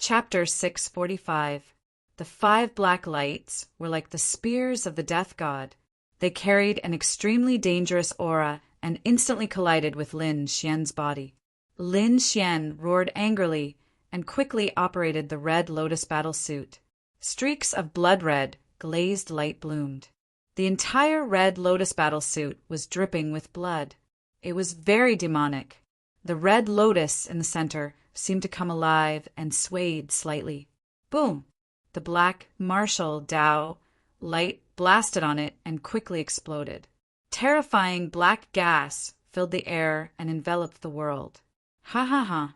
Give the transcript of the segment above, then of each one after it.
Chapter 645. The 5 black lights were like the spears of the death god. They carried an extremely dangerous aura and instantly collided with Lin Xian's body. Lin Xian roared angrily and quickly operated the red lotus battle suit. Streaks of blood red, glazed light bloomed. The entire red lotus battle suit was dripping with blood. It was very demonic. The red lotus in the center seemed to come alive and swayed slightly. Boom! The black martial Dao light blasted on it and quickly exploded. Terrifying black gas filled the air and enveloped the world. Ha ha ha!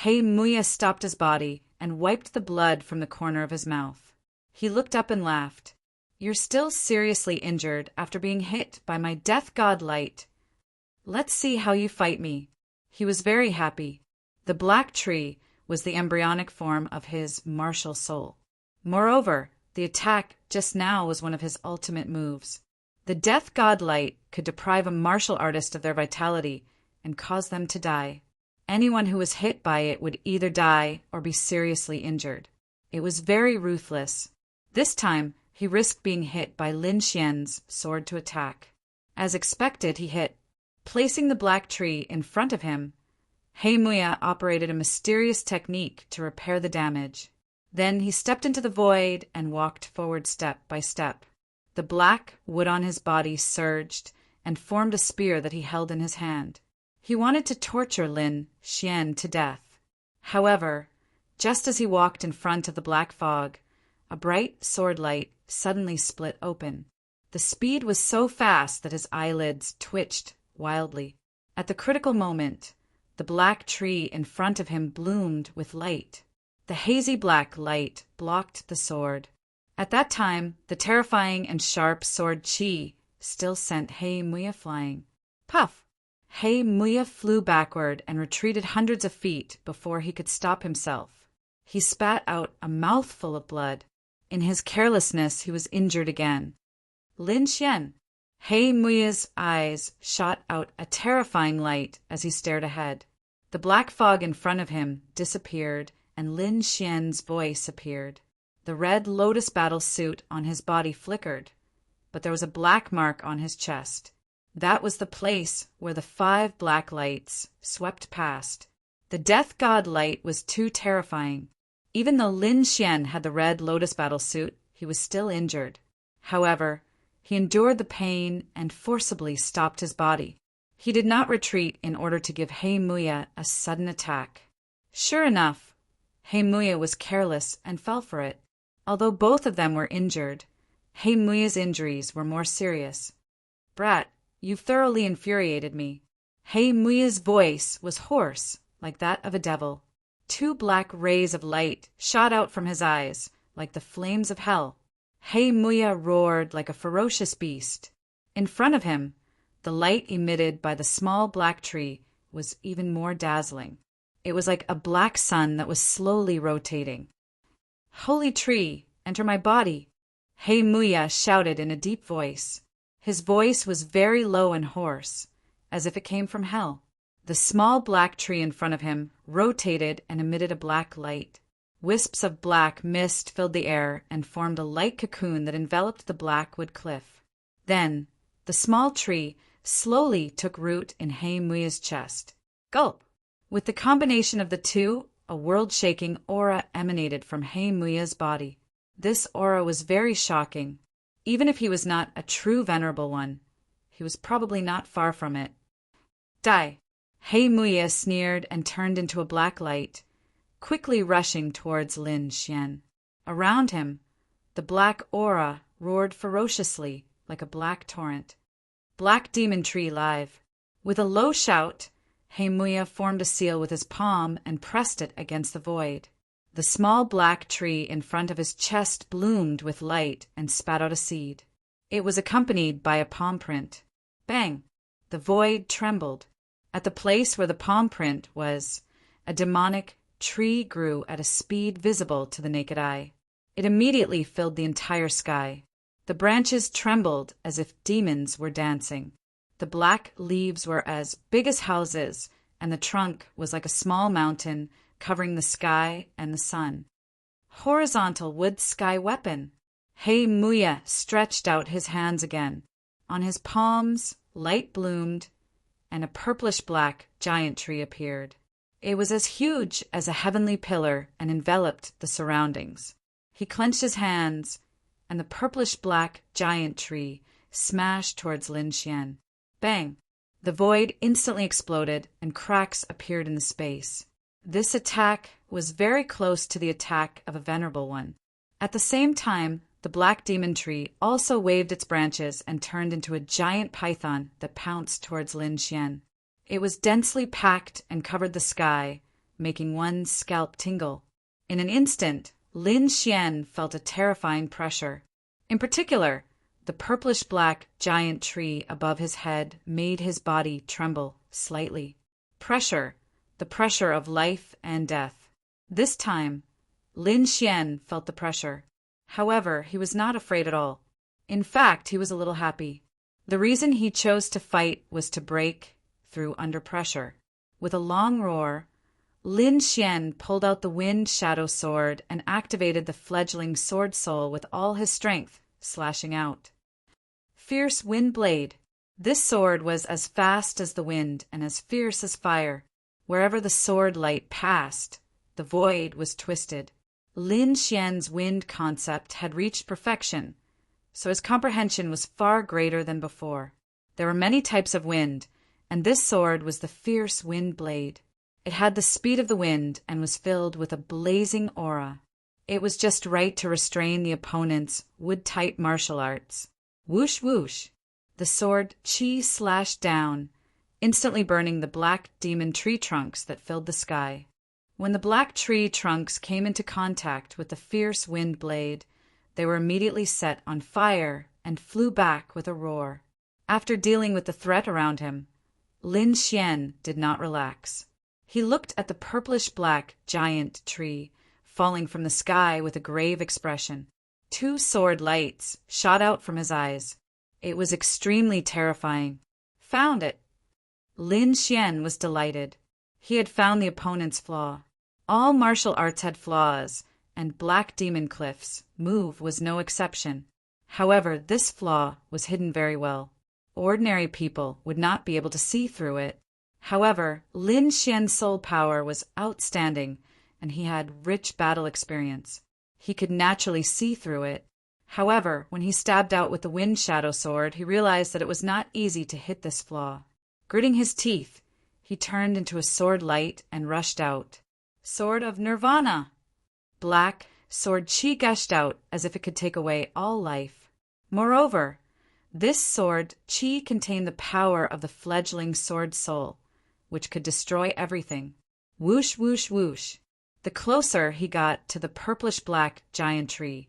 He Muya stopped his body and wiped the blood from the corner of his mouth. He looked up and laughed. "You're still seriously injured after being hit by my death god light. Let's see how you fight me." He was very happy. The black tree was the embryonic form of his martial soul. Moreover, the attack just now was one of his ultimate moves. The death god light could deprive a martial artist of their vitality and cause them to die. Anyone who was hit by it would either die or be seriously injured. It was very ruthless. This time, he risked being hit by Lin Xian's sword to attack. As expected, he hit. Placing the black tree in front of him, He Muya operated a mysterious technique to repair the damage. Then he stepped into the void and walked forward step by step. The black wood on his body surged and formed a spear that he held in his hand. He wanted to torture Lin Xian to death. However, just as he walked in front of the black fog, a bright sword light suddenly split open. The speed was so fast that his eyelids twitched wildly. At the critical moment, the black tree in front of him bloomed with light. The hazy black light blocked the sword. At that time, the terrifying and sharp sword Qi still sent He Muya flying. Puff! He Muya flew backward and retreated hundreds of feet before he could stop himself. He spat out a mouthful of blood. In his carelessness, he was injured again. Lin Xian! He Muya's eyes shot out a terrifying light as he stared ahead. The black fog in front of him disappeared and Lin Xian's voice appeared. The red lotus battle suit on his body flickered, but there was a black mark on his chest. That was the place where the 5 black lights swept past. The death god light was too terrifying. Even though Lin Xian had the red lotus battle suit, he was still injured. However, he endured the pain and forcibly stopped his body. He did not retreat in order to give He Muya a sudden attack. Sure enough, He Muya was careless and fell for it. Although both of them were injured, He Muya's injuries were more serious. "Brat, you've thoroughly infuriated me." He Muya's voice was hoarse, like that of a devil. 2 black rays of light shot out from his eyes, like the flames of hell. He Muya roared like a ferocious beast. In front of him, the light emitted by the small black tree was even more dazzling. It was like a black sun that was slowly rotating. "Holy tree, enter my body!" He Muya shouted in a deep voice. His voice was very low and hoarse, as if it came from hell. The small black tree in front of him rotated and emitted a black light. Wisps of black mist filled the air and formed a light cocoon that enveloped the black wood cliff. Then, the small tree slowly took root in He Muya's chest. Gulp! With the combination of the two, a world-shaking aura emanated from He Muya's body. This aura was very shocking. Even if he was not a true venerable one, he was probably not far from it. Die! He Muya sneered and turned into a black light, quickly rushing towards Lin Xian. Around him, the black aura roared ferociously like a black torrent. Black demon tree live. With a low shout, He Muya formed a seal with his palm and pressed it against the void. The small black tree in front of his chest bloomed with light and spat out a seed. It was accompanied by a palm print. Bang! The void trembled. At the place where the palm print was, a demonic tree grew at a speed visible to the naked eye. It immediately filled the entire sky. The branches trembled as if demons were dancing. The black leaves were as big as houses, and the trunk was like a small mountain covering the sky and the sun. Horizontal wood sky weapon. Hei Muya stretched out his hands again. On his palms, light bloomed, and a purplish-black giant tree appeared. It was as huge as a heavenly pillar and enveloped the surroundings. He clenched his hands, and the purplish-black giant tree smashed towards Lin Xian. Bang! The void instantly exploded, and cracks appeared in the space. This attack was very close to the attack of a venerable one. At the same time, the black demon tree also waved its branches and turned into a giant python that pounced towards Lin Xian. It was densely packed and covered the sky, making one's scalp tingle. In an instant, Lin Xian felt a terrifying pressure. In particular, the purplish-black giant tree above his head made his body tremble slightly. Pressure, the pressure of life and death. This time, Lin Xian felt the pressure. However, he was not afraid at all. In fact, he was a little happy. The reason he chose to fight was to break through under pressure. With a long roar, Lin Xian pulled out the wind shadow sword and activated the fledgling sword soul with all his strength, slashing out. Fierce wind blade. This sword was as fast as the wind and as fierce as fire. Wherever the sword light passed, the void was twisted. Lin Xian's wind concept had reached perfection, so his comprehension was far greater than before. There were many types of wind, and this sword was the fierce wind blade. It had the speed of the wind and was filled with a blazing aura. It was just right to restrain the opponent's wood-type martial arts. Whoosh whoosh! The sword chi slashed down, instantly burning the black demon tree trunks that filled the sky. When the black tree trunks came into contact with the fierce wind blade, they were immediately set on fire and flew back with a roar. After dealing with the threat around him, Lin Xian did not relax. He looked at the purplish-black giant tree falling from the sky with a grave expression. 2 sword lights shot out from his eyes. It was extremely terrifying. Found it! Lin Xian was delighted. He had found the opponent's flaw. All martial arts had flaws, and Black Demon Cliff's move was no exception. However, this flaw was hidden very well. Ordinary people would not be able to see through it. However, Lin Xian's soul power was outstanding, and he had rich battle experience. He could naturally see through it. However, when he stabbed out with the wind shadow sword, he realized that it was not easy to hit this flaw. Gritting his teeth, he turned into a sword light and rushed out. Sword of Nirvana! Black sword chi gushed out as if it could take away all life. Moreover, this sword chi contained the power of the fledgling sword soul, which could destroy everything. Whoosh, whoosh, whoosh. The closer he got to the purplish-black giant tree,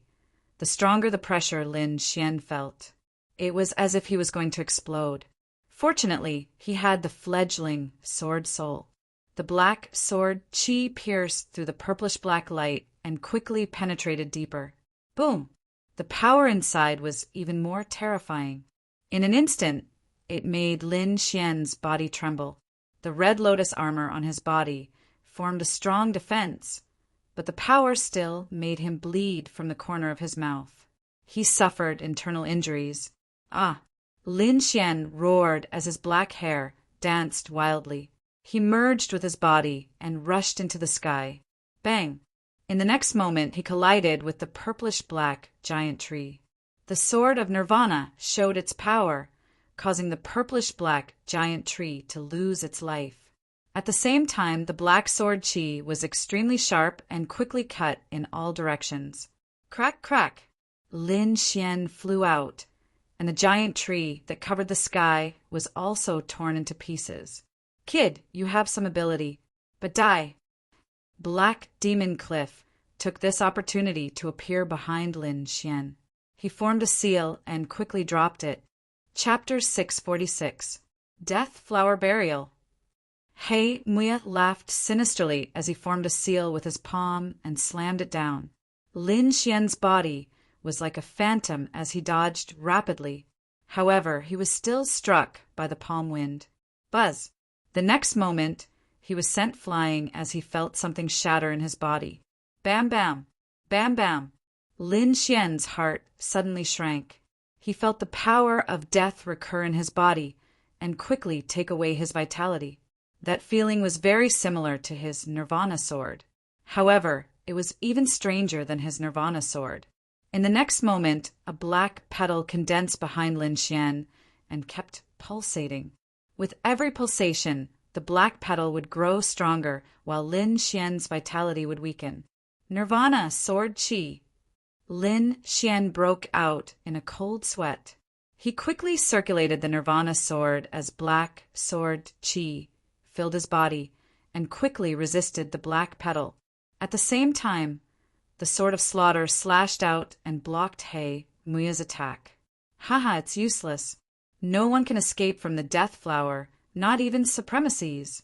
the stronger the pressure Lin Xian felt. It was as if he was going to explode. Fortunately, he had the fledgling sword soul. The black sword chi pierced through the purplish-black light and quickly penetrated deeper. Boom! The power inside was even more terrifying. In an instant, it made Lin Xian's body tremble. The red lotus armor on his body formed a strong defense, but the power still made him bleed from the corner of his mouth. He suffered internal injuries. Ah! Lin Xian roared as his black hair danced wildly. He merged with his body and rushed into the sky. Bang! In the next moment, he collided with the purplish-black giant tree. The sword of Nirvana showed its power, causing the purplish-black giant tree to lose its life. At the same time, the black sword chi was extremely sharp and quickly cut in all directions. Crack, crack! Lin Xian flew out, and the giant tree that covered the sky was also torn into pieces. Kid, you have some ability, but die. Black Demon Cliff took this opportunity to appear behind Lin Xian. He formed a seal and quickly dropped it. Chapter 646. Death Flower Burial. Hei Muya laughed sinisterly as he formed a seal with his palm and slammed it down. Lin Xian's body was like a phantom as he dodged rapidly. However, he was still struck by the palm wind. Buzz! The next moment, He was sent flying as he felt something shatter in his body. Bam bam! Bam bam! Lin Xian's heart suddenly shrank. He felt the power of death recur in his body and quickly take away his vitality. That feeling was very similar to his Nirvana sword. However, it was even stranger than his Nirvana sword. In the next moment, a black petal condensed behind Lin Xian and kept pulsating. With every pulsation, the black petal would grow stronger while Lin Xian's vitality would weaken. Nirvana sword chi. Lin Xian broke out in a cold sweat. He quickly circulated the Nirvana sword as black sword chi filled his body and quickly resisted the black petal. At the same time, the sword of slaughter slashed out and blocked He Muya's attack. Haha, it's useless. No one can escape from the death flower, not even supremacies.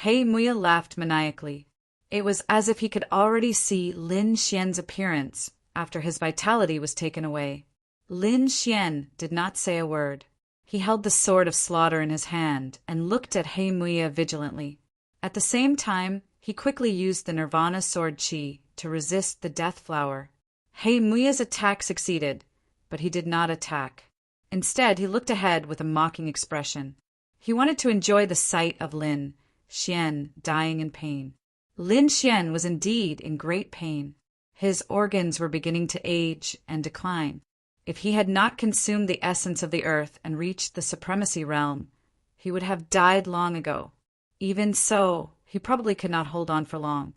He Muya laughed maniacally. It was as if he could already see Lin Xian's appearance after his vitality was taken away. Lin Xian did not say a word. He held the sword of slaughter in his hand and looked at He Muya vigilantly. At the same time, he quickly used the Nirvana sword chi to resist the death flower. He Muya's attack succeeded, but he did not attack. Instead, he looked ahead with a mocking expression. He wanted to enjoy the sight of Lin Xian dying in pain. Lin Xian was indeed in great pain. His organs were beginning to age and decline. If he had not consumed the essence of the earth and reached the supremacy realm, he would have died long ago. Even so, he probably could not hold on for long.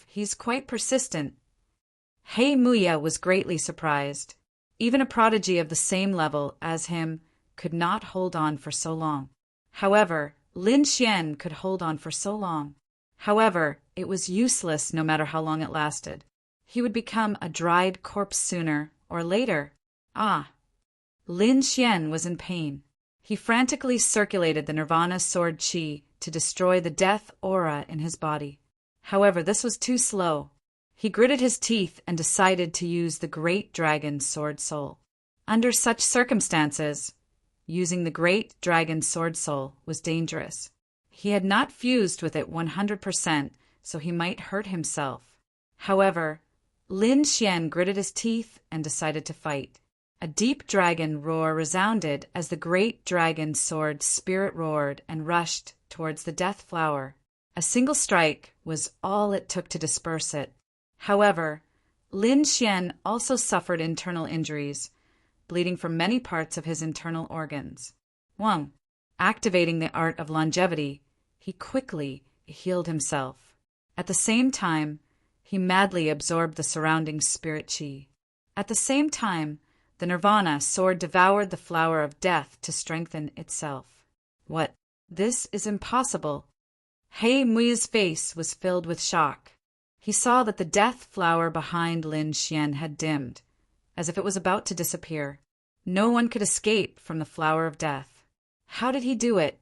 He's quite persistent. He Muya was greatly surprised. Even a prodigy of the same level as him could not hold on for so long. However, Lin Xian could hold on for so long. However, it was useless no matter how long it lasted. He would become a dried corpse sooner or later. Lin Xian was in pain. He frantically circulated the Nirvana sword chi to destroy the death aura in his body. However, this was too slow. He gritted his teeth and decided to use the Great Dragon's Sword Soul. Under such circumstances, using the Great Dragon's Sword Soul was dangerous. He had not fused with it 100%, so he might hurt himself. However, Lin Xian gritted his teeth and decided to fight. A deep dragon roar resounded as the Great Dragon's sword spirit roared and rushed towards the death flower. A single strike was all it took to disperse it. However, Lin Xian also suffered internal injuries, bleeding from many parts of his internal organs. Activating the art of longevity, he quickly healed himself. At the same time, he madly absorbed the surrounding spirit chi. At the same time, the Nirvana sword devoured the flower of death to strengthen itself. What? This is impossible. He Muya's face was filled with shock. He saw that the death flower behind Lin Xian had dimmed, as if it was about to disappear. No one could escape from the flower of death. How did he do it?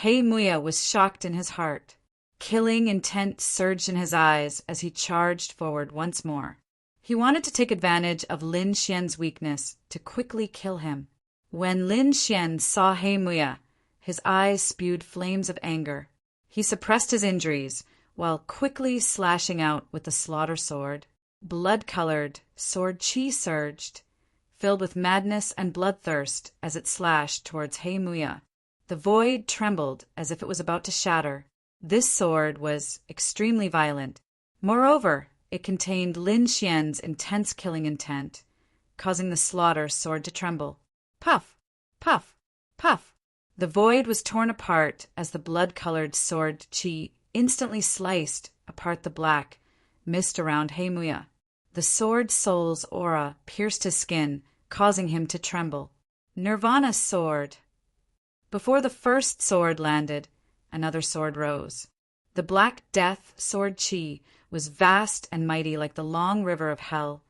He Muya was shocked in his heart. Killing intent surged in his eyes as he charged forward once more. He wanted to take advantage of Lin Xian's weakness to quickly kill him. When Lin Xian saw He Muya, his eyes spewed flames of anger. He suppressed his injuries while quickly slashing out with the slaughter sword. Blood-colored sword chi surged, filled with madness and bloodthirst as it slashed towards He Muya. The void trembled as if it was about to shatter. This sword was extremely violent. Moreover, it contained Lin Xian's intense killing intent, causing the slaughter sword to tremble. Puff! Puff! Puff! The void was torn apart as the blood-colored sword chi instantly sliced apart the black mist around He Muya. The sword soul's aura pierced his skin, causing him to tremble. Nirvana sword! Before the first sword landed, another sword rose. The Black Death sword chi was vast and mighty like the long river of hell,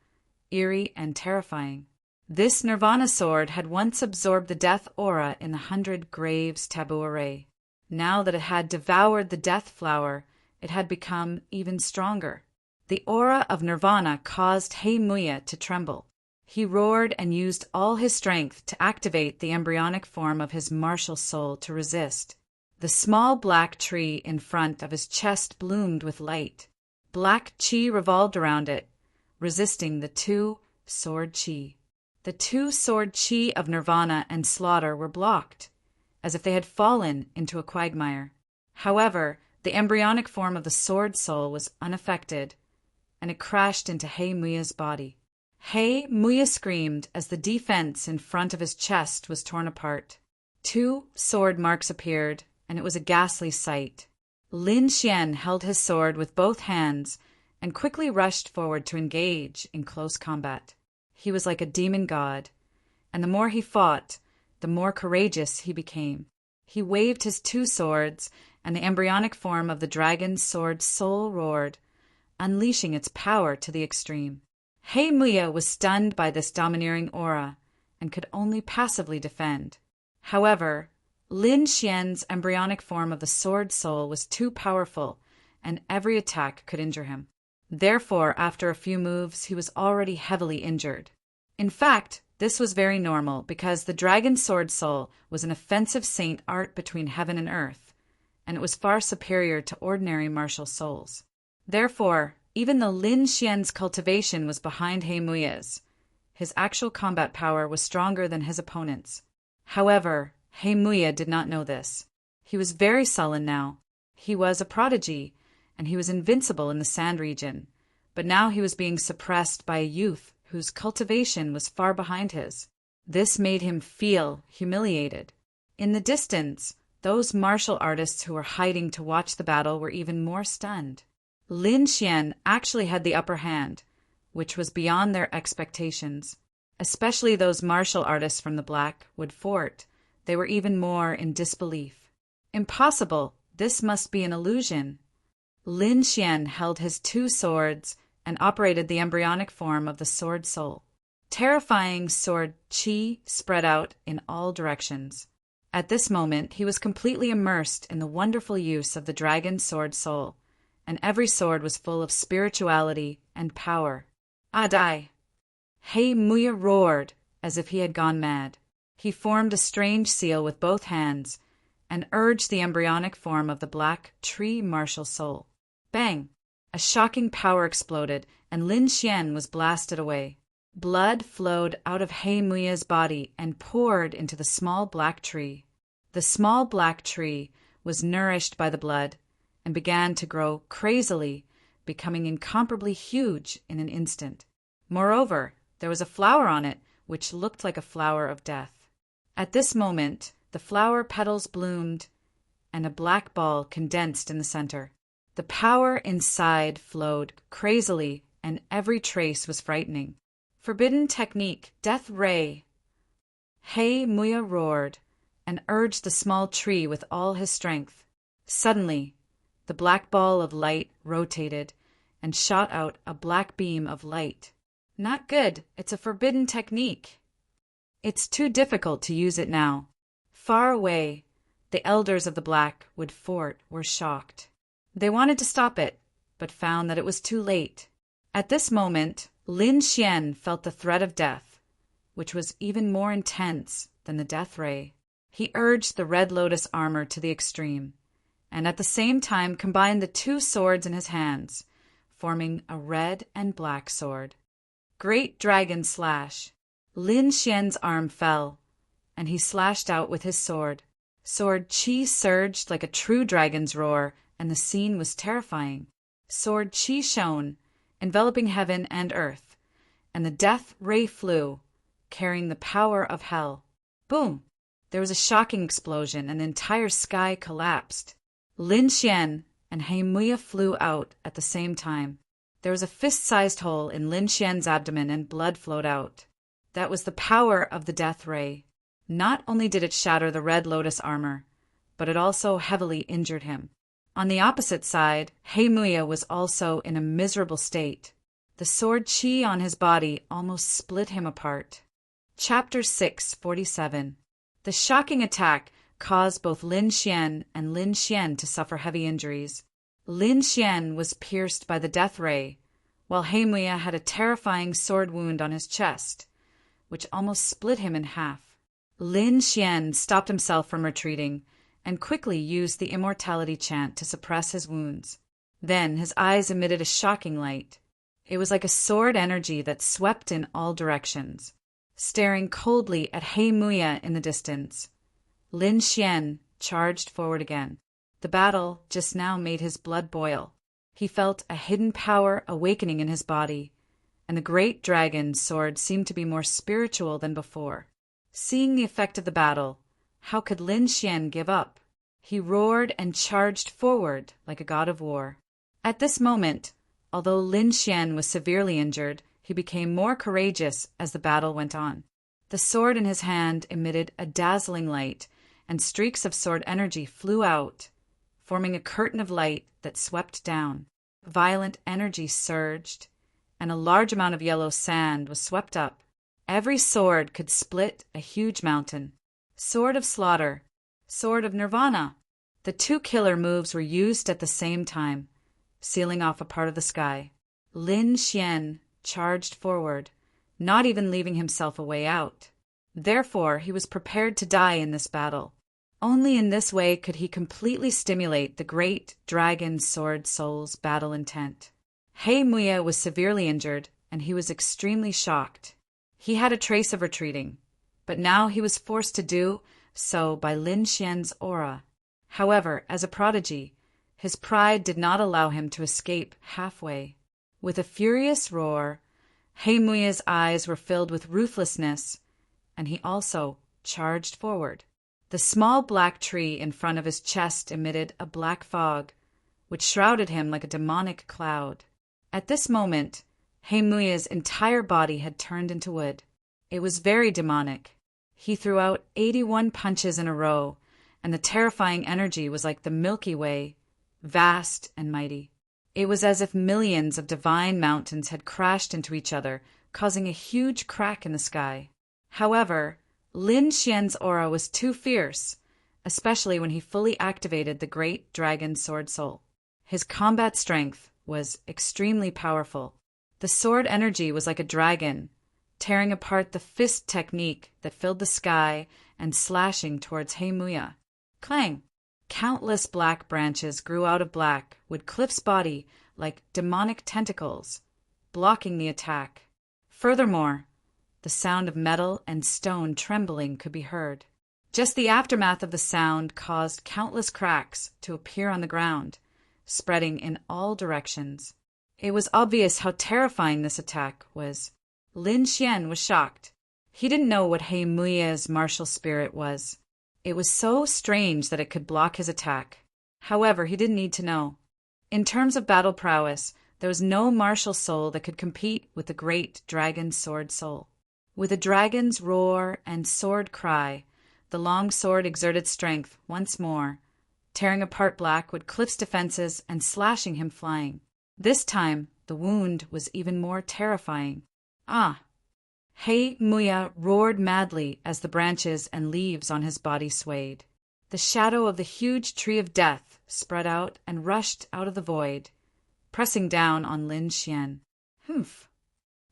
eerie and terrifying. This Nirvana sword had once absorbed the death aura in the 100 Graves taboo array. Now that it had devoured the death flower, it had become even stronger. The aura of Nirvana caused He Muya to tremble. He roared and used all his strength to activate the embryonic form of his martial soul to resist. The small black tree in front of his chest bloomed with light. Black chi revolved around it, resisting the two-sword chi. The two-sword chi of nirvana and slaughter were blocked, as if they had fallen into a quagmire. However, the embryonic form of the sword soul was unaffected, and it crashed into Hei Muya's body. Hei Muya screamed as the defense in front of his chest was torn apart. Two sword marks appeared, and it was a ghastly sight. Lin Xian held his sword with both hands and quickly rushed forward to engage in close combat. He was like a demon god, and the more he fought, the more courageous he became. He waved his two swords, and the embryonic form of the dragon's sword soul roared, unleashing its power to the extreme. Hei Muya was stunned by this domineering aura and could only passively defend. However, Lin Xian's embryonic form of the sword soul was too powerful, and every attack could injure him. Therefore, after a few moves, he was already heavily injured. In fact, this was very normal because the dragon sword soul was an offensive saint art between heaven and earth, and it was far superior to ordinary martial souls. Therefore, even though Lin Xian's cultivation was behind Hei Muya's, his actual combat power was stronger than his opponent's. However, Hei Muya did not know this. He was very sullen now. He was a prodigy, and he was invincible in the sand region, but now he was being suppressed by a youth whose cultivation was far behind his. This made him feel humiliated. In the distance, those martial artists who were hiding to watch the battle were even more stunned. Lin Xian actually had the upper hand, which was beyond their expectations. Especially those martial artists from the Blackwood Fort. They were even more in disbelief. Impossible! This must be an illusion. Lin Xian held his two swords and operated the embryonic form of the sword soul. Terrifying sword chi spread out in all directions. At this moment, he was completely immersed in the wonderful use of the dragon sword soul, and every sword was full of spirituality and power. Adai! Hei Muya roared as if he had gone mad. He formed a strange seal with both hands and urged the embryonic form of the black tree martial soul. Bang! A shocking power exploded, and Lin Xian was blasted away. Blood flowed out of Hei Muya's body and poured into the small black tree. The small black tree was nourished by the blood and began to grow crazily, becoming incomparably huge in an instant. Moreover, there was a flower on it which looked like a flower of death. At this moment, the flower petals bloomed, and a black ball condensed in the center. The power inside flowed crazily, and every trace was frightening. Forbidden technique, death ray! Hei Muya roared, and urged the small tree with all his strength. Suddenly, the black ball of light rotated, and shot out a black beam of light. Not good, it's a forbidden technique. It's too difficult to use it now. Far away, the elders of the Blackwood Fort were shocked. They wanted to stop it, but found that it was too late. At this moment, Lin Xian felt the threat of death, which was even more intense than the death ray. He urged the red lotus armor to the extreme, and at the same time combined the two swords in his hands, forming a red and black sword. Great dragon slash! Lin Xian's arm fell, and he slashed out with his sword. Sword chi surged like a true dragon's roar, and the scene was terrifying. Sword chi shone, enveloping heaven and earth, and the death ray flew, carrying the power of hell. Boom! There was a shocking explosion, and the entire sky collapsed. Lin Xian and Hei Muya flew out at the same time. There was a fist-sized hole in Lin Xian's abdomen, and blood flowed out. That was the power of the death ray. Not only did it shatter the red lotus armor, but it also heavily injured him. On the opposite side, Hei Muya was also in a miserable state. The sword chi on his body almost split him apart. Chapter 647. The shocking attack caused both Lin Xian and Lin Xian to suffer heavy injuries. Lin Xian was pierced by the death ray, while Hei Muya had a terrifying sword wound on his chest, which almost split him in half. Lin Xian stopped himself from retreating and quickly used the immortality chant to suppress his wounds. Then his eyes emitted a shocking light. It was like a sword energy that swept in all directions, staring coldly at He Muya in the distance. Lin Xian charged forward again. The battle just now made his blood boil. He felt a hidden power awakening in his body, and the great dragon's sword seemed to be more spiritual than before. Seeing the effect of the battle, how could Lin Xian give up? He roared and charged forward like a god of war. At this moment, although Lin Xian was severely injured, he became more courageous as the battle went on. The sword in his hand emitted a dazzling light, and streaks of sword energy flew out, forming a curtain of light that swept down. Violent energy surged, and a large amount of yellow sand was swept up. Every sword could split a huge mountain. Sword of Slaughter, Sword of Nirvana. The two killer moves were used at the same time, sealing off a part of the sky. Lin Xian charged forward, not even leaving himself a way out. Therefore, he was prepared to die in this battle. Only in this way could he completely stimulate the great dragon sword soul's battle intent. He Muya was severely injured, and he was extremely shocked. He had a trace of retreating, but now he was forced to do so by Lin Xian's aura. However, as a prodigy, his pride did not allow him to escape halfway. With a furious roar, He Muya's eyes were filled with ruthlessness, and he also charged forward. The small black tree in front of his chest emitted a black fog, which shrouded him like a demonic cloud. At this moment, He Muya's entire body had turned into wood. It was very demonic. He threw out 81 punches in a row, and the terrifying energy was like the Milky Way, vast and mighty. It was as if millions of divine mountains had crashed into each other, causing a huge crack in the sky. However, Lin Xian's aura was too fierce, especially when he fully activated the great dragon sword soul. His combat strength was extremely powerful. The sword energy was like a dragon, tearing apart the fist technique that filled the sky and slashing towards He Muya. Clang! Countless black branches grew out of Blackwood Cliff's body like demonic tentacles, blocking the attack. Furthermore, the sound of metal and stone trembling could be heard. Just the aftermath of the sound caused countless cracks to appear on the ground, spreading in all directions. It was obvious how terrifying this attack was. Lin Xian was shocked. He didn't know what He Muya's martial spirit was. It was so strange that it could block his attack. However, he didn't need to know. In terms of battle prowess, there was no martial soul that could compete with the great dragon sword soul. With a dragon's roar and sword cry, the long sword exerted strength once more, tearing apart Blackwood Cliff's defenses and slashing him flying. This time, the wound was even more terrifying. Ah! He Muya roared madly as the branches and leaves on his body swayed. The shadow of the huge tree of death spread out and rushed out of the void, pressing down on Lin Xian. Humph!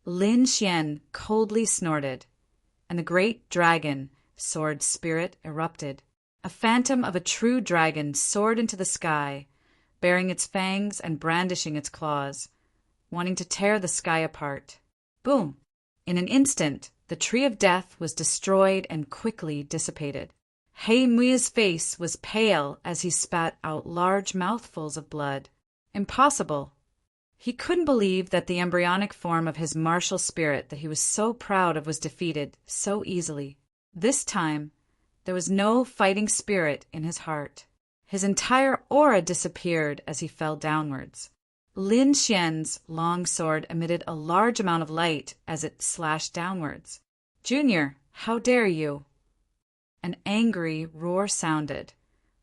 Lin Xian coldly snorted, and the great dragon sword spirit erupted. A phantom of a true dragon soared into the sky, baring its fangs and brandishing its claws, wanting to tear the sky apart. Boom! In an instant, the tree of death was destroyed and quickly dissipated. He Muya's face was pale as he spat out large mouthfuls of blood. Impossible! He couldn't believe that the embryonic form of his martial spirit that he was so proud of was defeated so easily. This time, there was no fighting spirit in his heart. His entire aura disappeared as he fell downwards. Lin Xian's long sword emitted a large amount of light as it slashed downwards. "Junior, how dare you?" An angry roar sounded,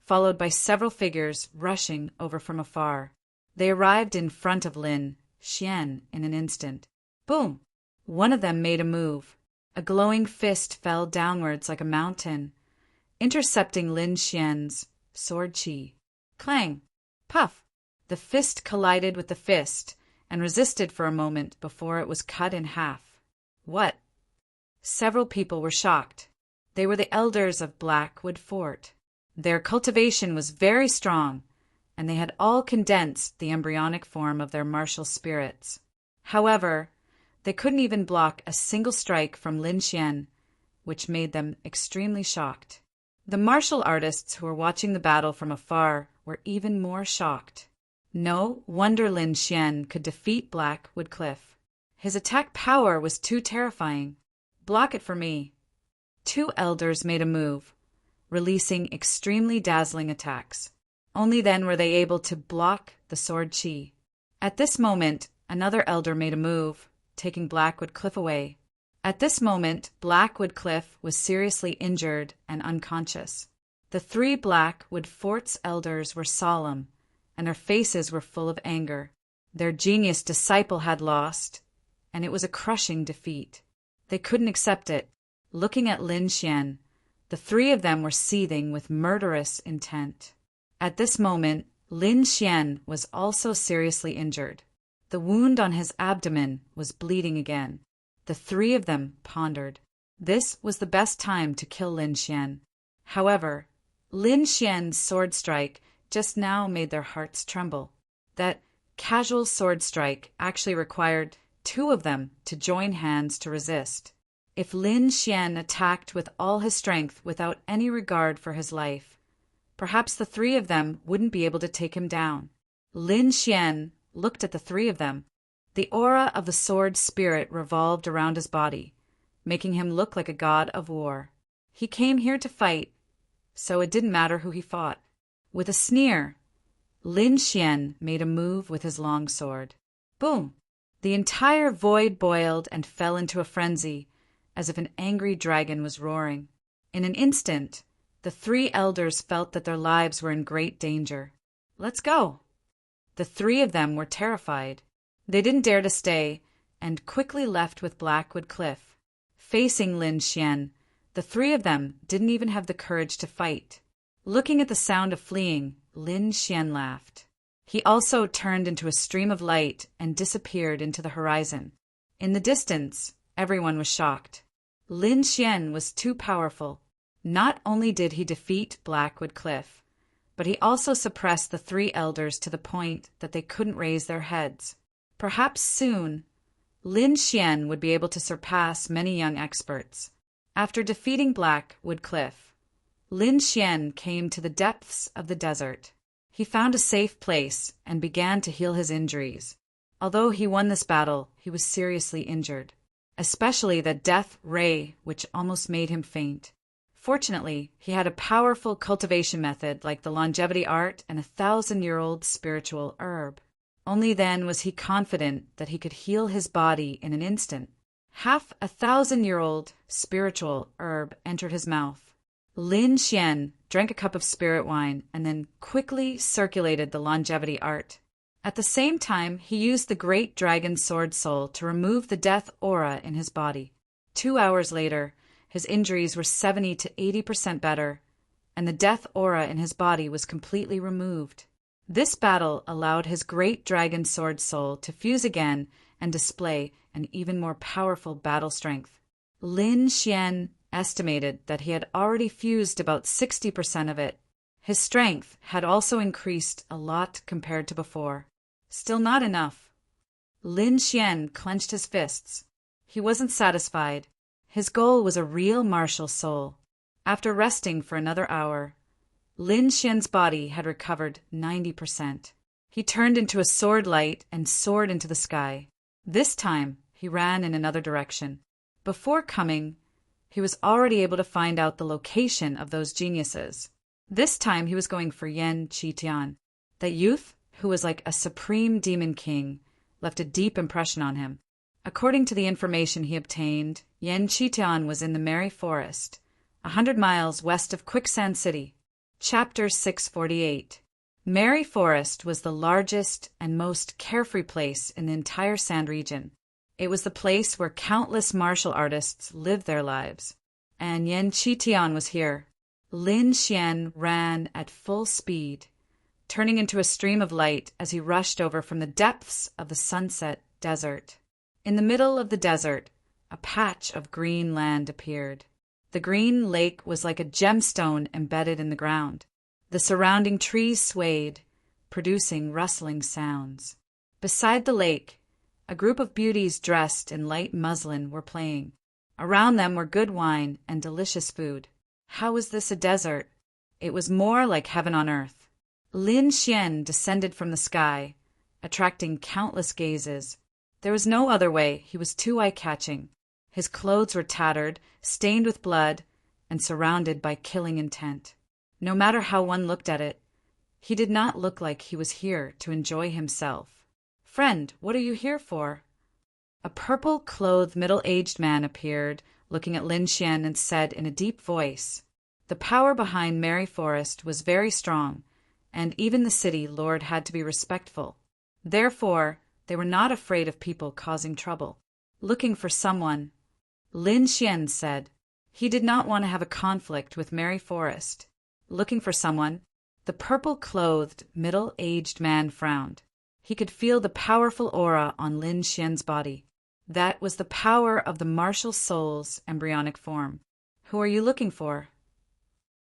followed by several figures rushing over from afar. They arrived in front of Lin Xian in an instant. Boom! One of them made a move. A glowing fist fell downwards like a mountain, intercepting Lin Xian's sword chi. Clang! Puff! The fist collided with the fist and resisted for a moment before it was cut in half. What? Several people were shocked. They were the elders of Blackwood Fort. Their cultivation was very strong, and they had all condensed the embryonic form of their martial spirits. However, they couldn't even block a single strike from Lin Xian, which made them extremely shocked. The martial artists who were watching the battle from afar were even more shocked. No wonder Lin Xian could defeat Blackwood Cliff. His attack power was too terrifying. Block it for me. Two elders made a move, releasing extremely dazzling attacks. Only then were they able to block the sword chi. At this moment, another elder made a move, taking Blackwood Cliff away. At this moment, Blackwood Cliff was seriously injured and unconscious. The three Blackwood Fort's elders were solemn, and their faces were full of anger. Their genius disciple had lost, and it was a crushing defeat. They couldn't accept it. Looking at Lin Xian, the three of them were seething with murderous intent. At this moment, Lin Xian was also seriously injured. The wound on his abdomen was bleeding again. The three of them pondered. This was the best time to kill Lin Xian. However, Lin Xian's sword strike just now made their hearts tremble. That casual sword strike actually required two of them to join hands to resist. If Lin Xian attacked with all his strength without any regard for his life, perhaps the three of them wouldn't be able to take him down. Lin Xian looked at the three of them. The aura of the sword spirit revolved around his body, making him look like a god of war. He came here to fight, so it didn't matter who he fought. With a sneer, Lin Xian made a move with his long sword. Boom! The entire void boiled and fell into a frenzy, as if an angry dragon was roaring. In an instant, the three elders felt that their lives were in great danger. Let's go! The three of them were terrified. They didn't dare to stay, and quickly left with Blackwood Cliff. Facing Lin Xian, the three of them didn't even have the courage to fight. Looking at the sound of fleeing, Lin Xian laughed. He also turned into a stream of light and disappeared into the horizon. In the distance, everyone was shocked. Lin Xian was too powerful. Not only did he defeat Blackwood Cliff, but he also suppressed the three elders to the point that they couldn't raise their heads. Perhaps soon, Lin Xian would be able to surpass many young experts. After defeating Blackwood Cliff, Lin Xian came to the depths of the desert. He found a safe place and began to heal his injuries. Although he won this battle, he was seriously injured, especially the death ray, which almost made him faint. Fortunately, he had a powerful cultivation method like the longevity art and 1,000-year-old spiritual herb. Only then was he confident that he could heal his body in an instant. Half 1,000-year-old spiritual herb entered his mouth. Lin Xian drank a cup of spirit wine and then quickly circulated the longevity art. At the same time, he used the great dragon sword soul to remove the death aura in his body. 2 hours later, his injuries were 70 to 80% better, and the death aura in his body was completely removed. This battle allowed his great dragon sword soul to fuse again and display an even more powerful battle strength. Lin Xian estimated that he had already fused about 60% of it. His strength had also increased a lot compared to before. Still not enough. Lin Xian clenched his fists. He wasn't satisfied. His goal was a real martial soul. After resting for another hour, Lin Xian's body had recovered 90%. He turned into a sword light and soared into the sky. This time, he ran in another direction. Before coming, he was already able to find out the location of those geniuses. This time, he was going for Yan Qitian. That youth, who was like a supreme demon king, left a deep impression on him. According to the information he obtained, Yan Qitian was in the Merry Forest, 100 miles west of Quicksand City. Chapter 648. Merry Forest was the largest and most carefree place in the entire Sand region. It was the place where countless martial artists lived their lives. And Yan Qitian was here. Lin Xian ran at full speed, turning into a stream of light as he rushed over from the depths of the sunset desert. In the middle of the desert, a patch of green land appeared. The green lake was like a gemstone embedded in the ground. The surrounding trees swayed, producing rustling sounds. Beside the lake, a group of beauties dressed in light muslin were playing. Around them were good wine and delicious food. How was this a desert? It was more like heaven on earth. Lin Xian descended from the sky, attracting countless gazes. There was no other way, he was too eye-catching. His clothes were tattered, stained with blood, and surrounded by killing intent. No matter how one looked at it, he did not look like he was here to enjoy himself. "Friend, what are you here for?" A purple-clothed middle-aged man appeared, looking at Lin Xian, and said in a deep voice, "The power behind Merry Forest was very strong, and even the city lord had to be respectful. Therefore, they were not afraid of people causing trouble." "Looking for someone," Lin Xian said. He did not want to have a conflict with Merry Forest. "Looking for someone?" The purple-clothed, middle-aged man frowned. He could feel the powerful aura on Lin Xian's body. That was the power of the martial soul's embryonic form. "Who are you looking for?"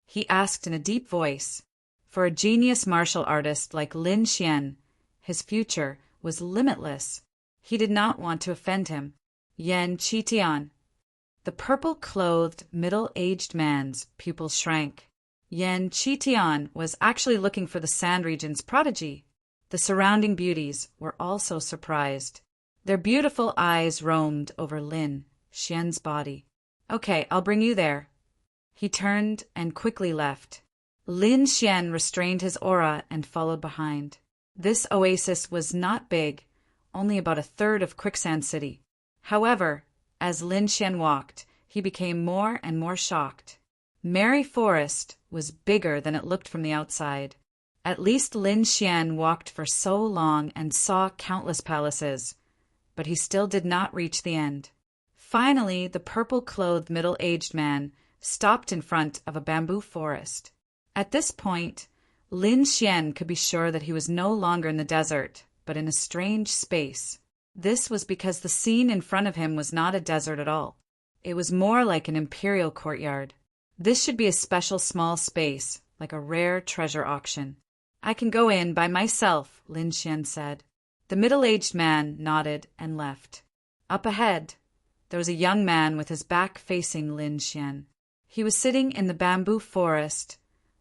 he asked in a deep voice. For a genius martial artist like Lin Xian, his future was limitless. He did not want to offend him. "Yan Qitian." The purple-clothed, middle-aged man's pupils shrank. Yan Qitian was actually looking for the Sand Region's prodigy. The surrounding beauties were also surprised. Their beautiful eyes roamed over Lin Xian's body. "Okay, I'll bring you there." He turned and quickly left. Lin Xian restrained his aura and followed behind. This oasis was not big, only about a third of Quicksand City. However, as Lin Xian walked, he became more and more shocked. Merry Forest was bigger than it looked from the outside. At least Lin Xian walked for so long and saw countless palaces, but he still did not reach the end. Finally, the purple-clothed middle-aged man stopped in front of a bamboo forest. At this point, Lin Xian could be sure that he was no longer in the desert, but in a strange space. This was because the scene in front of him was not a desert at all. It was more like an imperial courtyard. This should be a special small space, like a rare treasure auction. "I can go in by myself," Lin Xian said. The middle-aged man nodded and left. Up ahead, there was a young man with his back facing Lin Xian. He was sitting in the bamboo forest,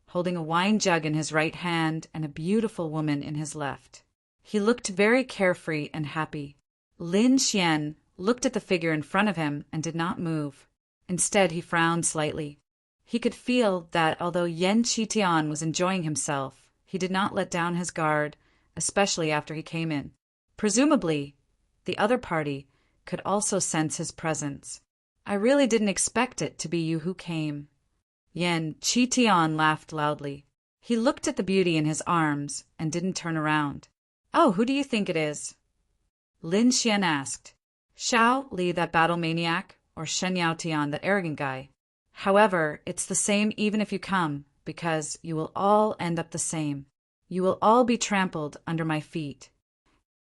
holding a wine jug in his right hand and a beautiful woman in his left. He looked very carefree and happy. Lin Xian looked at the figure in front of him and did not move. Instead, he frowned slightly. He could feel that although Yan Qitian was enjoying himself, he did not let down his guard, especially after he came in. Presumably, the other party could also sense his presence. "I really didn't expect it to be you who came." Yan Qitian laughed loudly. He looked at the beauty in his arms and didn't turn around. "Oh, who do you think it is?" Lin Xian asked. "Shao Li, that battle maniac, or Shen Yaotian, that arrogant guy. However, it's the same even if you come, because you will all end up the same. You will all be trampled under my feet."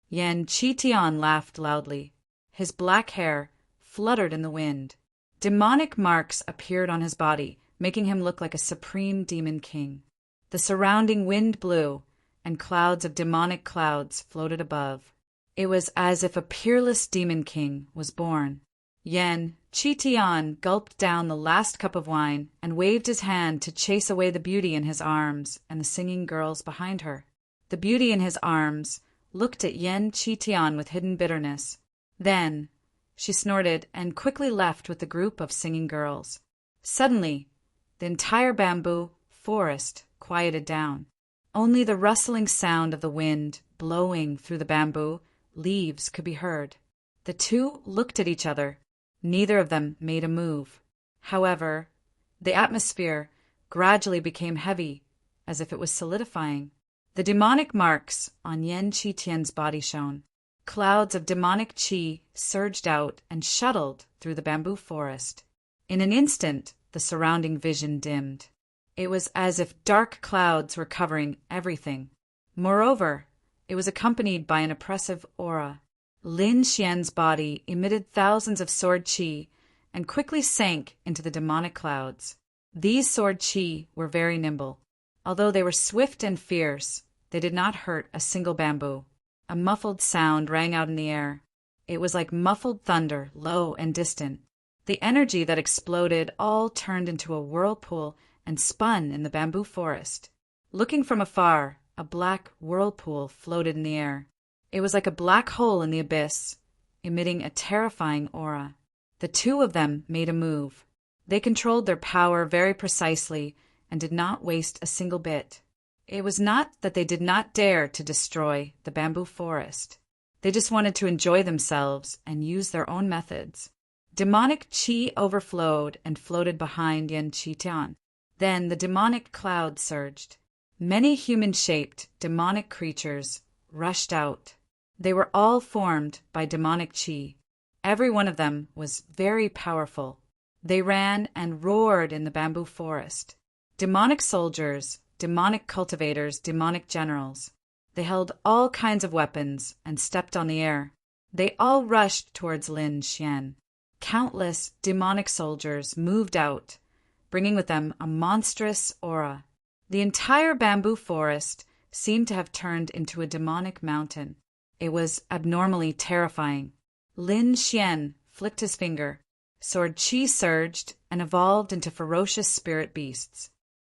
Yan Qitian laughed loudly. His black hair fluttered in the wind. Demonic marks appeared on his body, making him look like a supreme demon king. The surrounding wind blew, and clouds of demonic clouds floated above. It was as if a peerless demon king was born. Yan Qitian gulped down the last cup of wine and waved his hand to chase away the beauty in his arms and the singing girls behind her. The beauty in his arms looked at Yan Qitian with hidden bitterness. Then she snorted and quickly left with the group of singing girls. Suddenly, the entire bamboo forest quieted down. Only the rustling sound of the wind blowing through the bamboo leaves could be heard. The two looked at each other. Neither of them made a move. However, the atmosphere gradually became heavy, as if it was solidifying. The demonic marks on Yan Qitian's body shone. Clouds of demonic qi surged out and shuttled through the bamboo forest. In an instant, the surrounding vision dimmed. It was as if dark clouds were covering everything. Moreover, it was accompanied by an oppressive aura. Lin Xian's body emitted thousands of sword qi, and quickly sank into the demonic clouds. These sword chi were very nimble. Although they were swift and fierce, they did not hurt a single bamboo. A muffled sound rang out in the air. It was like muffled thunder, low and distant. The energy that exploded all turned into a whirlpool and spun in the bamboo forest. Looking from afar, a black whirlpool floated in the air. It was like a black hole in the abyss, emitting a terrifying aura. The two of them made a move. They controlled their power very precisely and did not waste a single bit. It was not that they did not dare to destroy the bamboo forest. They just wanted to enjoy themselves and use their own methods. Demonic chi overflowed and floated behind Yan Qitian. Then the demonic cloud surged. Many human-shaped demonic creatures rushed out. They were all formed by demonic chi. Every one of them was very powerful. They ran and roared in the bamboo forest. Demonic soldiers, demonic cultivators, demonic generals. They held all kinds of weapons and stepped on the air. They all rushed towards Lin Xian. Countless demonic soldiers moved out, bringing with them a monstrous aura. The entire bamboo forest seemed to have turned into a demonic mountain. It was abnormally terrifying. Lin Xian flicked his finger. Sword chi surged and evolved into ferocious spirit beasts.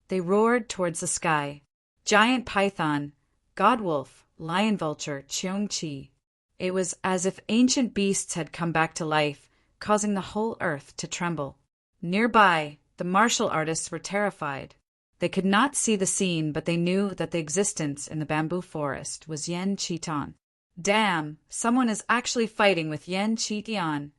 They roared towards the sky. Giant python, godwolf, lion vulture, cheong chi. It was as if ancient beasts had come back to life, causing the whole earth to tremble. Nearby, the martial artists were terrified. They could not see the scene, but they knew that the existence in the bamboo forest was Yan Qitian. Damn, someone is actually fighting with Yan Qitian.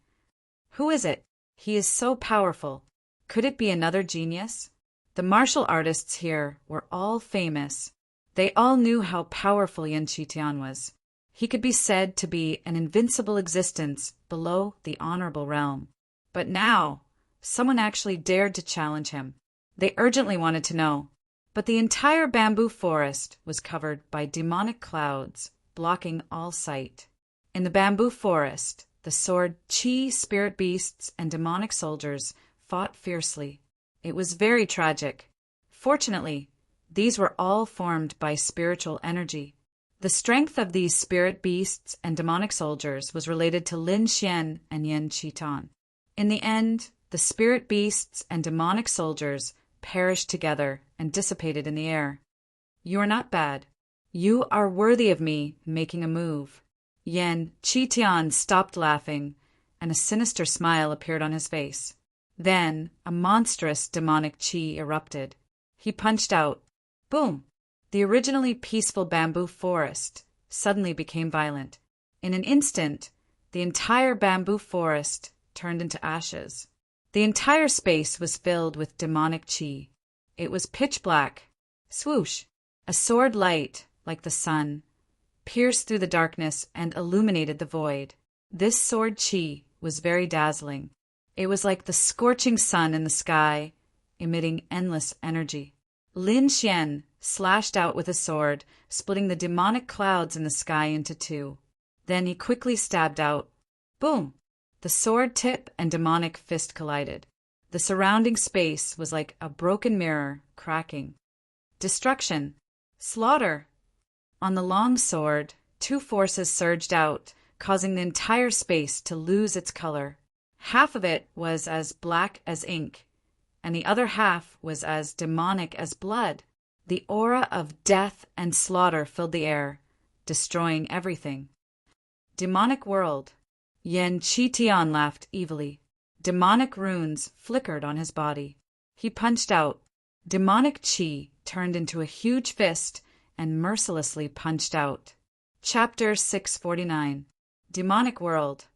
Who is it? He is so powerful. Could it be another genius? The martial artists here were all famous. They all knew how powerful Yan Qitian was. He could be said to be an invincible existence below the honorable realm. But now, someone actually dared to challenge him. They urgently wanted to know. But the entire bamboo forest was covered by demonic clouds, blocking all sight. In the bamboo forest, the sword chi spirit beasts and demonic soldiers fought fiercely. It was very tragic. Fortunately, these were all formed by spiritual energy. The strength of these spirit beasts and demonic soldiers was related to Lin Xian and Yan Qitian. In the end, the spirit beasts and demonic soldiers perished together and dissipated in the air. You are not bad. You are worthy of me making a move. Yan Qitian stopped laughing, and a sinister smile appeared on his face. Then a monstrous demonic chi erupted. He punched out. Boom! The originally peaceful bamboo forest suddenly became violent. In an instant, the entire bamboo forest turned into ashes. The entire space was filled with demonic chi. It was pitch black. Swoosh! A sword light, like the sun, pierced through the darkness and illuminated the void. This sword chi was very dazzling. It was like the scorching sun in the sky, emitting endless energy. Lin Xian slashed out with a sword, splitting the demonic clouds in the sky into two. Then he quickly stabbed out. Boom! The sword tip and demonic fist collided. The surrounding space was like a broken mirror, cracking. Destruction. Slaughter. On the long sword, two forces surged out, causing the entire space to lose its color. Half of it was as black as ink, and the other half was as demonic as blood. The aura of death and slaughter filled the air, destroying everything. Demonic world. Yan Qitian laughed evilly. Demonic runes flickered on his body. He punched out. Demonic chi turned into a huge fist and mercilessly punched out. Chapter 649. Demonic world.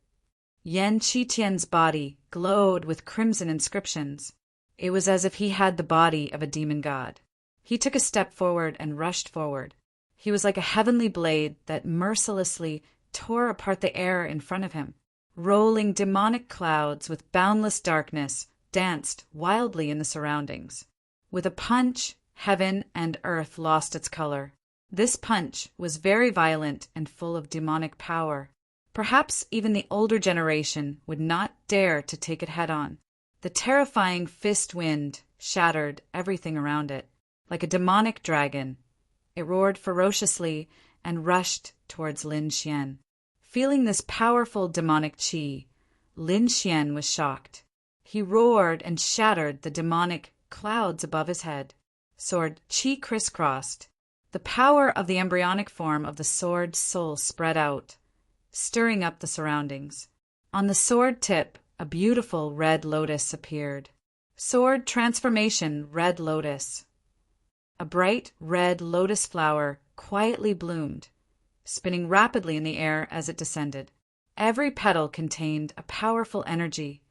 Yan Qitian's body glowed with crimson inscriptions. It was as if he had the body of a demon god. He took a step forward and rushed forward. He was like a heavenly blade that mercilessly tore apart the air in front of him. Rolling demonic clouds with boundless darkness danced wildly in the surroundings. With a punch, heaven and earth lost its color. This punch was very violent and full of demonic power. Perhaps even the older generation would not dare to take it head-on. The terrifying fist wind shattered everything around it. Like a demonic dragon, it roared ferociously and rushed towards Lin Xian. Feeling this powerful demonic qi, Lin Xian was shocked. He roared and shattered the demonic clouds above his head. Sword qi crisscrossed. The power of the embryonic form of the sword soul spread out, stirring up the surroundings. On the sword tip, a beautiful red lotus appeared. Sword transformation red lotus. A bright red lotus flower quietly bloomed, spinning rapidly in the air as it descended. Every petal contained a powerful energy,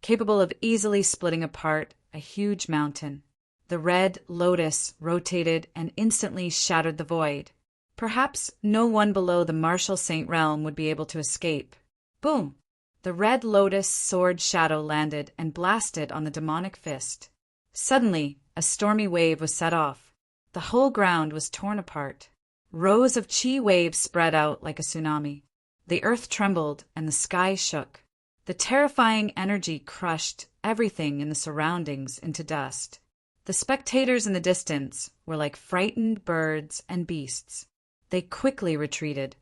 capable of easily splitting apart a huge mountain. The red lotus rotated and instantly shattered the void. Perhaps no one below the martial saint realm would be able to escape. Boom! The red lotus sword shadow landed and blasted on the demonic fist. Suddenly, a stormy wave was set off. The whole ground was torn apart. Rows of chi waves spread out like a tsunami. The earth trembled and the sky shook. The terrifying energy crushed everything in the surroundings into dust. The spectators in the distance were like frightened birds and beasts. They quickly retreated.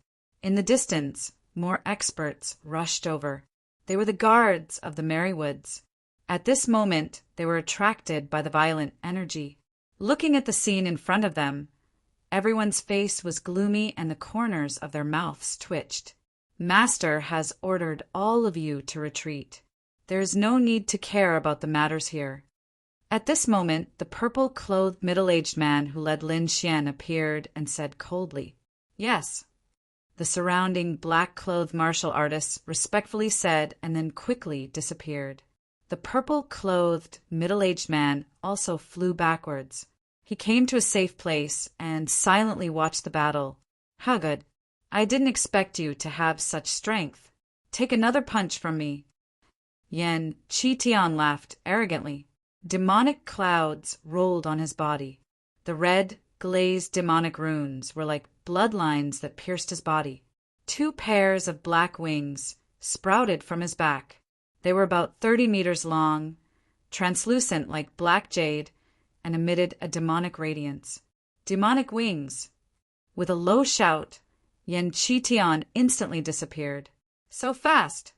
In the distance, more experts rushed over. They were the guards of the Merry Woods. At this moment, they were attracted by the violent energy. Looking at the scene in front of them, everyone's face was gloomy and the corners of their mouths twitched. Master has ordered all of you to retreat. There is no need to care about the matters here. At this moment, the purple-clothed middle-aged man who led Lin Xian appeared and said coldly, "Yes." The surrounding black-clothed martial artists respectfully said and then quickly disappeared. The purple-clothed middle-aged man also flew backwards. He came to a safe place and silently watched the battle. "How good. I didn't expect you to have such strength. Take another punch from me." Yan Qitian laughed arrogantly. Demonic clouds rolled on his body. The red, glazed demonic runes were like bloodlines that pierced his body. 2 pairs of black wings sprouted from his back. They were about 30 meters long, translucent like black jade, and emitted a demonic radiance. Demonic wings! With a low shout, Yan Qitian instantly disappeared. So fast!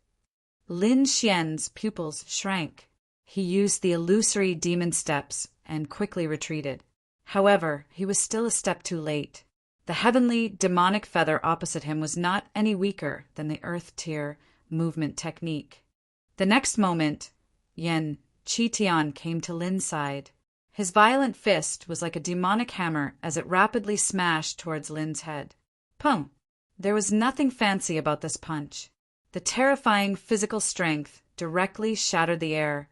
Lin Xian's pupils shrank. He used the illusory demon steps and quickly retreated. However, he was still a step too late. The heavenly demonic feather opposite him was not any weaker than the earth tier movement technique. The next moment, Yan Qitian came to Lin's side. His violent fist was like a demonic hammer as it rapidly smashed towards Lin's head. Pum! There was nothing fancy about this punch. The terrifying physical strength directly shattered the air,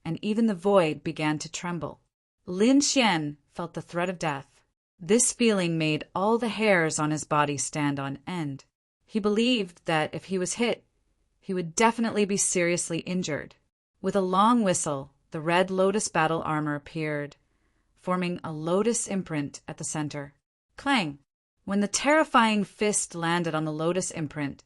and even the void began to tremble. Lin Xian felt the threat of death. This feeling made all the hairs on his body stand on end. He believed that if he was hit, he would definitely be seriously injured. With a long whistle, the red lotus battle armor appeared, forming a lotus imprint at the center. Clang! When the terrifying fist landed on the lotus imprint,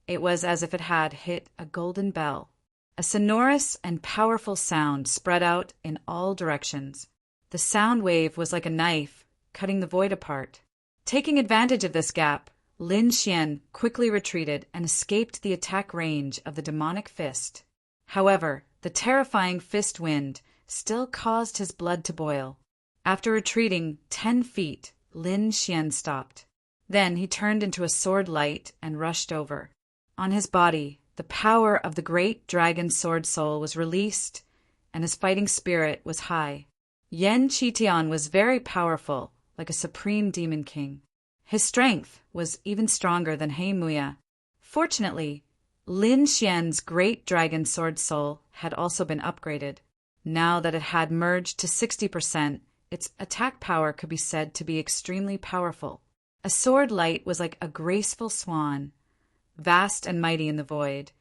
it was as if it had hit a golden bell. A sonorous and powerful sound spread out in all directions. The sound wave was like a knife, cutting the void apart. Taking advantage of this gap, Lin Xian quickly retreated and escaped the attack range of the demonic fist. However, the terrifying fist wind still caused his blood to boil. After retreating 10 feet, Lin Xian stopped. Then he turned into a sword light and rushed over. On his body, the power of the great dragon sword soul was released, and his fighting spirit was high. Yan Qitian was very powerful, like a supreme demon king. His strength was even stronger than He Muya. Fortunately, Lin Xian's great dragon sword soul had also been upgraded. Now that it had merged to 60%, its attack power could be said to be extremely powerful. A sword light was like a graceful swan, vast and mighty in the void,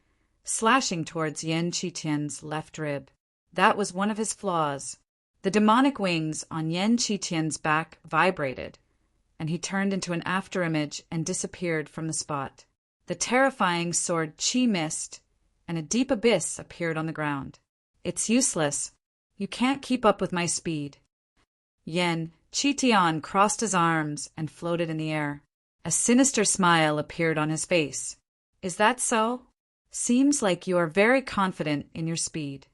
slashing towards Yan Qitian's left rib. That was one of his flaws. The demonic wings on Yan Qitian's back vibrated, and he turned into an afterimage and disappeared from the spot. The terrifying sword Qi missed, and a deep abyss appeared on the ground. It's useless. You can't keep up with my speed. Yan Qitian crossed his arms and floated in the air. A sinister smile appeared on his face. Is that so? Seems like you are very confident in your speed.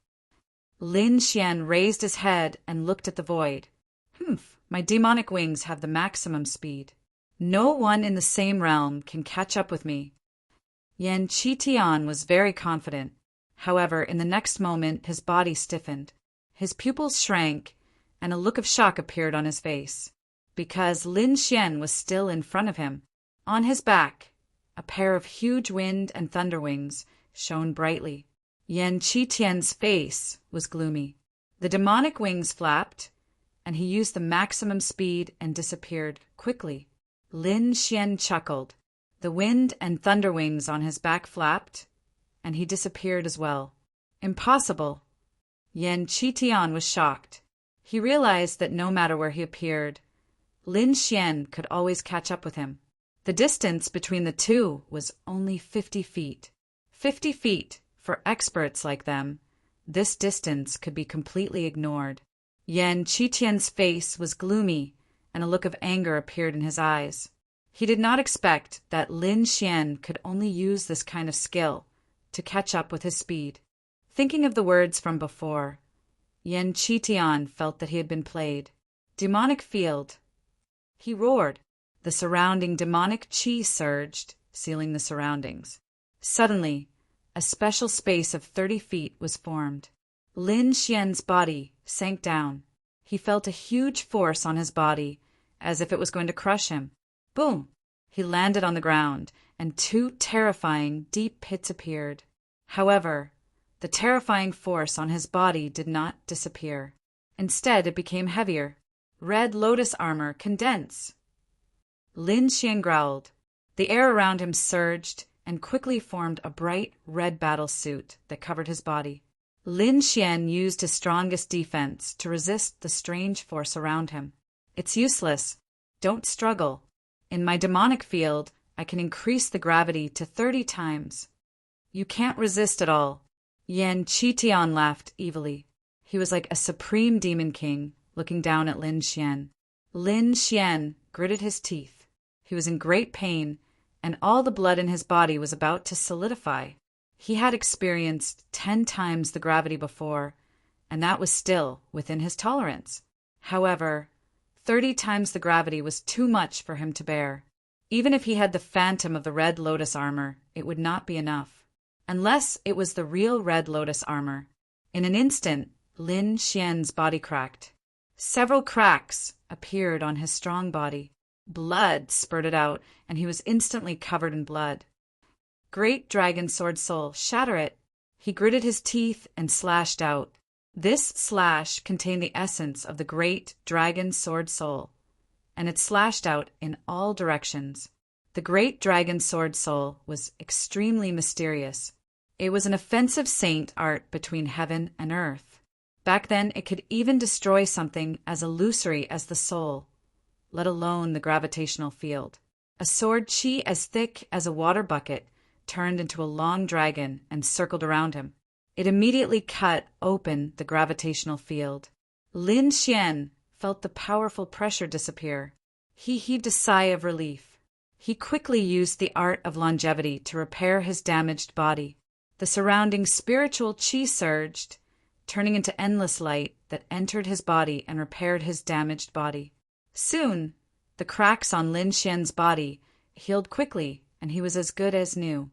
Lin Xian raised his head and looked at the void. My demonic wings have the maximum speed. No one in the same realm can catch up with me. Yan Qitian was very confident. However, in the next moment, his body stiffened. His pupils shrank, and a look of shock appeared on his face. Because Lin Xian was still in front of him. On his back, a pair of huge wind and thunder wings shone brightly. Yan Qitian's face was gloomy. The demonic wings flapped, and he used the maximum speed and disappeared quickly. Lin Xian chuckled. The wind and thunder wings on his back flapped, and he disappeared as well. Impossible. Yan Qitian was shocked. He realized that no matter where he appeared, Lin Xian could always catch up with him. The distance between the two was only 50 feet. 50 feet, for experts like them, this distance could be completely ignored. Yan Qitian's face was gloomy, and a look of anger appeared in his eyes. He did not expect that Lin Xian could only use this kind of skill to catch up with his speed. Thinking of the words from before, Yan Qitian felt that he had been played. Demonic field. He roared. The surrounding demonic qi surged, sealing the surroundings. Suddenly, a special space of 30 feet was formed. Lin Xian's body sank down. He felt a huge force on his body, as if it was going to crush him. Boom! He landed on the ground, and two terrifying, deep pits appeared. However, the terrifying force on his body did not disappear. Instead, it became heavier. Red lotus armor, condense! Lin Xian growled. The air around him surged and quickly formed a bright red battle suit that covered his body. Lin Xian used his strongest defense to resist the strange force around him. It's useless. Don't struggle. In my demonic field, I can increase the gravity to 30 times. You can't resist at all. Yan Qitian laughed evilly. He was like a supreme demon king, looking down at Lin Xian. Lin Xian gritted his teeth. He was in great pain, and all the blood in his body was about to solidify. He had experienced 10 times the gravity before, and that was still within his tolerance. However, 30 times the gravity was too much for him to bear. Even if he had the phantom of the red lotus armor, it would not be enough. Unless it was the real red lotus armor. In an instant, Lin Xian's body cracked. Several cracks appeared on his strong body. Blood spurted out, and he was instantly covered in blood. Great dragon sword soul, shatter it! He gritted his teeth and slashed out. This slash contained the essence of the great dragon sword soul, and it slashed out in all directions. The great dragon sword soul was extremely mysterious. It was an offensive saint art between heaven and earth. Back then, it could even destroy something as illusory as the soul, let alone the gravitational field. A sword qi as thick as a water bucket turned into a long dragon and circled around him. It immediately cut open the gravitational field. Lin Xian felt the powerful pressure disappear. He heaved a sigh of relief. He quickly used the art of longevity to repair his damaged body. The surrounding spiritual qi surged, turning into endless light that entered his body and repaired his damaged body. Soon, the cracks on Lin Xian's body healed quickly, and he was as good as new.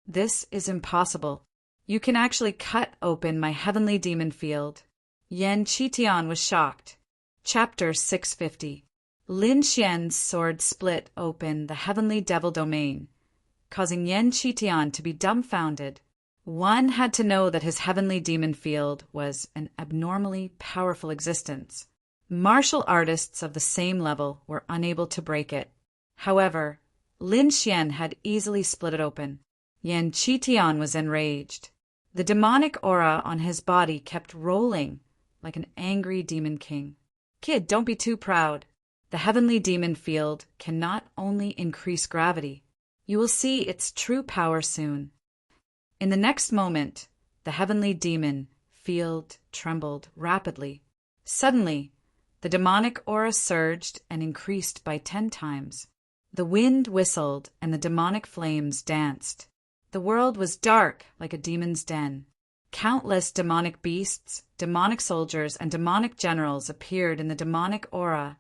This is impossible. You can actually cut open my heavenly demon field. Yan Qitian was shocked. Chapter 650. Lin Xian's sword split open the heavenly devil domain, causing Yan Qitian to be dumbfounded. One had to know that his heavenly demon field was an abnormally powerful existence. Martial artists of the same level were unable to break it. However, Lin Xian had easily split it open. Yan Qitian was enraged. The demonic aura on his body kept rolling like an angry demon king. Kid, don't be too proud. The heavenly demon field can not only increase gravity, You will see its true power soon. In the next moment, the heavenly demon field trembled rapidly. Suddenly, the demonic aura surged and increased by 10 times. The wind whistled and the demonic flames danced. The world was dark like a demon's den. Countless demonic beasts, demonic soldiers, and demonic generals appeared in the demonic aura,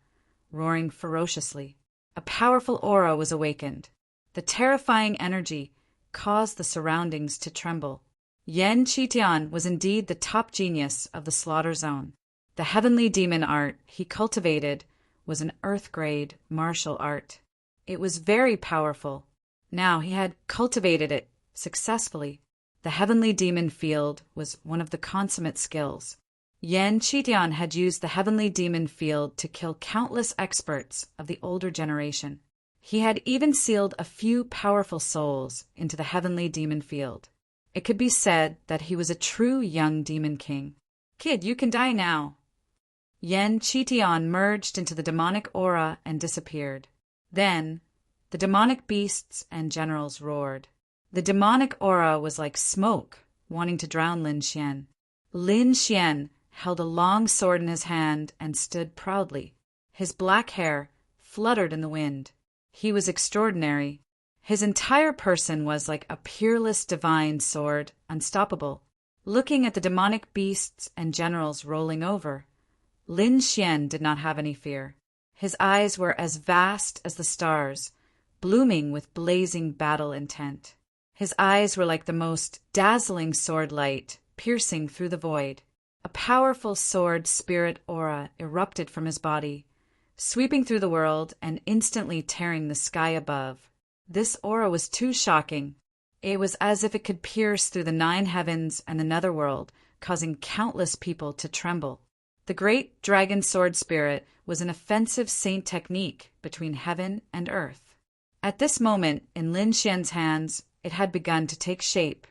roaring ferociously. A powerful aura was awakened. The terrifying energy caused the surroundings to tremble. Yan Qitian was indeed the top genius of the slaughter zone. The heavenly demon art he cultivated was an earth-grade martial art. It was very powerful. Now he had cultivated it successfully. The heavenly demon field was one of the consummate skills. Yan Qitian had used the heavenly demon field to kill countless experts of the older generation. He had even sealed a few powerful souls into the heavenly demon field. It could be said that he was a true young demon king. Kid, you can die now. Yan Qitian merged into the demonic aura and disappeared. Then, the demonic beasts and generals roared. The demonic aura was like smoke, wanting to drown Lin Xian. Lin Xian held a long sword in his hand and stood proudly. His black hair fluttered in the wind. He was extraordinary. His entire person was like a peerless divine sword, unstoppable. Looking at the demonic beasts and generals rolling over, Lin Xian did not have any fear. His eyes were as vast as the stars, blooming with blazing battle intent. His eyes were like the most dazzling sword light, piercing through the void. A powerful sword spirit aura erupted from his body, sweeping through the world and instantly tearing the sky above. This aura was too shocking. It was as if it could pierce through the 9 heavens and the netherworld, causing countless people to tremble. The great dragon sword spirit was an offensive saint technique between heaven and earth. At this moment, in Lin Xian's hands, it had begun to take shape.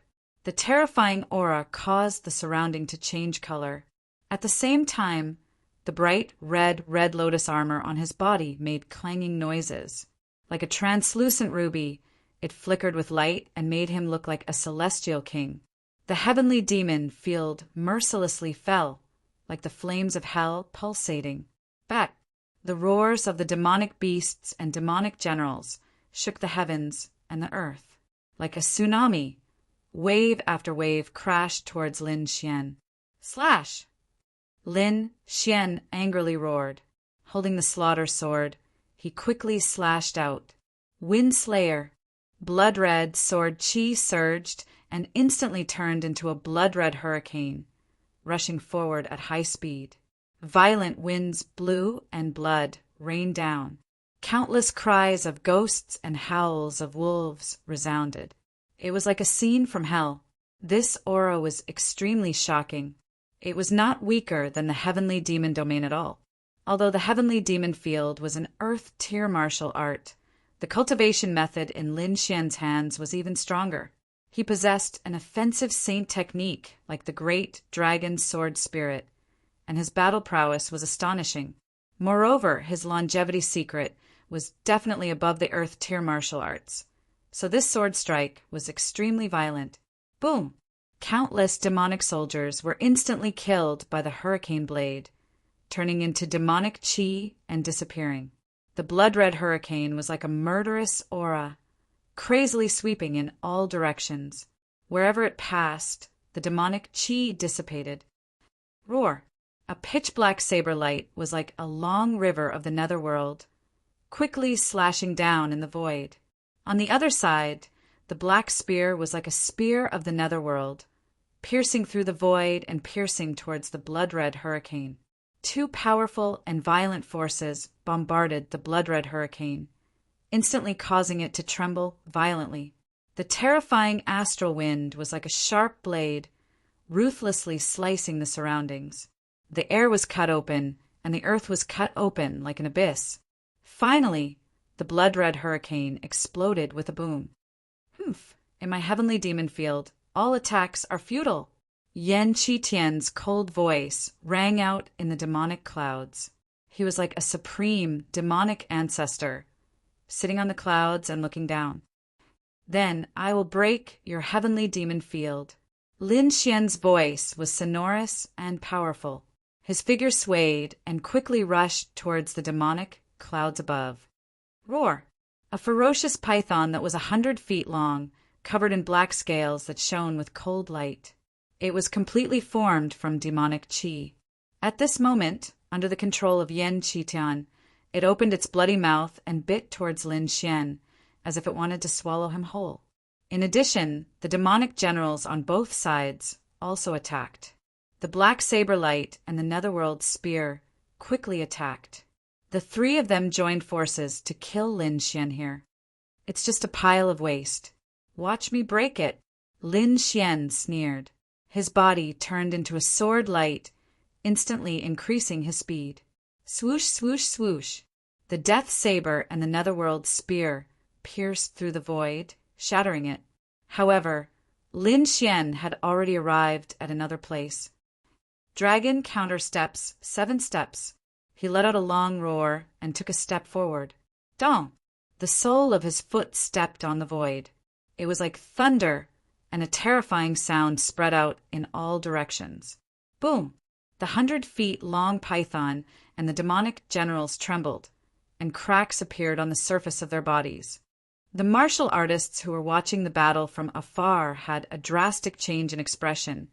The terrifying aura caused the surrounding to change color. At the same time, the bright red lotus armor on his body made clanging noises. Like a translucent ruby, it flickered with light and made him look like a celestial king. The heavenly demon field mercilessly fell, like the flames of hell pulsating. Back, the roars of the demonic beasts and demonic generals shook the heavens and the earth. Like a tsunami, wave after wave crashed towards Lin Xian. Slash! Lin Xian angrily roared. Holding the slaughter sword, he quickly slashed out. Wind Slayer! Blood-red sword chi surged and instantly turned into a blood-red hurricane, rushing forward at high speed. Violent winds blew and blood rained down. Countless cries of ghosts and howls of wolves resounded. It was like a scene from hell. This aura was extremely shocking. It was not weaker than the heavenly demon domain at all. Although the heavenly demon field was an earth-tier martial art, the cultivation method in Lin Xian's hands was even stronger. He possessed an offensive saint technique like the great dragon sword spirit, and his battle prowess was astonishing. Moreover, his longevity secret was definitely above the earth-tier martial arts. So this sword strike was extremely violent. Boom! Countless demonic soldiers were instantly killed by the hurricane blade, turning into demonic chi and disappearing. The blood-red hurricane was like a murderous aura, crazily sweeping in all directions. Wherever it passed, the demonic chi dissipated. Roar! A pitch-black saber light was like a long river of the netherworld, quickly slashing down in the void. On the other side, the black spear was like a spear of the netherworld, piercing through the void and piercing towards the blood-red hurricane. 2 powerful and violent forces bombarded the blood-red hurricane, instantly causing it to tremble violently. The terrifying astral wind was like a sharp blade, ruthlessly slicing the surroundings. The air was cut open, and the earth was cut open like an abyss. Finally, the blood-red hurricane exploded with a boom. Humph! In my heavenly demon field, all attacks are futile. Yan Qitian's cold voice rang out in the demonic clouds. He was like a supreme demonic ancestor, sitting on the clouds and looking down. Then I will break your heavenly demon field." Lin Xian's voice was sonorous and powerful. His figure swayed and quickly rushed towards the demonic clouds above. Roar! A ferocious python that was 100 feet long, covered in black scales that shone with cold light. It was completely formed from demonic qi. At this moment, under the control of Yan Qitian, it opened its bloody mouth and bit towards Lin Xian, as if it wanted to swallow him whole. In addition, the demonic generals on both sides also attacked. The black saber light and the netherworld spear quickly attacked. The three of them joined forces to kill Lin Xian here. "It's just a pile of waste. Watch me break it," Lin Xian sneered. His body turned into a sword light, instantly increasing his speed. Swoosh, swoosh, swoosh. The death saber and the netherworld spear pierced through the void, shattering it. However, Lin Xian had already arrived at another place. Dragon counter steps, 7 steps. He let out a long roar and took a step forward. Dong! The sole of his foot stepped on the void. It was like thunder, and a terrifying sound spread out in all directions. Boom! The 100 feet long python and the demonic generals trembled, and cracks appeared on the surface of their bodies. The martial artists who were watching the battle from afar had a drastic change in expression,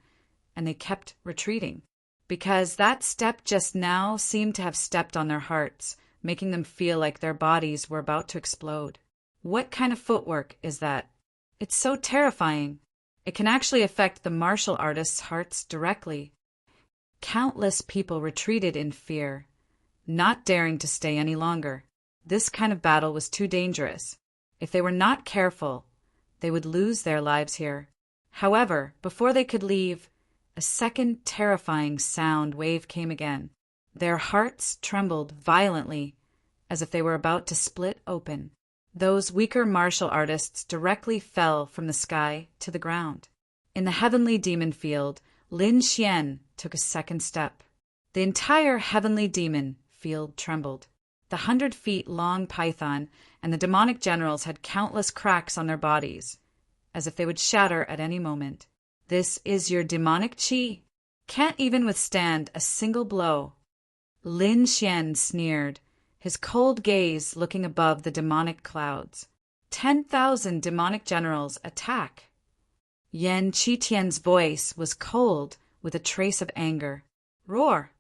and they kept retreating, because that step just now seemed to have stepped on their hearts, making them feel like their bodies were about to explode. What kind of footwork is that? It's so terrifying. It can actually affect the martial artists' hearts directly. Countless people retreated in fear, not daring to stay any longer. This kind of battle was too dangerous. If they were not careful, they would lose their lives here. However, before they could leave, a second terrifying sound wave came again. Their hearts trembled violently, as if they were about to split open. Those weaker martial artists directly fell from the sky to the ground. In the heavenly demon field, Lin Xian took a second step. The entire heavenly demon field trembled. The 100 feet long python and the demonic generals had countless cracks on their bodies, as if they would shatter at any moment. "This is your demonic qi. Can't even withstand a single blow." Lin Xian sneered, his cold gaze looking above the demonic clouds. 10,000 demonic generals attack. Yan Qitian's voice was cold with a trace of anger. Roar!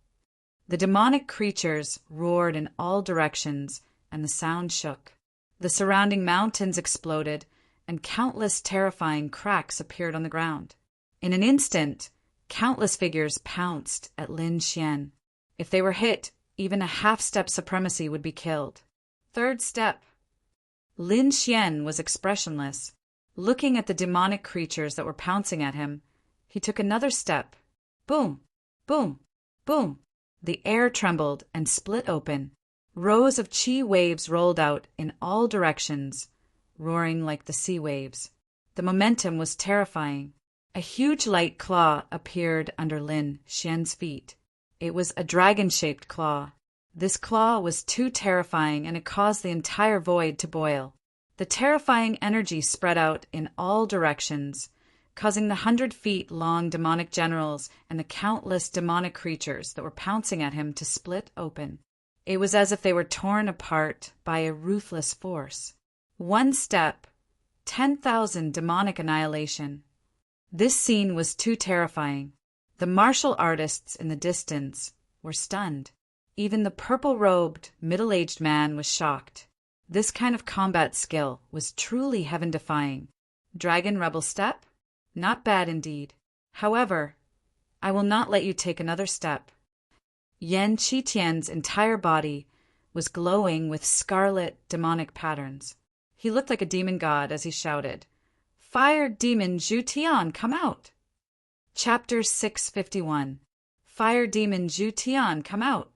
The demonic creatures roared in all directions, and the sound shook. The surrounding mountains exploded, and countless terrifying cracks appeared on the ground. In an instant, countless figures pounced at Lin Xian. If they were hit, even a half-step supremacy would be killed. Third step. Lin Xian was expressionless. Looking at the demonic creatures that were pouncing at him, he took another step. Boom! Boom! Boom! The air trembled and split open. Rows of qi waves rolled out in all directions, roaring like the sea waves. The momentum was terrifying. A huge light claw appeared under Lin Xian's feet. It was a dragon-shaped claw. This claw was too terrifying, and it caused the entire void to boil. The terrifying energy spread out in all directions, causing the 100 feet long demonic generals and the countless demonic creatures that were pouncing at him to split open. It was as if they were torn apart by a ruthless force. One step, 10,000 demonic annihilation. This scene was too terrifying. The martial artists in the distance were stunned. Even the purple-robed, middle-aged man was shocked. This kind of combat skill was truly heaven-defying. Dragon Rebel Step? Not bad indeed. However, I will not let you take another step. Yan Qitian's entire body was glowing with scarlet demonic patterns. He looked like a demon god as he shouted, "Fire Demon Zhu Tian, come out!" Chapter 651. Fire Demon Zhu Tian, come out!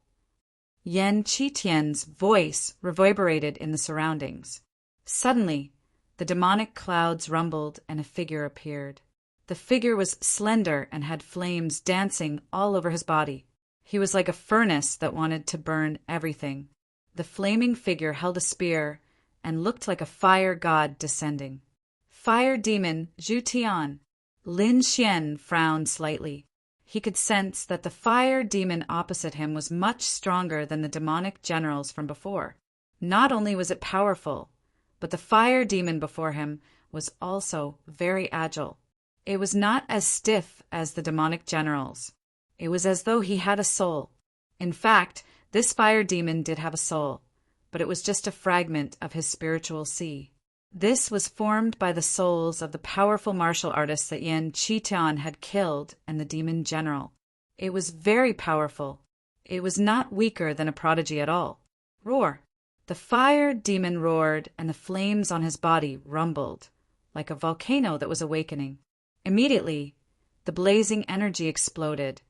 Yan Qitian's voice reverberated in the surroundings. Suddenly, the demonic clouds rumbled and a figure appeared. The figure was slender and had flames dancing all over his body. He was like a furnace that wanted to burn everything. The flaming figure held a spear and looked like a fire god descending. fire demon Zhu Tian. Lin Xian frowned slightly. He could sense that the fire demon opposite him was much stronger than the demonic generals from before. Not only was it powerful, but the fire demon before him was also very agile. It was not as stiff as the demonic generals. It was as though he had a soul. In fact, this fire demon did have a soul, but it was just a fragment of his spiritual sea. This was formed by the souls of the powerful martial artists that Yan Qitian had killed and the demon general. It was very powerful. It was not weaker than a prodigy at all. Roar! The fire demon roared, and the flames on his body rumbled, like a volcano that was awakening. Immediately, the blazing energy exploded,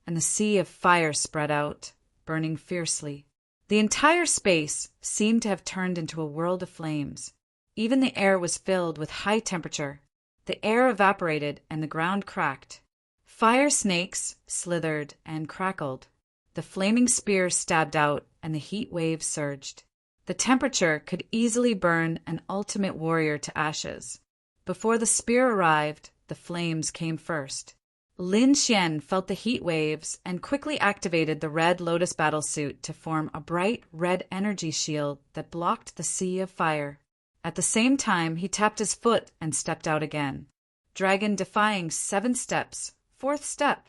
and the sea of fire spread out, burning fiercely. The entire space seemed to have turned into a world of flames. Even the air was filled with high temperature. The air evaporated and the ground cracked. Fire snakes slithered and crackled. The flaming spear stabbed out and the heat waves surged. The temperature could easily burn an ultimate warrior to ashes. Before the spear arrived, the flames came first. Lin Xian felt the heat waves and quickly activated the red lotus battlesuit to form a bright red energy shield that blocked the sea of fire. At the same time, he tapped his foot and stepped out again. Dragon defying 7 steps. 4th step.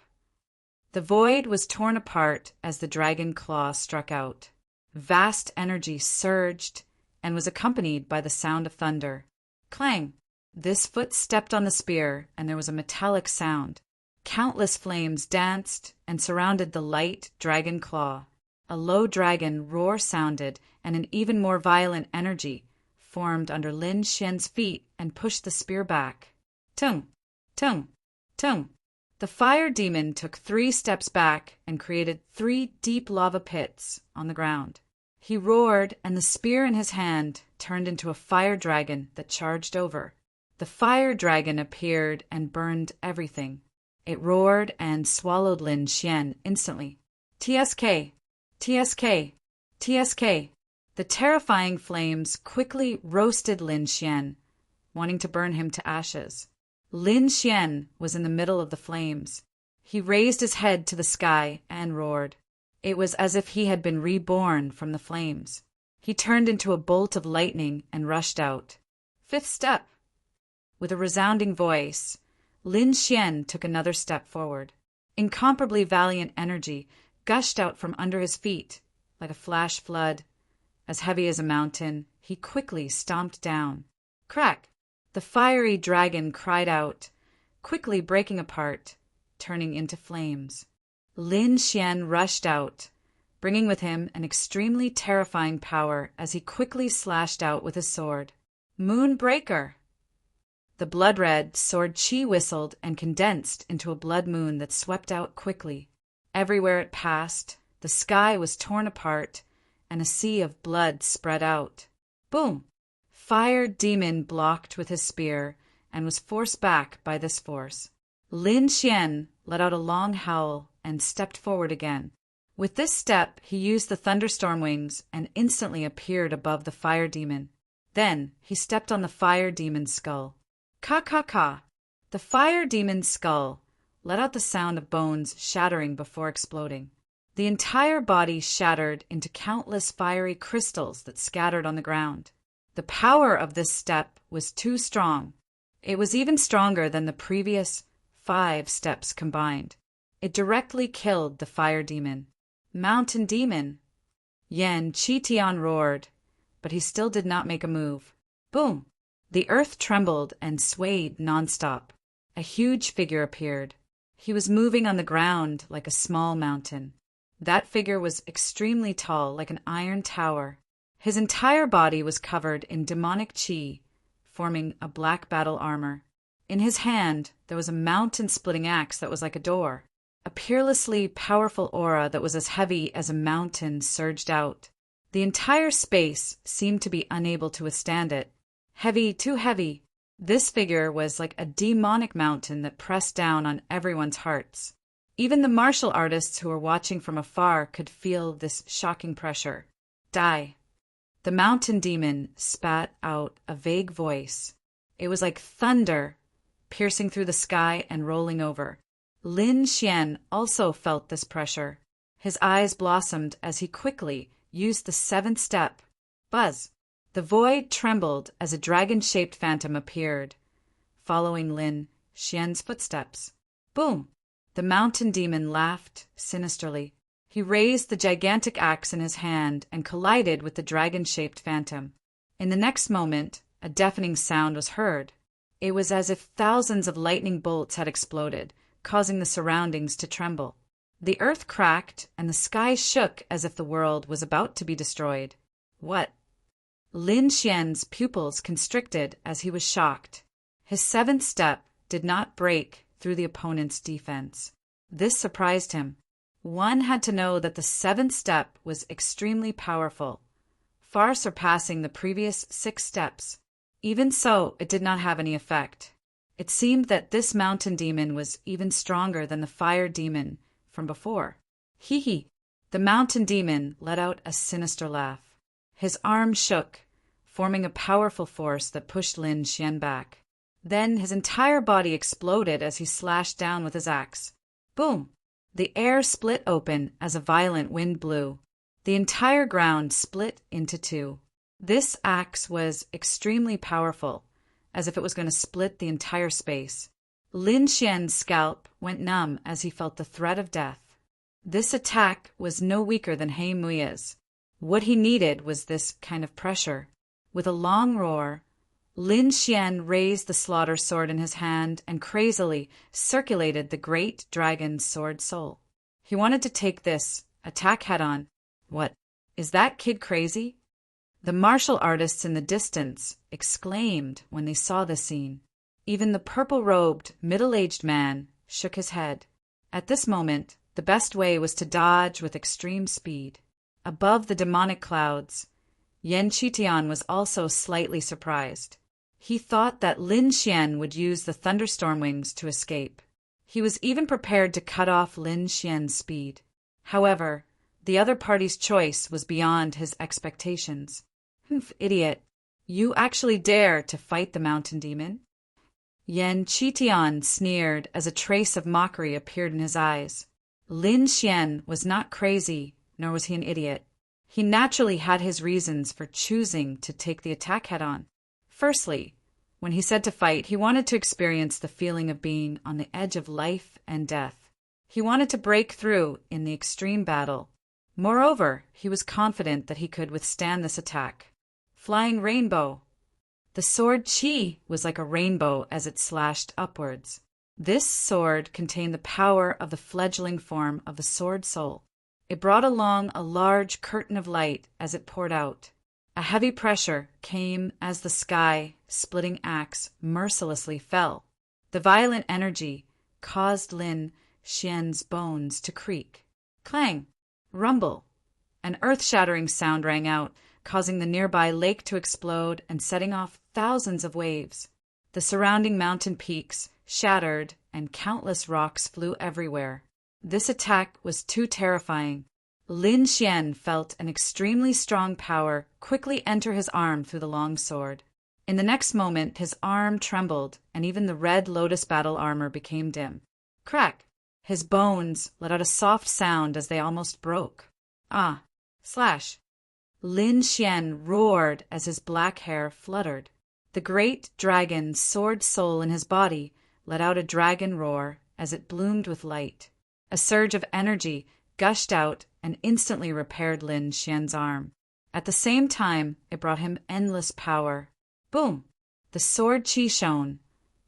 The void was torn apart as the dragon claw struck out. Vast energy surged and was accompanied by the sound of thunder. Clang! This foot stepped on the spear and there was a metallic sound. Countless flames danced and surrounded the light dragon claw. A low dragon roar sounded and an even more violent energy formed under Lin Xian's feet and pushed the spear back. Tung! Tung! Tung! The fire demon took 3 steps back and created 3 deep lava pits on the ground. He roared, and the spear in his hand turned into a fire dragon that charged over. The fire dragon appeared and burned everything. It roared and swallowed Lin Xian instantly. TSK! TSK! TSK! The terrifying flames quickly roasted Lin Xian, wanting to burn him to ashes. Lin Xian was in the middle of the flames. He raised his head to the sky and roared. It was as if he had been reborn from the flames. He turned into a bolt of lightning and rushed out. 5th step. With a resounding voice, Lin Xian took another step forward. Incomparably valiant energy gushed out from under his feet like a flash flood. As heavy as a mountain, he quickly stomped down. Crack! The fiery dragon cried out, quickly breaking apart, turning into flames. Lin Xian rushed out, bringing with him an extremely terrifying power as he quickly slashed out with his sword. Moonbreaker! The blood-red sword chi whistled and condensed into a blood moon that swept out quickly. Everywhere it passed, the sky was torn apart, and a sea of blood spread out. Boom! Fire demon blocked with his spear and was forced back by this force. Lin Xian let out a long howl and stepped forward again. With this step, he used the thunderstorm wings and instantly appeared above the fire demon. Then he stepped on the fire demon's skull. Ka-ka-ka! The fire demon's skull let out the sound of bones shattering before exploding. The entire body shattered into countless fiery crystals that scattered on the ground. The power of this step was too strong. It was even stronger than the previous 5 steps combined. It directly killed the fire demon. Mountain demon! Yan Qitian roared, but he still did not make a move. Boom! The earth trembled and swayed nonstop. A huge figure appeared. He was moving on the ground like a small mountain. That figure was extremely tall, like an iron tower. His entire body was covered in demonic chi, forming a black battle armor. In his hand, there was a mountain-splitting axe that was like a door. A peerlessly powerful aura that was as heavy as a mountain surged out. The entire space seemed to be unable to withstand it. Heavy, too heavy. This figure was like a demonic mountain that pressed down on everyone's hearts. Even the martial artists who were watching from afar could feel this shocking pressure. Die. The mountain demon spat out a vague voice. It was like thunder, piercing through the sky and rolling over. Lin Xian also felt this pressure. His eyes blossomed as he quickly used the seventh step. Buzz! The void trembled as a dragon-shaped phantom appeared, following Lin Xian's footsteps. Boom! The mountain demon laughed sinisterly. He raised the gigantic axe in his hand and collided with the dragon-shaped phantom. In the next moment, a deafening sound was heard. It was as if thousands of lightning bolts had exploded, causing the surroundings to tremble. The earth cracked and the sky shook as if the world was about to be destroyed. What? Lin Xian's pupils constricted as he was shocked. His seventh step did not break through the opponent's defense. This surprised him. One had to know that the seventh step was extremely powerful, far surpassing the previous 6 steps. Even so, it did not have any effect. It seemed that this mountain demon was even stronger than the fire demon from before. Hee hee! The mountain demon let out a sinister laugh. His arm shook, forming a powerful force that pushed Lin Xian back. Then his entire body exploded as he slashed down with his axe. Boom! The air split open as a violent wind blew. The entire ground split into 2. This axe was extremely powerful, as if it was going to split the entire space. Lin Xian's scalp went numb as he felt the threat of death. This attack was no weaker than He Mui's. What he needed was this kind of pressure. With a long roar, Lin Xian raised the slaughter sword in his hand and crazily circulated the great dragon's sword soul. He wanted to take this attack head-on. What? Is that kid crazy? The martial artists in the distance exclaimed when they saw the scene. Even the purple-robed, middle-aged man shook his head. At this moment, the best way was to dodge with extreme speed. Above the demonic clouds, Yan Qitian was also slightly surprised. He thought that Lin Xian would use the thunderstorm wings to escape. He was even prepared to cut off Lin Xian's speed. However, the other party's choice was beyond his expectations. Humph, idiot. You actually dare to fight the mountain demon? Yan Qitian sneered as a trace of mockery appeared in his eyes. Lin Xian was not crazy, nor was he an idiot. He naturally had his reasons for choosing to take the attack head-on. Firstly, when he said to fight, he wanted to experience the feeling of being on the edge of life and death. He wanted to break through in the extreme battle. Moreover, he was confident that he could withstand this attack. Flying rainbow. The sword Qi was like a rainbow as it slashed upwards. This sword contained the power of the fledgling form of the sword soul. It brought along a large curtain of light as it poured out. A heavy pressure came as the sky-splitting axe mercilessly fell. The violent energy caused Lin Xian's bones to creak. Clang! Rumble! An earth-shattering sound rang out, causing the nearby lake to explode and setting off thousands of waves. The surrounding mountain peaks shattered and countless rocks flew everywhere. This attack was too terrifying. Lin Xian felt an extremely strong power quickly enter his arm through the long sword. In the next moment, his arm trembled, and even the red lotus battle armor became dim. Crack! His bones let out a soft sound as they almost broke. Ah! Slash! Lin Xian roared as his black hair fluttered. The great dragon's sword soul in his body let out a dragon roar as it bloomed with light. A surge of energy gushed out and instantly repaired Lin Xian's arm. At the same time, it brought him endless power. Boom! The sword Qi shone,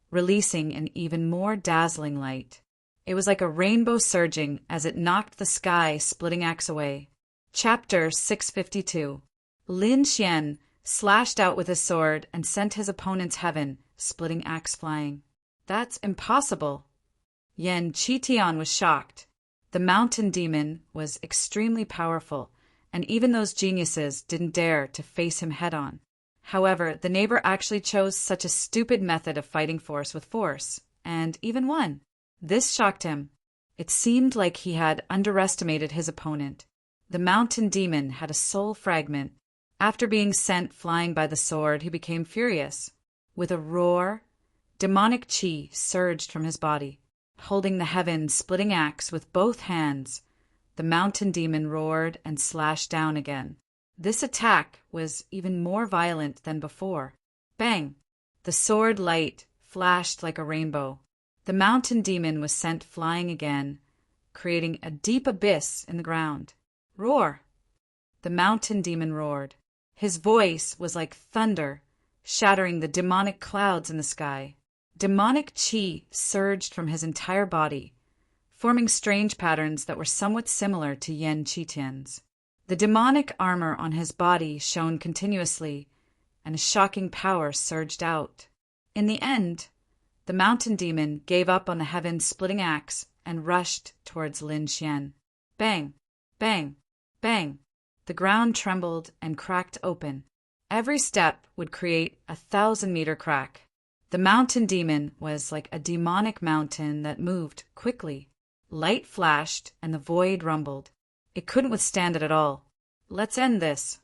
releasing an even more dazzling light. It was like a rainbow surging as it knocked the sky-splitting axe away. Chapter 652. Lin Xian slashed out with his sword and sent his opponent's heaven-splitting axe flying. That's impossible. Yan Qitian was shocked. The mountain demon was extremely powerful, and even those geniuses didn't dare to face him head-on. However, the neighbor actually chose such a stupid method of fighting force with force, and even won. This shocked him. It seemed like he had underestimated his opponent. The mountain demon had a soul fragment. After being sent flying by the sword, he became furious. With a roar, demonic chi surged from his body. Holding the heaven-splitting axe with both hands, the mountain demon roared and slashed down again. This attack was even more violent than before. Bang! The sword light flashed like a rainbow. The mountain demon was sent flying again, creating a deep abyss in the ground. Roar! The mountain demon roared. His voice was like thunder, shattering the demonic clouds in the sky. Demonic chi surged from his entire body, forming strange patterns that were somewhat similar to Yan Qitian's. The demonic armor on his body shone continuously, and a shocking power surged out. In the end, the mountain demon gave up on the heaven-splitting axe and rushed towards Lin Xian. Bang! Bang! Bang! The ground trembled and cracked open. Every step would create a 1,000-meter crack. The mountain demon was like a demonic mountain that moved quickly. Light flashed and the void rumbled. It couldn't withstand it at all. Let's end this.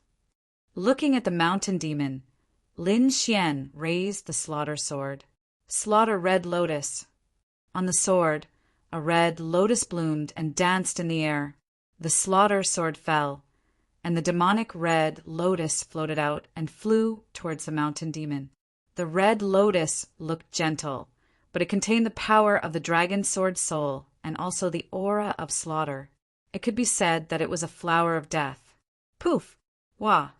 Looking at the mountain demon, Lin Xian raised the slaughter sword. Slaughter red lotus. On the sword, a red lotus bloomed and danced in the air. The slaughter sword fell, and the demonic red lotus floated out and flew towards the mountain demon. The red lotus looked gentle, but it contained the power of the dragon sword soul and also the aura of slaughter. It could be said that it was a flower of death. Poof! Wah!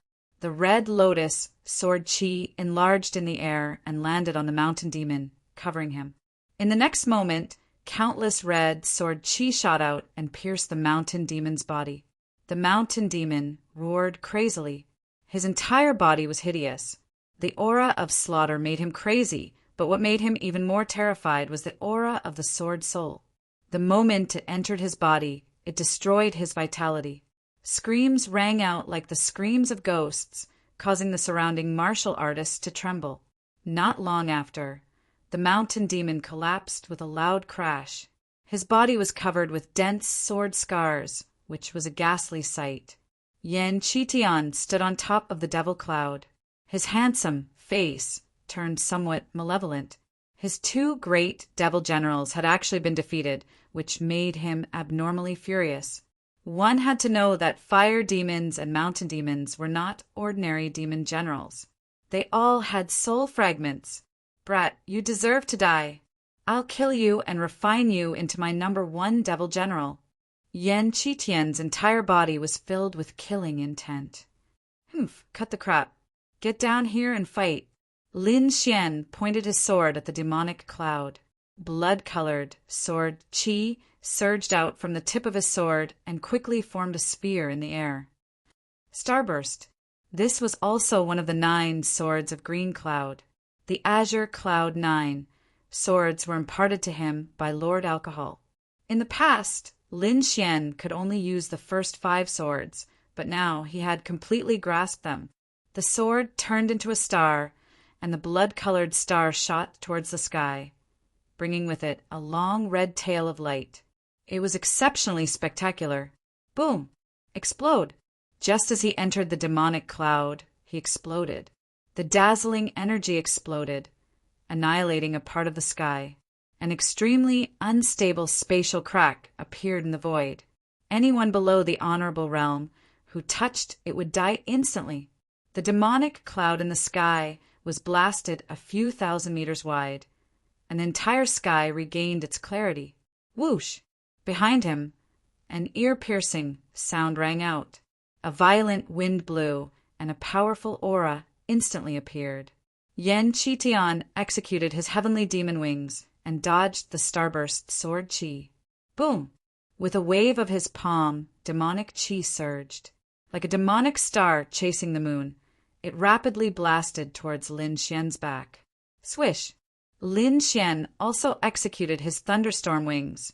The red lotus sword chi enlarged in the air and landed on the mountain demon, covering him. In the next moment, countless red sword chi shot out and pierced the mountain demon's body. The mountain demon roared crazily. His entire body was hideous. The aura of slaughter made him crazy, but what made him even more terrified was the aura of the sword soul. The moment it entered his body, it destroyed his vitality. Screams rang out like the screams of ghosts, causing the surrounding martial artists to tremble. Not long after, the mountain demon collapsed with a loud crash. His body was covered with dense sword scars, which was a ghastly sight. Yan Qitian stood on top of the devil cloud. His handsome face turned somewhat malevolent. His two great devil generals had actually been defeated, which made him abnormally furious. One had to know that fire demons and mountain demons were not ordinary demon generals. They all had soul fragments. Brat, you deserve to die. I'll kill you and refine you into my #1 devil general. Yan Qitian's entire body was filled with killing intent. Cut the crap. Get down here and fight. Lin Xian pointed his sword at the demonic cloud. Blood-colored sword chi surged out from the tip of his sword and quickly formed a sphere in the air. Starburst. This was also one of the 9 swords of Green Cloud. The Azure Cloud 9 swords were imparted to him by Lord Alcohol. In the past, Lin Xian could only use the first 5 swords, but now he had completely grasped them. The sword turned into a star, and the blood-colored star shot towards the sky, bringing with it a long red tail of light. It was exceptionally spectacular. Boom! Explode! Just as he entered the demonic cloud, he exploded. The dazzling energy exploded, annihilating a part of the sky. An extremely unstable spatial crack appeared in the void. Anyone below the honorable realm who touched it would die instantly. The demonic cloud in the sky was blasted a few thousand meters wide, and the entire sky regained its clarity. Whoosh! Behind him, an ear-piercing sound rang out. A violent wind blew, and a powerful aura instantly appeared. Yan Qitian executed his heavenly demon wings and dodged the starburst sword chi. Boom! With a wave of his palm, demonic chi surged. Like a demonic star chasing the moon, it rapidly blasted towards Lin Xian's back. Swish! Lin Xian also executed his thunderstorm wings,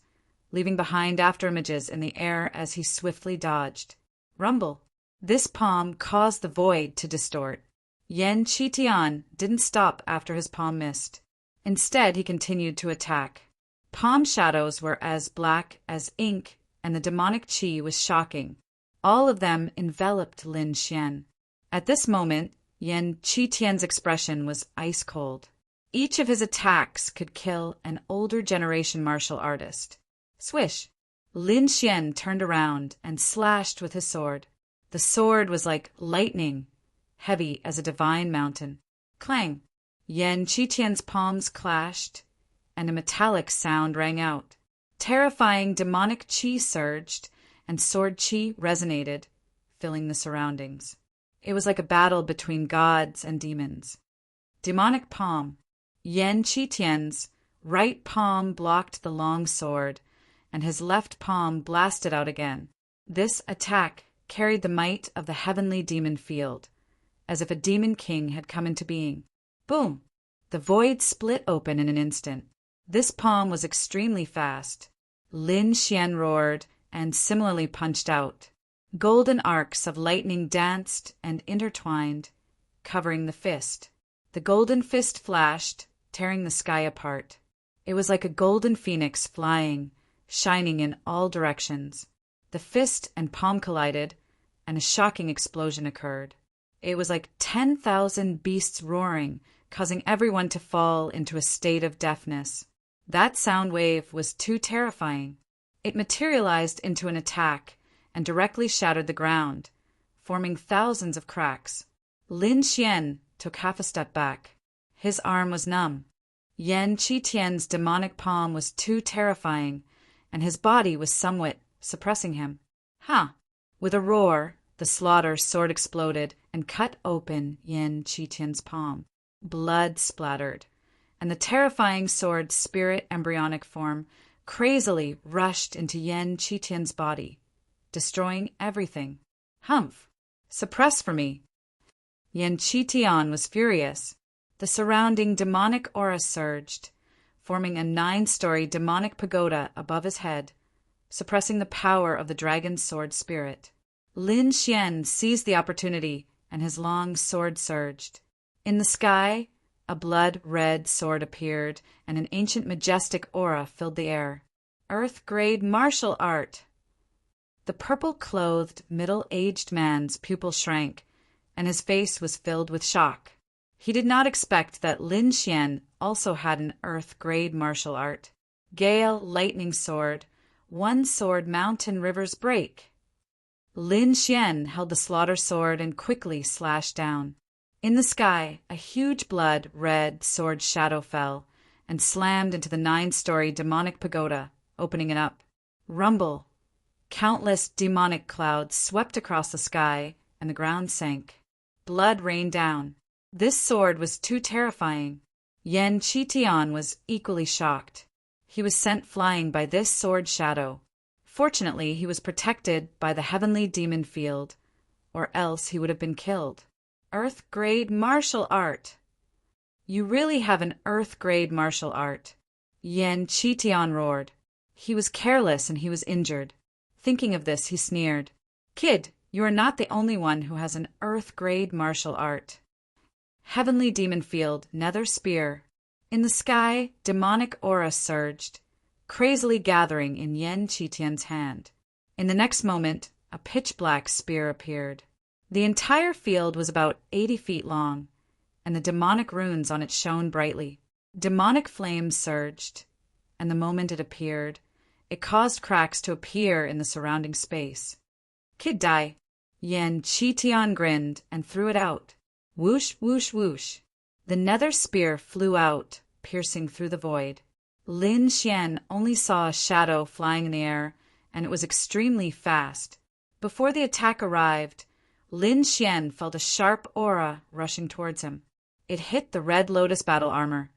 leaving behind afterimages in the air as he swiftly dodged. Rumble! This palm caused the void to distort. Yan Qitian didn't stop after his palm missed. Instead, he continued to attack. Palm shadows were as black as ink, and the demonic chi was shocking. All of them enveloped Lin Xian. At this moment, Yan Qitian's expression was ice cold. Each of his attacks could kill an older generation martial artist. Swish! Lin Xian turned around and slashed with his sword. The sword was like lightning, heavy as a divine mountain. Clang! Yan Qitian's palms clashed, and a metallic sound rang out. Terrifying demonic qi surged, and sword qi resonated, filling the surroundings. It was like a battle between gods and demons. Demonic palm. Yan Qitian's right palm blocked the long sword, and his left palm blasted out again. This attack carried the might of the heavenly demon field, as if a demon king had come into being. Boom! The void split open in an instant. This palm was extremely fast. Lin Xian roared and similarly punched out. Golden arcs of lightning danced and intertwined, covering the fist. The golden fist flashed, tearing the sky apart. It was like a golden phoenix flying, shining in all directions. The fist and palm collided, and a shocking explosion occurred. It was like 10,000 beasts roaring, causing everyone to fall into a state of deafness. That sound wave was too terrifying. It materialized into an attack and directly shattered the ground, forming thousands of cracks. Lin Xian took half a step back. His arm was numb. Yan Qitian's demonic palm was too terrifying, and his body was somewhat suppressing him. With a roar, the slaughter sword exploded and cut open Yan Qitian's palm. Blood splattered, and the terrifying sword's spirit embryonic form crazily rushed into Yan Qitian's body, destroying everything. Humph! Suppress for me! Yan Qitian was furious. The surrounding demonic aura surged, forming a 9-story demonic pagoda above his head, suppressing the power of the dragon's sword spirit. Lin Xian seized the opportunity, and his long sword surged. In the sky, a blood-red sword appeared, and an ancient majestic aura filled the air. Earth-grade martial art! The purple-clothed, middle-aged man's pupil shrank, and his face was filled with shock. He did not expect that Lin Xian also had an earth-grade martial art. Gale lightning sword, one sword mountain rivers break. Lin Xian held the slaughter sword and quickly slashed down. In the sky, a huge blood-red sword shadow fell and slammed into the 9-story demonic pagoda, opening it up. Rumble! Countless demonic clouds swept across the sky, and the ground sank. Blood rained down. This sword was too terrifying. Yan Qitian was equally shocked. He was sent flying by this sword shadow. Fortunately, he was protected by the heavenly demon field, or else he would have been killed. Earth-grade martial art! You really have an earth-grade martial art. Yan Qitian roared. He was careless and he was injured. Thinking of this, he sneered. Kid, you are not the only one who has an earth-grade martial art. Heavenly demon field, nether spear. In the sky, demonic aura surged, crazily gathering in Yan Qitian's hand. In the next moment, a pitch-black spear appeared. The entire field was about 80 feet long, and the demonic runes on it shone brightly. Demonic flames surged, and the moment it appeared, it caused cracks to appear in the surrounding space. Kid die! Yan Qitian grinned and threw it out. Whoosh, whoosh, whoosh. The nether spear flew out, piercing through the void. Lin Xian only saw a shadow flying in the air, and it was extremely fast. Before the attack arrived, Lin Xian felt a sharp aura rushing towards him. It hit the red lotus battle armor,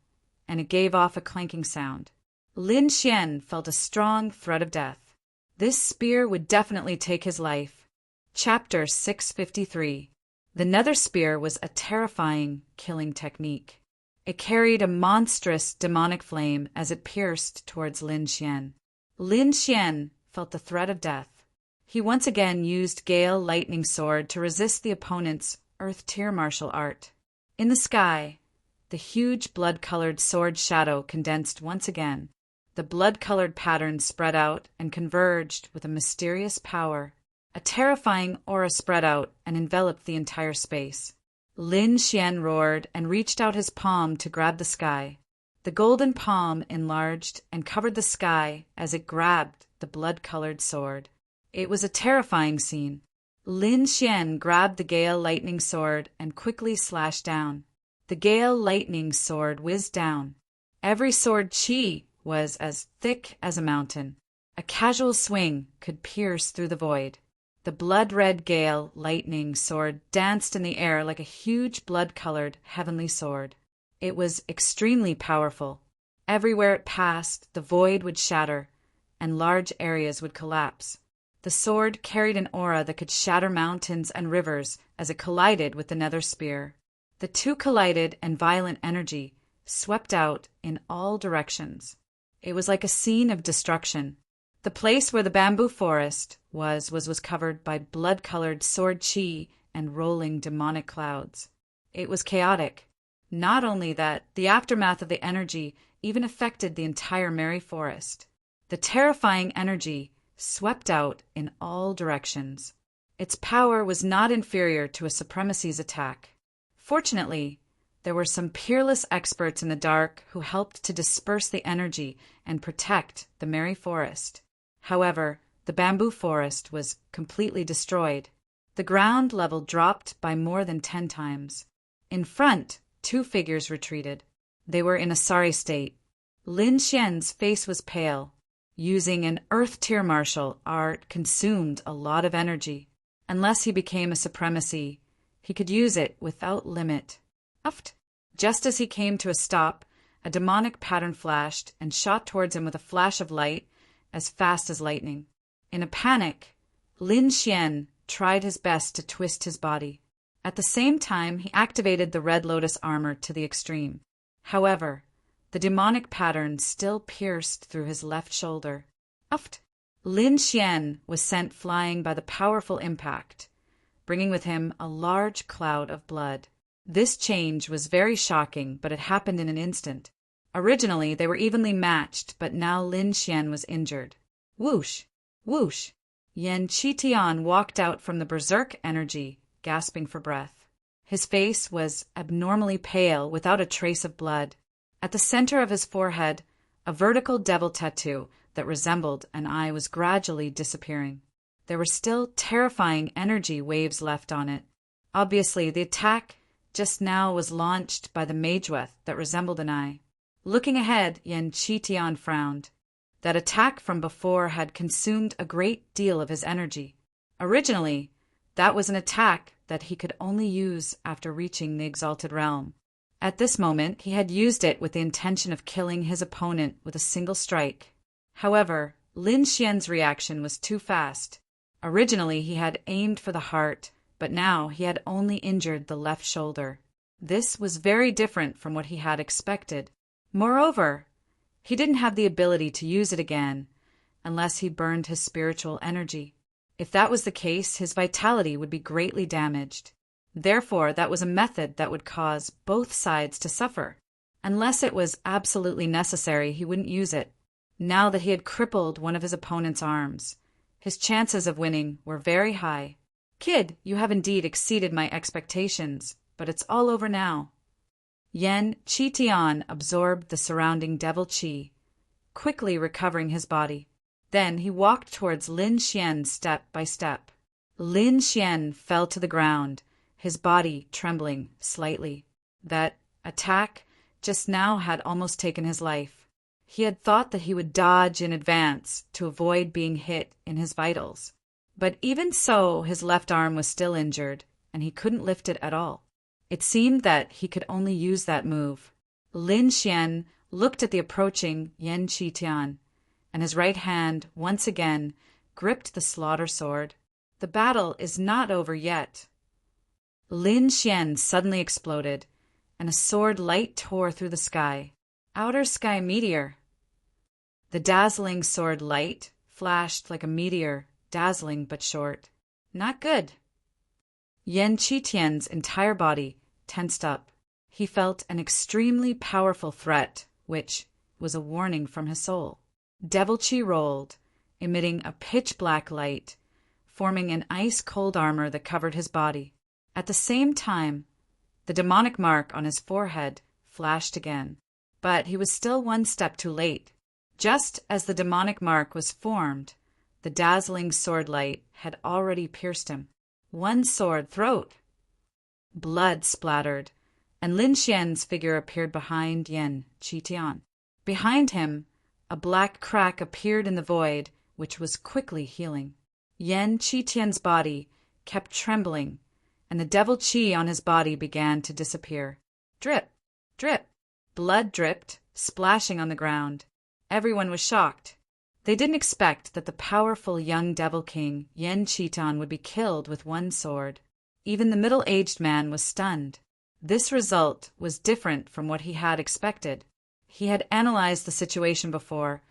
and it gave off a clanking sound. Lin Xian felt a strong threat of death. This spear would definitely take his life. Chapter 653. The nether spear was a terrifying killing technique. It carried a monstrous demonic flame as it pierced towards Lin Xian. Lin Xian felt the threat of death. He once again used Gale Lightning Sword to resist the opponent's Earth Tier martial art. In the sky, the huge blood-colored sword shadow condensed once again. The blood-colored pattern spread out and converged with a mysterious power. A terrifying aura spread out and enveloped the entire space. Lin Xian roared and reached out his palm to grab the sky. The golden palm enlarged and covered the sky as it grabbed the blood-colored sword. It was a terrifying scene. Lin Xian grabbed the Gale Lightning Sword and quickly slashed down. The Gale Lightning Sword whizzed down. Every sword chi was as thick as a mountain. A casual swing could pierce through the void. The blood-red Gale Lightning Sword danced in the air like a huge blood-colored heavenly sword. It was extremely powerful. Everywhere it passed, the void would shatter, and large areas would collapse. The sword carried an aura that could shatter mountains and rivers as it collided with the nether spear. The two collided, and violent energy swept out in all directions. It was like a scene of destruction. The place where the bamboo forest was covered by blood-colored sword chi and rolling demonic clouds. It was chaotic. Not only that, the aftermath of the energy even affected the entire merry forest. The terrifying energy swept out in all directions. Its power was not inferior to a supremacy's attack. Fortunately, there were some peerless experts in the dark who helped to disperse the energy and protect the merry forest. However, the bamboo forest was completely destroyed. The ground level dropped by more than 10 times. In front, 2 figures retreated. They were in a sorry state. Lin Xian's face was pale. Using an earth tier martial art consumed a lot of energy. Unless he became a supremacy, he could use it without limit. Uft! Just as he came to a stop, a demonic pattern flashed and shot towards him with a flash of light as fast as lightning. In a panic, Lin Xian tried his best to twist his body. At the same time, he activated the Red Lotus armor to the extreme. However, the demonic pattern still pierced through his left shoulder. Uft! Lin Xian was sent flying by the powerful impact, bringing with him a large cloud of blood. This change was very shocking, but it happened in an instant. Originally, they were evenly matched, but now Lin Xian was injured. Whoosh! Whoosh! Yan Qitian walked out from the berserk energy, gasping for breath. His face was abnormally pale, without a trace of blood. At the center of his forehead, a vertical devil tattoo that resembled an eye was gradually disappearing. There were still terrifying energy waves left on it. Obviously, the attack just now was launched by the Mageweth that resembled an eye. Looking ahead, Yan Qitian frowned. That attack from before had consumed a great deal of his energy. Originally, that was an attack that he could only use after reaching the Exalted Realm. At this moment, he had used it with the intention of killing his opponent with a single strike. However, Lin Xian's reaction was too fast. Originally, he had aimed for the heart, but now he had only injured the left shoulder. This was very different from what he had expected. Moreover, he didn't have the ability to use it again unless he burned his spiritual energy. If that was the case, his vitality would be greatly damaged. Therefore, that was a method that would cause both sides to suffer. Unless it was absolutely necessary, he wouldn't use it. Now that he had crippled one of his opponent's arms, his chances of winning were very high. Kid, you have indeed exceeded my expectations, but it's all over now. Yan Qitian absorbed the surrounding devil chi, quickly recovering his body. Then he walked towards Lin Xian step by step. Lin Xian fell to the ground, his body trembling slightly. That attack just now had almost taken his life. He had thought that he would dodge in advance to avoid being hit in his vitals. But even so, his left arm was still injured, and he couldn't lift it at all. It seemed that he could only use that move. Lin Xian looked at the approaching Yan Qitian, and his right hand once again gripped the slaughter sword. The battle is not over yet. Lin Xian suddenly exploded, and a sword light tore through the sky. Outer sky meteor. The dazzling sword light flashed like a meteor, dazzling but short. Not good. Yan Qitian's entire body tensed up. He felt an extremely powerful threat, which was a warning from his soul. Devil Chi rolled, emitting a pitch-black light, forming an ice-cold armor that covered his body. At the same time, The demonic mark on his forehead flashed again, but he was still one step too late. Just as the demonic mark was formed, the dazzling sword light had already pierced him. One sword throat. Blood splattered, and Lin Xian's figure appeared behind Yan Qitian. Behind him, a black crack appeared in the void, which was quickly healing. Yan Qitian's body kept trembling, and the devil qi on his body began to disappear. Drip, drip. Blood dripped, splashing on the ground. Everyone was shocked. They didn't expect that the powerful young devil king, Yan Qitian, would be killed with one sword. Even the middle-aged man was stunned. This result was different from what he had expected. He had analyzed the situation before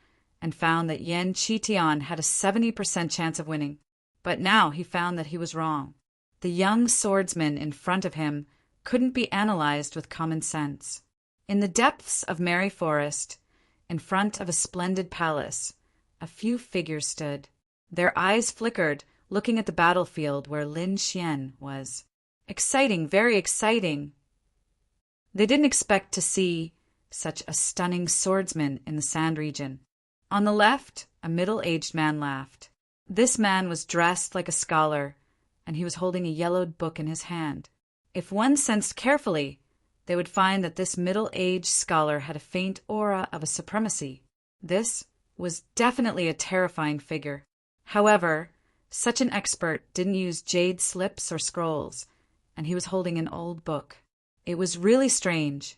and found that Yan Qitian had a 70% chance of winning. But now he found that he was wrong. The young swordsman in front of him couldn't be analyzed with common sense. In the depths of Merry Forest, in front of a splendid palace, a few figures stood. Their eyes flickered, looking at the battlefield where Lin Xian was. Exciting, very exciting. They didn't expect to see such a stunning swordsman in the Sand region. On the left, a middle-aged man laughed. This man was dressed like a scholar, and he was holding a yellowed book in his hand. If one sensed carefully, they would find that this middle-aged scholar had a faint aura of a supremacy. This was definitely a terrifying figure. However, such an expert didn't use jade slips or scrolls, and he was holding an old book. It was really strange.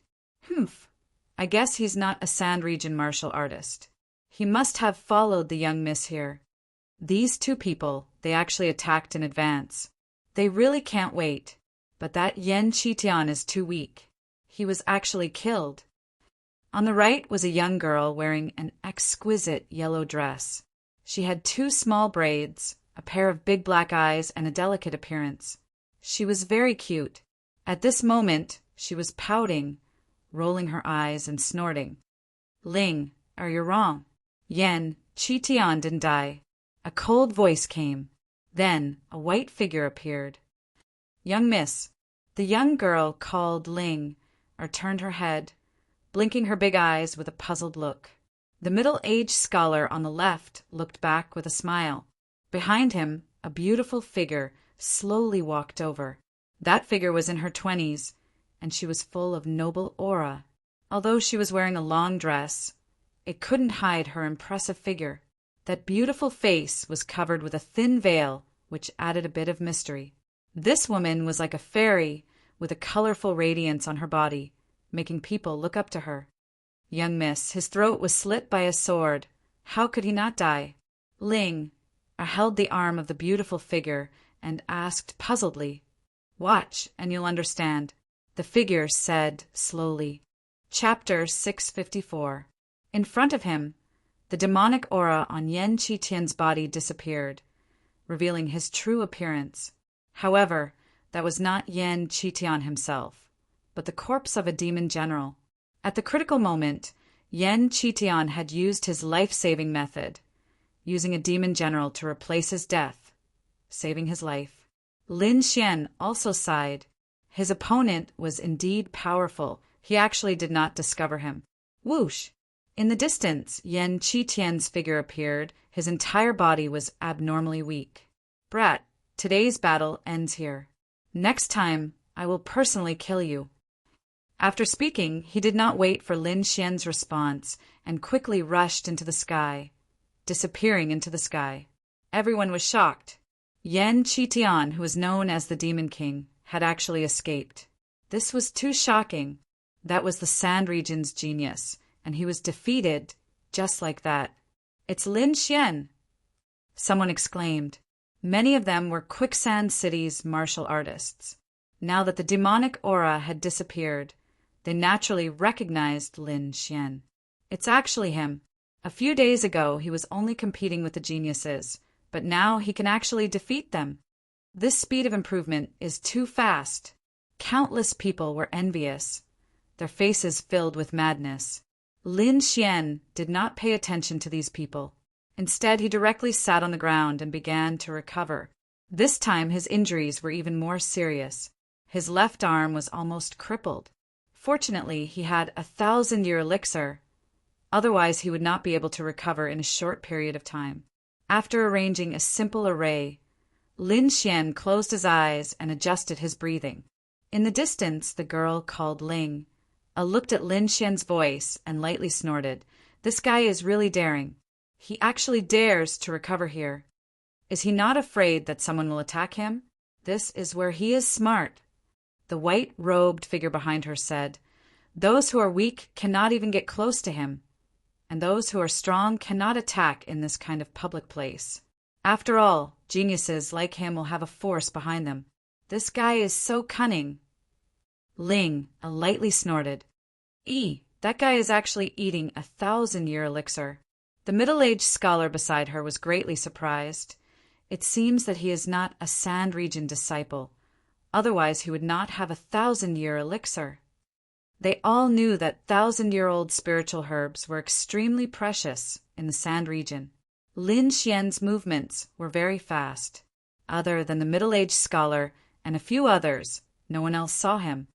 I guess he's not a Sand region martial artist. He must have followed the young miss here. These two people, they actually attacked in advance. They really can't wait. But that Yan Qitian is too weak. He was actually killed. On the right was a young girl wearing an exquisite yellow dress. She had 2 small braids, a pair of big black eyes, and a delicate appearance. She was very cute. At this moment, she was pouting, rolling her eyes and snorting. Ling, you're wrong. Yan Qitian didn't die. A cold voice came. Then a white figure appeared. Young miss. The young girl called Ling, or turned her head, blinking her big eyes with a puzzled look. The middle-aged scholar on the left looked back with a smile. Behind him, a beautiful figure slowly walked over. That figure was in her 20s, and she was full of noble aura. Although she was wearing a long dress, it couldn't hide her impressive figure. That beautiful face was covered with a thin veil, which added a bit of mystery. This woman was like a fairy with a colorful radiance on her body, making people look up to her. Young miss, his throat was slit by a sword. How could he not die? Ling held the arm of the beautiful figure and asked puzzledly, "Watch, and you'll understand." The figure said slowly. Chapter 654. In front of him, the demonic aura on Yan Qitian's body disappeared, revealing his true appearance. However, that was not Yan Qitian himself, but the corpse of a demon general. At the critical moment, Yan Qitian had used his life-saving method, using a demon general to replace his death, saving his life. Lin Xian also sighed. His opponent was indeed powerful. He actually did not discover him. Whoosh! In the distance, Yan Qitian's figure appeared. His entire body was abnormally weak. Brat, today's battle ends here. Next time, I will personally kill you. After speaking, he did not wait for Lin Xian's response and quickly rushed into the sky, disappearing into the sky. Everyone was shocked. Yan Qitian, who was known as the Demon King, had actually escaped. This was too shocking. That was the Sand region's genius, and he was defeated just like that. It's Lin Xian! Someone exclaimed. Many of them were Quicksand City's martial artists. Now that the demonic aura had disappeared, they naturally recognized Lin Xian. It's actually him. A few days ago, he was only competing with the geniuses, but now he can actually defeat them. This speed of improvement is too fast. Countless people were envious, their faces filled with madness. Lin Xian did not pay attention to these people. Instead, he directly sat on the ground and began to recover. This time, his injuries were even more serious. His left arm was almost crippled. Fortunately, he had 1,000-year elixir, otherwise he would not be able to recover in a short period of time. After arranging a simple array, Lin Xian closed his eyes and adjusted his breathing. In the distance, the girl called Ling looked at Lin Xian's voice and lightly snorted. This guy is really daring. He actually dares to recover here. Is he not afraid that someone will attack him? This is where he is smart. The white-robed figure behind her said, "Those who are weak cannot even get close to him, and those who are strong cannot attack in this kind of public place. After all, geniuses like him will have a force behind them. This guy is so cunning." Ling lightly snorted. That guy is actually eating 1,000-year elixir. The middle-aged scholar beside her was greatly surprised. It seems that he is not a Sand Region disciple. Otherwise he would not have 1,000-year elixir. They all knew that 1,000-year-old spiritual herbs were extremely precious in the Sand Region. Lin Xian's movements were very fast. Other than the middle-aged scholar and a few others, no one else saw him.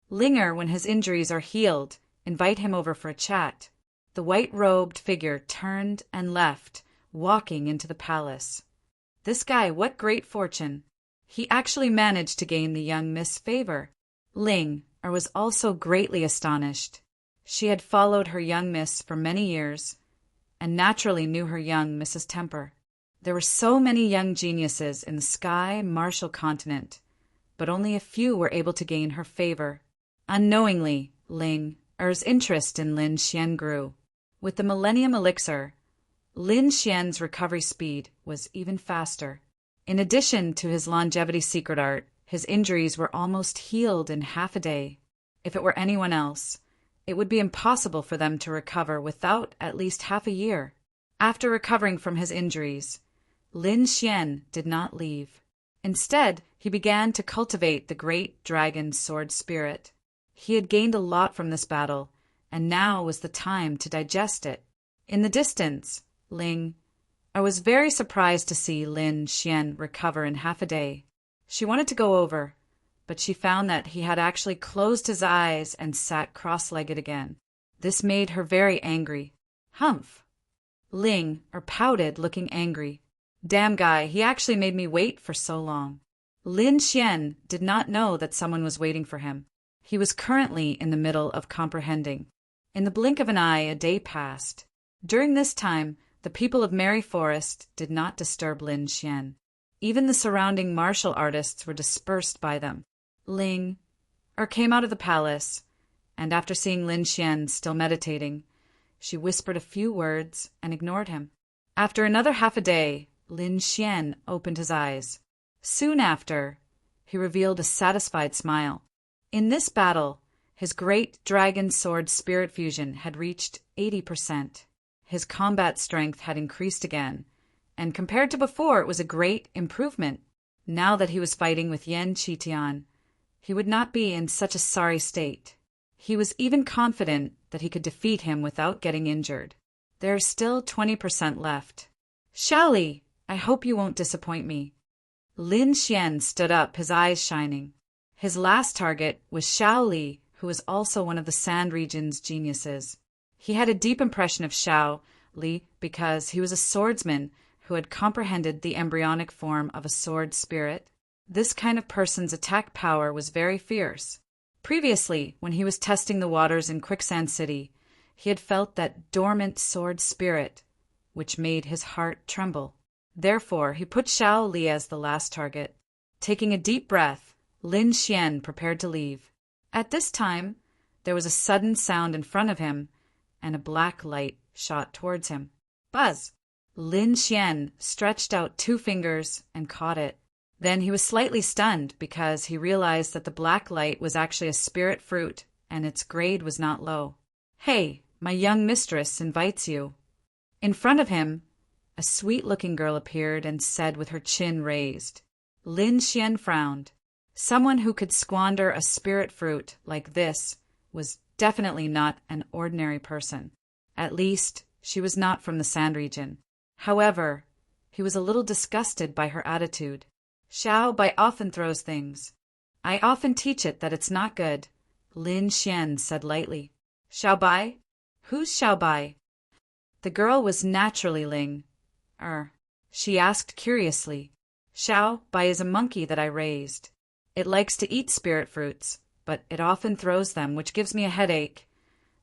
Linger, when his injuries are healed, invite him over for a chat. The white-robed figure turned and left, walking into the palace. This guy, what great fortune! He actually managed to gain the young Miss' favor. Ling was also greatly astonished. She had followed her young Miss for many years, and naturally knew her young Miss's temper. There were so many young geniuses in the Sky Martial continent, but only a few were able to gain her favor. Unknowingly, Ling's interest in Lin Xian grew. With the Millennium Elixir, Lin Xian's recovery speed was even faster. In addition to his longevity secret art, his injuries were almost healed in half a day. If it were anyone else, it would be impossible for them to recover without at least half a year. After recovering from his injuries, Lin Xian did not leave. Instead, he began to cultivate the great dragon sword spirit. He had gained a lot from this battle, and now was the time to digest it. In the distance, I was very surprised to see Lin Xian recover in half a day. She wanted to go over, but she found that he had actually closed his eyes and sat cross-legged again. This made her very angry. Humph! Ling pouted, looking angry. Damn guy, he actually made me wait for so long. Lin Xian did not know that someone was waiting for him. He was currently in the middle of comprehending. In the blink of an eye, a day passed. During this time, the people of Merry Forest did not disturb Lin Xian. Even the surrounding martial artists were dispersed by them. Ling came out of the palace, and after seeing Lin Xian still meditating, she whispered a few words and ignored him. After another half a day, Lin Xian opened his eyes. Soon after, he revealed a satisfied smile. In this battle, his great dragon sword spirit fusion had reached 80%. His combat strength had increased again, and compared to before, it was a great improvement. Now that he was fighting with Yan Qitian, he would not be in such a sorry state. He was even confident that he could defeat him without getting injured. There are still 20% left. Shaoli, I hope you won't disappoint me. Lin Xian stood up, his eyes shining. His last target was Shaoli, who was also one of the Sand Region's geniuses. He had a deep impression of Shaoli because he was a swordsman who had comprehended the embryonic form of a sword spirit. This kind of person's attack power was very fierce. Previously, when he was testing the waters in Quicksand City, he had felt that dormant sword spirit, which made his heart tremble. Therefore, he put Shaoli as the last target. Taking a deep breath, Lin Xian prepared to leave. At this time, there was a sudden sound in front of him, and a black light shot towards him. Buzz! Lin Xian stretched out 2 fingers and caught it. Then he was slightly stunned because he realized that the black light was actually a spirit fruit, and its grade was not low. Hey, my young mistress invites you. In front of him, a sweet-looking girl appeared and said with her chin raised. Lin Xian frowned. Someone who could squander a spirit fruit like this was definitely not an ordinary person. At least, she was not from the Sand Region. However, he was a little disgusted by her attitude. Xiao Bai often throws things. I often teach it that it's not good, Lin Xian said lightly. Xiao Bai? Who's Xiao Bai? The girl was naturally Ling. She asked curiously. Xiao Bai is a monkey that I raised. It likes to eat spirit fruits, but it often throws them, which gives me a headache,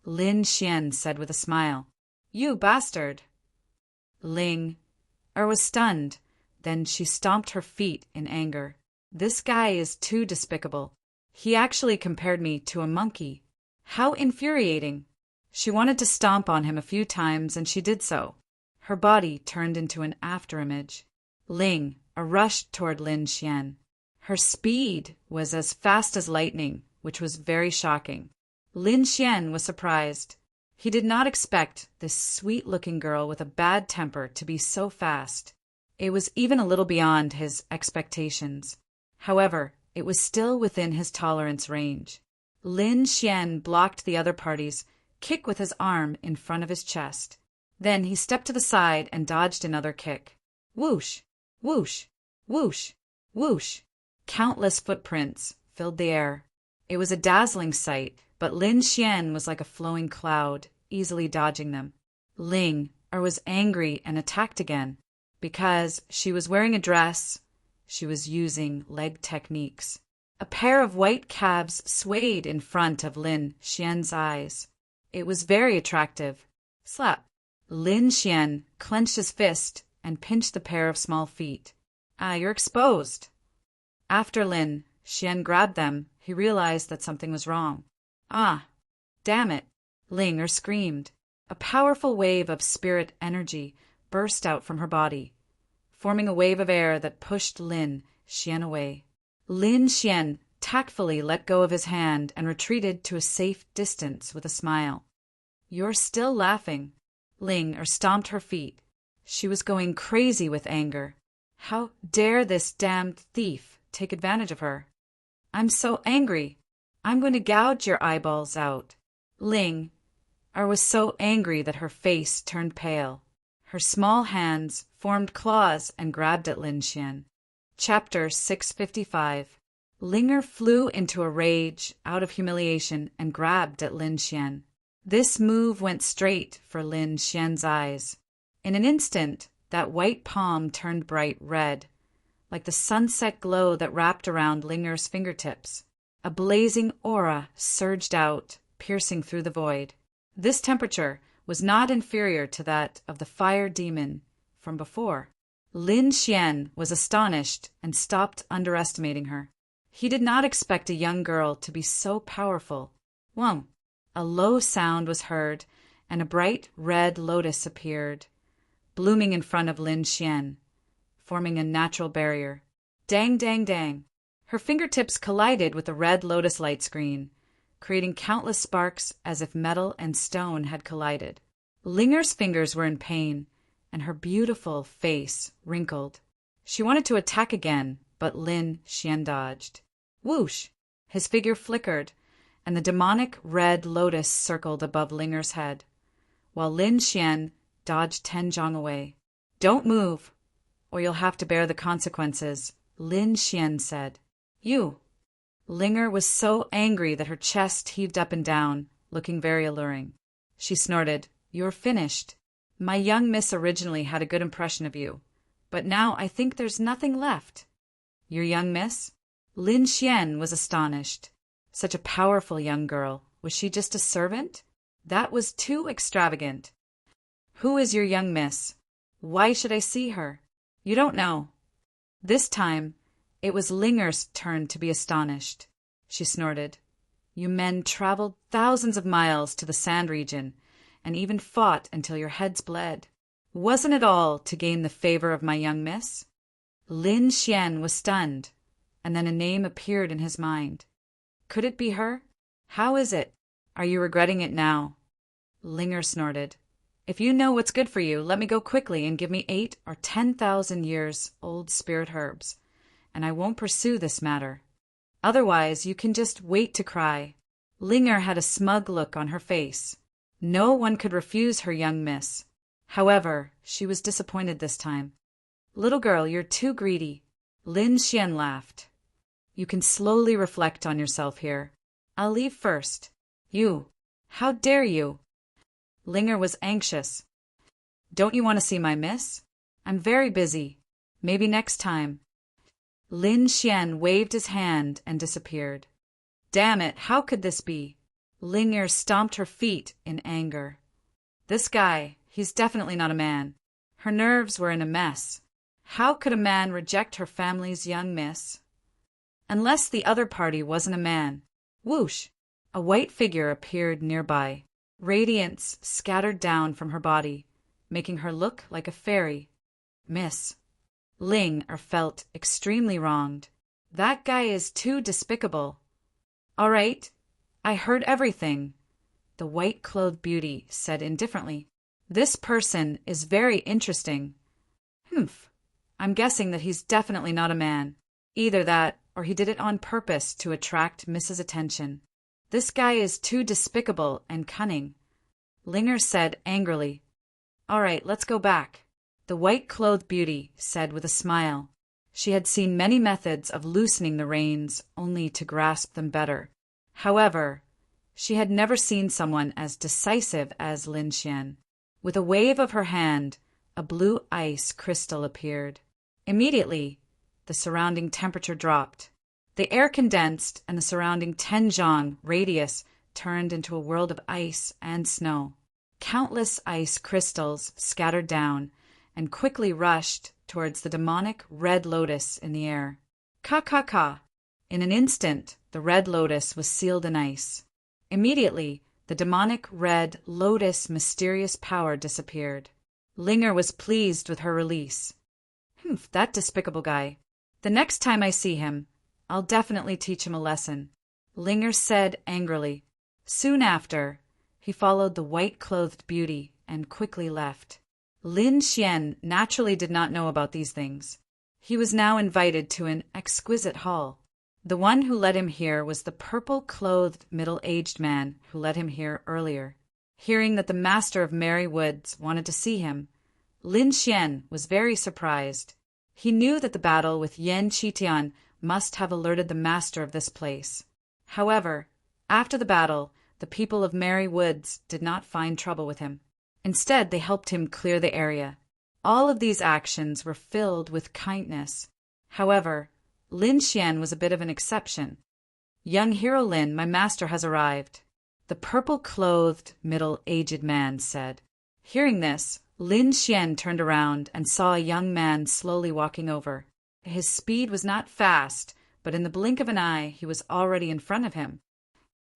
Lin Xian said with a smile. You bastard! Ling was stunned. Then she stomped her feet in anger. This guy is too despicable. He actually compared me to a monkey. How infuriating! She wanted to stomp on him a few times, and she did so. Her body turned into an afterimage. Ling rushed toward Lin Xian. Her speed was as fast as lightning, which was very shocking. Lin Xian was surprised. He did not expect this sweet-looking girl with a bad temper to be so fast. It was even a little beyond his expectations. However, it was still within his tolerance range. Lin Xian blocked the other party's kick with his arm in front of his chest. Then he stepped to the side and dodged another kick. Whoosh! Whoosh! Whoosh! Whoosh! Countless footprints filled the air. It was a dazzling sight, but Lin Xian was like a flowing cloud, easily dodging them. Ling was angry and attacked again. Because she was wearing a dress, she was using leg techniques. A pair of white calves swayed in front of Lin Xian's eyes. It was very attractive. Slap! Lin Xian clenched his fist and pinched the pair of small feet. You're exposed. After Lin Xian grabbed them, he realized that something was wrong. Damn it! Ling screamed. A powerful wave of spirit energy burst out from her body, forming a wave of air that pushed Lin Xian away. Lin Xian tactfully let go of his hand and retreated to a safe distance with a smile. You're still laughing. Ling stomped her feet. She was going crazy with anger. How dare this damned thief take advantage of her? I'm so angry. I'm going to gouge your eyeballs out. Ling was so angry that her face turned pale. Her small hands formed claws and grabbed at Lin Xian. Chapter 655. Linger flew into a rage out of humiliation and grabbed at Lin Xian. This move went straight for Lin Xian's eyes. In an instant, that white palm turned bright red, like the sunset glow that wrapped around Linger's fingertips. A blazing aura surged out, piercing through the void. This temperature was not inferior to that of the fire demon from before. Lin Xian was astonished and stopped underestimating her. He did not expect a young girl to be so powerful. Whom! A low sound was heard, and a bright red lotus appeared, blooming in front of Lin Xian, forming a natural barrier. Dang, dang, dang! Her fingertips collided with the red lotus light screen, creating countless sparks as if metal and stone had collided. Linger's fingers were in pain, and her beautiful face wrinkled. She wanted to attack again, but Lin Xian dodged. Whoosh! His figure flickered, and the demonic red lotus circled above Linger's head, while Lin Xian dodged Tenjong away. Don't move, or you'll have to bear the consequences, Lin Xian said. You! Linger was so angry that her chest heaved up and down, looking very alluring. She snorted, You're finished. My young miss originally had a good impression of you, but now I think there's nothing left. Your young miss? Lin Xian was astonished. Such a powerful young girl. Was she just a servant? That was too extravagant. Who is your young miss? Why should I see her? You don't know. This time, it was Linger's turn to be astonished. She snorted. You men traveled thousands of miles to the sand region, and even fought until your heads bled. Wasn't it all to gain the favor of my young miss? Lin Xian was stunned, and then a name appeared in his mind. Could it be her? How is it? Are you regretting it now? Linger snorted. If you know what's good for you, let me go quickly and give me 8 or 10,000 years old spirit herbs, and I won't pursue this matter. Otherwise, you can just wait to cry. Linger had a smug look on her face. No one could refuse her young miss. However, she was disappointed this time. Little girl, you're too greedy. Lin Xian laughed. You can slowly reflect on yourself here. I'll leave first. You. How dare you? Linger was anxious. Don't you want to see my miss? I'm very busy. Maybe next time. Lin Xian waved his hand and disappeared. Damn it, how could this be? Linger stomped her feet in anger. This guy, he's definitely not a man. Her nerves were in a mess. How could a man reject her family's young miss? Unless the other party wasn't a man. Whoosh! A white figure appeared nearby. Radiance scattered down from her body, making her look like a fairy. Miss. Linger felt extremely wronged. That guy is too despicable. All right, I heard everything, the white-clothed beauty said indifferently. This person is very interesting. Humph. I'm guessing that he's definitely not a man. Either that, or he did it on purpose to attract Mrs. Attention. This guy is too despicable and cunning. Linger said angrily. All right, let's go back, the white-clothed beauty said with a smile. She had seen many methods of loosening the reins only to grasp them better. However, she had never seen someone as decisive as Lin Xian. With a wave of her hand, a blue ice crystal appeared. Immediately, the surrounding temperature dropped. The air condensed and the surrounding 10 zhang radius turned into a world of ice and snow. Countless ice crystals scattered down and quickly rushed towards the demonic red lotus in the air. Ka. In an instant, the red lotus was sealed in ice. Immediately, the demonic red lotus mysterious power disappeared. Linger was pleased with her release. Humph, that despicable guy. The next time I see him, I'll definitely teach him a lesson, Linger said angrily. Soon after, he followed the white-clothed beauty and quickly left. Lin Xian naturally did not know about these things. He was now invited to an exquisite hall. The one who led him here was the purple-clothed middle-aged man who led him here earlier. Hearing that the master of Merry Woods wanted to see him, Lin Xian was very surprised. He knew that the battle with Yan Qitian must have alerted the master of this place. However, after the battle, the people of Merry Woods did not find trouble with him. Instead, they helped him clear the area. All of these actions were filled with kindness. However, Lin Xian was a bit of an exception. Young Hero Lin, my master has arrived, the purple-clothed, middle-aged man said. Hearing this, Lin Xian turned around and saw a young man slowly walking over. His speed was not fast, but in the blink of an eye, he was already in front of him.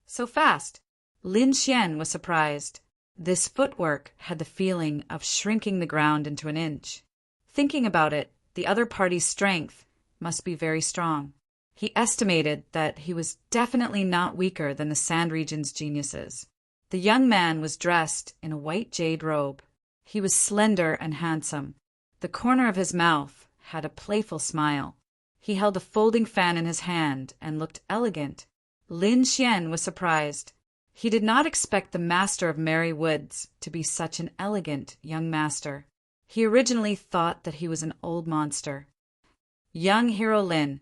So fast! Lin Xian was surprised. This footwork had the feeling of shrinking the ground into an inch. Thinking about it, the other party's strength must be very strong. He estimated that he was definitely not weaker than the Sand Region's geniuses. The young man was dressed in a white jade robe. He was slender and handsome. The corner of his mouth had a playful smile. He held a folding fan in his hand and looked elegant. Lin Xian was surprised. He did not expect the master of Merry Woods to be such an elegant young master. He originally thought that he was an old monster. Young Hero Lin,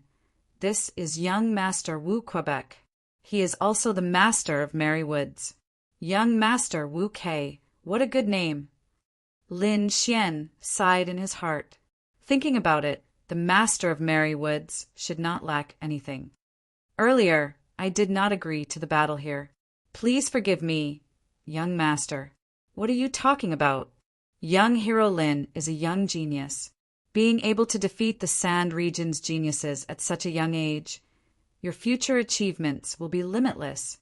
this is young Master Wu Quebec. He is also the master of Merry Woods. Young Master Wu Kei, what a good name. Lin Xian sighed in his heart. Thinking about it, the master of Merry Woods should not lack anything. Earlier, I did not agree to the battle here. Please forgive me, young master. What are you talking about? Young Hero Lin is a young genius. Being able to defeat the Sand Region's geniuses at such a young age, your future achievements will be limitless.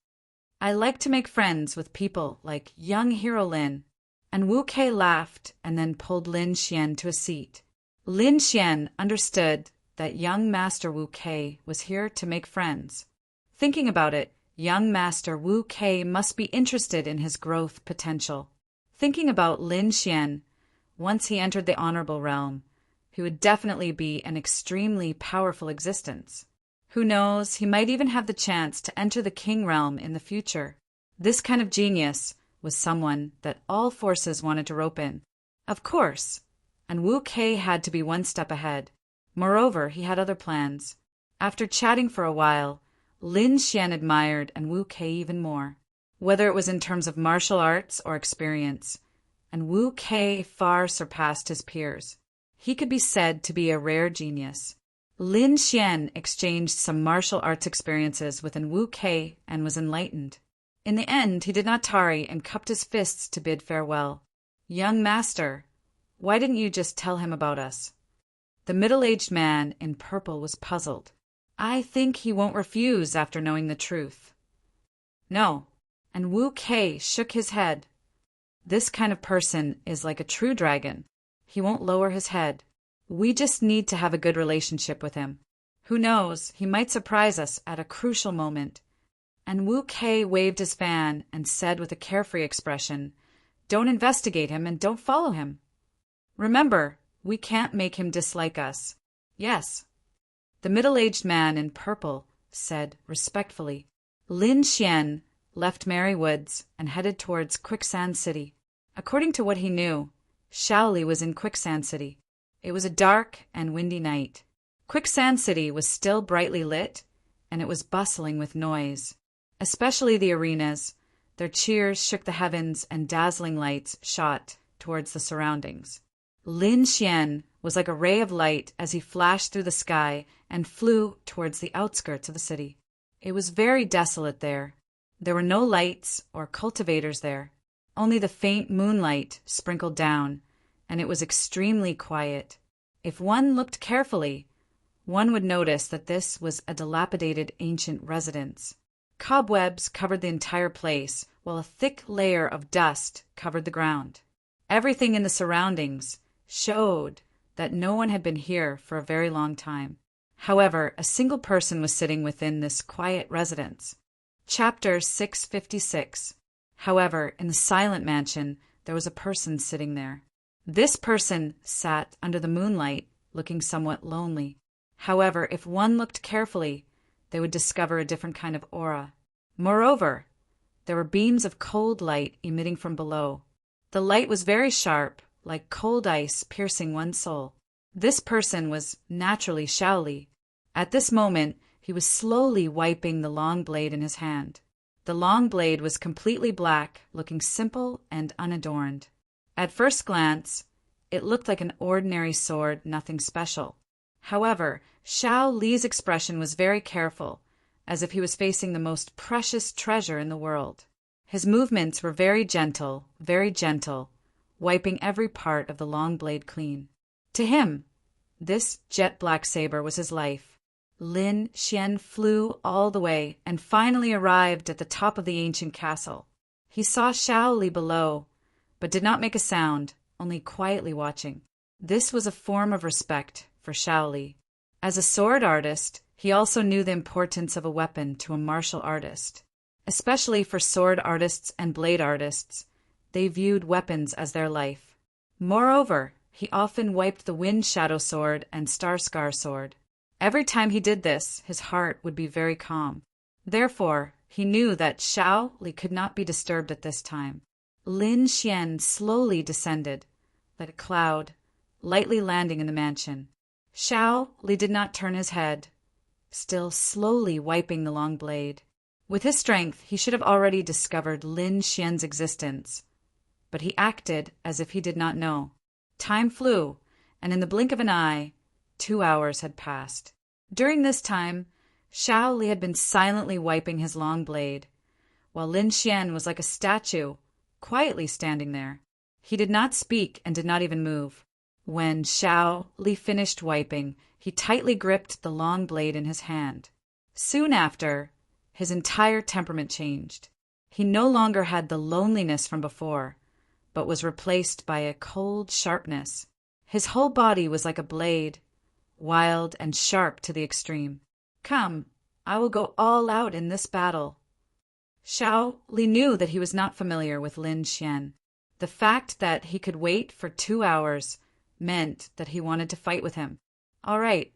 I like to make friends with people like young Hero Lin. And Wu Kei laughed and then pulled Lin Xian to a seat. Lin Xian understood that young Master Wu Kei was here to make friends. Thinking about it, young Master Wu Kei must be interested in his growth potential. Thinking about Lin Xian, once he entered the honorable realm, he would definitely be an extremely powerful existence. Who knows, he might even have the chance to enter the king realm in the future. This kind of genius was someone that all forces wanted to rope in. Of course, and Wu Kei had to be one step ahead. Moreover, he had other plans. After chatting for a while, Lin Xian admired and Wu Kei even more, whether it was in terms of martial arts or experience, and Wu Kei far surpassed his peers. He could be said to be a rare genius. Lin Xian exchanged some martial arts experiences with Wu Kei and was enlightened. In the end, he did not tarry and cupped his fists to bid farewell. "Young master, why didn't you just tell him about us?" The middle-aged man in purple was puzzled. "I think he won't refuse after knowing the truth." "No," and Wu Kei shook his head. "This kind of person is like a true dragon. He won't lower his head. We just need to have a good relationship with him. Who knows, he might surprise us at a crucial moment." And Wu Kei waved his fan and said with a carefree expression, "Don't investigate him and don't follow him. Remember, we can't make him dislike us." "Yes." The middle-aged man in purple said respectfully. Lin Xian left Merry Woods and headed towards Quicksand City. According to what he knew, Shaoli was in Quicksand City. It was a dark and windy night. Quicksand City was still brightly lit, and it was bustling with noise. Especially the arenas. Their cheers shook the heavens and dazzling lights shot towards the surroundings. Lin Xian was like a ray of light as he flashed through the sky and flew towards the outskirts of the city. It was very desolate there. There were no lights or cultivators there. Only the faint moonlight sprinkled down, and it was extremely quiet. If one looked carefully, one would notice that this was a dilapidated ancient residence. Cobwebs covered the entire place, while a thick layer of dust covered the ground. Everything in the surroundings showed that no one had been here for a very long time. However, a single person was sitting within this quiet residence. Chapter 656. However, in the silent mansion, there was a person sitting there. This person sat under the moonlight, looking somewhat lonely. However, if one looked carefully, they would discover a different kind of aura. Moreover, there were beams of cold light emitting from below. The light was very sharp, like cold ice piercing one's soul. This person was naturally Shaoli. At this moment, he was slowly wiping the long blade in his hand. The long blade was completely black, looking simple and unadorned. At first glance, it looked like an ordinary sword, nothing special. However, Shao Li's expression was very careful, as if he was facing the most precious treasure in the world. His movements were very gentle, wiping every part of the long blade clean. To him, this jet-black saber was his life. Lin Xian flew all the way and finally arrived at the top of the ancient castle. He saw Shao Li below, but did not make a sound, only quietly watching. This was a form of respect for Shao Li. As a sword artist, he also knew the importance of a weapon to a martial artist. Especially for sword artists and blade artists, they viewed weapons as their life. Moreover, he often wiped the Wind Shadow Sword and Star Scar Sword. Every time he did this, his heart would be very calm. Therefore, he knew that Shao Li could not be disturbed at this time. Lin Xian slowly descended, like a cloud, lightly landing in the mansion. Shao Li did not turn his head, still slowly wiping the long blade. With his strength, he should have already discovered Lin Xian's existence, but he acted as if he did not know. Time flew, and in the blink of an eye, 2 hours had passed. During this time, Shao Li had been silently wiping his long blade, while Lin Xian was like a statue, quietly standing there. He did not speak and did not even move. When Shao Li finished wiping, he tightly gripped the long blade in his hand. Soon after, his entire temperament changed. He no longer had the loneliness from before, but was replaced by a cold sharpness. His whole body was like a blade, wild and sharp to the extreme. "Come, I will go all out in this battle." Shao Li knew that he was not familiar with Lin Xian. The fact that he could wait for 2 hours meant that he wanted to fight with him. "All right,"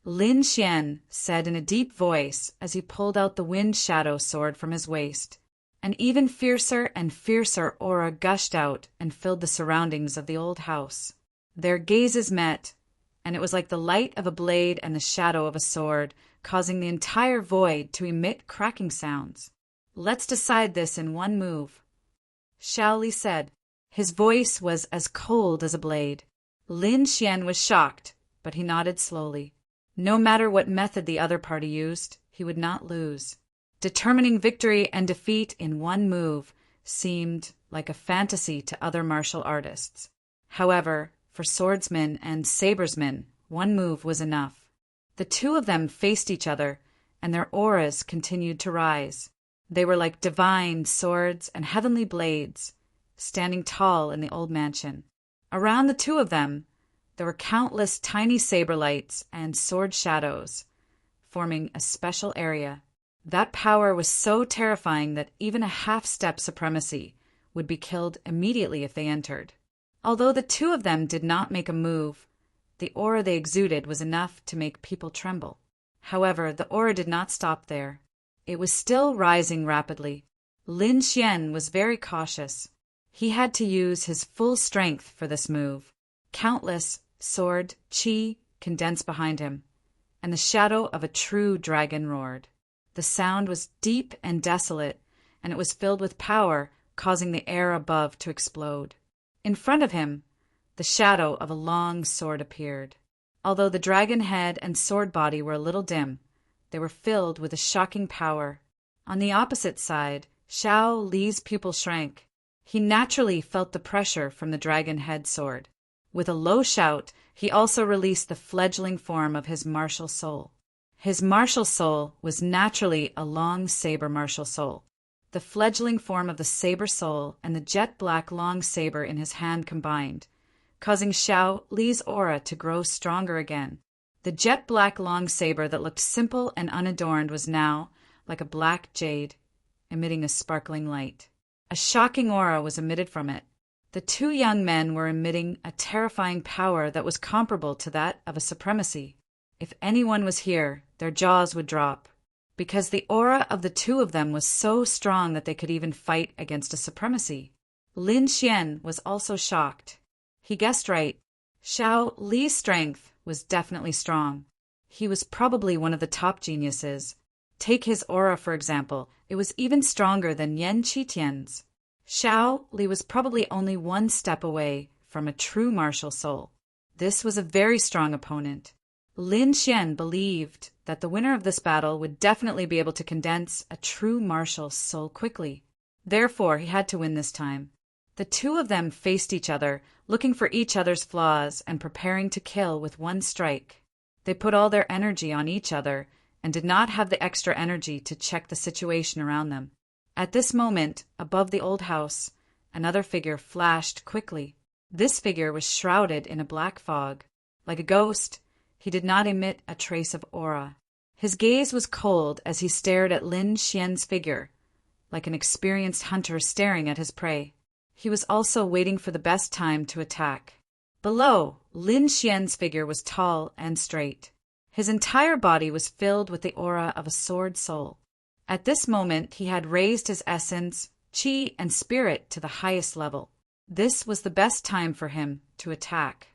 Lin Xian said in a deep voice as he pulled out the Wind Shadow Sword from his waist. An even fiercer and fiercer aura gushed out and filled the surroundings of the old house. Their gazes met, and it was like the light of a blade and the shadow of a sword, causing the entire void to emit cracking sounds. "Let's decide this in one move," Xiaoli said. His voice was as cold as a blade. Lin Xian was shocked, but he nodded slowly. No matter what method the other party used, he would not lose. Determining victory and defeat in one move seemed like a fantasy to other martial artists. However, for swordsmen and sabresmen, one move was enough. The two of them faced each other, and their auras continued to rise. They were like divine swords and heavenly blades, standing tall in the old mansion. Around the two of them, there were countless tiny saber lights and sword shadows, forming a special area. That power was so terrifying that even a half-step supremacy would be killed immediately if they entered. Although the two of them did not make a move, the aura they exuded was enough to make people tremble. However, the aura did not stop there. It was still rising rapidly. Lin Xian was very cautious. He had to use his full strength for this move. Countless sword qi condensed behind him, and the shadow of a true dragon roared. The sound was deep and desolate, and it was filled with power, causing the air above to explode. In front of him, the shadow of a long sword appeared. Although the dragon head and sword body were a little dim, they were filled with a shocking power. On the opposite side, Xiao Li's pupil shrank. He naturally felt the pressure from the dragon head sword. With a low shout, he also released the fledgling form of his martial soul. His martial soul was naturally a long saber martial soul. The fledgling form of the saber soul and the jet-black long saber in his hand combined, causing Xiao Li's aura to grow stronger again. The jet-black long saber that looked simple and unadorned was now like a black jade, emitting a sparkling light. A shocking aura was emitted from it. The two young men were emitting a terrifying power that was comparable to that of a supremacy. If anyone was here, their jaws would drop, because the aura of the two of them was so strong that they could even fight against a supremacy. Lin Xian was also shocked. He guessed right. Xiao Li's strength was definitely strong. He was probably one of the top geniuses. Take his aura, for example. It was even stronger than Yan Qitian's. Xiao Li was probably only one step away from a true martial soul. This was a very strong opponent. Lin Xian believed that the winner of this battle would definitely be able to condense a true martial soul quickly. Therefore, he had to win this time. The two of them faced each other, looking for each other's flaws and preparing to kill with one strike. They put all their energy on each other and did not have the extra energy to check the situation around them. At this moment, above the old house, another figure flashed quickly. This figure was shrouded in a black fog. Like a ghost, he did not emit a trace of aura. His gaze was cold as he stared at Lin Xian's figure, like an experienced hunter staring at his prey. He was also waiting for the best time to attack. Below, Lin Xian's figure was tall and straight. His entire body was filled with the aura of a sword soul. At this moment, he had raised his essence, qi, and spirit to the highest level. This was the best time for him to attack.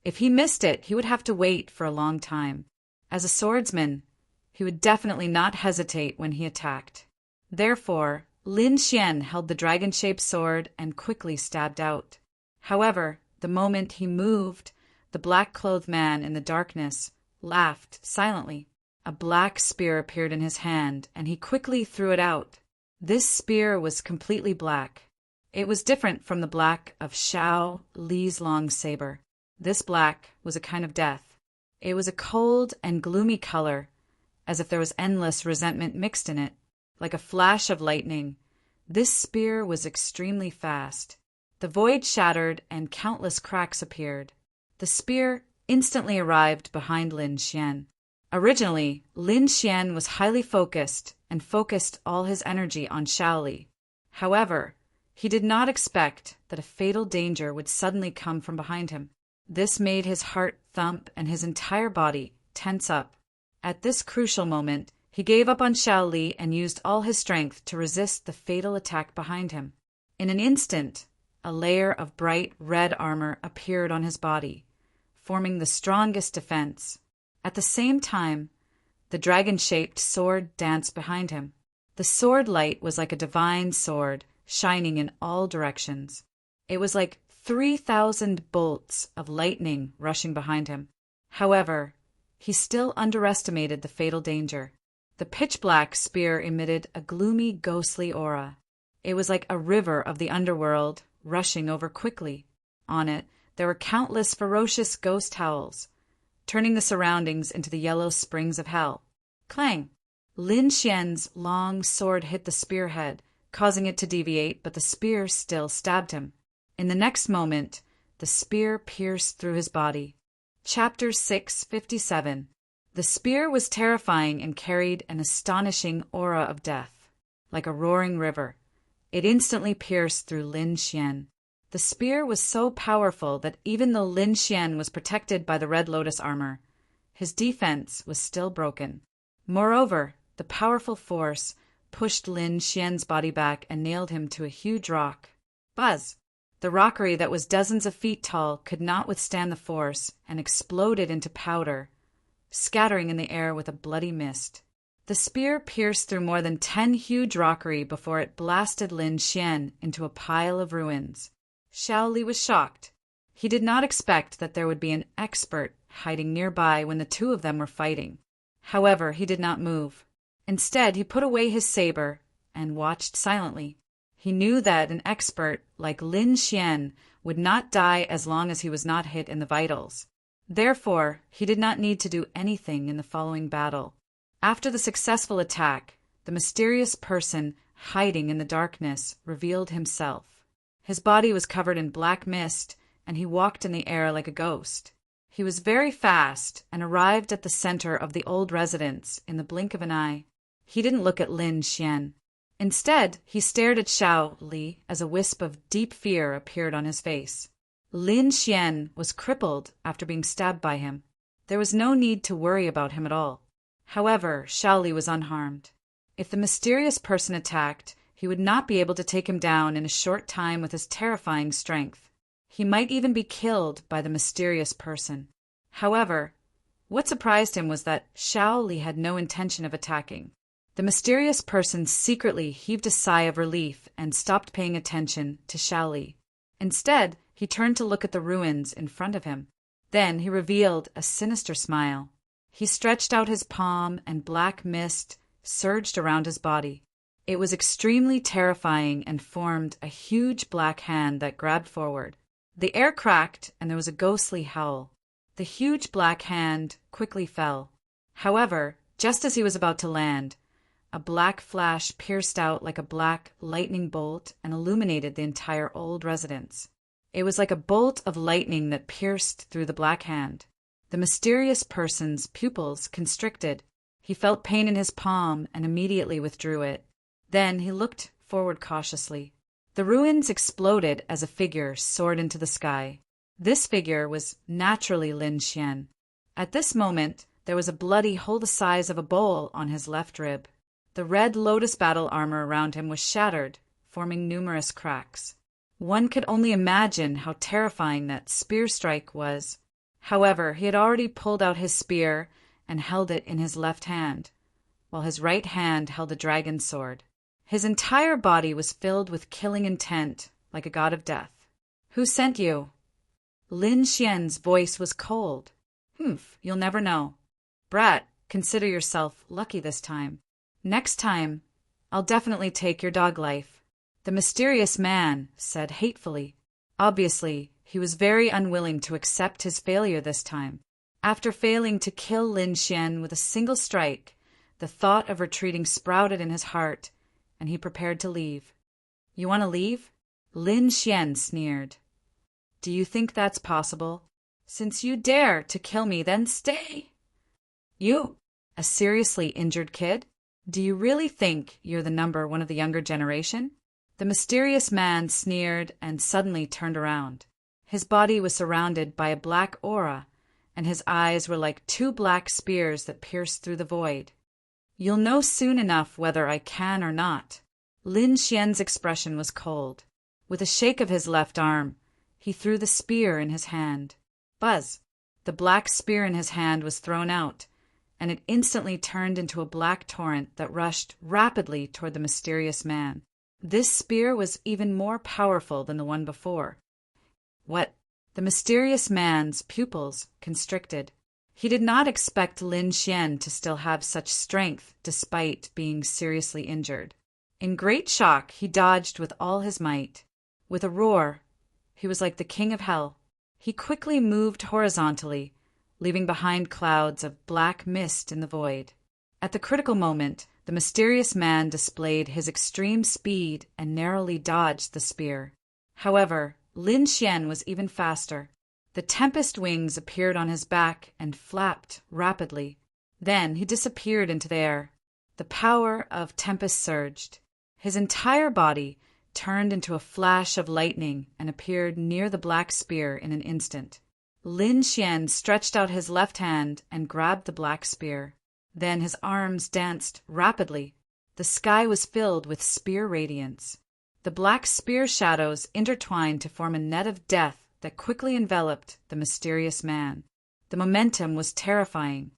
If he missed it, he would have to wait for a long time. As a swordsman, he would definitely not hesitate when he attacked. Therefore, Lin Xian held the dragon-shaped sword and quickly stabbed out. However, the moment he moved, the black-clothed man in the darkness laughed silently. A black spear appeared in his hand, and he quickly threw it out. This spear was completely black. It was different from the black of Xiao Li's long saber. This black was a kind of death. It was a cold and gloomy color, as if there was endless resentment mixed in it. Like a flash of lightning, this spear was extremely fast. The void shattered and countless cracks appeared. The spear instantly arrived behind Lin Xian. Originally, Lin Xian was highly focused and focused all his energy on Xiao Li. However, he did not expect that a fatal danger would suddenly come from behind him. This made his heart thump and his entire body tense up. At this crucial moment, he gave up on Xiao Li and used all his strength to resist the fatal attack behind him. In an instant, a layer of bright red armor appeared on his body, forming the strongest defense. At the same time, the dragon-shaped sword danced behind him. The sword light was like a divine sword, shining in all directions. It was like 3,000 bolts of lightning rushing behind him. However, he still underestimated the fatal danger. The pitch-black spear emitted a gloomy, ghostly aura. It was like a river of the underworld, rushing over quickly. On it, there were countless ferocious ghost howls, turning the surroundings into the yellow springs of hell. Clang! Lin Xian's long sword hit the spearhead, causing it to deviate, but the spear still stabbed him. In the next moment, the spear pierced through his body. Chapter 657. The spear was terrifying and carried an astonishing aura of death. Like a roaring river, it instantly pierced through Lin Xian. The spear was so powerful that even though Lin Xian was protected by the Red Lotus armor, his defense was still broken. Moreover, the powerful force pushed Lin Xian's body back and nailed him to a huge rock. Buzz! The rockery that was dozens of feet tall could not withstand the force and exploded into powder, scattering in the air with a bloody mist. The spear pierced through more than 10 huge rockery before it blasted Lin Xian into a pile of ruins. Xiao Li was shocked. He did not expect that there would be an expert hiding nearby when the two of them were fighting. However, he did not move. Instead, he put away his saber and watched silently. He knew that an expert like Lin Xian would not die as long as he was not hit in the vitals. Therefore, he did not need to do anything in the following battle. After the successful attack, the mysterious person hiding in the darkness revealed himself. His body was covered in black mist, and he walked in the air like a ghost. He was very fast and arrived at the center of the old residence in the blink of an eye. He didn't look at Lin Xian. Instead, he stared at Xiao Li as a wisp of deep fear appeared on his face. Lin Xian was crippled after being stabbed by him. There was no need to worry about him at all. However, Xiao Li was unharmed. If the mysterious person attacked, he would not be able to take him down in a short time with his terrifying strength. He might even be killed by the mysterious person. However, what surprised him was that Xiao Li had no intention of attacking. The mysterious person secretly heaved a sigh of relief and stopped paying attention to Xiao Li. Instead, he turned to look at the ruins in front of him. Then he revealed a sinister smile. He stretched out his palm and black mist surged around his body. It was extremely terrifying and formed a huge black hand that grabbed forward. The air cracked and there was a ghostly howl. The huge black hand quickly fell. However, just as he was about to land, a black flash pierced out like a black lightning bolt and illuminated the entire old residence. It was like a bolt of lightning that pierced through the black hand. The mysterious person's pupils constricted. He felt pain in his palm and immediately withdrew it. Then he looked forward cautiously. The ruins exploded as a figure soared into the sky. This figure was naturally Lin Xian. At this moment, there was a bloody hole the size of a bowl on his left rib. The red lotus battle armor around him was shattered, forming numerous cracks. One could only imagine how terrifying that spear strike was. However, he had already pulled out his spear and held it in his left hand, while his right hand held a dragon sword. His entire body was filled with killing intent, like a god of death. "Who sent you?" Lin Xian's voice was cold. "Humph, you'll never know. Brat, consider yourself lucky this time. Next time, I'll definitely take your dog life," the mysterious man said hatefully. Obviously, he was very unwilling to accept his failure this time. After failing to kill Lin Xian with a single strike, the thought of retreating sprouted in his heart, and he prepared to leave. "You want to leave?" Lin Xian sneered. "Do you think that's possible? Since you dare to kill me, then stay." "You, a seriously injured kid? Do you really think you're the number one of the younger generation?" The mysterious man sneered and suddenly turned around. His body was surrounded by a black aura, and his eyes were like two black spears that pierced through the void. "You'll know soon enough whether I can or not." Lin Xian's expression was cold. With a shake of his left arm, he threw the spear in his hand. Buzz! The black spear in his hand was thrown out, and it instantly turned into a black torrent that rushed rapidly toward the mysterious man. This spear was even more powerful than the one before. What? The mysterious man's pupils constricted. He did not expect Lin Xian to still have such strength despite being seriously injured. In great shock, he dodged with all his might. With a roar, he was like the king of hell. He quickly moved horizontally, leaving behind clouds of black mist in the void. At the critical moment, the mysterious man displayed his extreme speed and narrowly dodged the spear. However, Lin Xian was even faster. The tempest wings appeared on his back and flapped rapidly. Then he disappeared into the air. The power of tempest surged. His entire body turned into a flash of lightning and appeared near the black spear in an instant. Lin Xian stretched out his left hand and grabbed the black spear. Then his arms danced rapidly. The sky was filled with spear radiance. The black spear shadows intertwined to form a net of death that quickly enveloped the mysterious man. The momentum was terrifying.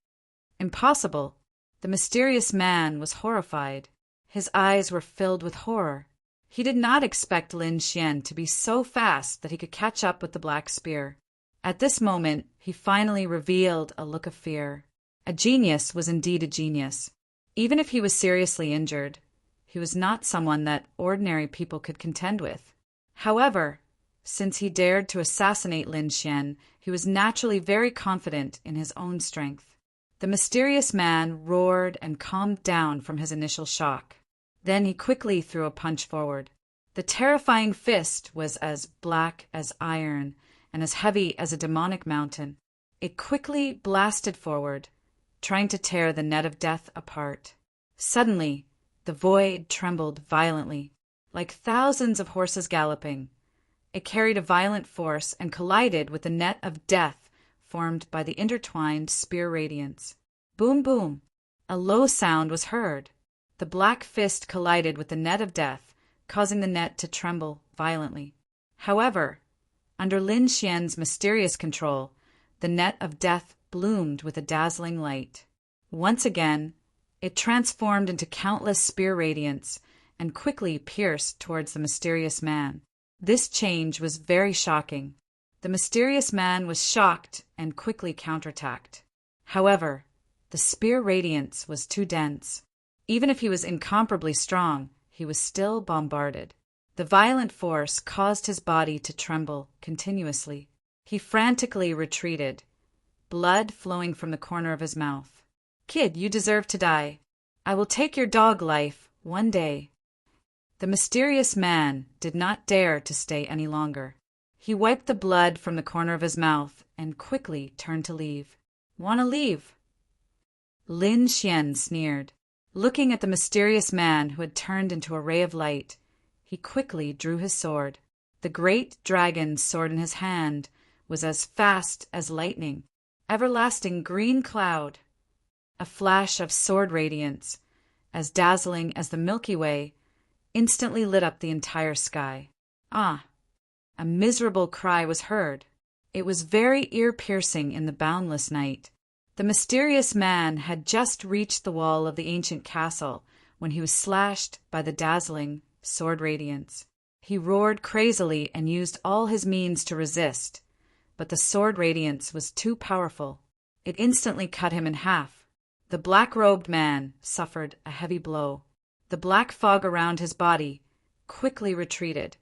Impossible. The mysterious man was horrified. His eyes were filled with horror. He did not expect Lin Xian to be so fast that he could catch up with the black spear. At this moment, he finally revealed a look of fear. A genius was indeed a genius. Even if he was seriously injured, he was not someone that ordinary people could contend with. However, since he dared to assassinate Lin Xian, he was naturally very confident in his own strength. The mysterious man roared and calmed down from his initial shock. Then he quickly threw a punch forward. The terrifying fist was as black as iron and as heavy as a demonic mountain. It quickly blasted forward, trying to tear the net of death apart. Suddenly, the void trembled violently, like thousands of horses galloping. It carried a violent force and collided with the net of death formed by the intertwined spear radiance. Boom, boom! A low sound was heard. The black fist collided with the net of death, causing the net to tremble violently. However, under Lin Xian's mysterious control, the net of death bloomed with a dazzling light. Once again, it transformed into countless spear radiance and quickly pierced towards the mysterious man. This change was very shocking. The mysterious man was shocked and quickly counterattacked. However, the spear radiance was too dense. Even if he was incomparably strong, he was still bombarded. The violent force caused his body to tremble continuously. He frantically retreated, blood flowing from the corner of his mouth. "Kid, you deserve to die. I will take your dog life one day." The mysterious man did not dare to stay any longer. He wiped the blood from the corner of his mouth and quickly turned to leave. "Wanna leave?" Lin Xian sneered. Looking at the mysterious man who had turned into a ray of light, he quickly drew his sword. The great dragon's sword in his hand was as fast as lightning. Everlasting green cloud. A flash of sword radiance, as dazzling as the Milky Way, instantly lit up the entire sky. Ah! A miserable cry was heard. It was very ear-piercing in the boundless night. The mysterious man had just reached the wall of the ancient castle when he was slashed by the dazzling sword radiance. He roared crazily and used all his means to resist, but the sword radiance was too powerful. It instantly cut him in half. The black-robed man suffered a heavy blow. The black fog around his body quickly retreated,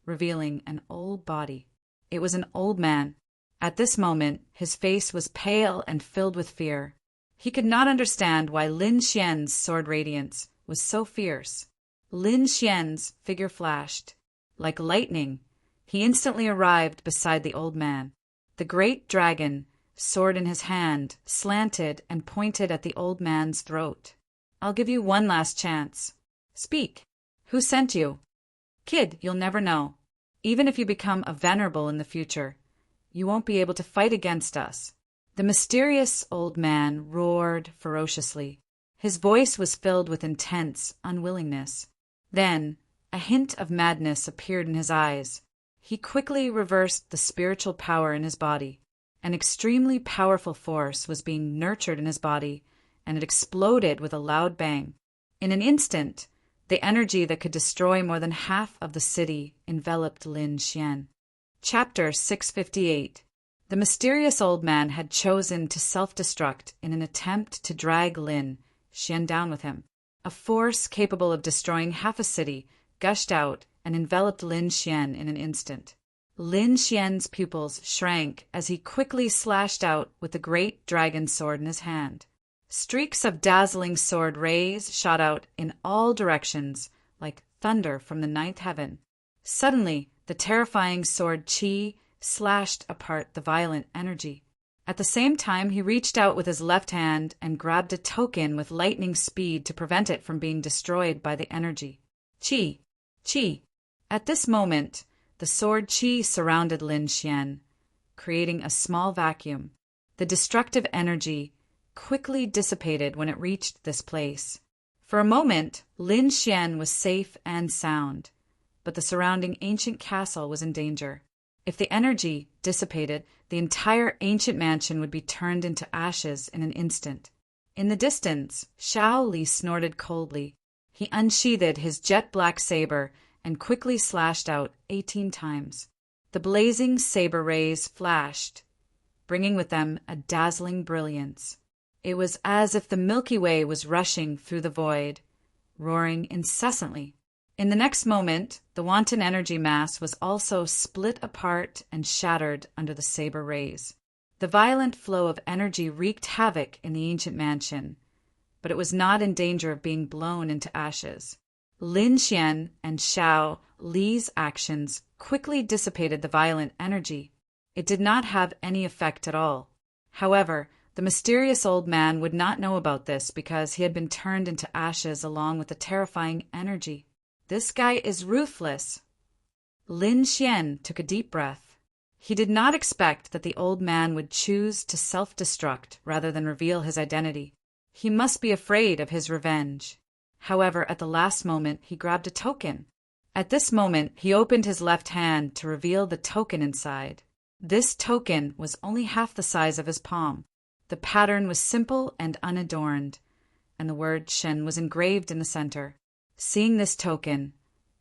revealing an old body. It was an old man. At this moment, his face was pale and filled with fear. He could not understand why Lin Xian's sword radiance was so fierce. Lin Xian's figure flashed. Like lightning, he instantly arrived beside the old man. The great dragon, sword in his hand, slanted and pointed at the old man's throat. "I'll give you one last chance. Speak. Who sent you?" "Kid, you'll never know. Even if you become a venerable in the future, you won't be able to fight against us." The mysterious old man roared ferociously. His voice was filled with intense unwillingness. Then, a hint of madness appeared in his eyes. He quickly reversed the spiritual power in his body. An extremely powerful force was being nurtured in his body, and it exploded with a loud bang. In an instant, the energy that could destroy more than half of the city enveloped Lin Xian. Chapter 658. The mysterious old man had chosen to self-destruct in an attempt to drag Lin Xian down with him. A force capable of destroying half a city gushed out and enveloped Lin Xian in an instant. Lin Xian's pupils shrank as he quickly slashed out with the great dragon sword in his hand. Streaks of dazzling sword rays shot out in all directions like thunder from the ninth heaven. Suddenly, the terrifying sword Qi slashed apart the violent energy. At the same time, he reached out with his left hand and grabbed a token with lightning speed to prevent it from being destroyed by the energy. Qi! Qi! At this moment, the sword Qi surrounded Lin Xian, creating a small vacuum. The destructive energy quickly dissipated when it reached this place. For a moment, Lin Xian was safe and sound, but the surrounding ancient castle was in danger. If the energy dissipated, the entire ancient mansion would be turned into ashes in an instant. In the distance, Shao Li snorted coldly. He unsheathed his jet-black saber and quickly slashed out 18 times. The blazing saber rays flashed, bringing with them a dazzling brilliance. It was as if the Milky Way was rushing through the void, roaring incessantly. In the next moment, the wanton energy mass was also split apart and shattered under the saber rays. The violent flow of energy wreaked havoc in the ancient mansion, but it was not in danger of being blown into ashes. Lin Xian and Shao Li's actions quickly dissipated the violent energy. It did not have any effect at all. However, the mysterious old man would not know about this because he had been turned into ashes along with the terrifying energy. This guy is ruthless. Lin Xian took a deep breath. He did not expect that the old man would choose to self-destruct rather than reveal his identity. He must be afraid of his revenge. However, at the last moment, he grabbed a token. At this moment, he opened his left hand to reveal the token inside. This token was only half the size of his palm. The pattern was simple and unadorned, and the word Shen was engraved in the center. Seeing this token,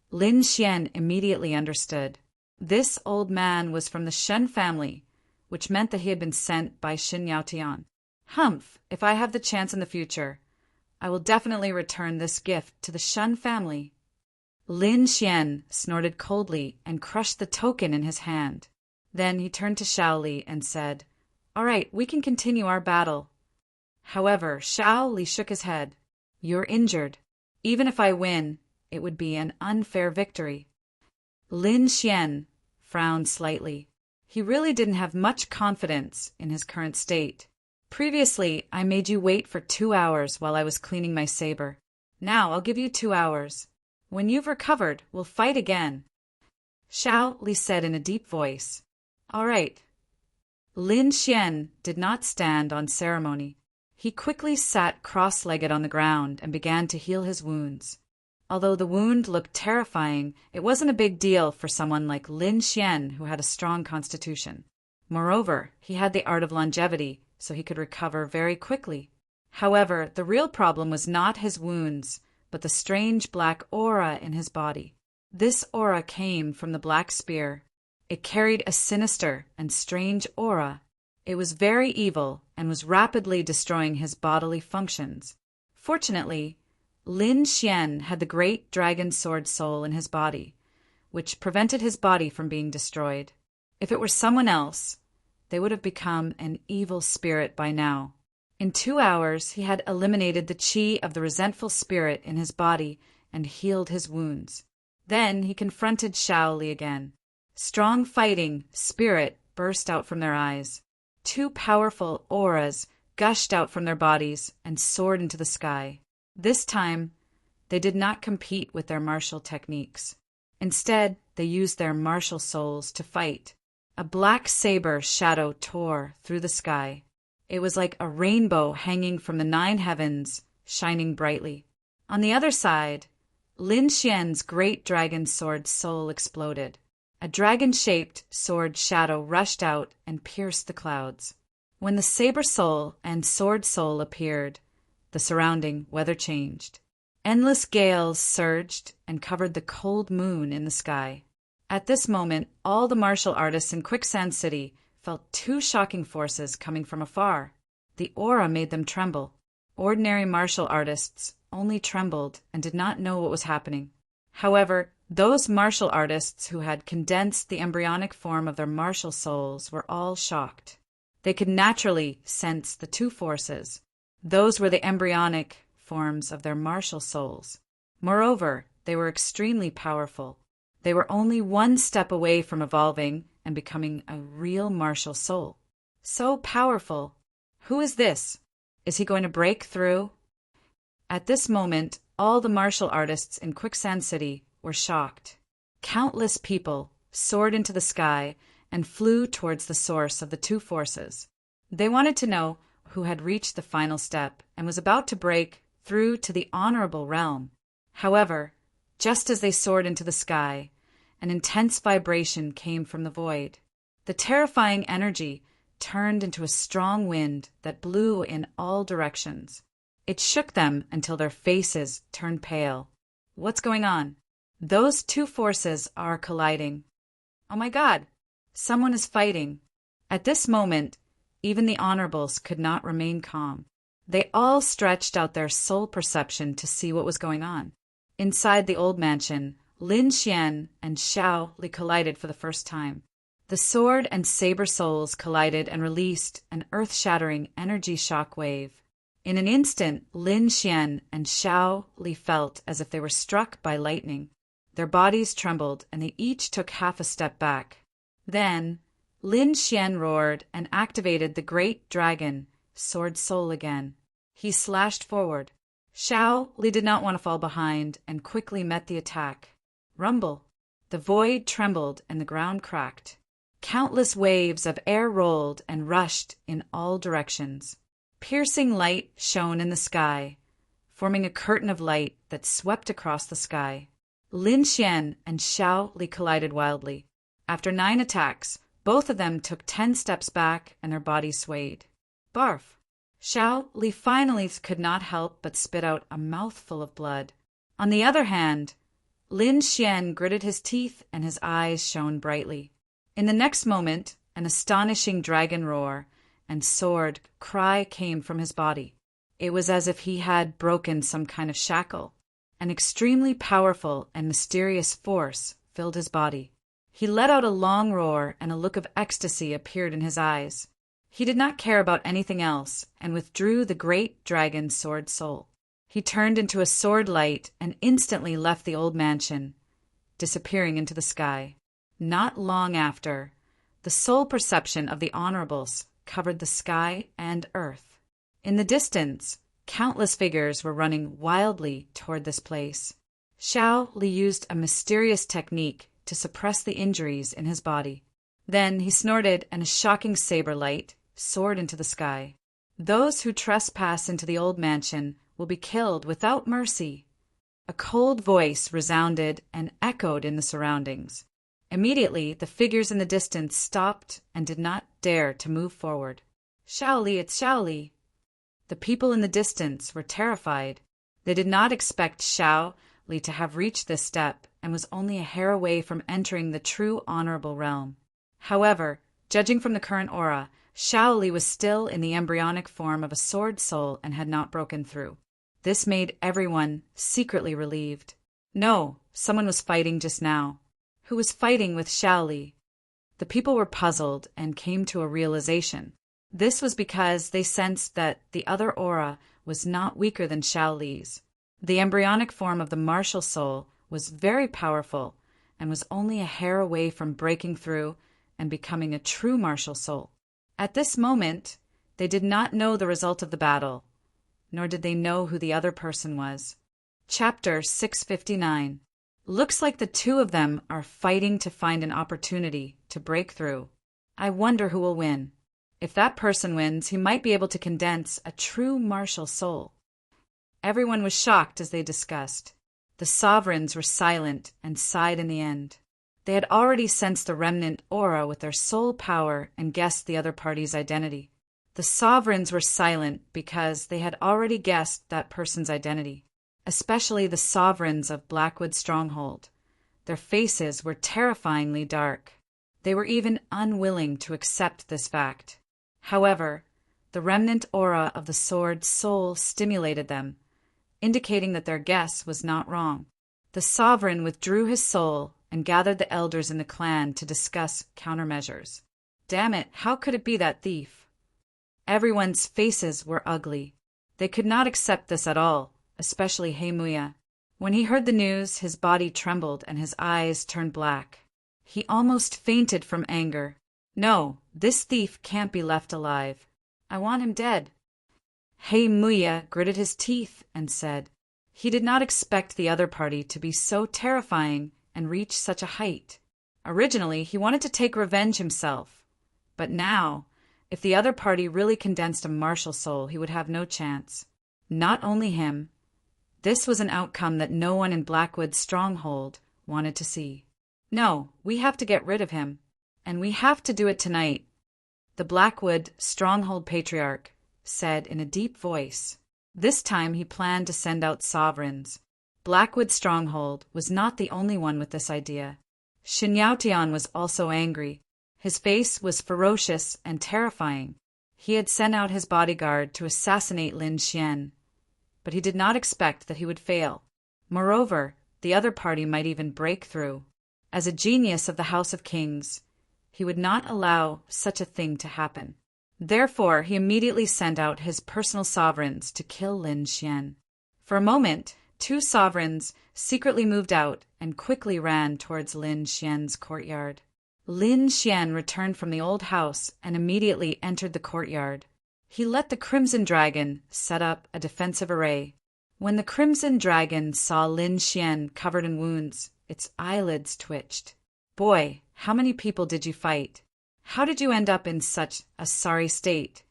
Lin Xian immediately understood. This old man was from the Shen family, which meant that he had been sent by Xin Yaotian. Humph, if I have the chance in the future, I will definitely return this gift to the Shen family. Lin Xian snorted coldly and crushed the token in his hand. Then he turned to Shao Li and said, "All right, we can continue our battle." However, Shao Li shook his head. "You're injured. Even if I win, it would be an unfair victory." Lin Xian frowned slightly. He really didn't have much confidence in his current state. "Previously, I made you wait for 2 hours while I was cleaning my saber. Now I'll give you 2 hours. When you've recovered, we'll fight again." Shao Li said in a deep voice. "All right." Lin Xian did not stand on ceremony. He quickly sat cross-legged on the ground and began to heal his wounds. Although the wound looked terrifying, it wasn't a big deal for someone like Lin Xian who had a strong constitution. Moreover, he had the art of longevity, so he could recover very quickly. However, the real problem was not his wounds, but the strange black aura in his body. This aura came from the black spear. It carried a sinister and strange aura. It was very evil and was rapidly destroying his bodily functions. Fortunately, Lin Xian had the great dragon sword soul in his body, which prevented his body from being destroyed. If it were someone else, they would have become an evil spirit by now. In 2 hours, he had eliminated the qi of the resentful spirit in his body and healed his wounds. Then he confronted Shao Li again. Strong fighting spirit burst out from their eyes. 2 powerful auras gushed out from their bodies and soared into the sky. This time, they did not compete with their martial techniques. Instead, they used their martial souls to fight. A black saber shadow tore through the sky. It was like a rainbow hanging from the 9 heavens, shining brightly. On the other side, Lin Xian's great dragon sword soul exploded. A dragon-shaped sword shadow rushed out and pierced the clouds. When the saber soul and sword soul appeared, the surrounding weather changed. Endless gales surged and covered the cold moon in the sky. At this moment, all the martial artists in Quicksand City felt two shocking forces coming from afar. The aura made them tremble. Ordinary martial artists only trembled and did not know what was happening. However, those martial artists who had condensed the embryonic form of their martial souls were all shocked. They could naturally sense the two forces. Those were the embryonic forms of their martial souls. Moreover, they were extremely powerful. They were only one step away from evolving and becoming a real martial soul. So powerful. Who is this? Is he going to break through? At this moment, all the martial artists in Quicksand City were shocked. Countless people soared into the sky and flew towards the source of the two forces. They wanted to know who had reached the final step and was about to break through to the honorable realm. However, just as they soared into the sky, an intense vibration came from the void. The terrifying energy turned into a strong wind that blew in all directions. It shook them until their faces turned pale. What's going on? Those two forces are colliding. Oh my God! Someone is fighting. At this moment, even the honorables could not remain calm. They all stretched out their soul perception to see what was going on. Inside the old mansion, Lin Xian and Xiao Li collided for the first time. The sword and saber souls collided and released an earth-shattering energy shock wave. In an instant, Lin Xian and Xiao Li felt as if they were struck by lightning. Their bodies trembled, and they each took half a step back. Then, Lin Xian roared and activated the great dragon, Sword Soul again. He slashed forward. Xiao Li did not want to fall behind and quickly met the attack. Rumble. The void trembled and the ground cracked. Countless waves of air rolled and rushed in all directions. Piercing light shone in the sky, forming a curtain of light that swept across the sky. Lin Xian and Xiao Li collided wildly. After 9 attacks, both of them took 10 steps back and their bodies swayed. Barf! Xiao Li finally could not help but spit out a mouthful of blood. On the other hand, Lin Xian gritted his teeth and his eyes shone brightly. In the next moment, an astonishing dragon roar and sword cry came from his body. It was as if he had broken some kind of shackle. An extremely powerful and mysterious force filled his body. He let out a long roar and a look of ecstasy appeared in his eyes. He did not care about anything else and withdrew the great dragon sword soul. He turned into a sword light and instantly left the old mansion, disappearing into the sky. Not long after, the soul perception of the honorables covered the sky and earth. In the distance, countless figures were running wildly toward this place. Xiao Li used a mysterious technique to suppress the injuries in his body. Then he snorted and a shocking saber light soared into the sky. Those who trespass into the old mansion will be killed without mercy. A cold voice resounded and echoed in the surroundings. Immediately, the figures in the distance stopped and did not dare to move forward. Xiao Li, it's Xiao Li. The people in the distance were terrified. They did not expect Xiao Li to have reached this step and was only a hair away from entering the true honorable realm. However, judging from the current aura, Xiao Li was still in the embryonic form of a sword soul and had not broken through. This made everyone secretly relieved. No, someone was fighting just now. Who was fighting with Xiao Li? The people were puzzled and came to a realization. This was because they sensed that the other aura was not weaker than Xiao Li's. The embryonic form of the martial soul was very powerful and was only a hair away from breaking through and becoming a true martial soul. At this moment, they did not know the result of the battle, nor did they know who the other person was. Chapter 659. Looks like the two of them are fighting to find an opportunity to break through. I wonder who will win. If that person wins, he might be able to condense a true martial soul. Everyone was shocked as they discussed. The sovereigns were silent and sighed in the end. They had already sensed the remnant aura with their soul power and guessed the other party's identity. The sovereigns were silent because they had already guessed that person's identity, especially the sovereigns of Blackwood Stronghold. Their faces were terrifyingly dark. They were even unwilling to accept this fact. However, the remnant aura of the sword soul stimulated them, indicating that their guess was not wrong. The sovereign withdrew his soul and gathered the elders in the clan to discuss countermeasures. Damn it, how could it be that thief? Everyone's faces were ugly. They could not accept this at all, especially Heimuya. When he heard the news, his body trembled and his eyes turned black. He almost fainted from anger. No, this thief can't be left alive. I want him dead. Heimuya gritted his teeth and said he did not expect the other party to be so terrifying and reach such a height. Originally, he wanted to take revenge himself. But now, if the other party really condensed a martial soul, he would have no chance. Not only him. This was an outcome that no one in Blackwood's stronghold wanted to see. No, we have to get rid of him. And we have to do it tonight, the Blackwood Stronghold Patriarch said in a deep voice. This time he planned to send out sovereigns. Blackwood Stronghold was not the only one with this idea. Shinyaotian was also angry. His face was ferocious and terrifying. He had sent out his bodyguard to assassinate Lin Xian, but he did not expect that he would fail. Moreover, the other party might even break through. As a genius of the House of Kings, he would not allow such a thing to happen. Therefore, he immediately sent out his personal sovereigns to kill Lin Xian. For a moment, 2 sovereigns secretly moved out and quickly ran towards Lin Xian's courtyard. Lin Xian returned from the old house and immediately entered the courtyard. He let the Crimson Dragon set up a defensive array. When the Crimson Dragon saw Lin Xian covered in wounds, its eyelids twitched. Boy, how many people did you fight? How did you end up in such a sorry state?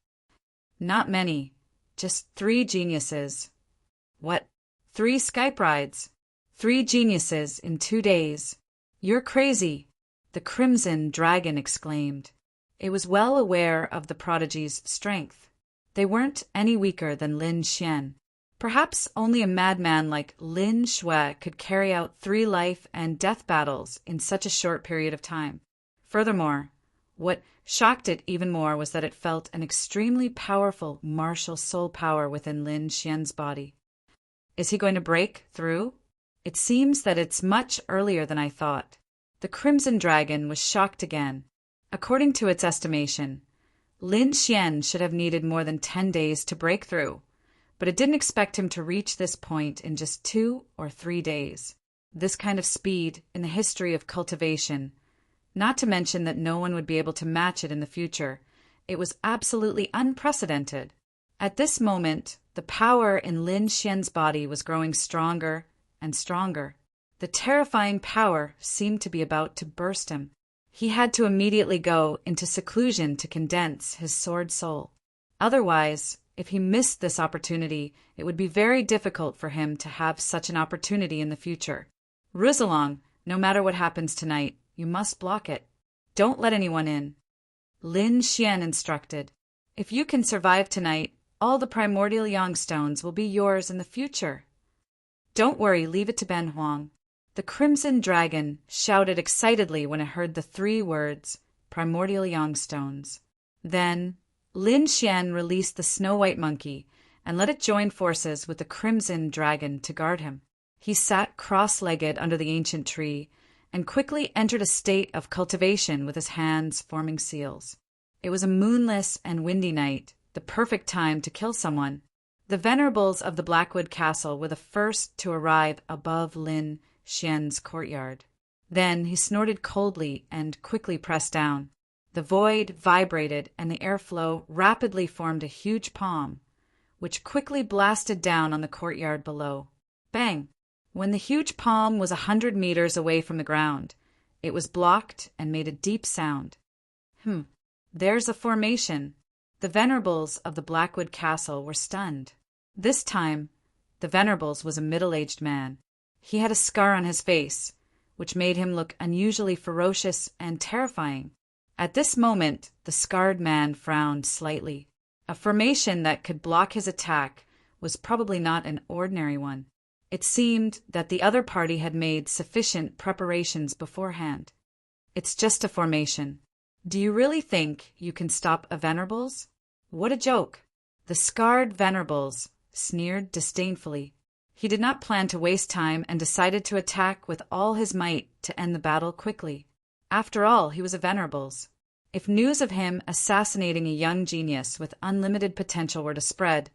Not many, just 3 geniuses. What? 3 Skype rides? 3 geniuses in 2 days. You're crazy, the Crimson Dragon exclaimed. It was well aware of the prodigy's strength. They weren't any weaker than Lin Xian. Perhaps only a madman like Lin Shui could carry out 3 life and death battles in such a short period of time. Furthermore, what shocked it even more was that it felt an extremely powerful martial soul power within Lin Xian's body. Is he going to break through? It seems that it's much earlier than I thought. The Crimson Dragon was shocked again. According to its estimation, Lin Xian should have needed more than 10 days to break through, but it didn't expect him to reach this point in just 2 or 3 days. This kind of speed in the history of cultivation, not to mention that no one would be able to match it in the future, it was absolutely unprecedented. At this moment, the power in Lin Xian's body was growing stronger and stronger. The terrifying power seemed to be about to burst him. He had to immediately go into seclusion to condense his sword soul. Otherwise, if he missed this opportunity, it would be very difficult for him to have such an opportunity in the future. Rizalong, no matter what happens tonight, you must block it. Don't let anyone in. Lin Xian instructed. If you can survive tonight, all the primordial Youngstones will be yours in the future. Don't worry, leave it to Ben Huang. The Crimson Dragon shouted excitedly when it heard the 3 words, primordial Youngstones. Then, Lin Xian released the Snow-White Monkey and let it join forces with the Crimson Dragon to guard him. He sat cross-legged under the ancient tree and quickly entered a state of cultivation with his hands forming seals. It was a moonless and windy night, the perfect time to kill someone. The venerables of the Blackwood Castle were the first to arrive above Lin Xian's courtyard. Then he snorted coldly and quickly pressed down. The void vibrated and the airflow rapidly formed a huge palm, which quickly blasted down on the courtyard below. Bang! When the huge palm was 100 meters away from the ground, it was blocked and made a deep sound. There's a formation. The venerables of the Blackwood Castle were stunned. This time, the venerables was a middle-aged man. He had a scar on his face, which made him look unusually ferocious and terrifying. At this moment, the scarred man frowned slightly. A formation that could block his attack was probably not an ordinary one. It seemed that the other party had made sufficient preparations beforehand. It's just a formation. Do you really think you can stop a Venerables? What a joke! The scarred Venerables sneered disdainfully. He did not plan to waste time and decided to attack with all his might to end the battle quickly. After all, he was a Venerables. If news of him assassinating a young genius with unlimited potential were to spread,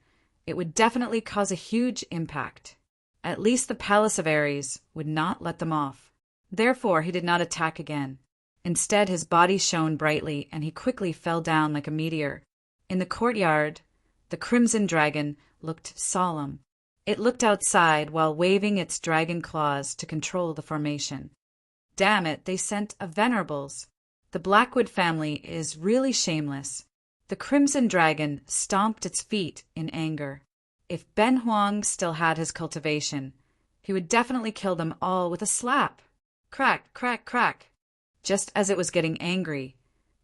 it would definitely cause a huge impact. At least the Palace of Ares would not let them off. Therefore, he did not attack again. Instead, his body shone brightly, and he quickly fell down like a meteor. In the courtyard, the Crimson Dragon looked solemn. It looked outside while waving its dragon claws to control the formation. Damn it, they sent a Venerables. The Blackwood family is really shameless. The Crimson Dragon stomped its feet in anger. If Ben Huang still had his cultivation, he would definitely kill them all with a slap. Crack, crack, crack. Just as it was getting angry,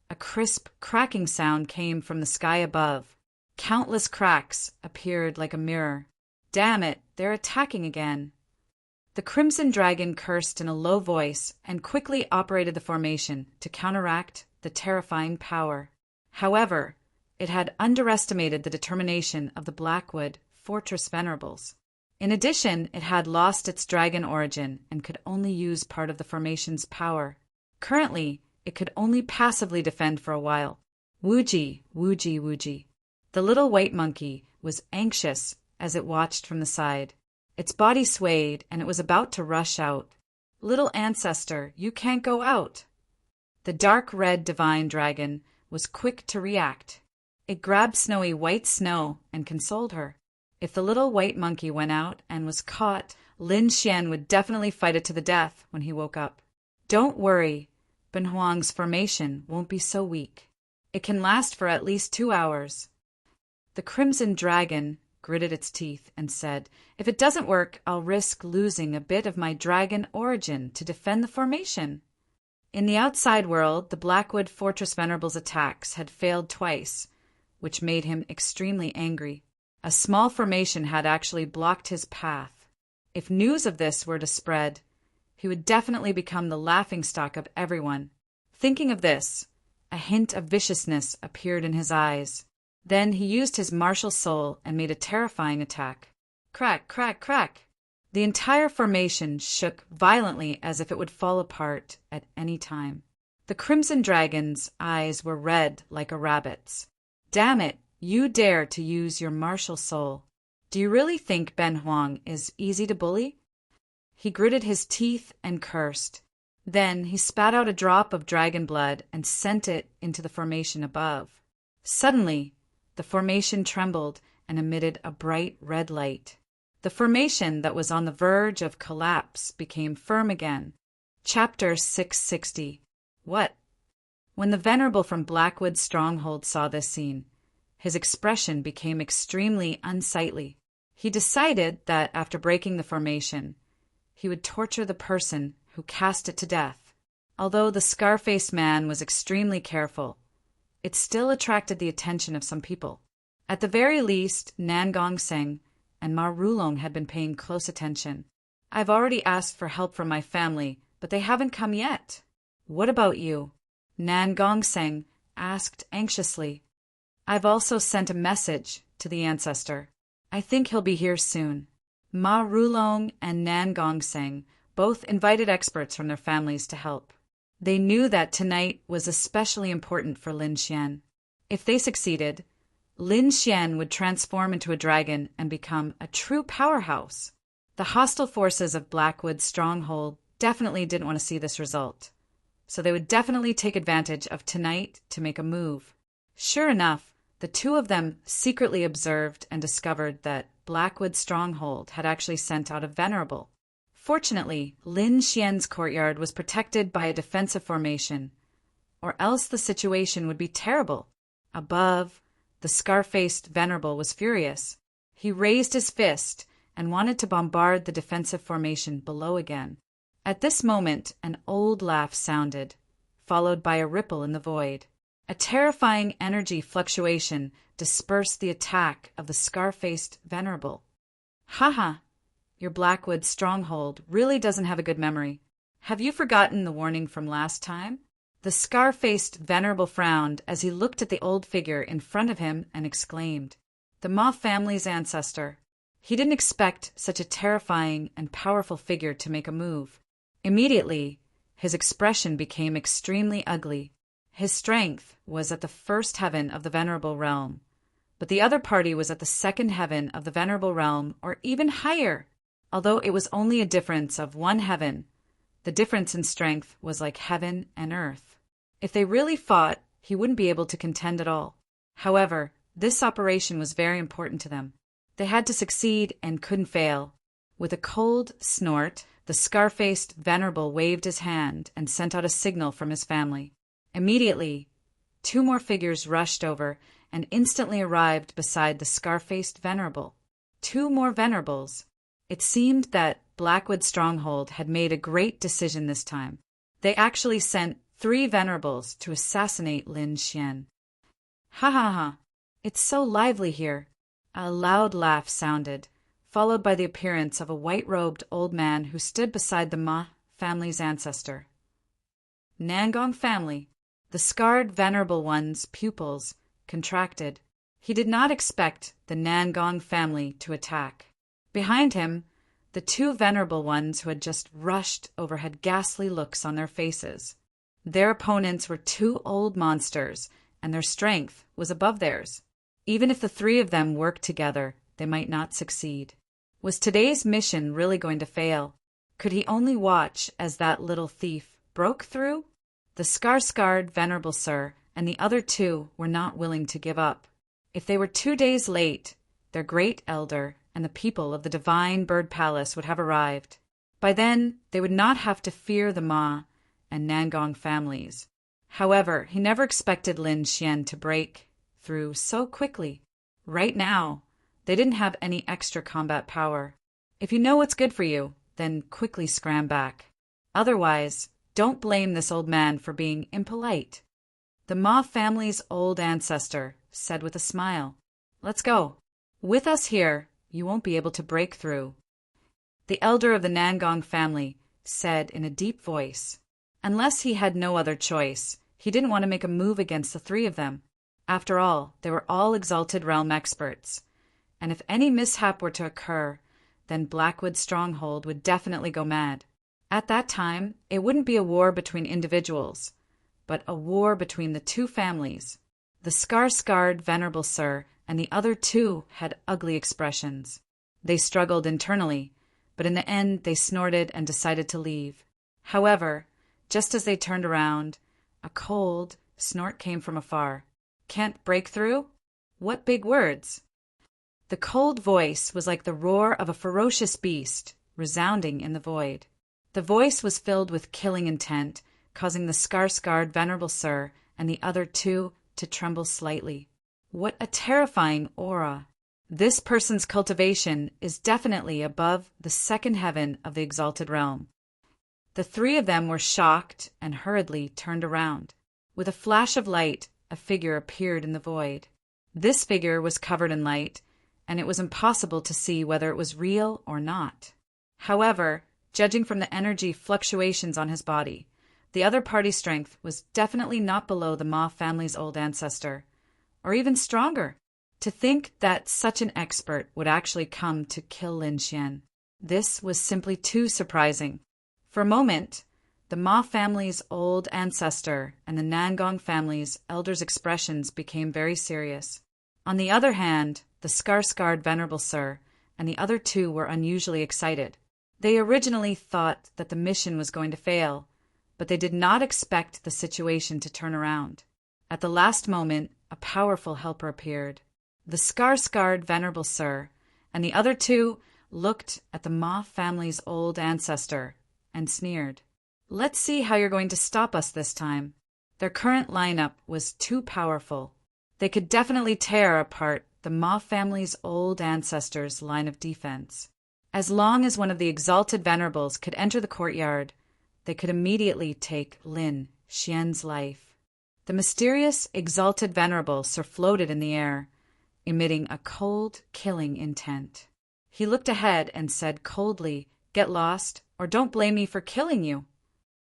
a crisp cracking sound came from the sky above. Countless cracks appeared like a mirror. Damn it, they're attacking again. The Crimson Dragon cursed in a low voice and quickly operated the formation to counteract the terrifying power. However, it had underestimated the determination of the Blackwood Fortress Venerables. In addition, it had lost its dragon origin and could only use part of the formation's power. Currently, it could only passively defend for a while. Woogie, woogie, woogie. The little white monkey was anxious as it watched from the side. Its body swayed, and it was about to rush out. Little ancestor, you can't go out. The dark red divine dragon was quick to react. It grabbed snowy white snow and consoled her. If the little white monkey went out and was caught, Lin Xian would definitely fight it to the death when he woke up. Don't worry, Ben Huang's formation won't be so weak. It can last for at least 2 hours. The Crimson Dragon gritted its teeth and said, if it doesn't work, I'll risk losing a bit of my dragon origin to defend the formation. In the outside world, the Blackwood Fortress Venerables' attacks had failed twice, which made him extremely angry. A small formation had actually blocked his path. If news of this were to spread, he would definitely become the laughingstock of everyone. Thinking of this, a hint of viciousness appeared in his eyes. Then he used his martial soul and made a terrifying attack. Crack, crack, crack! The entire formation shook violently as if it would fall apart at any time. The Crimson Dragon's eyes were red like a rabbit's. Damn it! You dare to use your martial soul. Do you really think Ben Huang is easy to bully? He gritted his teeth and cursed. Then he spat out a drop of dragon blood and sent it into the formation above. Suddenly, the formation trembled and emitted a bright red light. The formation that was on the verge of collapse became firm again. Chapter 660. What? When the Venerable from Blackwood Stronghold saw this scene, his expression became extremely unsightly. He decided that after breaking the formation, he would torture the person who cast it to death. Although the scar-faced man was extremely careful, it still attracted the attention of some people. At the very least, Nan Gongseng and Ma Rulong had been paying close attention. I've already asked for help from my family, but they haven't come yet. What about you? Nan Gongseng asked anxiously. I've also sent a message to the ancestor. I think he'll be here soon. Ma Rulong and Nan Gongseng both invited experts from their families to help. They knew that tonight was especially important for Lin Xian. If they succeeded, Lin Xian would transform into a dragon and become a true powerhouse. The hostile forces of Blackwood Stronghold definitely didn't want to see this result, so they would definitely take advantage of tonight to make a move. Sure enough, the two of them secretly observed and discovered that Blackwood Stronghold had actually sent out a Venerable. Fortunately, Lin Xian's courtyard was protected by a defensive formation, or else the situation would be terrible. Above, the scar-faced Venerable was furious. He raised his fist and wanted to bombard the defensive formation below again. At this moment, an old laugh sounded, followed by a ripple in the void. A terrifying energy fluctuation dispersed the attack of the scar-faced venerable. Haha, your Blackwood stronghold really doesn't have a good memory. Have you forgotten the warning from last time? The scar-faced venerable frowned as he looked at the old figure in front of him and exclaimed, "The Ma family's ancestor." He didn't expect such a terrifying and powerful figure to make a move. Immediately, his expression became extremely ugly. His strength was at the first heaven of the venerable realm, but the other party was at the second heaven of the venerable realm, or even higher. Although it was only a difference of one heaven, the difference in strength was like heaven and earth. If they really fought, he wouldn't be able to contend at all. However, this operation was very important to them. They had to succeed and couldn't fail. With a cold snort, the scar-faced venerable waved his hand and sent out a signal from his family. Immediately, 2 more figures rushed over and instantly arrived beside the scar-faced venerable. 2 more venerables. It seemed that Blackwood Stronghold had made a great decision this time. They actually sent 3 venerables to assassinate Lin Xian. Ha ha ha! It's so lively here. A loud laugh sounded, followed by the appearance of a white-robed old man who stood beside the Ma family's ancestor. Nangong family. The scarred venerable one's pupils contracted. He did not expect the Nangong family to attack. Behind him, the 2 venerable ones who had just rushed over had ghastly looks on their faces. Their opponents were 2 old monsters, and their strength was above theirs. Even if the 3 of them worked together, they might not succeed. Was today's mission really going to fail? Could he only watch as that little thief broke through? The scarred venerable sir and the other 2 were not willing to give up. If they were 2 days late, their great elder and the people of the divine bird palace would have arrived. By then, they would not have to fear the Ma and Nangong families. However, he never expected Lin Xian to break through so quickly. Right now, they didn't have any extra combat power. If you know what's good for you, then quickly scram back. Otherwise, don't blame this old man for being impolite. The Ma family's old ancestor said with a smile, "Let's go. With us here, you won't be able to break through." The elder of the Nangong family said in a deep voice. Unless he had no other choice, he didn't want to make a move against the 3 of them. After all, they were all Exalted Realm experts, and if any mishap were to occur, then Blackwood Stronghold would definitely go mad. At that time, it wouldn't be a war between individuals, but a war between the 2 families. The scarred venerable sir and the other 2 had ugly expressions. They struggled internally, but in the end they snorted and decided to leave. However, just as they turned around, a cold snort came from afar. "Can't break through? What big words!" The cold voice was like the roar of a ferocious beast, resounding in the void. The voice was filled with killing intent, causing the scarred venerable sir and the other 2 to tremble slightly. What a terrifying aura! This person's cultivation is definitely above the second heaven of the Exalted Realm. The 3 of them were shocked and hurriedly turned around. With a flash of light, a figure appeared in the void. This figure was covered in light, and it was impossible to see whether it was real or not. However, judging from the energy fluctuations on his body, the other party's strength was definitely not below the Ma family's old ancestor, or even stronger. To think that such an expert would actually come to kill Lin Xian, this was simply too surprising. For a moment, the Ma family's old ancestor and the Nangong family's elder's expressions became very serious. On the other hand, the scarred venerable sir and the other 2 were unusually excited. They originally thought that the mission was going to fail, but they did not expect the situation to turn around. At the last moment, a powerful helper appeared. The scarred venerable sir and the other 2 looked at the Ma family's old ancestor and sneered. "Let's see how you're going to stop us this time." Their current lineup was too powerful. They could definitely tear apart the Ma family's old ancestors' line of defense. As long as one of the exalted venerables could enter the courtyard, they could immediately take Lin Xian's life. The mysterious exalted venerable Sir floated in the air, emitting a cold, killing intent. He looked ahead and said coldly, "Get lost, or don't blame me for killing you."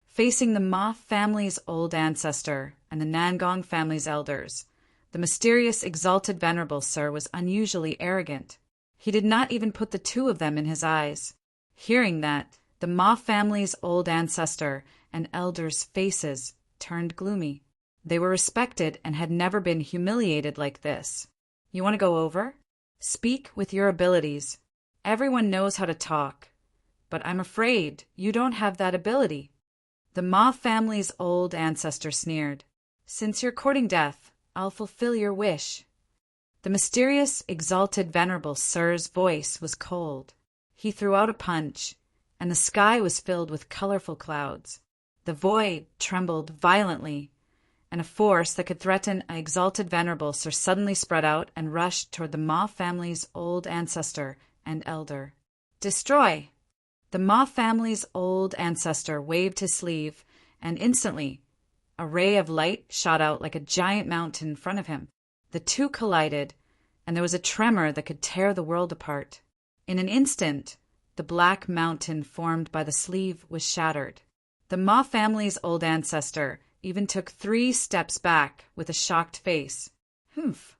Facing the Ma family's old ancestor and the Nangong family's elders, the mysterious exalted venerable Sir was unusually arrogant. He did not even put the two of them in his eyes. Hearing that, the Ma family's old ancestor and elders' faces turned gloomy. They were respected and had never been humiliated like this. "You want to go over? Speak with your abilities. Everyone knows how to talk, but I'm afraid you don't have that ability." The Ma family's old ancestor sneered. "Since you're courting death, I'll fulfill your wish." The mysterious, exalted, venerable Sir's voice was cold. He threw out a punch, and the sky was filled with colorful clouds. The void trembled violently, and a force that could threaten an exalted venerable Sir suddenly spread out and rushed toward the Ma family's old ancestor and elder. "Destroy!" The Ma family's old ancestor waved his sleeve, and instantly a ray of light shot out like a giant mountain in front of him. The two collided, and there was a tremor that could tear the world apart. In an instant, the black mountain formed by the sleeve was shattered. The Ma family's old ancestor even took 3 steps back with a shocked face. "Humph."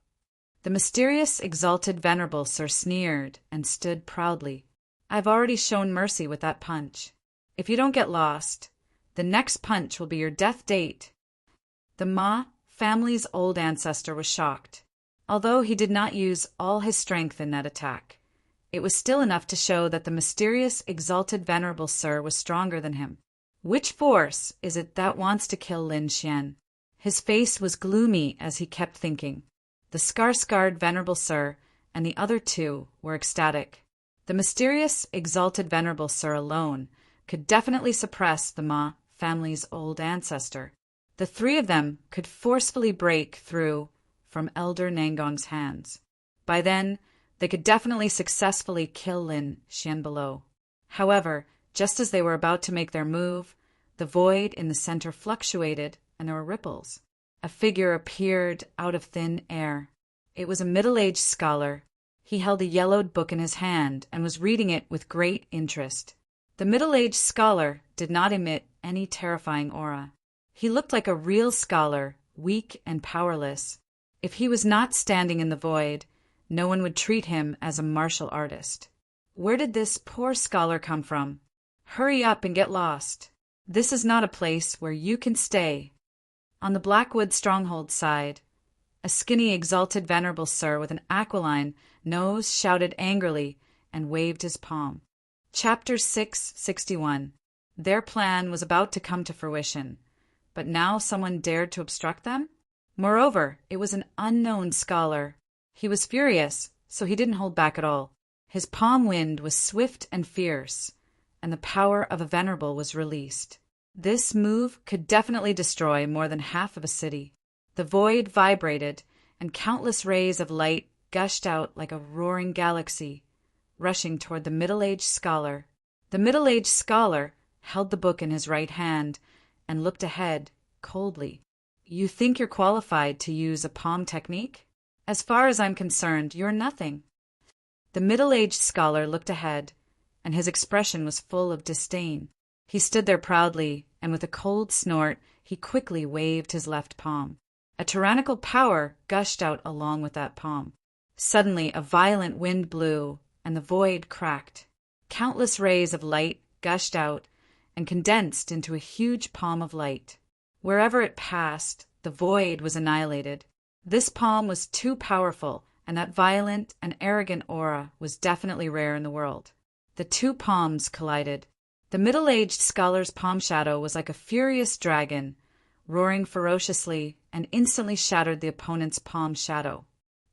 The mysterious, exalted, venerable Sir sneered and stood proudly. "I've already shown mercy with that punch. If you don't get lost, the next punch will be your death date." The Ma family's old ancestor was shocked. Although he did not use all his strength in that attack, it was still enough to show that the mysterious, exalted, venerable Sir was stronger than him. Which force is it that wants to kill Lin Xian? His face was gloomy as he kept thinking. The scar-scarred venerable Sir and the other two were ecstatic. The mysterious, exalted, venerable Sir alone could definitely suppress the Ma family's old ancestor. The 3 of them could forcefully break through from Elder Nangong's hands. By then, they could definitely successfully kill Lin Xian below. However, just as they were about to make their move, the void in the center fluctuated and there were ripples. A figure appeared out of thin air. It was a middle-aged scholar. He held a yellowed book in his hand and was reading it with great interest. The middle-aged scholar did not emit any terrifying aura. He looked like a real scholar, weak and powerless. If he was not standing in the void, no one would treat him as a martial artist. Where did this poor scholar come from? Hurry up and get lost. This is not a place where you can stay. On the Blackwood stronghold side, a skinny, exalted, venerable Sir with an aquiline nose shouted angrily and waved his palm. Chapter 661. Their plan was about to come to fruition, but now someone dared to obstruct them? Moreover, it was an unknown scholar. He was furious, so he didn't hold back at all. His palm wind was swift and fierce, and the power of a venerable was released. This move could definitely destroy more than half of a city. The void vibrated, and countless rays of light gushed out like a roaring galaxy, rushing toward the middle-aged scholar. The middle-aged scholar held the book in his right hand and looked ahead coldly. "You think you're qualified to use a palm technique? As far as I'm concerned, you're nothing." The middle-aged scholar looked ahead, and his expression was full of disdain. He stood there proudly, and with a cold snort, he quickly waved his left palm. A tyrannical power gushed out along with that palm. Suddenly, a violent wind blew, and the void cracked. Countless rays of light gushed out and condensed into a huge palm of light. Wherever it passed, the void was annihilated. This palm was too powerful, and that violent and arrogant aura was definitely rare in the world. The 2 palms collided. The middle-aged scholar's palm shadow was like a furious dragon, roaring ferociously, and instantly shattered the opponent's palm shadow.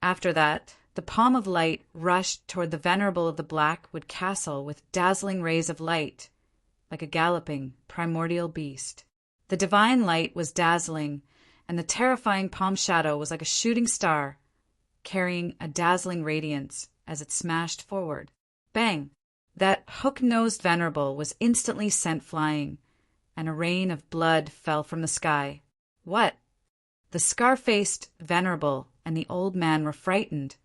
After that, the palm of light rushed toward the venerable of the Blackwood Castle with dazzling rays of light, like a galloping, primordial beast. The divine light was dazzling, and the terrifying palm shadow was like a shooting star, carrying a dazzling radiance as it smashed forward. Bang! That hook-nosed venerable was instantly sent flying, and a rain of blood fell from the sky. What? The scar-faced venerable and the old man were frightened,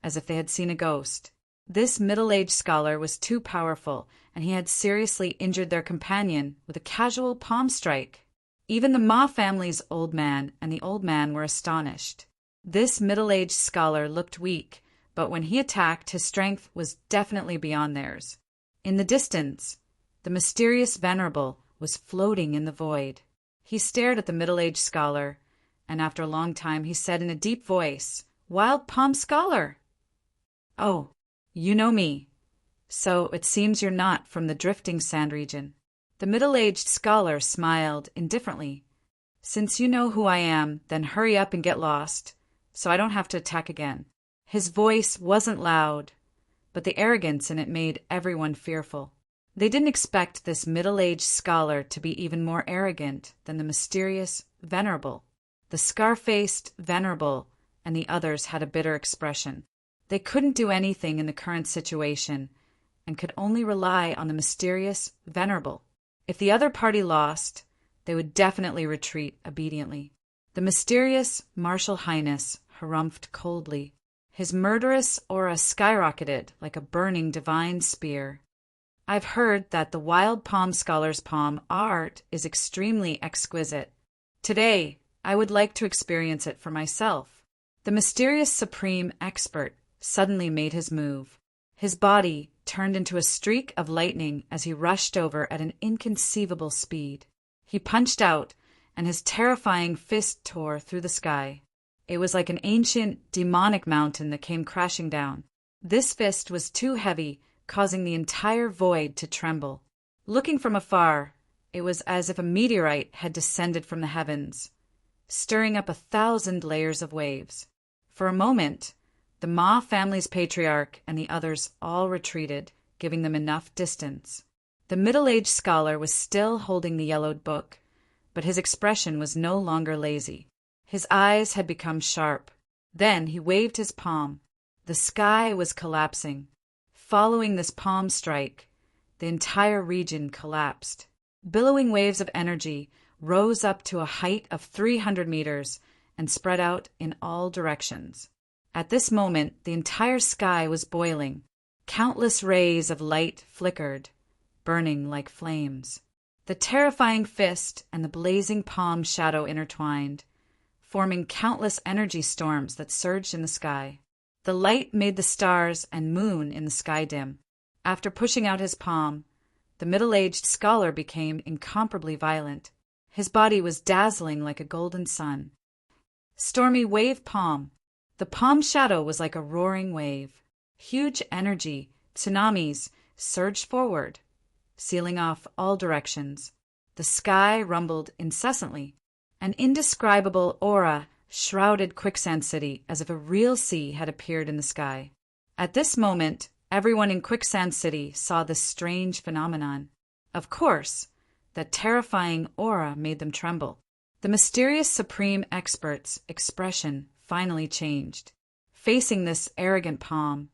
as if they had seen a ghost. This middle-aged scholar was too powerful, and he had seriously injured their companion with a casual palm strike. Even the Ma family's old man and the old man were astonished. This middle-aged scholar looked weak, but when he attacked, his strength was definitely beyond theirs. In the distance, the mysterious venerable was floating in the void. He stared at the middle-aged scholar, and after a long time he said in a deep voice, "Wild Palm Scholar! Oh, you know me. So it seems you're not from the drifting sand region." The middle-aged scholar smiled indifferently. "Since you know who I am, then hurry up and get lost, so I don't have to attack again." His voice wasn't loud, but the arrogance in it made everyone fearful. They didn't expect this middle-aged scholar to be even more arrogant than the mysterious venerable. The scar-faced venerable and the others had a bitter expression. They couldn't do anything in the current situation and could only rely on the mysterious venerable. If the other party lost, they would definitely retreat obediently. The mysterious Martial Highness harumphed coldly. His murderous aura skyrocketed like a burning divine spear. "I've heard that the Wild Palm Scholar's palm art is extremely exquisite. Today, I would like to experience it for myself." The mysterious supreme expert suddenly made his move. His body turned into a streak of lightning as he rushed over at an inconceivable speed. He punched out, and his terrifying fist tore through the sky. It was like an ancient, demonic mountain that came crashing down. This fist was too heavy, causing the entire void to tremble. Looking from afar, it was as if a meteorite had descended from the heavens, stirring up 1,000 layers of waves. For a moment, the Ma family's patriarch and the others all retreated, giving them enough distance. The middle-aged scholar was still holding the yellowed book, but his expression was no longer lazy. His eyes had become sharp. Then he waved his palm. The sky was collapsing. Following this palm strike, the entire region collapsed. Billowing waves of energy rose up to a height of 300 meters and spread out in all directions. At this moment, the entire sky was boiling. Countless rays of light flickered, burning like flames. The terrifying fist and the blazing palm shadow intertwined, forming countless energy storms that surged in the sky. The light made the stars and moon in the sky dim. After pushing out his palm, the middle-aged scholar became incomparably violent. His body was dazzling like a golden sun. Stormy wave palm. The palm shadow was like a roaring wave. Huge energy, tsunamis, surged forward, sealing off all directions. The sky rumbled incessantly. An indescribable aura shrouded Quicksand City as if a real sea had appeared in the sky. At this moment, everyone in Quicksand City saw this strange phenomenon. Of course, that terrifying aura made them tremble. The mysterious supreme expert's expression finally changed. Facing this arrogant palm,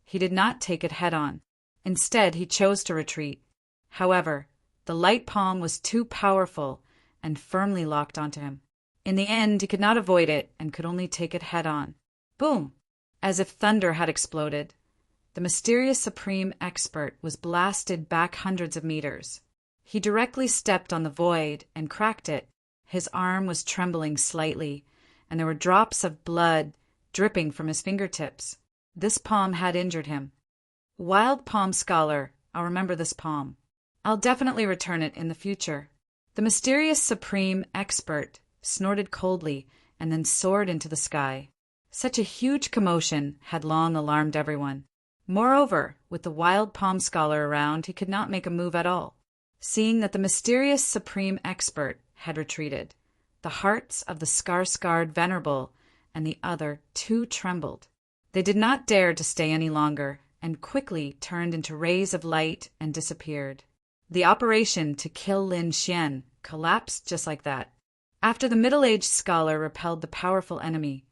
he did not take it head-on. Instead, he chose to retreat. However, the light palm was too powerful and firmly locked onto him. In the end, he could not avoid it and could only take it head-on. Boom! As if thunder had exploded, the mysterious supreme expert was blasted back hundreds of meters. He directly stepped on the void and cracked it. His arm was trembling slightly, and there were drops of blood dripping from his fingertips. This palm had injured him. Wild Palm Scholar, I'll remember this palm. I'll definitely return it in the future. The mysterious supreme expert snorted coldly and then soared into the sky. Such a huge commotion had long alarmed everyone. Moreover, with the Wild Palm Scholar around, he could not make a move at all. Seeing that the mysterious supreme expert had retreated, the hearts of the scar-scarred venerable and the other two trembled. They did not dare to stay any longer and quickly turned into rays of light and disappeared. The operation to kill Lin Xian collapsed just like that. After the middle-aged scholar repelled the powerful enemy,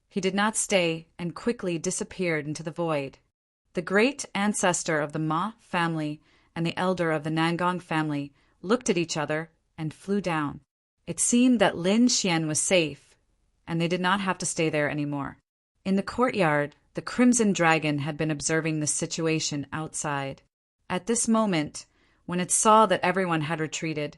he did not stay and quickly disappeared into the void. The The great ancestor of the Ma family and the elder of the Nangong family looked at each other and flew down. It seemed that Lin Xian was safe, and they did not have to stay there anymore. In the courtyard, the Crimson Dragon had been observing the situation outside. At this moment, when it saw that everyone had retreated,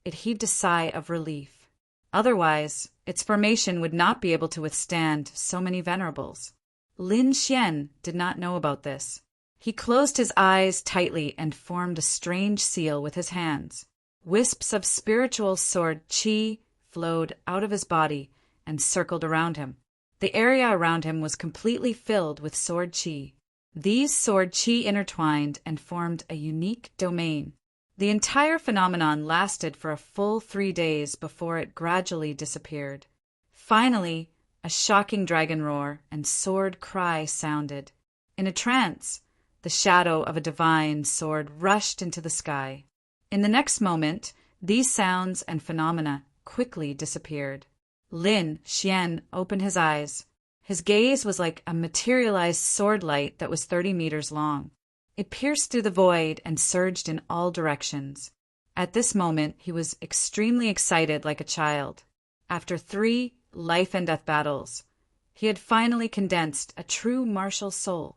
it heaved a sigh of relief. Otherwise, its formation would not be able to withstand so many venerables. Lin Xian did not know about this. He closed his eyes tightly and formed a strange seal with his hands. Wisps of spiritual sword qi flowed out of his body and circled around him. The area around him was completely filled with sword qi. These sword qi intertwined and formed a unique domain. The entire phenomenon lasted for a full 3 days before it gradually disappeared. Finally, a shocking dragon roar and sword cry sounded. In a trance, the shadow of a divine sword rushed into the sky. In the next moment, these sounds and phenomena quickly disappeared. Lin Xian opened his eyes. His gaze was like a materialized sword light that was 30 meters long. It pierced through the void and surged in all directions. At this moment, he was extremely excited like a child. After 3 life-and-death battles, he had finally condensed a true martial soul.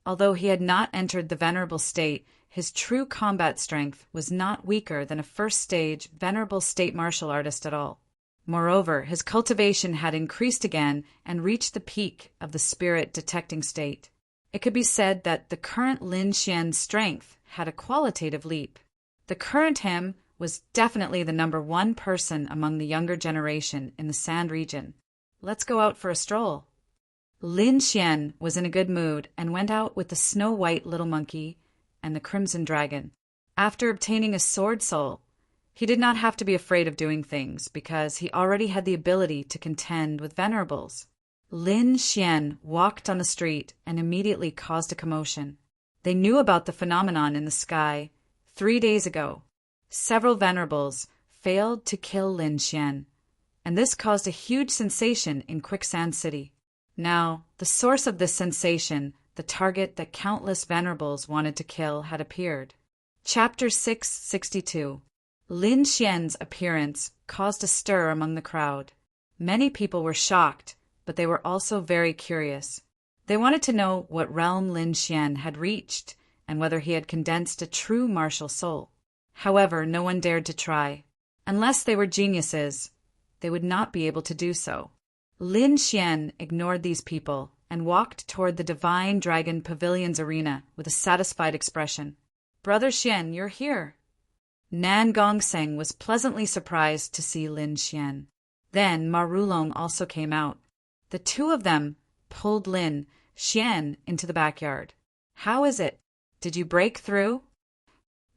Although he had not entered the venerable state, his true combat strength was not weaker than a first-stage venerable state martial artist at all. Moreover, his cultivation had increased again and reached the peak of the spirit detecting state. It could be said that the current Lin Xian's strength had a qualitative leap. The current him was definitely the #1 person among the younger generation in the Sand region. Let's go out for a stroll. Lin Xian was in a good mood and went out with the snow-white little monkey and the Crimson Dragon. After obtaining a sword soul, he did not have to be afraid of doing things because he already had the ability to contend with venerables. Lin Xian walked on the street and immediately caused a commotion. They knew about the phenomenon in the sky 3 days ago. Several venerables failed to kill Lin Xian, and this caused a huge sensation in Quicksand City. Now, the source of this sensation, the target that countless venerables wanted to kill, had appeared. Chapter 662. Lin Xian's appearance caused a stir among the crowd. Many people were shocked, but they were also very curious. They wanted to know what realm Lin Xian had reached and whether he had condensed a true martial soul. However, no one dared to try. Unless they were geniuses, they would not be able to do so. Lin Xian ignored these people and walked toward the Divine Dragon Pavilion's arena with a satisfied expression. "Brother Xian, you're here." Nan Gongseng was pleasantly surprised to see Lin Xian. Then Ma Rulong also came out. The two of them pulled Lin Xian into the backyard. "How is it? Did you break through?"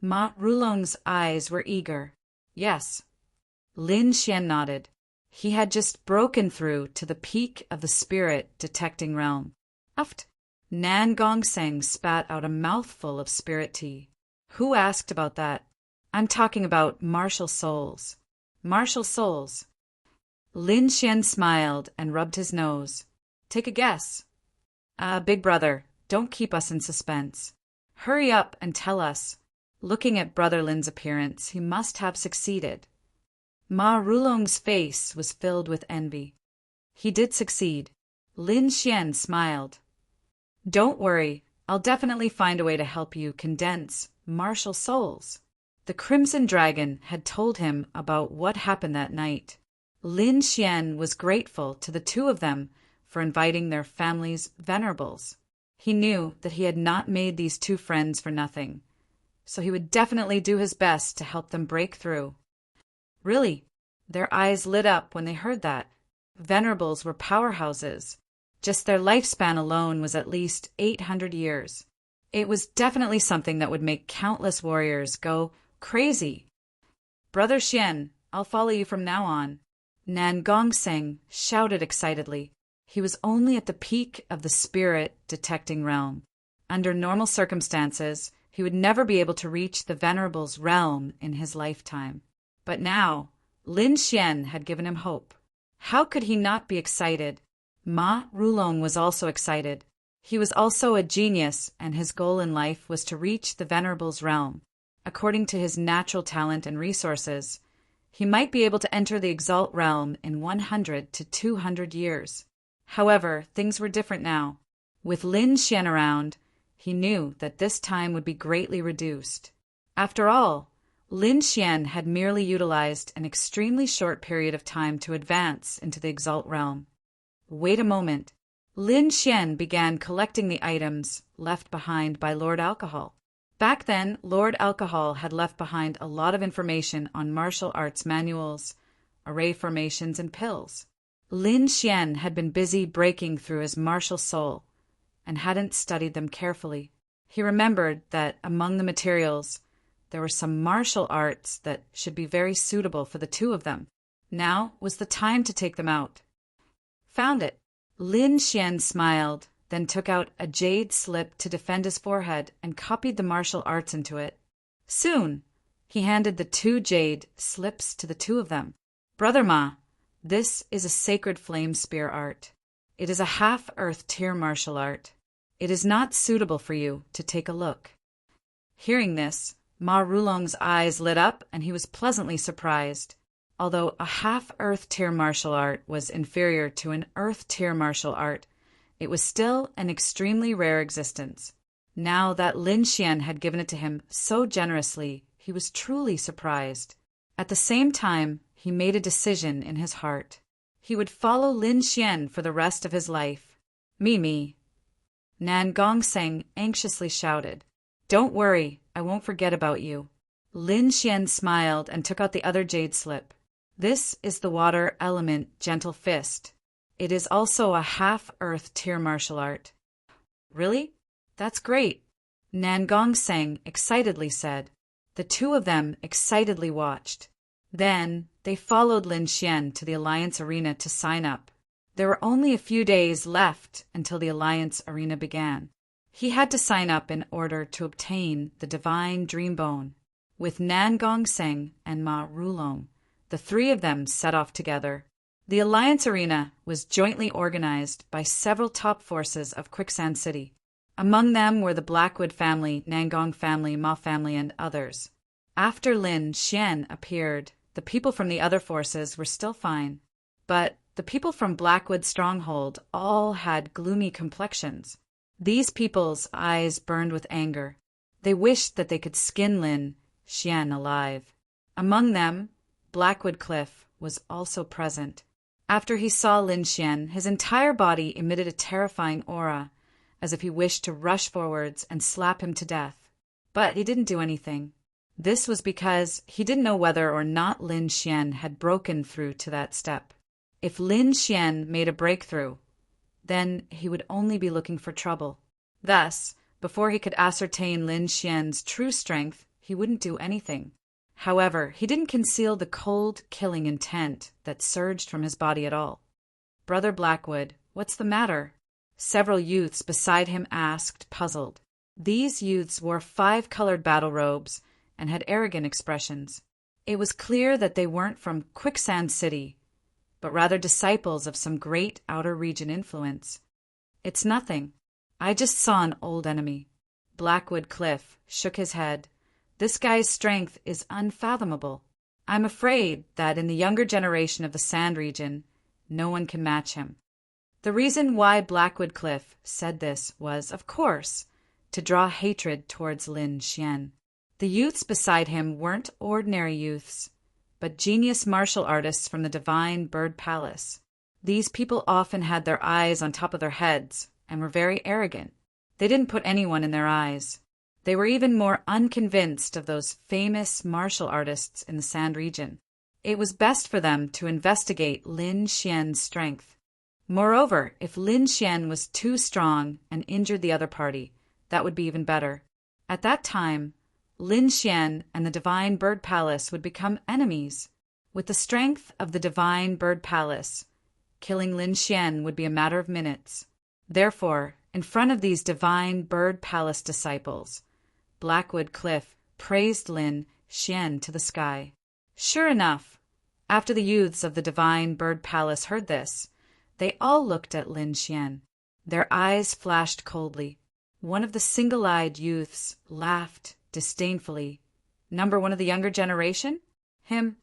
Ma Rulong's eyes were eager. "Yes." Lin Xian nodded. He had just broken through to the peak of the spirit detecting realm. Uft! Nan Gongseng spat out a mouthful of spirit tea. "Who asked about that?" "I'm talking about martial souls." "Martial souls?" Lin Xian smiled and rubbed his nose. "Take a guess." Big brother, don't keep us in suspense. Hurry up and tell us." Looking at Brother Lin's appearance, he must have succeeded. Ma Rulong's face was filled with envy. He did succeed. Lin Xian smiled. "Don't worry, I'll definitely find a way to help you condense martial souls." The Crimson Dragon had told him about what happened that night. Lin Xian was grateful to the two of them for inviting their family's venerables. He knew that he had not made these two friends for nothing, so he would definitely do his best to help them break through. Really, their eyes lit up when they heard that. Venerables were powerhouses. Just their lifespan alone was at least 800 years. It was definitely something that would make countless warriors go crazy. "Brother Xian, I'll follow you from now on." Nan Gongseng shouted excitedly. He was only at the peak of the spirit detecting realm. Under normal circumstances, he would never be able to reach the Venerable's realm in his lifetime. But now, Lin Xian had given him hope. How could he not be excited? Ma Rulong was also excited. He was also a genius, and his goal in life was to reach the Venerable's realm. According to his natural talent and resources, he might be able to enter the Exalt realm in 100 to 200 years. However, things were different now. With Lin Xian around, he knew that this time would be greatly reduced. After all, Lin Xian had merely utilized an extremely short period of time to advance into the Exalt realm. Wait a moment. Lin Xian began collecting the items left behind by Lord Alcohol. Back then, Lord Alcohol had left behind a lot of information on martial arts manuals, array formations, and pills. Lin Xian had been busy breaking through his martial soul and hadn't studied them carefully. He remembered that among the materials, there were some martial arts that should be very suitable for the two of them. Now was the time to take them out. Found it. Lin Xian smiled, then took out a jade slip to defend his forehead and copied the martial arts into it. Soon, he handed the 2 jade slips to the two of them. Brother Ma, this is a sacred flame spear art. It is a half-earth tier martial art. It is not suitable for you to take a look. Hearing this, Ma Rulong's eyes lit up and he was pleasantly surprised. Although a half-earth tier martial art was inferior to an earth tier martial art, it was still an extremely rare existence. Now that Lin Xian had given it to him so generously, he was truly surprised. At the same time, he made a decision in his heart. He would follow Lin Xian for the rest of his life. Me. Nan Gongseng anxiously shouted. Don't worry, I won't forget about you. Lin Xian smiled and took out the other jade slip. This is the water element gentle fist. It is also a half-earth tier martial art. Really? That's great, Nan Gongseng excitedly said. The two of them excitedly watched. Then they followed Lin Xian to the Alliance Arena to sign up. There were only a few days left until the Alliance Arena began. He had to sign up in order to obtain the Divine Dreambone. With Nan Gongseng and Ma Rulong, the three of them set off together. The Alliance Arena was jointly organized by several top forces of Quicksand City. Among them were the Blackwood family, Nangong family, Ma family, and others. After Lin Xian appeared, the people from the other forces were still fine. But the people from Blackwood Stronghold all had gloomy complexions. These people's eyes burned with anger. They wished that they could skin Lin Xian alive. Among them, Blackwood Cliff was also present. After he saw Lin Xian, his entire body emitted a terrifying aura, as if he wished to rush forwards and slap him to death. But he didn't do anything. This was because he didn't know whether or not Lin Xian had broken through to that step. If Lin Xian made a breakthrough, then he would only be looking for trouble. Thus, before he could ascertain Lin Xian's true strength, he wouldn't do anything. However, he didn't conceal the cold, killing intent that surged from his body at all. Brother Blackwood, what's the matter? Several youths beside him asked, puzzled. These youths wore 5-colored battle robes and had arrogant expressions. It was clear that they weren't from Quicksand City, but rather disciples of some great outer region influence. It's nothing. I just saw an old enemy. Blackwood Cliff shook his head. This guy's strength is unfathomable. I'm afraid that in the younger generation of the Sand region, no one can match him. The reason why Blackwood Cliff said this was, of course, to draw hatred towards Lin Xian. The youths beside him weren't ordinary youths, but genius martial artists from the Divine Bird Palace. These people often had their eyes on top of their heads and were very arrogant. They didn't put anyone in their eyes. They were even more unconvinced of those famous martial artists in the Sand region. It was best for them to investigate Lin Xian's strength. Moreover, if Lin Xian was too strong and injured the other party, that would be even better. At that time, Lin Xian and the Divine Bird Palace would become enemies. With the strength of the Divine Bird Palace, killing Lin Xian would be a matter of minutes. Therefore, in front of these Divine Bird Palace disciples, Blackwood Cliff praised Lin Xian to the sky. Sure enough, after the youths of the Divine Bird Palace heard this, they all looked at Lin Xian. Their eyes flashed coldly. One of the single-eyed youths laughed disdainfully. "Number one of the younger generation? Him?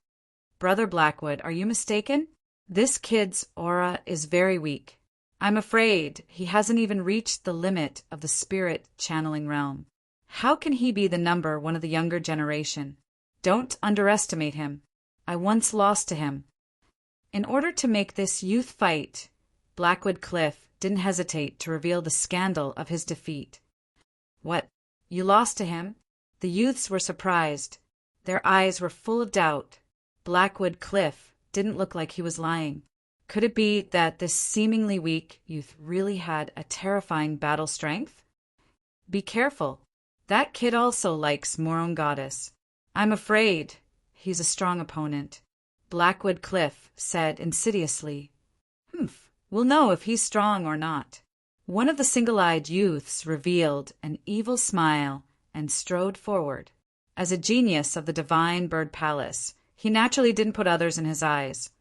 Brother Blackwood, are you mistaken? This kid's aura is very weak. I'm afraid he hasn't even reached the limit of the spirit channeling realm. How can he be the number one of the younger generation? Don't underestimate him. I once lost to him." In order to make this youth fight, Blackwood Cliff didn't hesitate to reveal the scandal of his defeat. "What? You lost to him?" The youths were surprised. Their eyes were full of doubt. Blackwood Cliff didn't look like he was lying. Could it be that this seemingly weak youth really had a terrifying battle strength? "Be careful. That kid also likes Moron Goddess. I'm afraid he's a strong opponent," Blackwood Cliff said insidiously. "Humph. We'll know if he's strong or not." One of the single-eyed youths revealed an evil smile and strode forward. As a genius of the Divine Bird Palace, he naturally didn't put others in his eyes,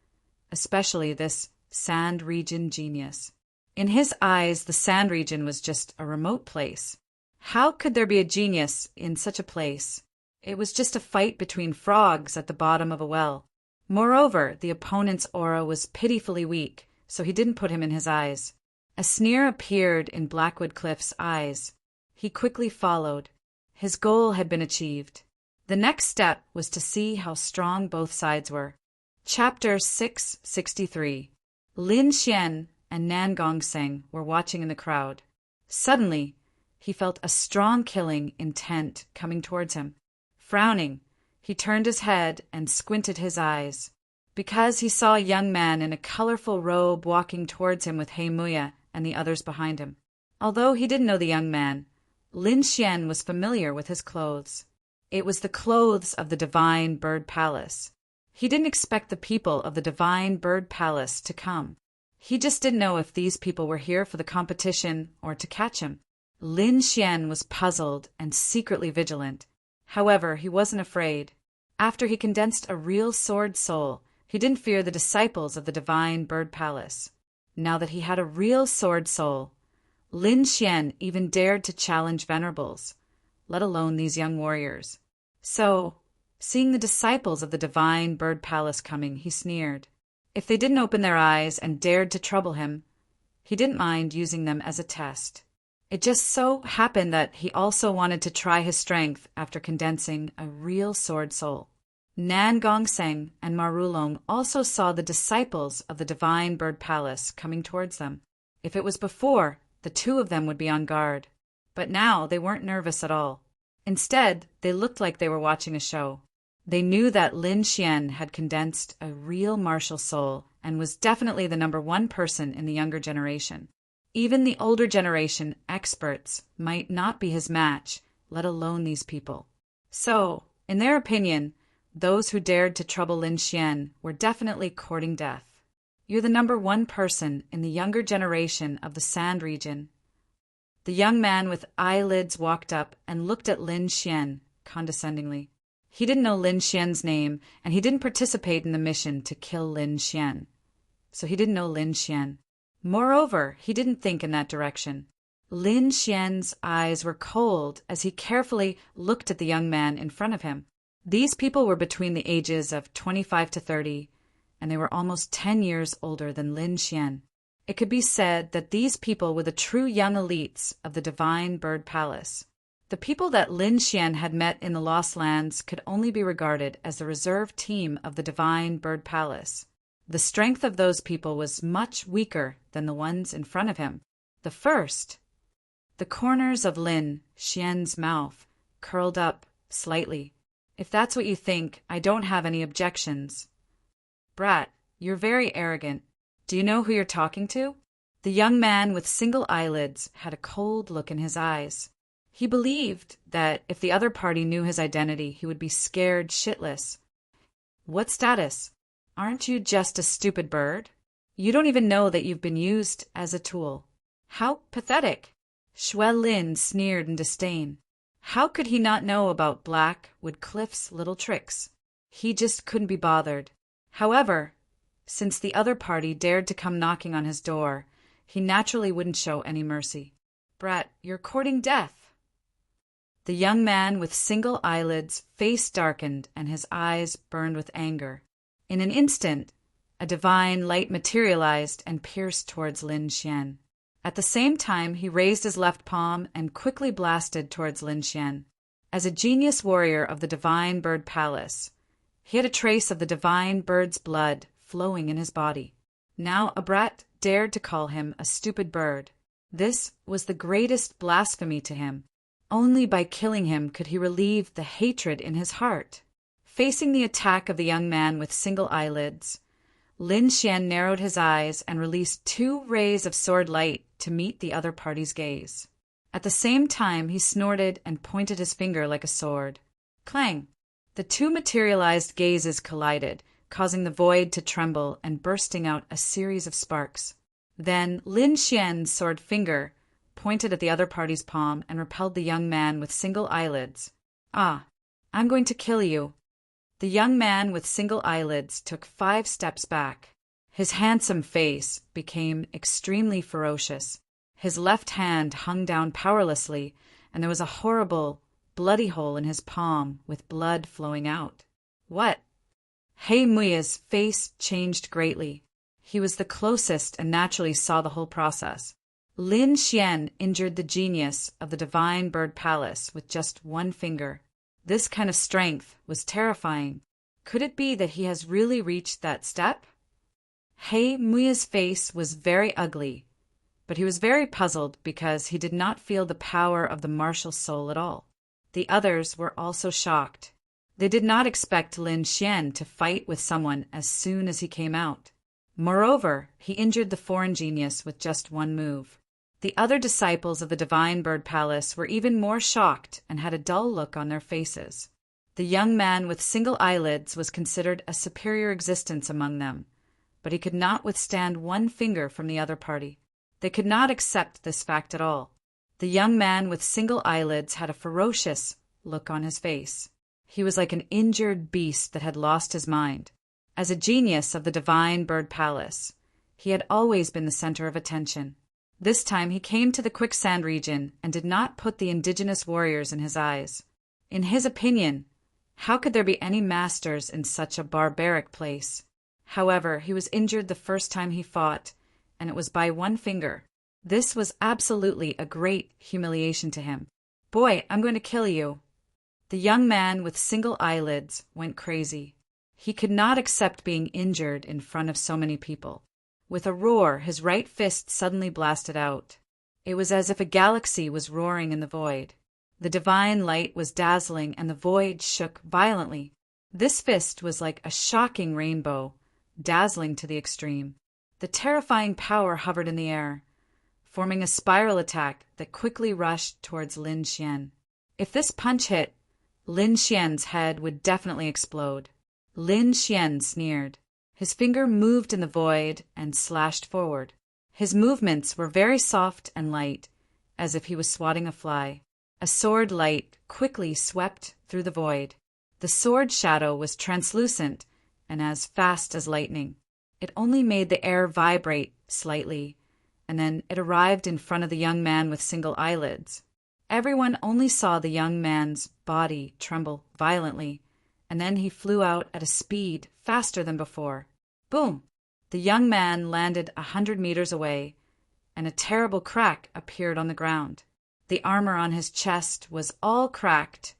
especially this Sand Region genius. In his eyes, the Sand Region was just a remote place. How could there be a genius in such a place? It was just a fight between frogs at the bottom of a well. Moreover, the opponent's aura was pitifully weak, so he didn't put him in his eyes. A sneer appeared in Blackwood Cliff's eyes. He quickly followed. His goal had been achieved. The next step was to see how strong both sides were. Chapter 663. Lin Xian and Nan Gongseng were watching in the crowd. Suddenly, he felt a strong killing intent coming towards him. Frowning, he turned his head and squinted his eyes, because he saw a young man in a colorful robe walking towards him with He Muya and the others behind him. Although he didn't know the young man, Lin Xian was familiar with his clothes. It was the clothes of the Divine Bird Palace. He didn't expect the people of the Divine Bird Palace to come. He just didn't know if these people were here for the competition or to catch him. Lin Xian was puzzled and secretly vigilant. However, he wasn't afraid. After he condensed a real sword soul, he didn't fear the disciples of the Divine Bird Palace. Now that he had a real sword soul, Lin Xian even dared to challenge venerables, let alone these young warriors. So, seeing the disciples of the Divine Bird Palace coming, he sneered. If they didn't open their eyes and dared to trouble him, he didn't mind using them as a test. It just so happened that he also wanted to try his strength after condensing a real sword soul. Nan Gongseng and Marulong also saw the disciples of the Divine Bird Palace coming towards them. If it was before, the two of them would be on guard. But now they weren't nervous at all. Instead, they looked like they were watching a show. They knew that Lin Xian had condensed a real martial soul and was definitely the number one person in the younger generation. Even the older generation experts might not be his match, let alone these people. So, in their opinion, those who dared to trouble Lin Xian were definitely courting death. "You're the number one person in the younger generation of the Sand Region." The young man with eyelids walked up and looked at Lin Xian condescendingly. He didn't know Lin Xian's name, and he didn't participate in the mission to kill Lin Xian. So he didn't know Lin Xian. Moreover, he didn't think in that direction. Lin Xian's eyes were cold as he carefully looked at the young man in front of him. These people were between the ages of 25 to 30, and they were almost 10 years older than Lin Xian. It could be said that these people were the true young elites of the Divine Bird Palace. The people that Lin Xian had met in the Lost Lands could only be regarded as the reserve team of the Divine Bird Palace. The strength of those people was much weaker than the ones in front of him. The corners of Lin Xian's mouth curled up slightly. "If that's what you think, I don't have any objections." "Brat, you're very arrogant. Do you know who you're talking to?" The young man with single eyelids had a cold look in his eyes. He believed that if the other party knew his identity, he would be scared shitless. "What status? Aren't you just a stupid bird? You don't even know that you've been used as a tool." "How pathetic!" Xue Lin sneered in disdain. How could he not know about Blackwood Cliff's little tricks? He just couldn't be bothered. However, since the other party dared to come knocking on his door, He naturally wouldn't show any mercy. "Brat, you're courting death." The young man with single eyelids' face darkened and his eyes burned with anger. In an instant, a divine light materialized and pierced towards Lin Xian. At the same time, he raised his left palm and quickly blasted towards Lin Xian. As a genius warrior of the Divine Bird Palace, he had a trace of the divine bird's blood flowing in his body. Now a brat dared to call him a stupid bird. This was the greatest blasphemy to him. Only by killing him could he relieve the hatred in his heart. Facing the attack of the young man with single eyelids, Lin Xian narrowed his eyes and released 2 rays of sword light to meet the other party's gaze. At the same time, he snorted and pointed his finger like a sword. Clang! The 2 materialized gazes collided, causing the void to tremble and bursting out a series of sparks. Then Lin Xian's sword finger pointed at the other party's palm and repelled the young man with single eyelids. "Ah, I'm going to kill you." The young man with single eyelids took 5 steps back. His handsome face became extremely ferocious. His left hand hung down powerlessly, and there was a horrible, bloody hole in his palm with blood flowing out. "What?" He Muya's face changed greatly. He was the closest and naturally saw the whole process. Lin Xian injured the genius of the Divine Bird Palace with just 1 finger. This kind of strength was terrifying. Could it be that he has really reached that step? He Muya's face was very ugly, but he was very puzzled because he did not feel the power of the martial soul at all. The others were also shocked. They did not expect Lin Xian to fight with someone as soon as he came out. Moreover, he injured the foreign genius with just 1 move. The other disciples of the Divine Bird Palace were even more shocked and had a dull look on their faces. The young man with single eyelids was considered a superior existence among them, but he could not withstand 1 finger from the other party. They could not accept this fact at all. The young man with single eyelids had a ferocious look on his face. He was like an injured beast that had lost his mind. As a genius of the Divine Bird Palace, he had always been the center of attention. This time he came to the quicksand region and did not put the indigenous warriors in his eyes. In his opinion, how could there be any masters in such a barbaric place? However, he was injured the first time he fought, and it was by 1 finger. This was absolutely a great humiliation to him. "Boy, I'm going to kill you." The young man with single eyelids went crazy. He could not accept being injured in front of so many people. With a roar, his right fist suddenly blasted out. It was as if a galaxy was roaring in the void. The divine light was dazzling and the void shook violently. This fist was like a shocking rainbow, dazzling to the extreme. The terrifying power hovered in the air, forming a spiral attack that quickly rushed towards Lin Xian. If this punch hit, Lin Xian's head would definitely explode. Lin Xian sneered. His finger moved in the void and slashed forward. His movements were very soft and light, as if he was swatting a fly. A sword light quickly swept through the void. The sword shadow was translucent and as fast as lightning. It only made the air vibrate slightly, and then it arrived in front of the young man with single eyelids. Everyone only saw the young man's body tremble violently, and then he flew out at a speed faster than before. Boom! The young man landed 100 meters away, and a terrible crack appeared on the ground. The armor on his chest was all cracked,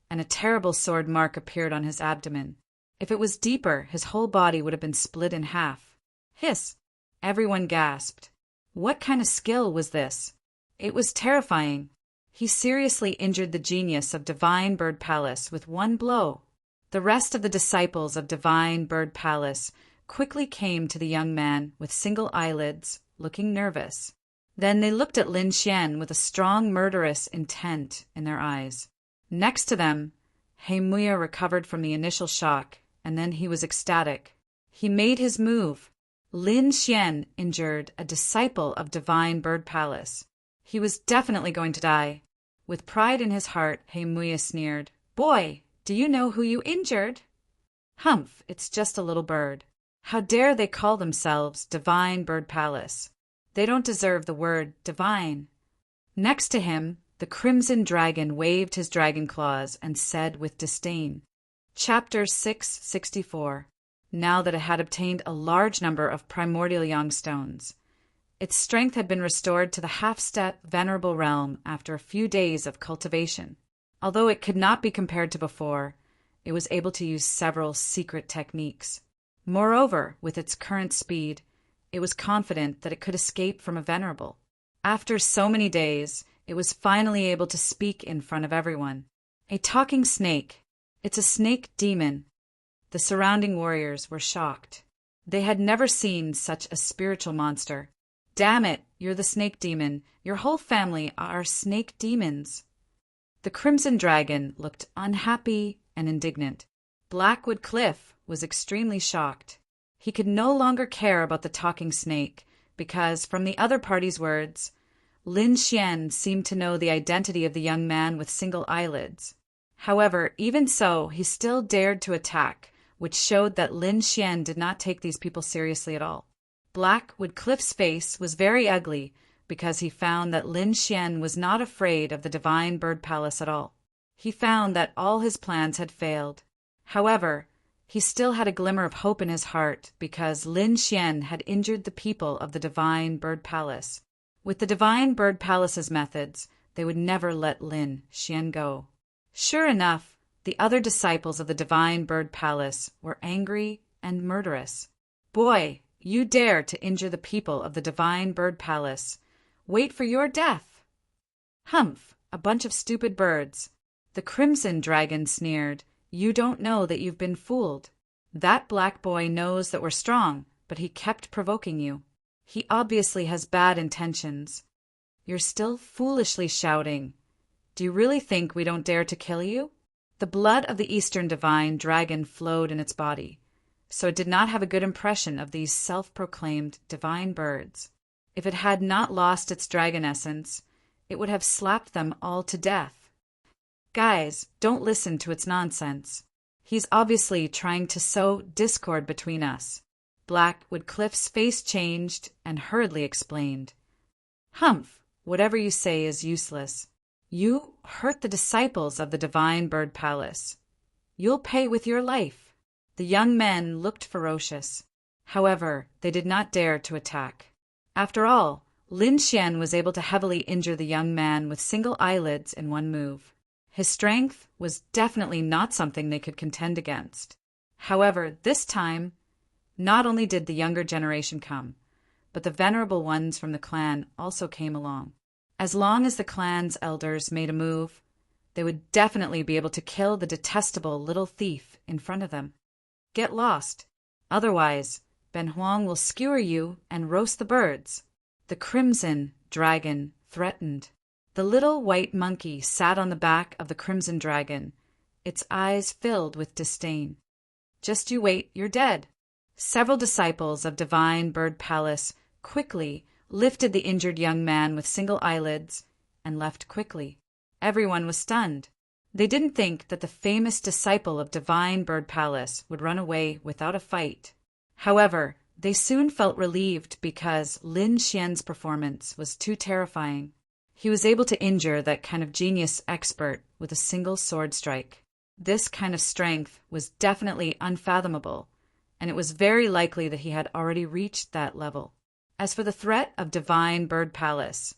and a terrible sword mark appeared on his abdomen. If it was deeper, his whole body would have been split in half. Hiss! Everyone gasped. What kind of skill was this? It was terrifying. He seriously injured the genius of Divine Bird Palace with 1 blow. The rest of the disciples of Divine Bird Palace quickly came to the young man with single eyelids, looking nervous. Then they looked at Lin Xian with a strong murderous intent in their eyes. Next to them, He Muya recovered from the initial shock, and then he was ecstatic. He made his move. Lin Xian injured a disciple of Divine Bird Palace. He was definitely going to die. With pride in his heart, He Muya sneered, "Boy, do you know who you injured?" "Humph, it's just a little bird. How dare they call themselves Divine Bird Palace? They don't deserve the word divine. Next to him, the crimson dragon waved his dragon claws and said with disdain. Chapter 664. Now that it had obtained a large number of primordial young stones, its strength had been restored to the half-step venerable realm after a few days of cultivation. Although it could not be compared to before, it was able to use several secret techniques. Moreover, with its current speed, it was confident that it could escape from a venerable. After so many days, it was finally able to speak in front of everyone. A talking snake. It's a snake demon. The surrounding warriors were shocked. They had never seen such a spiritual monster. Damn it, you're the snake demon. Your whole family are snake demons. The crimson dragon looked unhappy and indignant. Blackwood Cliff was extremely shocked. He could no longer care about the talking snake because, from the other party's words, Lin Xian seemed to know the identity of the young man with single eyelids. However, even so, he still dared to attack, which showed that Lin Xian did not take these people seriously at all. Blackwood Cliff's face was very ugly because he found that Lin Xian was not afraid of the Divine Bird Palace at all. He found that all his plans had failed. However, he still had a glimmer of hope in his heart because Lin Xian had injured the people of the Divine Bird Palace. With the Divine Bird Palace's methods, they would never let Lin Xian go. Sure enough, the other disciples of the Divine Bird Palace were angry and murderous. Boy, you dare to injure the people of the Divine Bird Palace. Wait for your death. Humph, a bunch of stupid birds. The crimson dragon sneered. You don't know that you've been fooled. That black boy knows that we're strong, but he kept provoking you. He obviously has bad intentions. You're still foolishly shouting. Do you really think we don't dare to kill you? The blood of the Eastern Divine Dragon flowed in its body, so it did not have a good impression of these self-proclaimed divine birds. If it had not lost its dragon essence, it would have slapped them all to death. Guys, don't listen to its nonsense. He's obviously trying to sow discord between us. Blackwood Cliff's face changed and hurriedly explained. Humph, whatever you say is useless. You hurt the disciples of the Divine Bird Palace. You'll pay with your life. The young men looked ferocious. However, they did not dare to attack. After all, Lin Xian was able to heavily injure the young man with single eyelids in one move. His strength was definitely not something they could contend against. However, this time, not only did the younger generation come, but the venerable ones from the clan also came along. As long as the clan's elders made a move, they would definitely be able to kill the detestable little thief in front of them. Get lost. Otherwise, Ben Huang will skewer you and roast the birds. The crimson dragon threatened. The little white monkey sat on the back of the crimson dragon, its eyes filled with disdain. Just you wait, you're dead. Several disciples of Divine Bird Palace quickly lifted the injured young man with single eyelids and left quickly. Everyone was stunned. They didn't think that the famous disciple of Divine Bird Palace would run away without a fight. However, they soon felt relieved because Lin Xian's performance was too terrifying. He was able to injure that kind of genius expert with a single sword strike. This kind of strength was definitely unfathomable, and it was very likely that he had already reached that level. As for the threat of Divine Bird Palace,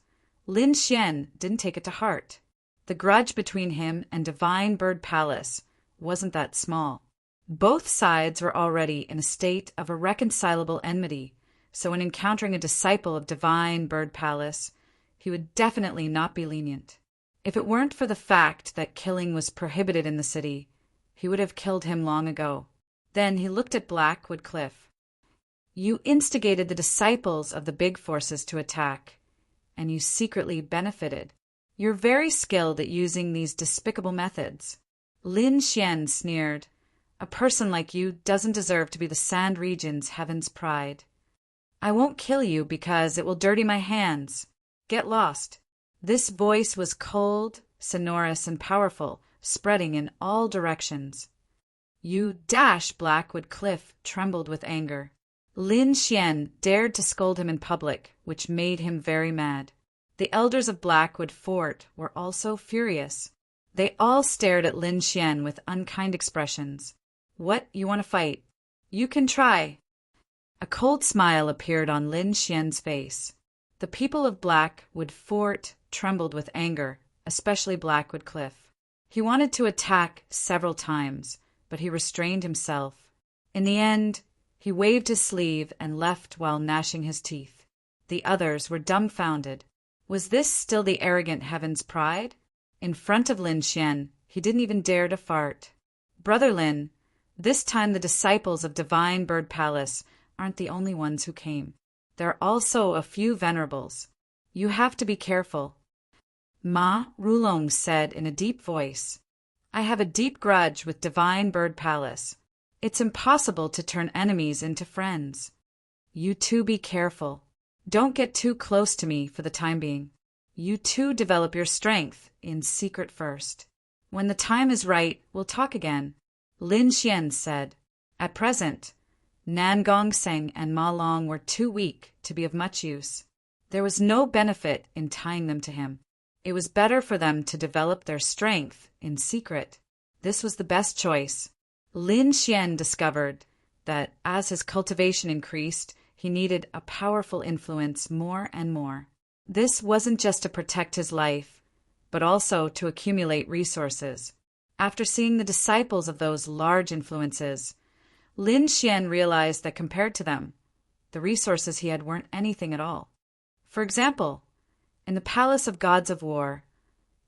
Lin Xian didn't take it to heart. The grudge between him and Divine Bird Palace wasn't that small. Both sides were already in a state of irreconcilable enmity, so when encountering a disciple of Divine Bird Palace, he would definitely not be lenient. If it weren't for the fact that killing was prohibited in the city, he would have killed him long ago. Then he looked at Blackwood Cliff. You instigated the disciples of the big forces to attack, and you secretly benefited. You're very skilled at using these despicable methods. Lin Xian sneered. A person like you doesn't deserve to be the Sand Region's heaven's pride. I won't kill you because it will dirty my hands. Get lost. This voice was cold, sonorous, and powerful, spreading in all directions. You dash! Blackwood Cliff trembled with anger. Lin Xian dared to scold him in public, which made him very mad. The elders of Blackwood Fort were also furious. They all stared at Lin Xian with unkind expressions. "What, you want to fight? You can try." A cold smile appeared on Lin Xian's face. The people of Blackwood Fort trembled with anger, especially Blackwood Cliff. He wanted to attack several times, but he restrained himself. In the end, he waved his sleeve and left while gnashing his teeth. The others were dumbfounded. Was this still the arrogant Heaven's pride? In front of Lin Xian, he didn't even dare to fart. "Brother Lin, this time the disciples of Divine Bird Palace aren't the only ones who came. There are also a few venerables. You have to be careful." Ma Rulong said in a deep voice, "I have a deep grudge with Divine Bird Palace. It's impossible to turn enemies into friends. You two be careful. Don't get too close to me for the time being. You two develop your strength in secret first. When the time is right, we'll talk again," Lin Xian said. At present, Nan Gongseng and Ma Long were too weak to be of much use. There was no benefit in tying them to him. It was better for them to develop their strength in secret. This was the best choice. Lin Xian discovered that as his cultivation increased, he needed a powerful influence more and more. This wasn't just to protect his life, but also to accumulate resources. After seeing the disciples of those large influences, Lin Xian realized that compared to them, the resources he had weren't anything at all. For example, in the Palace of Gods of War,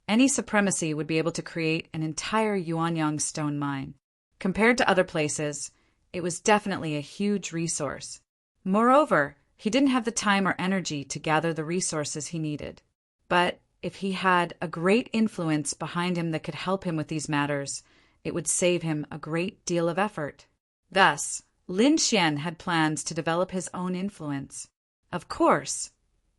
any supremacy would be able to create an entire Yuanyang stone mine. Compared to other places, it was definitely a huge resource. Moreover, he didn't have the time or energy to gather the resources he needed. But if he had a great influence behind him that could help him with these matters, it would save him a great deal of effort. Thus, Lin Xian had plans to develop his own influence. Of course,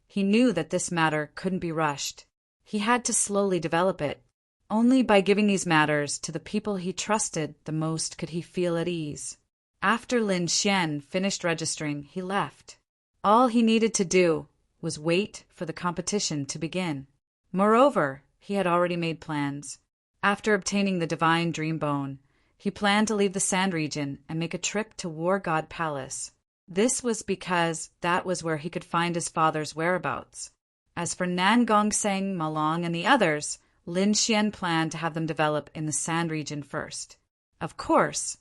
he knew that this matter couldn't be rushed. He had to slowly develop it. Only by giving these matters to the people he trusted the most could he feel at ease. After Lin Xian finished registering, he left. All he needed to do was wait for the competition to begin. Moreover, he had already made plans. After obtaining the divine dream bone, he planned to leave the Sand region and make a trip to War God Palace. This was because that was where he could find his father's whereabouts. As for Nan Gongseng, Ma Long, and the others, Lin Xian planned to have them develop in the Sand region first. Of course,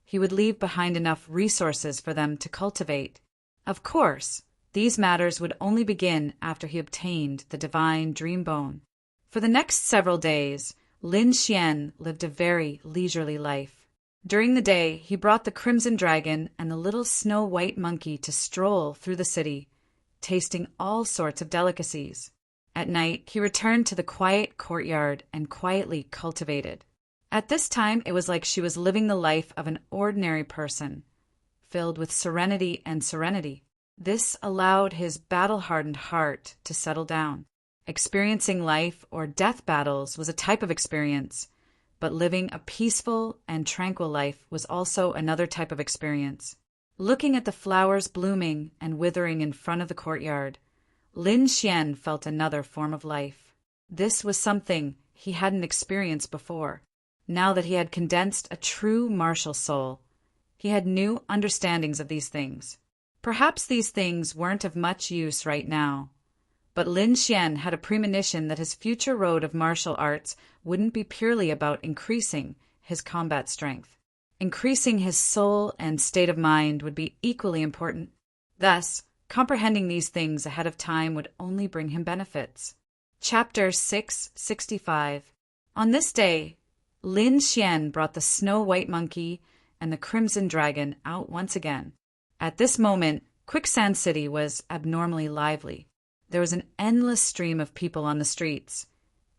he would leave behind enough resources for them to cultivate. Of course, these matters would only begin after he obtained the divine dream bone. For the next several days, Lin Xian lived a very leisurely life. During the day, he brought the crimson dragon and the little snow-white monkey to stroll through the city, tasting all sorts of delicacies. At night, he returned to the quiet courtyard and quietly cultivated. At this time, it was like she was living the life of an ordinary person, filled with serenity and serenity. This allowed his battle-hardened heart to settle down. Experiencing life or death battles was a type of experience, but living a peaceful and tranquil life was also another type of experience. Looking at the flowers blooming and withering in front of the courtyard, Lin Xian felt another form of life. This was something he hadn't experienced before. Now that he had condensed a true martial soul, he had new understandings of these things. Perhaps these things weren't of much use right now, but Lin Xian had a premonition that his future road of martial arts wouldn't be purely about increasing his combat strength. Increasing his soul and state of mind would be equally important. Thus, comprehending these things ahead of time would only bring him benefits. Chapter 665. On this day, Lin Xian brought the snow-white monkey and the crimson dragon out once again. At this moment, Quicksand City was abnormally lively. There was an endless stream of people on the streets,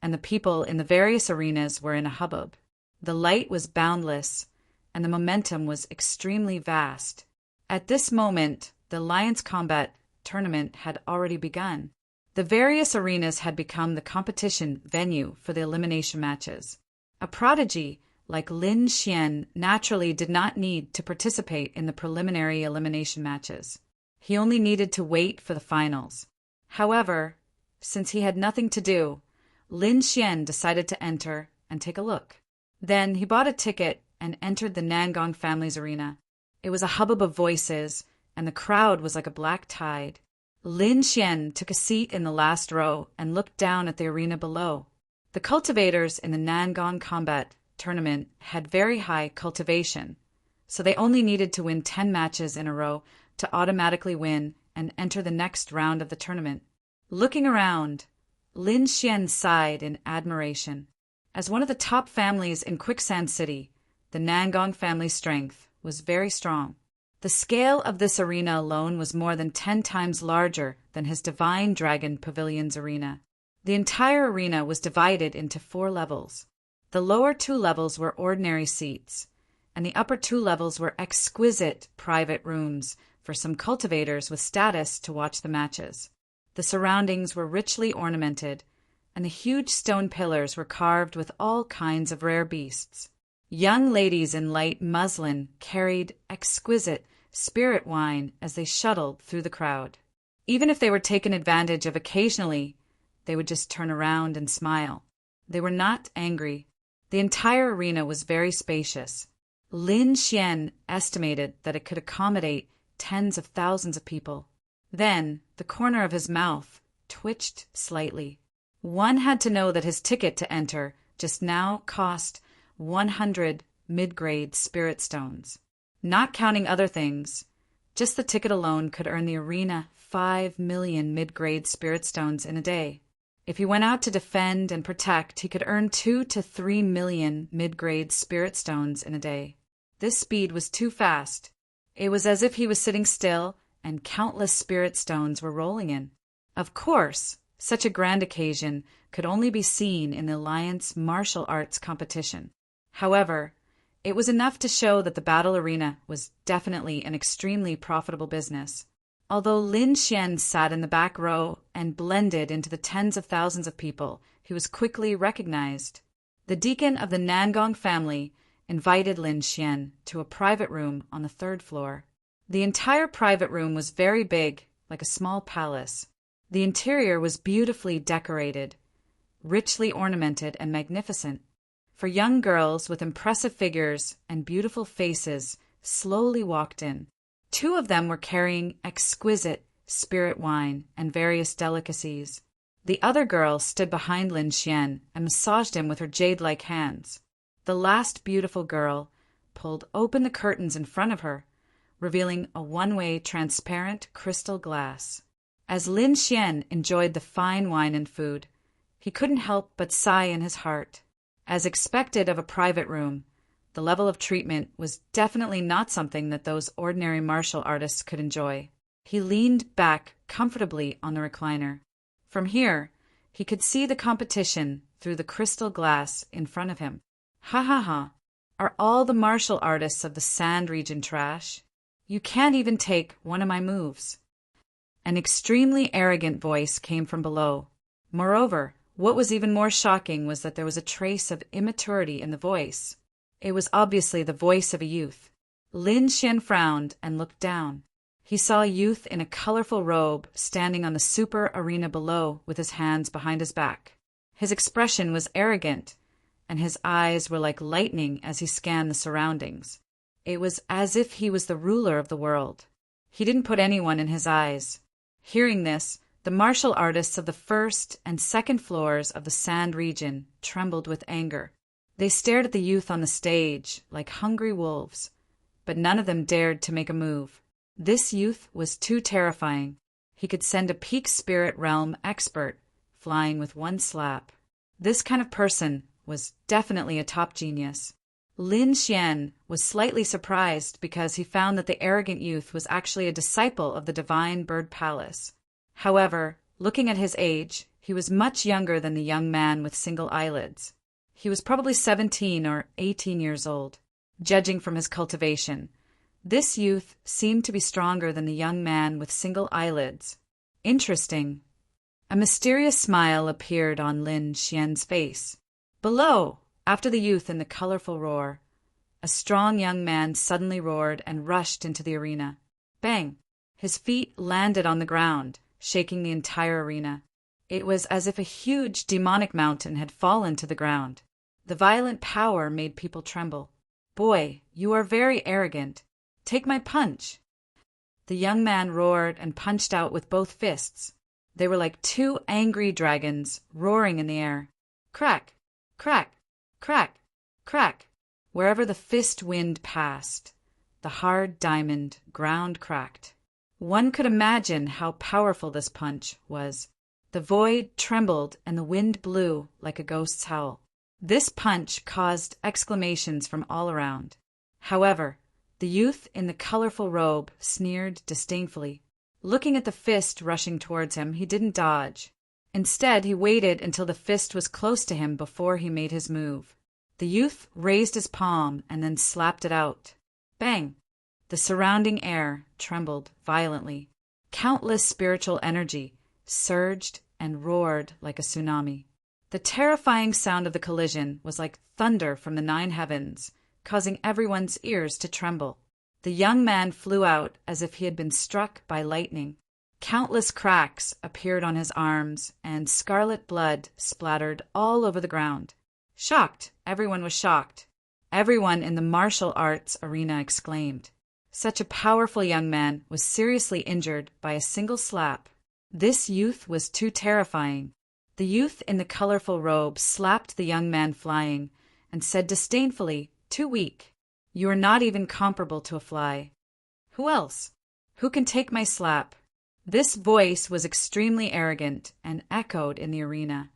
and the people in the various arenas were in a hubbub. The light was boundless, and the momentum was extremely vast. At this moment, the Alliance Combat Tournament had already begun. The various arenas had become the competition venue for the elimination matches. A prodigy, like Lin Xian, naturally did not need to participate in the preliminary elimination matches. He only needed to wait for the finals. However, since he had nothing to do, Lin Xian decided to enter and take a look. Then he bought a ticket and entered the Nangong family's arena. It was a hubbub of voices, and the crowd was like a black tide. Lin Xian took a seat in the last row and looked down at the arena below. The cultivators in the Nangong combat tournament had very high cultivation, so they only needed to win 10 matches in a row to automatically win and enter the next round of the tournament. Looking around, Lin Xian sighed in admiration. As one of the top families in Quicksand City, the Nangong family's strength was very strong. The scale of this arena alone was more than 10 times larger than his Divine Dragon Pavilion's arena. The entire arena was divided into 4 levels. The lower 2 levels were ordinary seats, and the upper 2 levels were exquisite private rooms for some cultivators with status to watch the matches. The surroundings were richly ornamented, and the huge stone pillars were carved with all kinds of rare beasts. Young ladies in light muslin carried exquisite spirit wine as they shuttled through the crowd. Even if they were taken advantage of occasionally, they would just turn around and smile. They were not angry. The entire arena was very spacious. Lin Xian estimated that it could accommodate tens of thousands of people. Then, the corner of his mouth twitched slightly. One had to know that his ticket to enter just now cost 100 mid-grade spirit stones. Not counting other things, just the ticket alone could earn the arena 5 million mid-grade spirit stones in a day. If he went out to defend and protect, he could earn 2 to 3 million mid-grade spirit stones in a day. This speed was too fast. It was as if he was sitting still and countless spirit stones were rolling in. Of course, such a grand occasion could only be seen in the Alliance martial arts competition. However, it was enough to show that the battle arena was definitely an extremely profitable business. Although Lin Xian sat in the back row and blended into the tens of thousands of people, he was quickly recognized. The deacon of the Nangong family invited Lin Xian to a private room on the 3rd floor. The entire private room was very big, like a small palace. The interior was beautifully decorated, richly ornamented and magnificent. For young girls with impressive figures and beautiful faces slowly walked in. 2 of them were carrying exquisite spirit wine and various delicacies. The other girl stood behind Lin Xian and massaged him with her jade-like hands. The last beautiful girl pulled open the curtains in front of her, revealing a one-way transparent crystal glass. As Lin Xian enjoyed the fine wine and food, he couldn't help but sigh in his heart. As expected of a private room, the level of treatment was definitely not something that those ordinary martial artists could enjoy. He leaned back comfortably on the recliner. From here, he could see the competition through the crystal glass in front of him. Ha ha ha! Are all the martial artists of the Sand region trash? You can't even take one of my moves. An extremely arrogant voice came from below. Moreover, what was even more shocking was that there was a trace of immaturity in the voice. It was obviously the voice of a youth. Lin Xian frowned and looked down. He saw a youth in a colorful robe standing on the super arena below with his hands behind his back. His expression was arrogant, and his eyes were like lightning as he scanned the surroundings. It was as if he was the ruler of the world. He didn't put anyone in his eyes. Hearing this, the martial artists of the 1st and 2nd floors of the Sand region trembled with anger. They stared at the youth on the stage like hungry wolves, but none of them dared to make a move. This youth was too terrifying. He could send a peak spirit realm expert flying with one slap. This kind of person was definitely a top genius. Lin Xian was slightly surprised because he found that the arrogant youth was actually a disciple of the Divine Bird Palace. However, looking at his age, he was much younger than the young man with single eyelids. He was probably 17 or 18 years old. Judging from his cultivation, this youth seemed to be stronger than the young man with single eyelids. Interesting. A mysterious smile appeared on Lin Xian's face. Below, After the youth in the colorful roar, a strong young man suddenly roared and rushed into the arena. Bang! His feet landed on the ground, shaking the entire arena. It was as if a huge demonic mountain had fallen to the ground. The violent power made people tremble. "Boy, you are very arrogant. Take my punch." The young man roared and punched out with both fists. They were like two angry dragons roaring in the air. Crack! Crack! Crack! Crack! Wherever the fist wind passed, the hard diamond ground cracked. One could imagine how powerful this punch was. The void trembled and the wind blew like a ghost's howl. This punch caused exclamations from all around. However, the youth in the colorful robe sneered disdainfully. Looking at the fist rushing towards him, he didn't dodge. Instead, he waited until the fist was close to him before he made his move. The youth raised his palm and then slapped it out. Bang! The surrounding air trembled violently. Countless spiritual energy surged and roared like a tsunami. The terrifying sound of the collision was like thunder from the 9 heavens, causing everyone's ears to tremble. The young man flew out as if he had been struck by lightning. Countless cracks appeared on his arms, and scarlet blood splattered all over the ground. Shocked, everyone was shocked. Everyone in the martial arts arena exclaimed. Such a powerful young man was seriously injured by a single slap. This youth was too terrifying. The youth in the colorful robe slapped the young man flying and said disdainfully, "Too weak. You are not even comparable to a fly." "Who else? Who can take my slap?" This voice was extremely arrogant and echoed in the arena.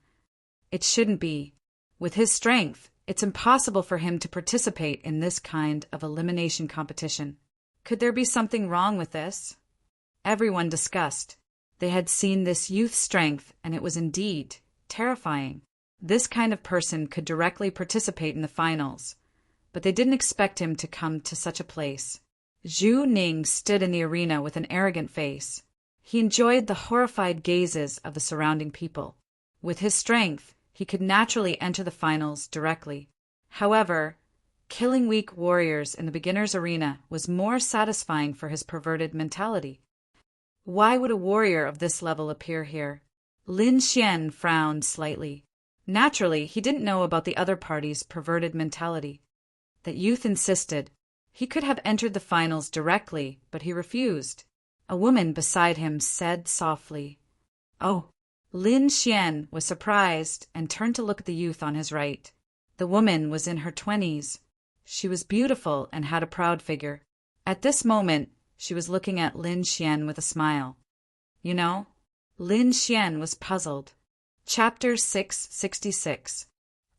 It shouldn't be. With his strength, it's impossible for him to participate in this kind of elimination competition. Could there be something wrong with this? Everyone discussed. They had seen this youth's strength, and it was indeed terrifying. This kind of person could directly participate in the finals, but they didn't expect him to come to such a place. Zhu Ning stood in the arena with an arrogant face. He enjoyed the horrified gazes of the surrounding people. With his strength, he could naturally enter the finals directly. However, killing weak warriors in the beginner's arena was more satisfying for his perverted mentality. Why would a warrior of this level appear here? Lin Xian frowned slightly. Naturally, he didn't know about the other party's perverted mentality. That youth insisted. He could have entered the finals directly, but he refused. A woman beside him said softly, "Oh." Lin Xian was surprised and turned to look at the youth on his right. The woman was in her 20s. She was beautiful and had a proud figure. At this moment, she was looking at Lin Xian with a smile. "You know?" Lin Xian was puzzled. Chapter 666.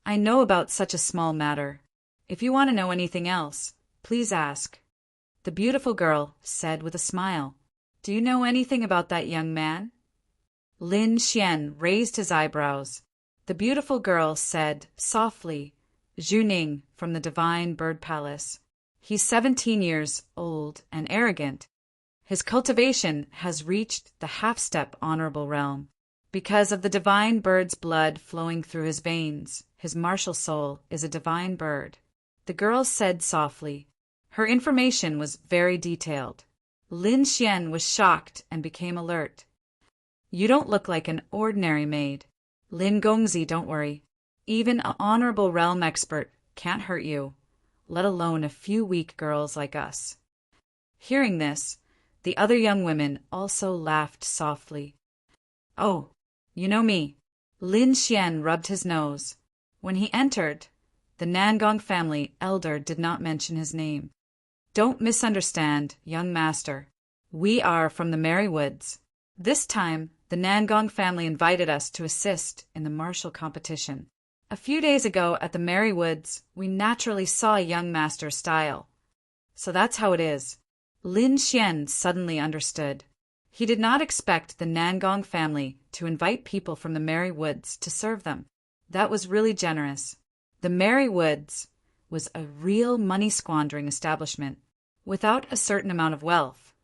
"I know about such a small matter. If you want to know anything else, please ask." The beautiful girl said with a smile, "Do you know anything about that young man?" Lin Xian raised his eyebrows. The beautiful girl said softly, "Zhu Ning from the Divine Bird Palace. He's 17 years old and arrogant. His cultivation has reached the half-step honorable realm. Because of the divine bird's blood flowing through his veins, his martial soul is a divine bird." The girl said softly. Her information was very detailed. Lin Xian was shocked and became alert. "You don't look like an ordinary maid. Lin Gongzi, don't worry. Even an honorable realm expert can't hurt you, let alone a few weak girls like us." Hearing this, the other young women also laughed softly. "Oh, you know me." Lin Xian rubbed his nose. When he entered, the Nangong family elder did not mention his name. "Don't misunderstand, young master. We are from the Merry Woods. This time, the Nangong family invited us to assist in the martial competition. A few days ago at the Merry Woods, we naturally saw young master's style. So that's how it is." Lin Xian suddenly understood. He did not expect the Nangong family to invite people from the Merry Woods to serve them. That was really generous. The Merry Woods was a real money-squandering establishment. Without a certain amount of wealth,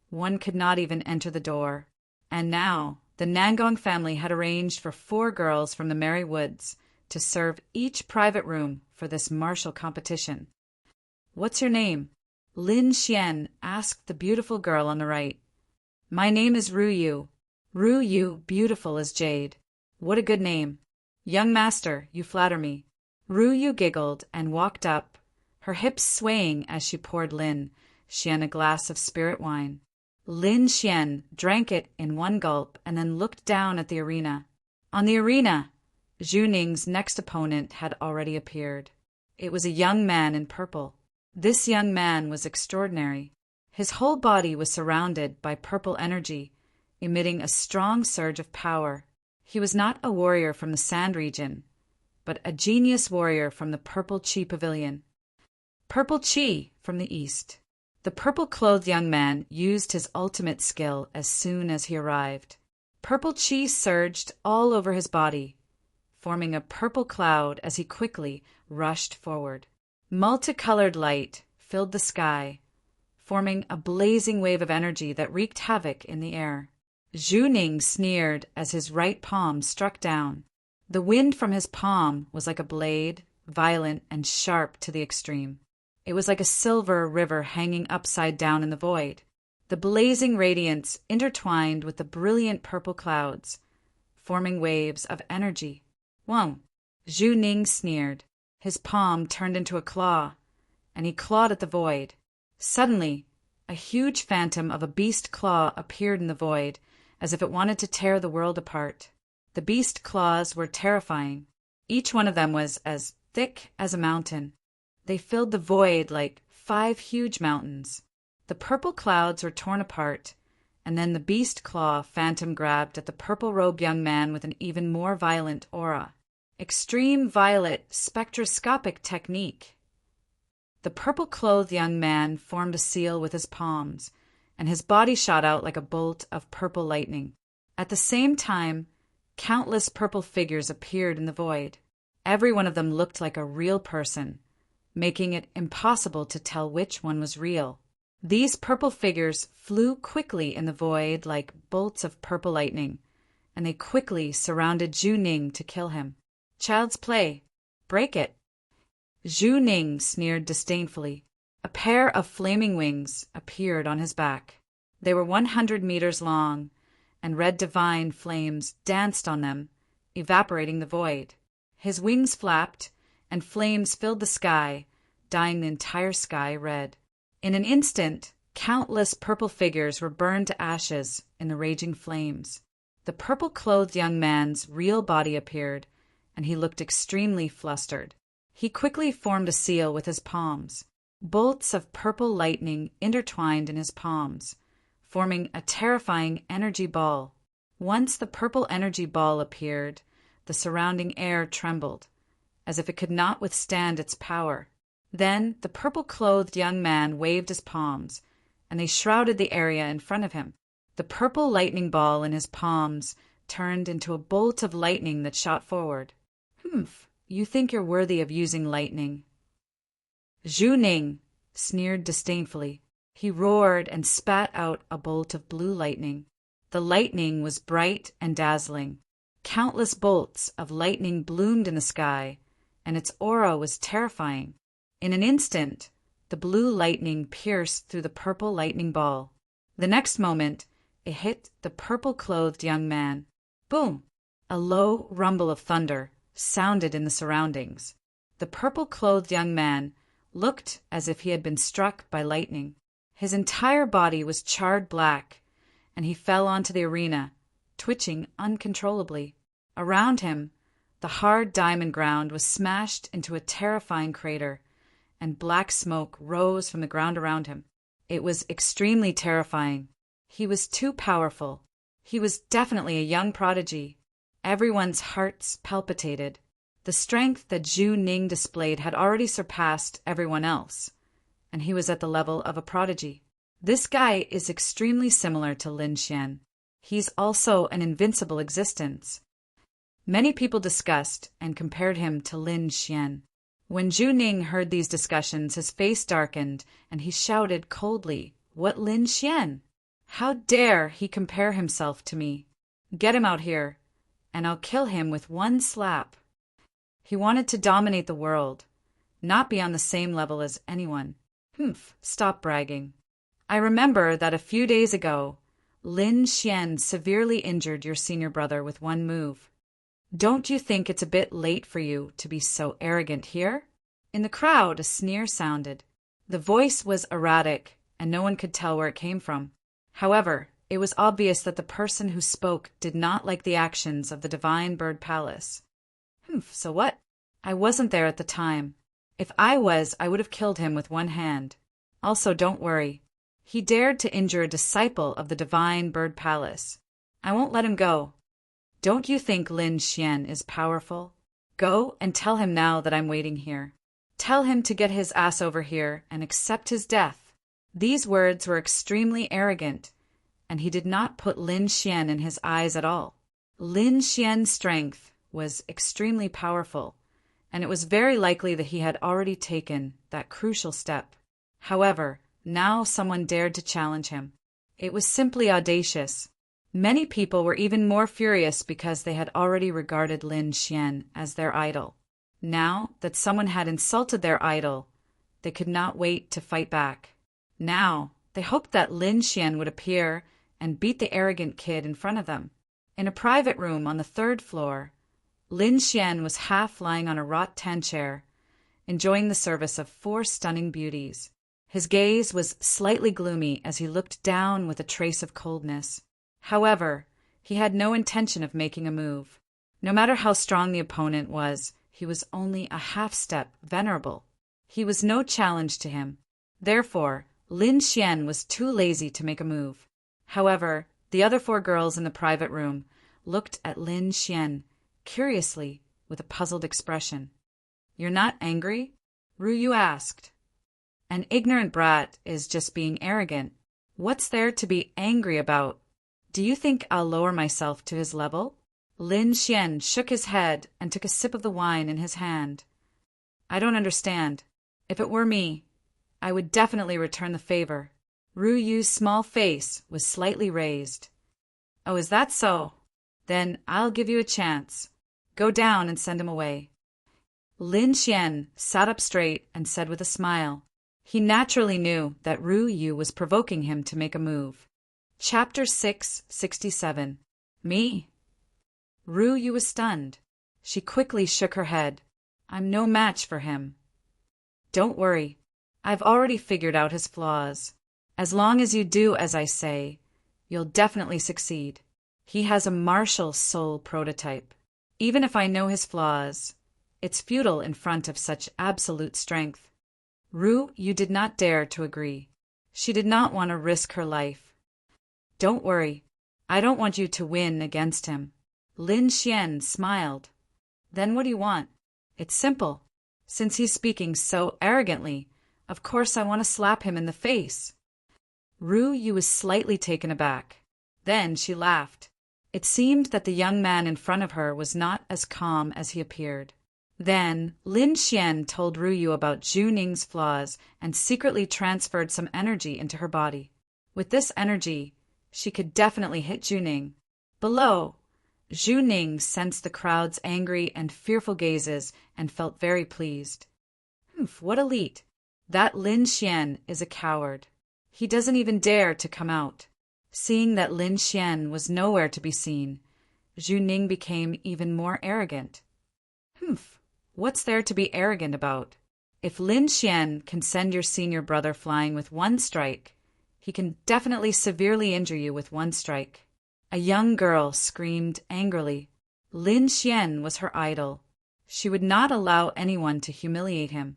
one could not even enter the door. And now, the Nangong family had arranged for 4 girls from the Merry Woods to serve each private room for this martial competition. "What's your name?" Lin Xian asked the beautiful girl on the right. "My name is Ru Yu." "Ru Yu, beautiful as jade. What a good name." "Young master, you flatter me." Ru Yu giggled and walked up, her hips swaying as she poured Lin Xian a glass of spirit wine. Lin Xian drank it in one gulp and then looked down at the arena. On the arena, Zhu Ning's next opponent had already appeared. It was a young man in purple. This young man was extraordinary. His whole body was surrounded by purple energy, emitting a strong surge of power. He was not a warrior from the Sand region, but a genius warrior from the Purple Chi Pavilion. Purple Chi from the east. The purple-clothed young man used his ultimate skill as soon as he arrived. Purple Chi surged all over his body, forming a purple cloud as he quickly rushed forward. Multicolored light filled the sky, forming a blazing wave of energy that wreaked havoc in the air. Zhu Ning sneered as his right palm struck down. The wind from his palm was like a blade, violent and sharp to the extreme. It was like a silver river hanging upside down in the void. The blazing radiance intertwined with the brilliant purple clouds, forming waves of energy. "Whoa!" Zhu Ning sneered. His palm turned into a claw, and he clawed at the void. Suddenly, a huge phantom of a beast claw appeared in the void, as if it wanted to tear the world apart. The beast claws were terrifying. Each one of them was as thick as a mountain. They filled the void like 5 huge mountains. The purple clouds were torn apart, and then the beast claw phantom grabbed at the purple-robed young man with an even more violent aura. Extreme violet spectroscopic technique. The purple-clothed young man formed a seal with his palms, and his body shot out like a bolt of purple lightning. At the same time, countless purple figures appeared in the void. Every one of them looked like a real person, making it impossible to tell which one was real. These purple figures flew quickly in the void like bolts of purple lightning, and they quickly surrounded Zhu Ning to kill him. "Child's play. Break it." Zhu Ning sneered disdainfully. A pair of flaming wings appeared on his back. They were 100 meters long, and red divine flames danced on them, evaporating the void. His wings flapped, and flames filled the sky, dyeing the entire sky red. In an instant, countless purple figures were burned to ashes in the raging flames. The purple-clothed young man's real body appeared, and he looked extremely flustered. He quickly formed a seal with his palms. Bolts of purple lightning intertwined in his palms, forming a terrifying energy ball. Once the purple energy ball appeared, the surrounding air trembled, as if it could not withstand its power. Then the purple-clothed young man waved his palms, and they shrouded the area in front of him. The purple lightning ball in his palms turned into a bolt of lightning that shot forward. "Humph, you think you're worthy of using lightning." Zhu Ning sneered disdainfully. He roared and spat out a bolt of blue lightning. The lightning was bright and dazzling. Countless bolts of lightning bloomed in the sky, and its aura was terrifying. In an instant, the blue lightning pierced through the purple lightning ball. The next moment, it hit the purple-clothed young man. Boom! A low rumble of thunder sounded in the surroundings. The purple-clothed young man looked as if he had been struck by lightning. His entire body was charred black, and he fell onto the arena, twitching uncontrollably. Around him, the hard diamond ground was smashed into a terrifying crater, and black smoke rose from the ground around him. It was extremely terrifying. He was too powerful. He was definitely a young prodigy. Everyone's hearts palpitated. The strength that Zhu Ning displayed had already surpassed everyone else, and he was at the level of a prodigy. This guy is extremely similar to Lin Xian. He's also an invincible existence. Many people discussed and compared him to Lin Xian. When Zhu Ning heard these discussions, his face darkened, and he shouted coldly, "What Lin Xian? How dare he compare himself to me? Get him out here, and I'll kill him with one slap." He wanted to dominate the world, not be on the same level as anyone. Stop bragging. I remember that a few days ago, Lin Xian severely injured your senior brother with one move. Don't you think it's a bit late for you to be so arrogant here? In the crowd, a sneer sounded. The voice was erratic, and no one could tell where it came from. However, it was obvious that the person who spoke did not like the actions of the Divine Bird Palace. So what? I wasn't there at the time. If I was, I would have killed him with one hand. Also, don't worry. He dared to injure a disciple of the Divine Bird Palace. I won't let him go. Don't you think Lin Xian is powerful? Go and tell him now that I'm waiting here. Tell him to get his ass over here and accept his death. These words were extremely arrogant, and he did not put Lin Xian in his eyes at all. Lin Xian's strength was extremely powerful, and it was very likely that he had already taken that crucial step. However, now someone dared to challenge him. It was simply audacious. Many people were even more furious because they had already regarded Lin Xian as their idol. Now that someone had insulted their idol, they could not wait to fight back. Now, they hoped that Lin Xian would appear and beat the arrogant kid in front of them. In a private room on the 3rd floor, Lin Xian was half lying on a rattan chair, enjoying the service of 4 stunning beauties. His gaze was slightly gloomy as he looked down with a trace of coldness. However, he had no intention of making a move. No matter how strong the opponent was, he was only a half-step venerable. He was no challenge to him. Therefore, Lin Xian was too lazy to make a move. However, the other 4 girls in the private room looked at Lin Xian curiously with a puzzled expression. "You're not angry?" Ru Yu asked. "An ignorant brat is just being arrogant. What's there to be angry about? Do you think I'll lower myself to his level?" Lin Xian shook his head and took a sip of the wine in his hand. "I don't understand. If it were me, I would definitely return the favor." Ru Yu's small face was slightly raised. "Oh, is that so? Then I'll give you a chance. Go down and send him away." Lin Xian sat up straight and said with a smile. He naturally knew that Ru Yu was provoking him to make a move. Chapter 667. Me? Ru Yu was stunned. She quickly shook her head. "I'm no match for him." "Don't worry. I've already figured out his flaws. As long as you do as I say, you'll definitely succeed. He has a martial soul prototype. Even if I know his flaws, it's futile in front of such absolute strength." Ru Yu did not dare to agree. She did not want to risk her life. "Don't worry. I don't want you to win against him." Lin Xian smiled. "Then what do you want?" "It's simple. Since he's speaking so arrogantly, of course I want to slap him in the face." Ru Yu was slightly taken aback. Then she laughed. It seemed that the young man in front of her was not as calm as he appeared. Then Lin Xian told Ru Yu about Zhu Ning's flaws and secretly transferred some energy into her body. With this energy, she could definitely hit Zhu Ning. Below, Zhu Ning sensed the crowd's angry and fearful gazes and felt very pleased. What elite! That Lin Xian is a coward. He doesn't even dare to come out. Seeing that Lin Xian was nowhere to be seen, Zhu Ning became even more arrogant. What's there to be arrogant about? If Lin Xian can send your senior brother flying with one strike, he can definitely severely injure you with one strike. A young girl screamed angrily. Lin Xian was her idol. She would not allow anyone to humiliate him.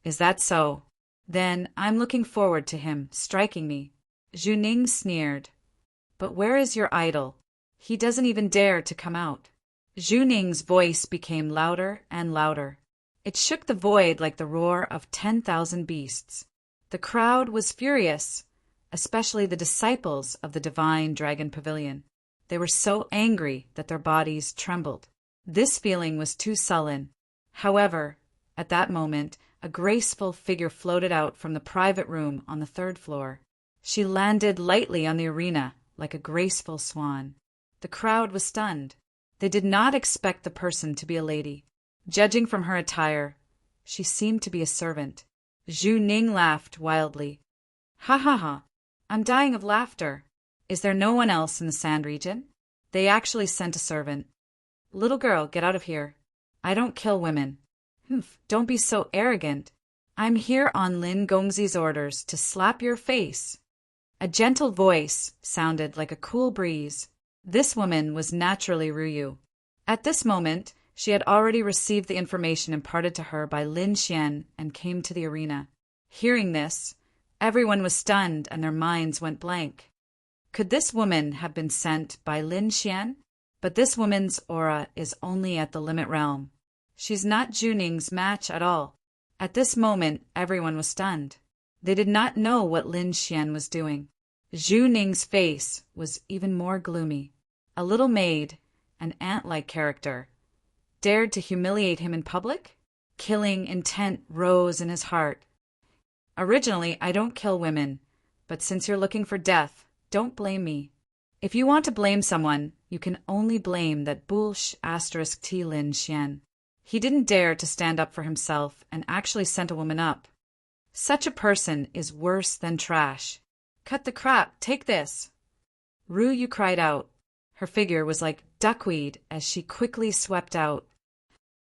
"Is that so? Then I'm looking forward to him striking me." Zhu Ning sneered. "But where is your idol? He doesn't even dare to come out." Zhu Ning's voice became louder and louder. It shook the void like the roar of 10,000 beasts. The crowd was furious, especially the disciples of the Divine Dragon Pavilion. They were so angry that their bodies trembled. This feeling was too sullen. However, at that moment, a graceful figure floated out from the private room on the 3rd floor. She landed lightly on the arena like a graceful swan. The crowd was stunned. They did not expect the person to be a lady. Judging from her attire, she seemed to be a servant. Zhu Ning laughed wildly. Ha ha ha! I'm dying of laughter. Is there no one else in the sand region? They actually sent a servant. Little girl, get out of here. I don't kill women. Humph, don't be so arrogant. I'm here on Lin Gongzi's orders to slap your face. A gentle voice sounded like a cool breeze. This woman was naturally Ruyu. At this moment, she had already received the information imparted to her by Lin Xian and came to the arena. Hearing this, everyone was stunned and their minds went blank. Could this woman have been sent by Lin Xian? But this woman's aura is only at the limit realm. She's not Zhu Ning's match at all. At this moment, everyone was stunned. They did not know what Lin Xian was doing. Zhu Ning's face was even more gloomy. A little maid, an ant-like character, dared to humiliate him in public? Killing intent rose in his heart. Originally, I don't kill women, but since you're looking for death, don't blame me. If you want to blame someone, you can only blame that bullsh** T Lin Xian. He didn't dare to stand up for himself and actually sent a woman up. Such a person is worse than trash. Cut the crap, take this. Ruyu cried out. Her figure was like duckweed as she quickly swept out.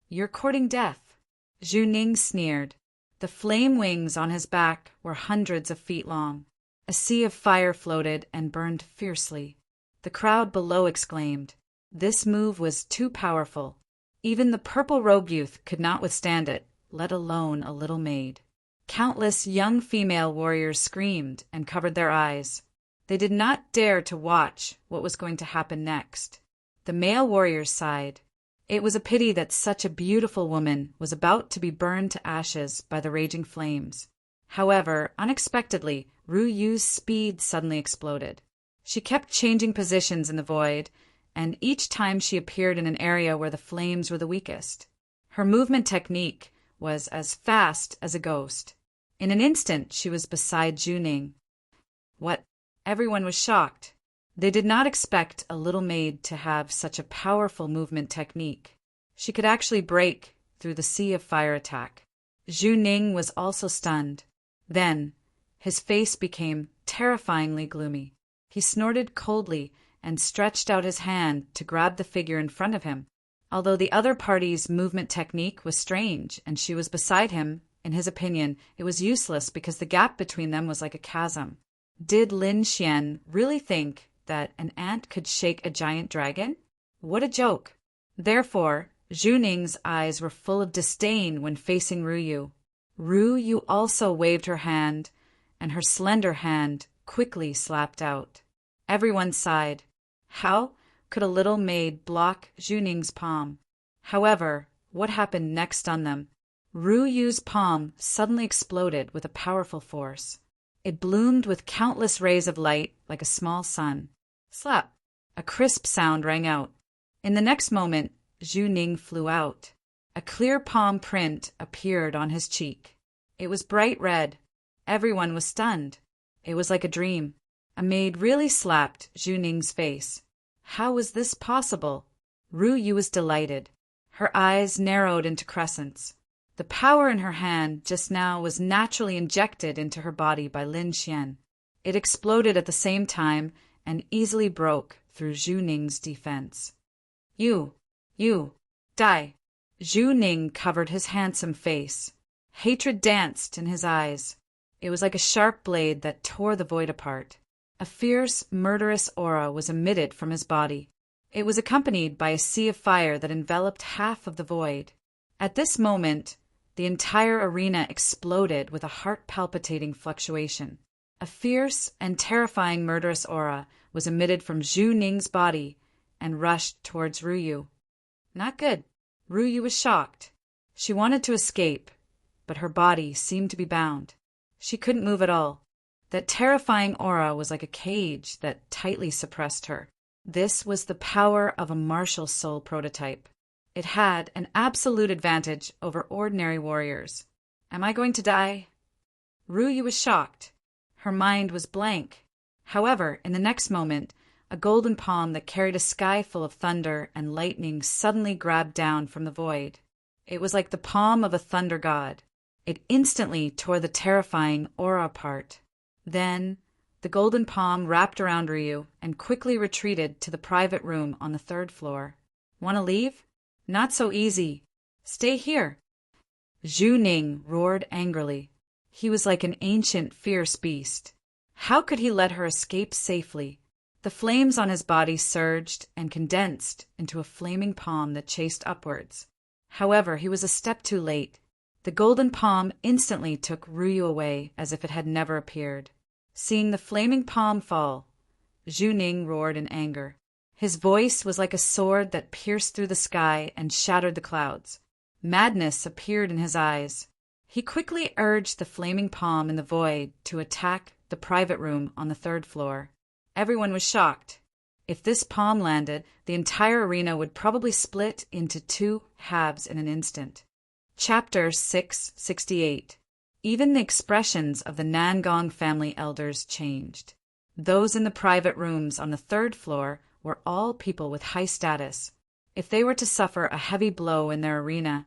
You're courting death. Zhu Ning sneered. The flame wings on his back were hundreds of feet long. A sea of fire floated and burned fiercely. The crowd below exclaimed. This move was too powerful. Even the purple-robed youth could not withstand it, let alone a little maid. Countless young female warriors screamed and covered their eyes. They did not dare to watch what was going to happen next. The male warriors sighed. It was a pity that such a beautiful woman was about to be burned to ashes by the raging flames. However, unexpectedly, Ruyu's speed suddenly exploded. She kept changing positions in the void, and each time she appeared in an area where the flames were the weakest. Her movement technique was as fast as a ghost. In an instant, she was beside Zhu Ning. What? Everyone was shocked. They did not expect a little maid to have such a powerful movement technique. She could actually break through the sea of fire attack. Zhu Ning was also stunned. Then, his face became terrifyingly gloomy. He snorted coldly and stretched out his hand to grab the figure in front of him. Although the other party's movement technique was strange and she was beside him, in his opinion, it was useless because the gap between them was like a chasm. Did Lin Xian really think that an ant could shake a giant dragon? What a joke! Therefore, Zhu Ning's eyes were full of disdain when facing Ruyu. Ruyu also waved her hand, and her slender hand quickly slapped out. Everyone sighed. How could a little maid block Zhu Ning's palm? However, what happened next stunned them. Ruyu's palm suddenly exploded with a powerful force. It bloomed with countless rays of light like a small sun. Slap! A crisp sound rang out. In the next moment, Zhu Ning flew out. A clear palm print appeared on his cheek. It was bright red. Everyone was stunned. It was like a dream. A maid really slapped Zhu Ning's face. How was this possible? Ruyu was delighted. Her eyes narrowed into crescents. The power in her hand just now was naturally injected into her body by Lin Xian. It exploded at the same time and easily broke through Zhu Ning's defense. You, die! Zhu Ning covered his handsome face. Hatred danced in his eyes. It was like a sharp blade that tore the void apart. A fierce, murderous aura was emitted from his body. It was accompanied by a sea of fire that enveloped half of the void. At this moment, the entire arena exploded with a heart-palpitating fluctuation. A fierce and terrifying murderous aura was emitted from Zhu Ning's body and rushed towards Ruyu. Not good. Ruyu was shocked. She wanted to escape, but her body seemed to be bound. She couldn't move at all. That terrifying aura was like a cage that tightly suppressed her. This was the power of a martial soul prototype. It had an absolute advantage over ordinary warriors. Am I going to die? Ruyu was shocked. Her mind was blank. However, in the next moment, a golden palm that carried a sky full of thunder and lightning suddenly grabbed down from the void. It was like the palm of a thunder god. It instantly tore the terrifying aura apart. Then, the golden palm wrapped around Ryu and quickly retreated to the private room on the 3rd floor. Want to leave? Not so easy. Stay here. Zhu Ning roared angrily. He was like an ancient, fierce beast. How could he let her escape safely? The flames on his body surged and condensed into a flaming palm that chased upwards. However, he was a step too late. The golden palm instantly took Ryu away as if it had never appeared. Seeing the flaming palm fall, Zhu Ning roared in anger. His voice was like a sword that pierced through the sky and shattered the clouds. Madness appeared in his eyes. He quickly urged the flaming palm in the void to attack the private room on the 3rd floor. Everyone was shocked. If this palm landed, the entire arena would probably split into 2 halves in an instant. Chapter 668. Even the expressions of the Nangong family elders changed. Those in the private rooms on the 3rd floor were all people with high status. If they were to suffer a heavy blow in their arena,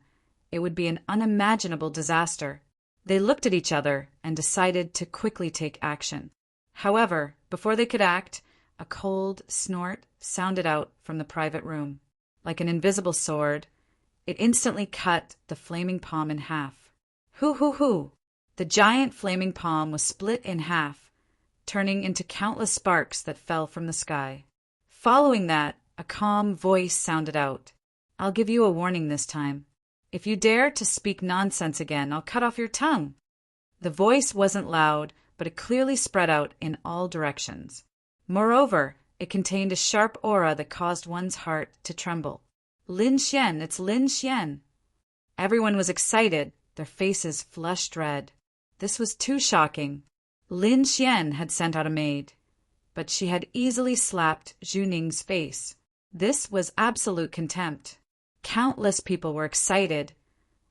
it would be an unimaginable disaster. They looked at each other and decided to quickly take action. However, before they could act, a cold snort sounded out from the private room. Like an invisible sword, it instantly cut the flaming palm in half. Hoo hoo hoo! The giant flaming palm was split in half, turning into countless sparks that fell from the sky. Following that, a calm voice sounded out. I'll give you a warning this time. If you dare to speak nonsense again, I'll cut off your tongue. The voice wasn't loud, but it clearly spread out in all directions. Moreover, it contained a sharp aura that caused one's heart to tremble. Lin Xian, it's Lin Xian. Everyone was excited, their faces flushed red. This was too shocking. Lin Xian had sent out a maid, but she had easily slapped Zhu Ning's face. This was absolute contempt. Countless people were excited,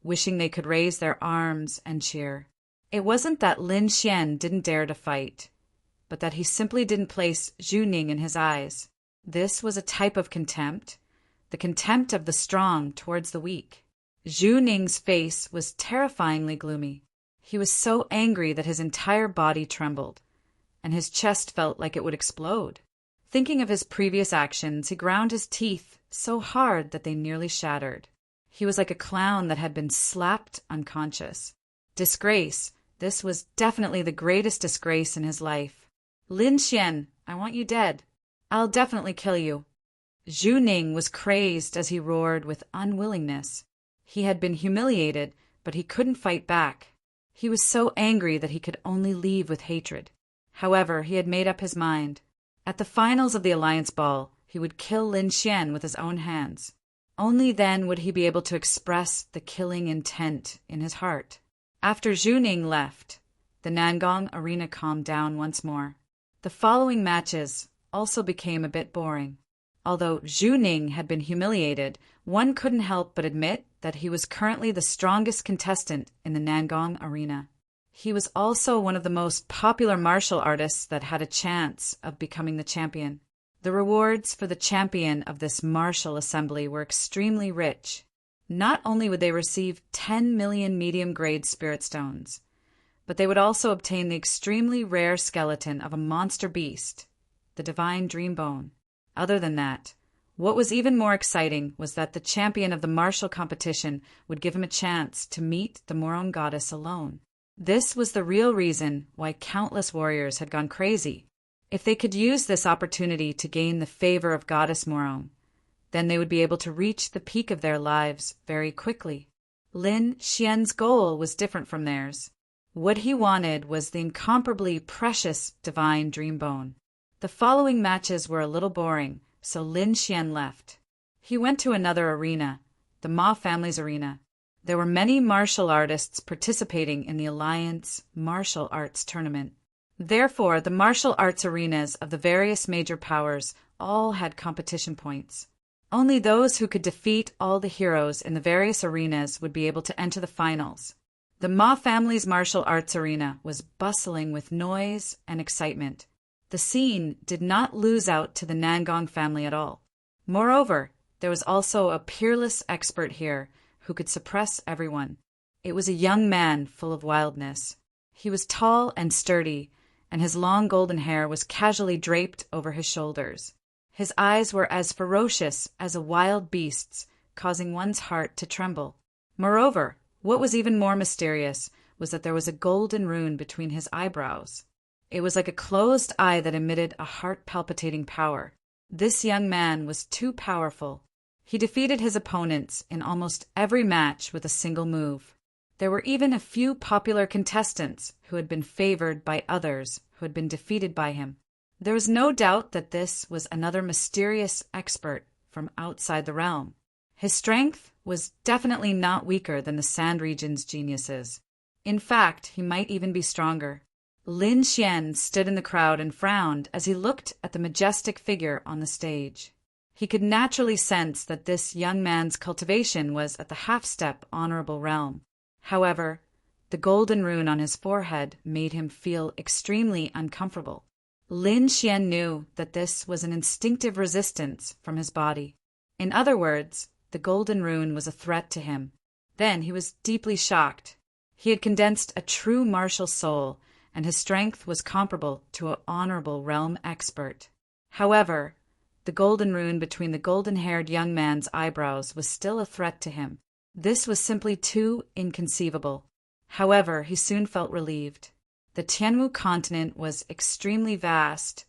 wishing they could raise their arms and cheer. It wasn't that Lin Xian didn't dare to fight, but that he simply didn't place Zhu Ning in his eyes. This was a type of contempt, the contempt of the strong towards the weak. Zhu Ning's face was terrifyingly gloomy. He was so angry that his entire body trembled, and his chest felt like it would explode. Thinking of his previous actions, he ground his teeth so hard that they nearly shattered. He was like a clown that had been slapped unconscious. Disgrace. This was definitely the greatest disgrace in his life. Lin Xian, I want you dead. I'll definitely kill you. Zhu Ning was crazed as he roared with unwillingness. He had been humiliated, but he couldn't fight back. He was so angry that he could only leave with hatred. However, he had made up his mind. At the finals of the Alliance Ball, he would kill Lin Xian with his own hands. Only then would he be able to express the killing intent in his heart. After Zhu Ning left, the Nangong arena calmed down once more. The following matches also became a bit boring. Although Zhu Ning had been humiliated, one couldn't help but admit that he was currently the strongest contestant in the Nangong arena. He was also one of the most popular martial artists that had a chance of becoming the champion. The rewards for the champion of this martial assembly were extremely rich. Not only would they receive 10 million medium-grade spirit stones, but they would also obtain the extremely rare skeleton of a monster beast, the divine Dreambone. Other than that, what was even more exciting was that the champion of the martial competition would give him a chance to meet the Morong goddess alone. This was the real reason why countless warriors had gone crazy. If they could use this opportunity to gain the favor of Goddess Morong, then they would be able to reach the peak of their lives very quickly. Lin Xian's goal was different from theirs. What he wanted was the incomparably precious divine Dreambone. The following matches were a little boring, so Lin Xian left. He went to another arena, the Ma family's arena. There were many martial artists participating in the Alliance Martial Arts Tournament. Therefore, the martial arts arenas of the various major powers all had competition points. Only those who could defeat all the heroes in the various arenas would be able to enter the finals. The Ma family's martial arts arena was bustling with noise and excitement. The scene did not lose out to the Nangong family at all. Moreover, there was also a peerless expert here who could suppress everyone. It was a young man full of wildness. He was tall and sturdy, and his long golden hair was casually draped over his shoulders. His eyes were as ferocious as a wild beast's, causing one's heart to tremble. Moreover, what was even more mysterious was that there was a golden rune between his eyebrows. It was like a closed eye that emitted a heart-palpitating power. This young man was too powerful. He defeated his opponents in almost every match with a single move. There were even a few popular contestants who had been favored by others who had been defeated by him. There was no doubt that this was another mysterious expert from outside the realm. His strength was definitely not weaker than the Sand Region's geniuses. In fact, he might even be stronger. Lin Xian stood in the crowd and frowned as he looked at the majestic figure on the stage. He could naturally sense that this young man's cultivation was at the half-step honorable realm. However, the golden rune on his forehead made him feel extremely uncomfortable. Lin Xian knew that this was an instinctive resistance from his body. In other words, the golden rune was a threat to him. Then he was deeply shocked. He had condensed a true martial soul, and his strength was comparable to an honorable realm expert. However, the golden rune between the golden-haired young man's eyebrows was still a threat to him. This was simply too inconceivable. However, he soon felt relieved. The Tianwu continent was extremely vast,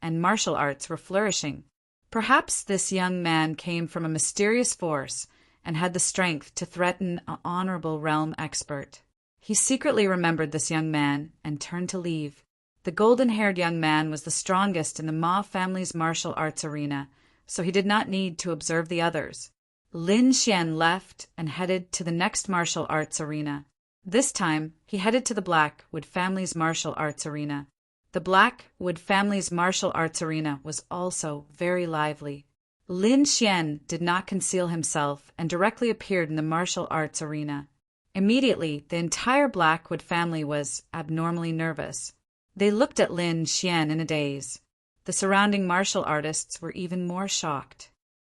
and martial arts were flourishing. Perhaps this young man came from a mysterious force and had the strength to threaten an honorable realm expert. He secretly remembered this young man and turned to leave. The golden-haired young man was the strongest in the Ma family's martial arts arena, so he did not need to observe the others. Lin Xian left and headed to the next martial arts arena. This time, he headed to the Blackwood family's martial arts arena. The Blackwood family's martial arts arena was also very lively. Lin Xian did not conceal himself and directly appeared in the martial arts arena. Immediately, the entire Blackwood family was abnormally nervous. They looked at Lin Xian in a daze. The surrounding martial artists were even more shocked.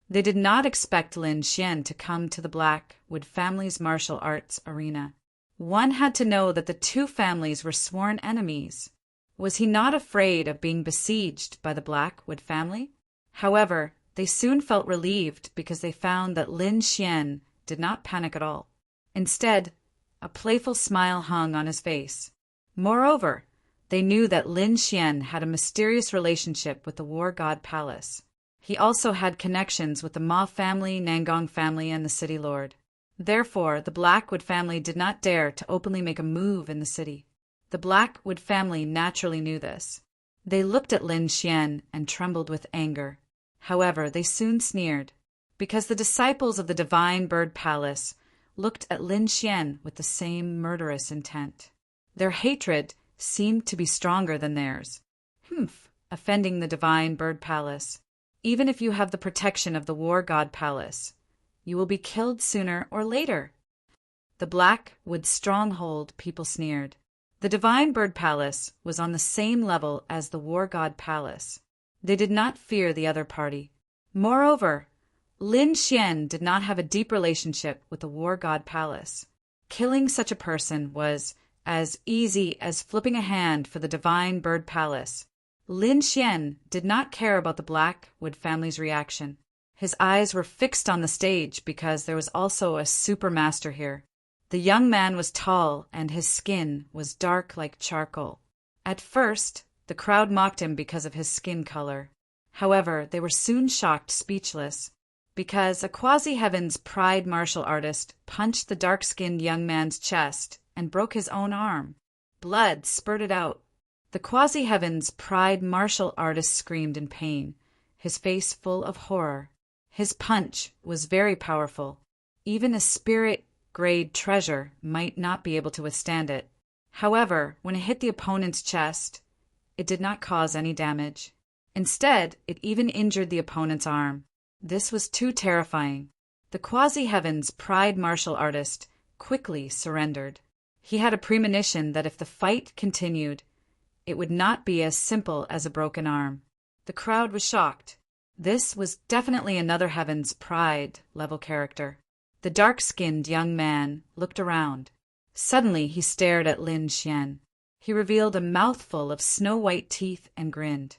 They did not expect Lin Xian to come to the Blackwood family's martial arts arena. One had to know that the two families were sworn enemies. Was he not afraid of being besieged by the Blackwood family? However, they soon felt relieved because they found that Lin Xian did not panic at all. Instead, a playful smile hung on his face. Moreover, they knew that Lin Xian had a mysterious relationship with the War God Palace. He also had connections with the Ma family, Nangong family, and the City Lord. Therefore, the Blackwood family did not dare to openly make a move in the city. The Blackwood family naturally knew this. They looked at Lin Xian and trembled with anger. However, they soon sneered, because the disciples of the Divine Bird Palace looked at Lin Xian with the same murderous intent. Their hatred seemed to be stronger than theirs. Offending the Divine Bird Palace. Even if you have the protection of the War God Palace, you will be killed sooner or later. The Blackwood stronghold people sneered. The Divine Bird Palace was on the same level as the War God Palace. They did not fear the other party. Moreover, Lin Xian did not have a deep relationship with the War God Palace. Killing such a person was as easy as flipping a hand for the Divine Bird Palace. Lin Xian did not care about the Blackwood family's reaction. His eyes were fixed on the stage because there was also a supermaster here. The young man was tall and his skin was dark like charcoal. At first, the crowd mocked him because of his skin color. However, they were soon shocked speechless, because a Quasi-Heaven's Pride martial artist punched the dark-skinned young man's chest and broke his own arm. Blood spurted out. The Quasi-Heaven's Pride martial artist screamed in pain, his face full of horror. His punch was very powerful. Even a spirit-grade treasure might not be able to withstand it. However, when it hit the opponent's chest, it did not cause any damage. Instead, it even injured the opponent's arm. This was too terrifying. The Quasi-Heaven's Pride martial artist quickly surrendered. He had a premonition that if the fight continued, it would not be as simple as a broken arm. The crowd was shocked. This was definitely another Heaven's Pride level character. The dark-skinned young man looked around. Suddenly he stared at Lin Xian. He revealed a mouthful of snow-white teeth and grinned.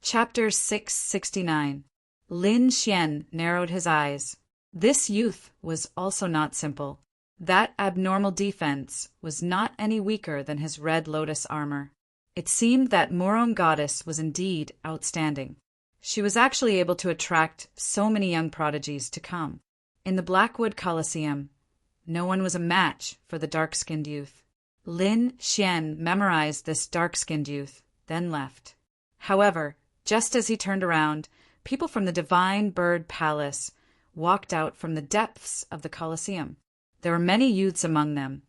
Chapter 669. Lin Xian narrowed his eyes. This youth was also not simple. That abnormal defense was not any weaker than his red lotus armor. It seemed that Morong Goddess was indeed outstanding. She was actually able to attract so many young prodigies to come. In the Blackwood Coliseum, no one was a match for the dark-skinned youth. Lin Xian memorized this dark-skinned youth, then left. However, just as he turned around, people from the Divine Bird Palace walked out from the depths of the Coliseum. There were many youths among them,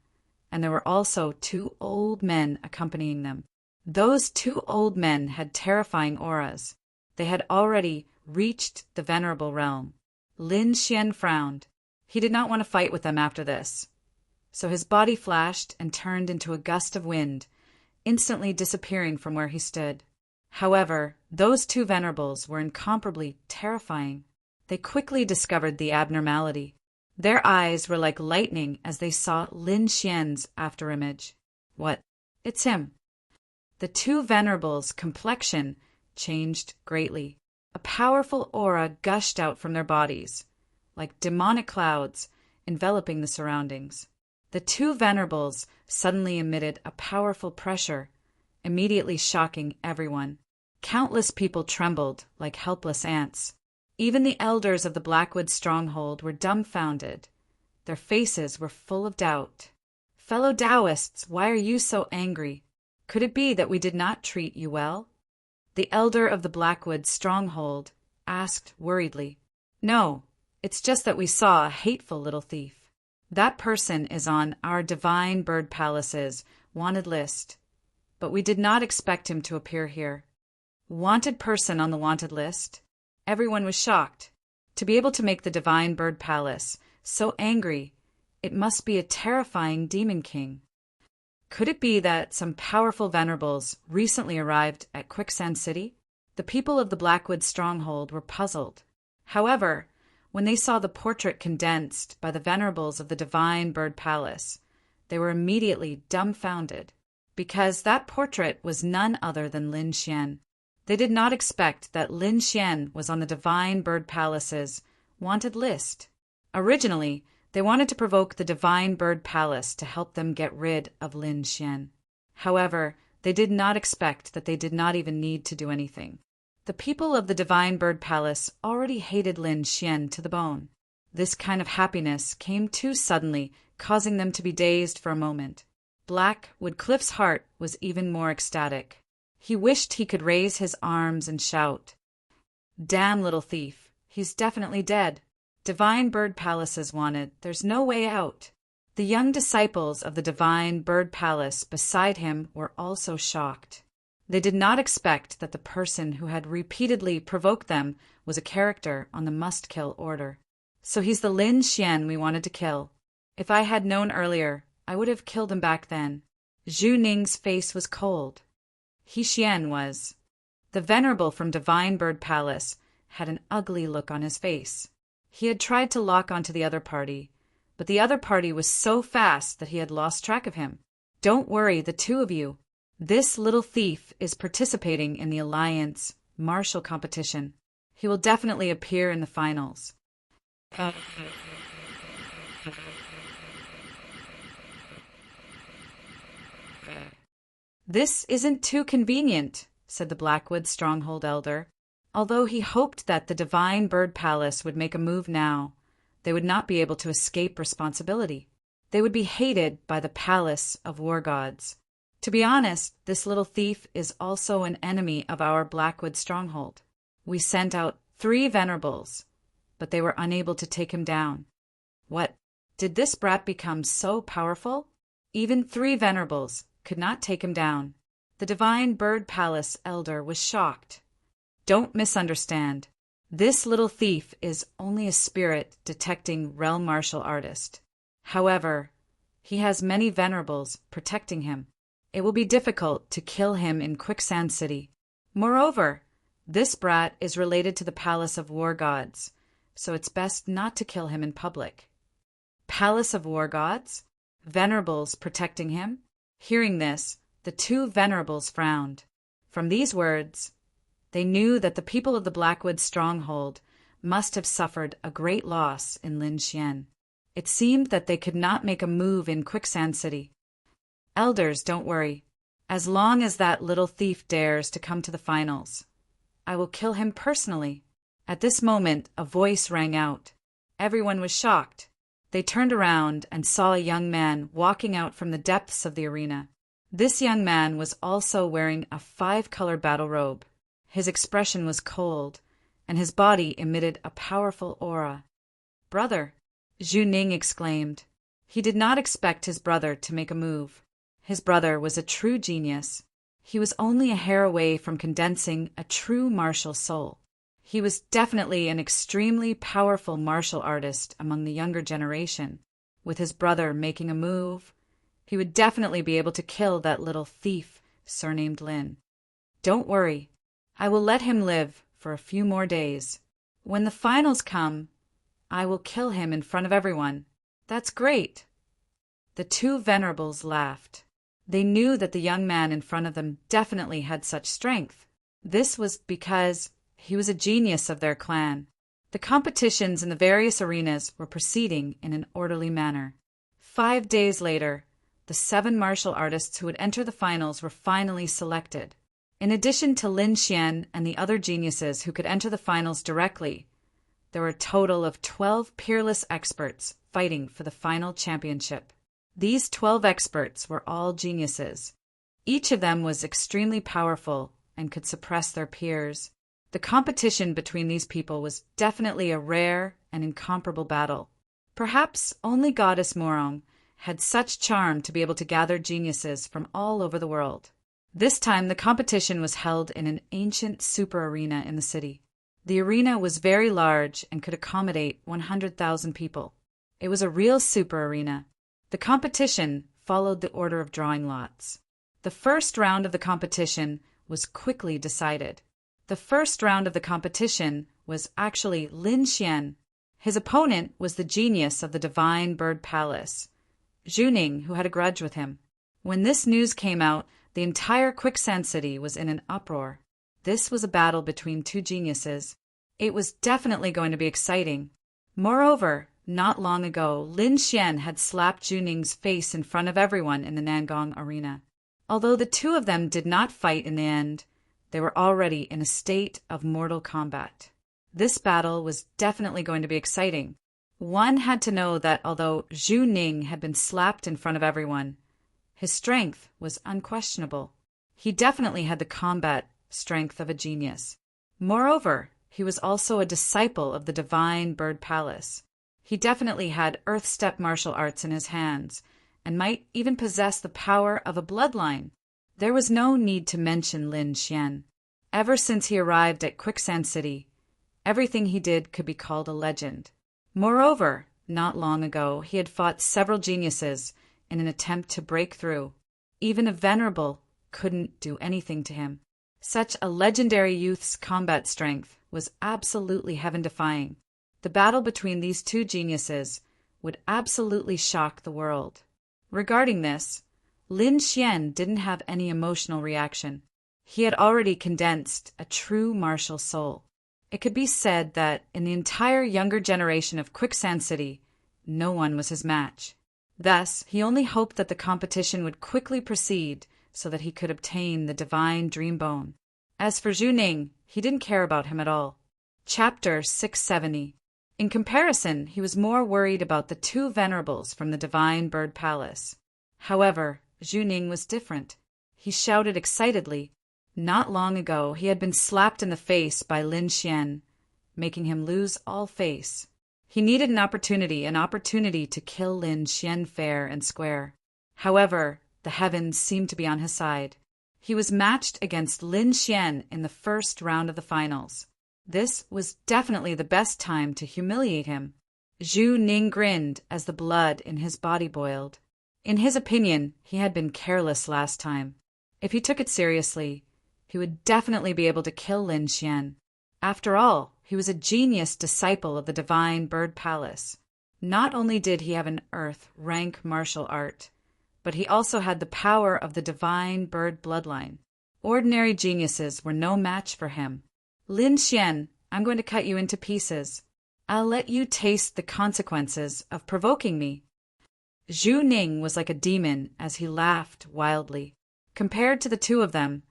and there were also 2 old men accompanying them. Those 2 old men had terrifying auras. They had already reached the venerable realm. Lin Xian frowned. He did not want to fight with them after this. So his body flashed and turned into a gust of wind, instantly disappearing from where he stood. However, those 2 venerables were incomparably terrifying. They quickly discovered the abnormality. Their eyes were like lightning as they saw Lin Xian's afterimage. What? It's him. The 2 venerables' complexion changed greatly. A powerful aura gushed out from their bodies, like demonic clouds enveloping the surroundings. The 2 venerables suddenly emitted a powerful pressure, immediately shocking everyone. Countless people trembled like helpless ants. Even the elders of the Blackwood stronghold were dumbfounded. Their faces were full of doubt. "Fellow Taoists, why are you so angry? Could it be that we did not treat you well?" The elder of the Blackwood stronghold asked worriedly. "No, it's just that we saw a hateful little thief. That person is on our Divine Bird Palace's wanted list, but we did not expect him to appear here." Wanted person on the wanted list? Everyone was shocked. To be able to make the Divine Bird Palace so angry, it must be a terrifying demon king. Could it be that some powerful venerables recently arrived at Quicksand City? The people of the Blackwood stronghold were puzzled. However, when they saw the portrait condensed by the venerables of the Divine Bird Palace, they were immediately dumbfounded, because that portrait was none other than Lin Xian. They did not expect that Lin Xian was on the Divine Bird Palace's wanted list. Originally, they wanted to provoke the Divine Bird Palace to help them get rid of Lin Xian. However, they did not expect that they did not even need to do anything. The people of the Divine Bird Palace already hated Lin Xian to the bone. This kind of happiness came too suddenly, causing them to be dazed for a moment. Blackwood Cliff's heart was even more ecstatic. He wished he could raise his arms and shout, "Damn little thief, he's definitely dead. Divine Bird Palace is wanted. There's no way out." The young disciples of the Divine Bird Palace beside him were also shocked. They did not expect that the person who had repeatedly provoked them was a character on the must-kill order. "So he's the Lin Xian we wanted to kill. If I had known earlier, I would have killed him back then." Zhu Ning's face was cold. He Xian was. The venerable from Divine Bird Palace had an ugly look on his face. He had tried to lock onto the other party, but the other party was so fast that he had lost track of him. "Don't worry, the 2 of you. This little thief is participating in the Alliance martial competition. He will definitely appear in the finals." "This isn't too convenient," said the Blackwood stronghold elder. Although he hoped that the Divine Bird Palace would make a move now, they would not be able to escape responsibility. They would be hated by the Palace of War Gods. To be honest, this little thief is also an enemy of our Blackwood stronghold. We sent out 3 venerables, but they were unable to take him down. What? Did this brat become so powerful? Even 3 venerables could not take him down. The Divine Bird Palace elder was shocked. Don't misunderstand. This little thief is only a spirit detecting realm martial artist. However, he has many venerables protecting him. It will be difficult to kill him in Quicksand City. Moreover, this brat is related to the Palace of War Gods, so it's best not to kill him in public. Palace of war gods? Venerables protecting him? Hearing this, the two venerables frowned. From these words, they knew that the people of the Blackwood stronghold must have suffered a great loss in Lin Xian. It seemed that they could not make a move in Quicksand City. Elders, don't worry. As long as that little thief dares to come to the finals, I will kill him personally. At this moment, a voice rang out. Everyone was shocked. They turned around and saw a young man walking out from the depths of the arena. This young man was also wearing a 5-colored battle robe. His expression was cold, and his body emitted a powerful aura. "Brother!" Zhu Ning exclaimed. He did not expect his brother to make a move. His brother was a true genius. He was only a hair away from condensing a true martial soul. He was definitely an extremely powerful martial artist among the younger generation. With his brother making a move, he would definitely be able to kill that little thief surnamed Lin. Don't worry. I will let him live for a few more days. When the finals come, I will kill him in front of everyone. That's great. The two venerables laughed. They knew that the young man in front of them definitely had such strength. This was because he was a genius of their clan. The competitions in the various arenas were proceeding in an orderly manner. 5 days later, the 7 martial artists who would enter the finals were finally selected. In addition to Lin Xian and the other geniuses who could enter the finals directly, there were a total of 12 peerless experts fighting for the final championship. These 12 experts were all geniuses. Each of them was extremely powerful and could suppress their peers. The competition between these people was definitely a rare and incomparable battle. Perhaps only Goddess Morong had such charm to be able to gather geniuses from all over the world. This time the competition was held in an ancient super arena in the city. The arena was very large and could accommodate 100,000 people. It was a real super arena. The competition followed the order of drawing lots. The first round of the competition was quickly decided. The first round of the competition was actually Lin Xian. His opponent was the genius of the Divine Bird Palace, Zhu Ning, who had a grudge with him. When this news came out, the entire Quicksand City was in an uproar. This was a battle between two geniuses. It was definitely going to be exciting. Moreover, not long ago, Lin Xian had slapped Zhu Ning's face in front of everyone in the Nangong arena. Although the two of them did not fight in the end, they were already in a state of mortal combat. This battle was definitely going to be exciting. One had to know that although Zhu Ning had been slapped in front of everyone, his strength was unquestionable. He definitely had the combat strength of a genius. Moreover, he was also a disciple of the Divine Bird Palace. He definitely had earth-step martial arts in his hands, and might even possess the power of a bloodline. There was no need to mention Lin Xian. Ever since he arrived at Quicksand City, everything he did could be called a legend. Moreover, not long ago, he had fought several geniuses in an attempt to break through. Even a venerable couldn't do anything to him. Such a legendary youth's combat strength was absolutely heaven-defying. The battle between these two geniuses would absolutely shock the world. Regarding this, Lin Xian didn't have any emotional reaction. He had already condensed a true martial soul. It could be said that in the entire younger generation of Quicksand City, no one was his match. Thus, he only hoped that the competition would quickly proceed so that he could obtain the divine dream bone. As for Zhu Ning, he didn't care about him at all. Chapter 670. In comparison, he was more worried about the two venerables from the Divine Bird Palace. However, Zhu Ning was different. He shouted excitedly. Not long ago, he had been slapped in the face by Lin Xian, making him lose all face. He needed an opportunity to kill Lin Xian fair and square. However, the heavens seemed to be on his side. He was matched against Lin Xian in the first round of the finals. This was definitely the best time to humiliate him. Zhu Ning grinned as the blood in his body boiled. In his opinion, he had been careless last time. If he took it seriously, he would definitely be able to kill Lin Xian. After all, he was a genius disciple of the Divine Bird Palace. Not only did he have an earth-rank martial art, but he also had the power of the divine bird bloodline. Ordinary geniuses were no match for him. Lin Xian, I'm going to cut you into pieces. I'll let you taste the consequences of provoking me. Zhu Ning was like a demon as he laughed wildly. Compared to the two of them,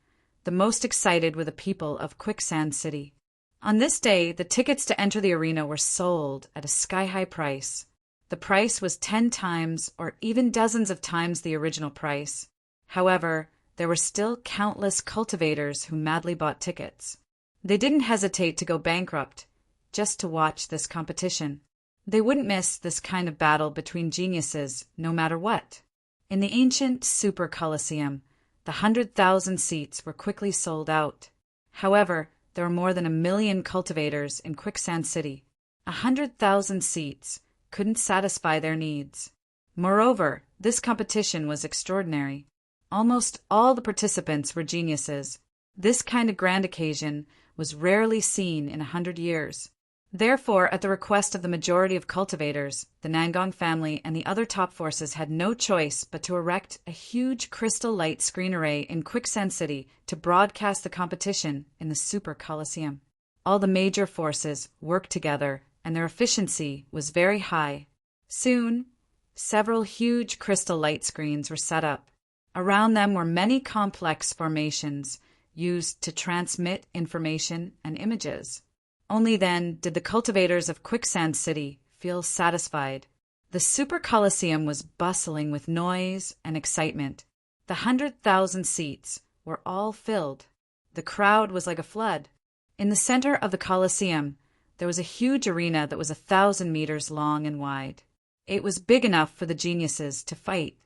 the most excited were the people of Quicksand City. On this day, the tickets to enter the arena were sold at a sky-high price. The price was 10 times or even dozens of times the original price. However, there were still countless cultivators who madly bought tickets. They didn't hesitate to go bankrupt just to watch this competition. They wouldn't miss this kind of battle between geniuses no matter what. In the ancient Super Colosseum, the 100,000 seats were quickly sold out. However, there were more than 1 million cultivators in Quicksand City. 100,000 seats couldn't satisfy their needs. Moreover, this competition was extraordinary. Almost all the participants were geniuses. This kind of grand occasion was rarely seen in 100 years. Therefore, at the request of the majority of cultivators, the Nangong family and the other top forces had no choice but to erect a huge crystal light screen array in Quicksand City to broadcast the competition in the Super Colosseum. All the major forces worked together, and their efficiency was very high. Soon, several huge crystal light screens were set up. Around them were many complex formations used to transmit information and images. Only then did the cultivators of Quicksand City feel satisfied. The Super Colosseum was bustling with noise and excitement. The 100,000 seats were all filled. The crowd was like a flood. In the center of the Colosseum, there was a huge arena that was 1,000 meters long and wide. It was big enough for the geniuses to fight.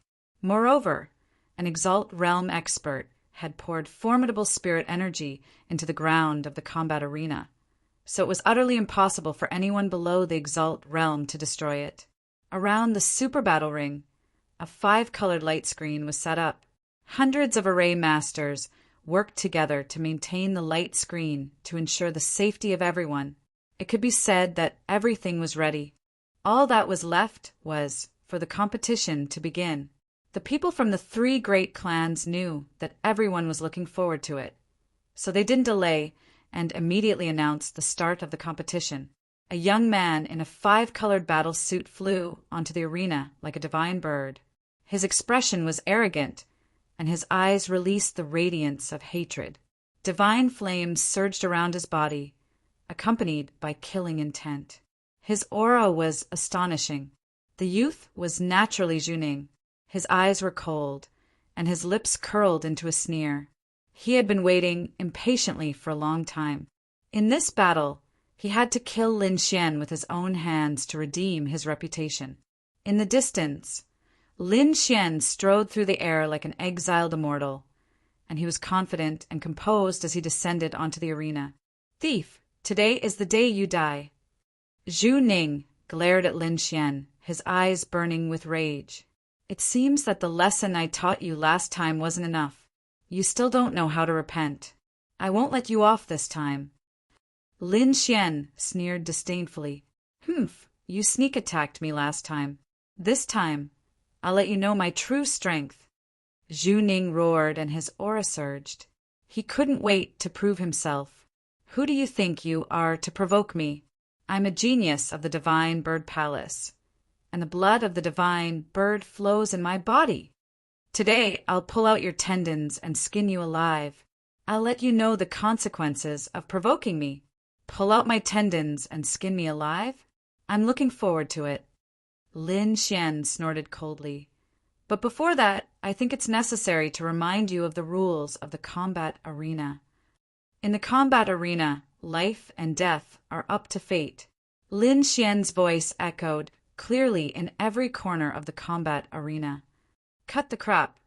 Moreover, an Exalt Realm expert had poured formidable spirit energy into the ground of the combat arena, so it was utterly impossible for anyone below the Exalt Realm to destroy it. Around the Super Battle Ring, a 5-colored light screen was set up. Hundreds of array masters worked together to maintain the light screen to ensure the safety of everyone. It could be said that everything was ready. All that was left was for the competition to begin. The people from the 3 great clans knew that everyone was looking forward to it, so they didn't delay and immediately announced the start of the competition. A young man in a 5-colored battle suit flew onto the arena like a divine bird. His expression was arrogant, and his eyes released the radiance of hatred. Divine flames surged around his body, accompanied by killing intent. His aura was astonishing. The youth was naturally Zhu Ning. His eyes were cold, and his lips curled into a sneer. He had been waiting impatiently for a long time. In this battle, he had to kill Lin Xian with his own hands to redeem his reputation. In the distance, Lin Xian strode through the air like an exiled immortal, and he was confident and composed as he descended onto the arena. "Thief, today is the day you die." Zhu Ning glared at Lin Xian, his eyes burning with rage. "It seems that the lesson I taught you last time wasn't enough. You still don't know how to repent. I won't let you off this time." Lin Xian sneered disdainfully. "Humph, you sneak attacked me last time. This time, I'll let you know my true strength." Zhu Ning roared and his aura surged. He couldn't wait to prove himself. "Who do you think you are to provoke me? I'm a genius of the Divine Bird Palace, and the blood of the Divine Bird flows in my body. Today, I'll pull out your tendons and skin you alive. I'll let you know the consequences of provoking me. Pull out my tendons and skin me alive? I'm looking forward to it." Lin Xian snorted coldly. "But before that, I think it's necessary to remind you of the rules of the combat arena. In the combat arena, life and death are up to fate." Lin Xian's voice echoed clearly in every corner of the combat arena. "Cut the crap.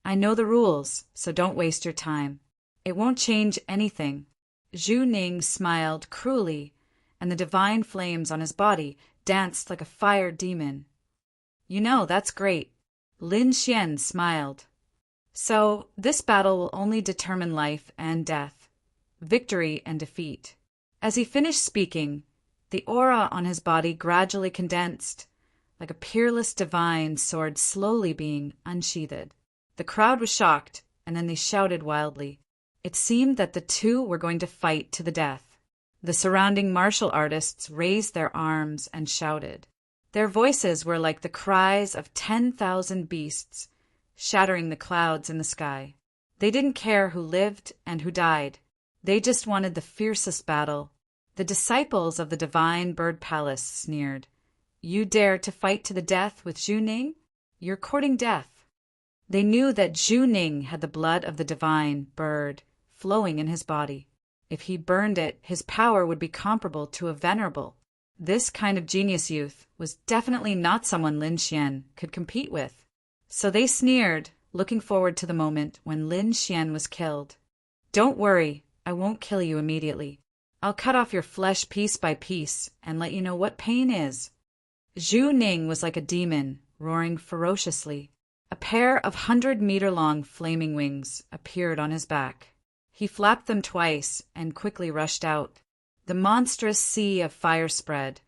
I know the rules, so don't waste your time. It won't change anything." Zhu Ning smiled cruelly, and the divine flames on his body danced like a fire demon. "You know, that's great." Lin Xian smiled. "So, this battle will only determine life and death, victory and defeat." As he finished speaking, the aura on his body gradually condensed, like a peerless divine sword slowly being unsheathed. The crowd was shocked, and then they shouted wildly. It seemed that the two were going to fight to the death. The surrounding martial artists raised their arms and shouted. Their voices were like the cries of 10,000 beasts, shattering the clouds in the sky. They didn't care who lived and who died. They just wanted the fiercest battle. The disciples of the divine bird palace sneered. You dare to fight to the death with Zhu Ning? You're courting death. They knew that Zhu Ning had the blood of the divine bird flowing in his body. If he burned it, his power would be comparable to a venerable. This kind of genius youth was definitely not someone Lin Xian could compete with. So they sneered, looking forward to the moment when Lin Xian was killed. Don't worry, I won't kill you immediately. I'll cut off your flesh piece by piece and let you know what pain is. Zhu Ning was like a demon, roaring ferociously. A pair of 100-meter-long flaming wings appeared on his back. He flapped them twice and quickly rushed out. The monstrous sea of fire spread,